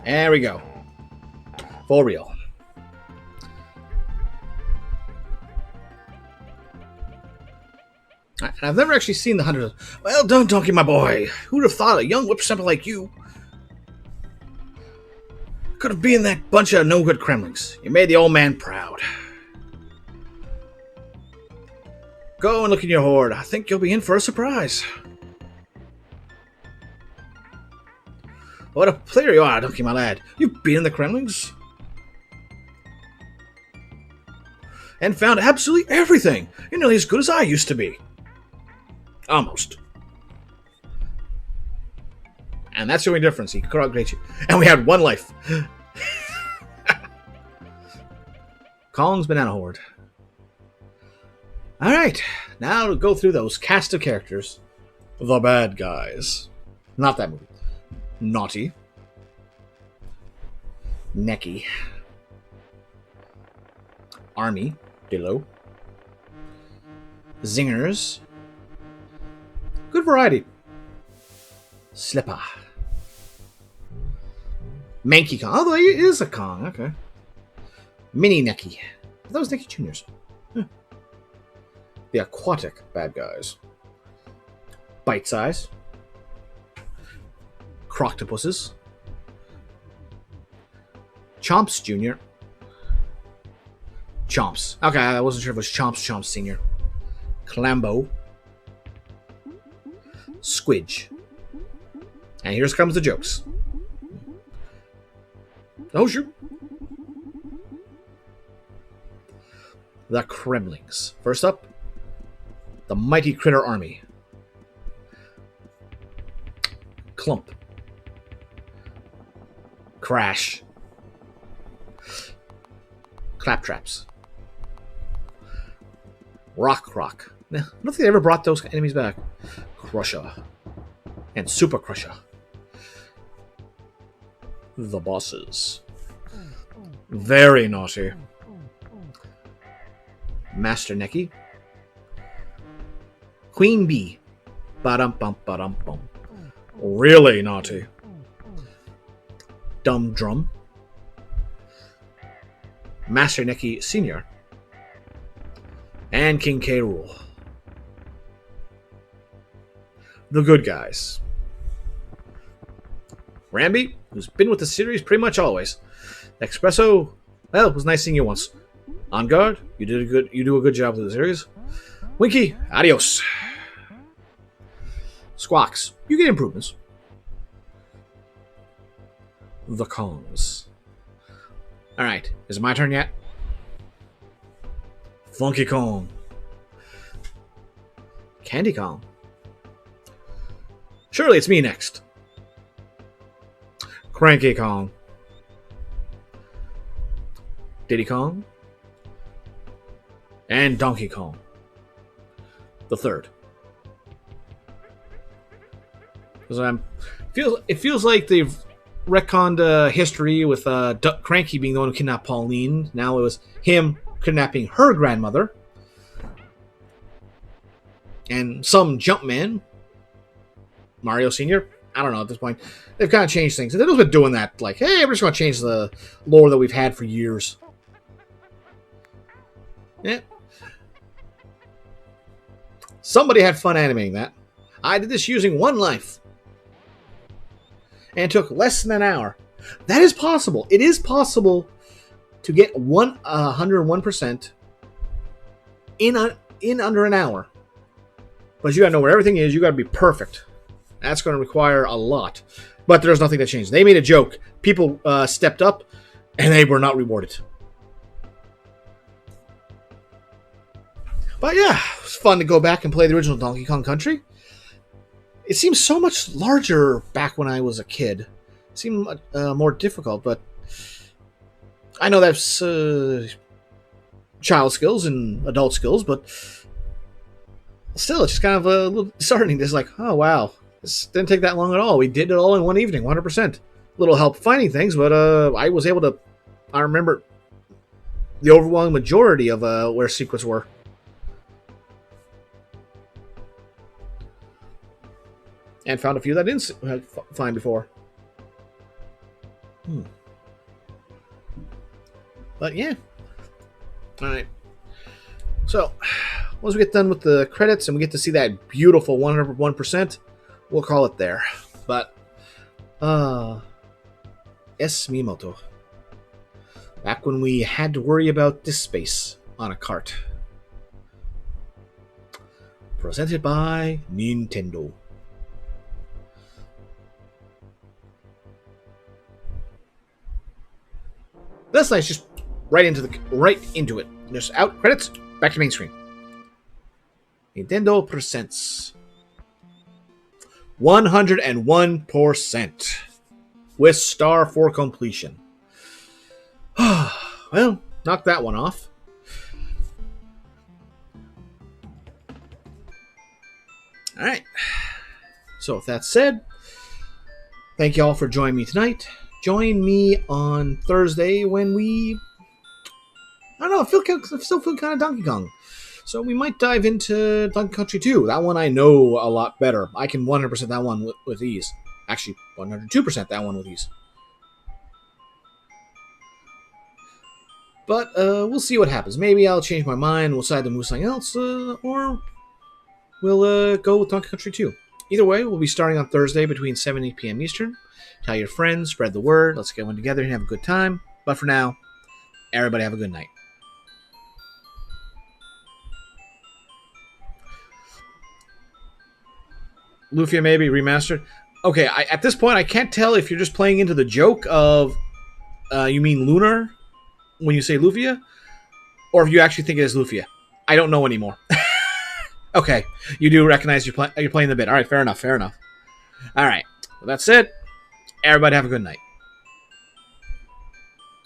Speaker 1: There we go. For real. And I've never actually seen the 100. Well done, Donkey, my boy. Who'd have thought a young whippersnapper like you could have been that bunch of no-good Kremlings? You made the old man proud. Go and look in your hoard. I think you'll be in for a surprise. What a player you are, Donkey, my lad. You've been in the Kremlings and found absolutely everything. You're nearly as good as I used to be. Almost. And that's the only difference. He congratulates you. And we had one life. Kong's Banana Horde. Alright. Now to go through those cast of characters. The bad guys. Not that movie. Naughty. Necky. Army. Dillo. Zingers. Good variety. Slipper. Mankey Kong. Although he is a Kong. Okay. Mini Necky. That was Necky Jr.'s. Huh. The aquatic bad guys. Bite Size. Croctopuses. Chomps Jr. Chomps. Okay, I wasn't sure if it was Chomps Sr. Clambo. Squidge. And here comes the jokes. Oh, shoot. The Kremlings. First up, the Mighty Critter Army. Clump. Crash. Claptraps. Rock. I don't think they ever brought those enemies back. Crusher. And Super Crusher. The bosses. Very naughty. Master Necky. Queen Bee. Ba-dum-bum. Really naughty. Dumb Drum. Master Necky Sr. And King K. Rool. The good guys. Rambi, who's been with the series pretty much always. Espresso, well, it was nice seeing you once. On Guard, you do a good job with the series. Winky, adios. Squawks, you get improvements. The Kongs. Alright, is it my turn yet? Funky Kong. Candy Kong. Surely it's me next. Cranky Kong. Diddy Kong. And Donkey Kong. The third. Because it feels like they've retconned history with Cranky being the one who kidnapped Pauline. Now it was him kidnapping her grandmother. And some Jumpman. Mario Sr.? I don't know at this point. They've kind of changed things. They've been doing that. Like, hey, we're just going to change the lore that we've had for years. Yeah. Somebody had fun animating that. I did this using one life. And it took less than an hour. That is possible. It is possible to get 101% in under an hour. But you gotta know where everything is. You gotta be perfect. That's going to require a lot. But there's nothing that changed. They made a joke. People stepped up, and they were not rewarded. But yeah, it was fun to go back and play the original Donkey Kong Country. It seems so much larger back when I was a kid. It seemed more difficult, but I know that's child skills and adult skills, but still, it's just kind of a little disheartening. It's like, oh wow, this didn't take that long at all. We did it all in one evening, 100%. Little help finding things, but I was able to. I remember the overwhelming majority of where secrets were. And found a few that I didn't find before. But yeah. Alright. So, once we get done with the credits and we get to see that beautiful 101%, we'll call it there. But, S. Miyamoto. Back when we had to worry about disk space on a cart. Presented by Nintendo. That's nice, just right into it. Just out, credits, back to main screen. Nintendo presents 101% with star for completion. Well, knock that one off. Alright. So with that said, thank you all for joining me tonight. Join me on Thursday when I don't know, I still feel kind of Donkey Kong. So we might dive into Donkey Country 2. That one I know a lot better. I can 100% that one with ease. Actually, 102% that one with ease. But we'll see what happens. Maybe I'll change my mind, we'll decide to move something else, or we'll go with Donkey Country 2. Either way, we'll be starting on Thursday between 7 and 8 p.m. Eastern. Tell your friends, spread the word, let's get one together and have a good time. But for now, everybody have a good night. Lufia maybe remastered. Okay, at this point, I can't tell if you're just playing into the joke of, you mean Lunar when you say Lufia, or if you actually think it is Lufia. I don't know anymore. Okay, you do recognize you're playing the bit. All right, fair enough. All right, well, that's it. Everybody have a good night.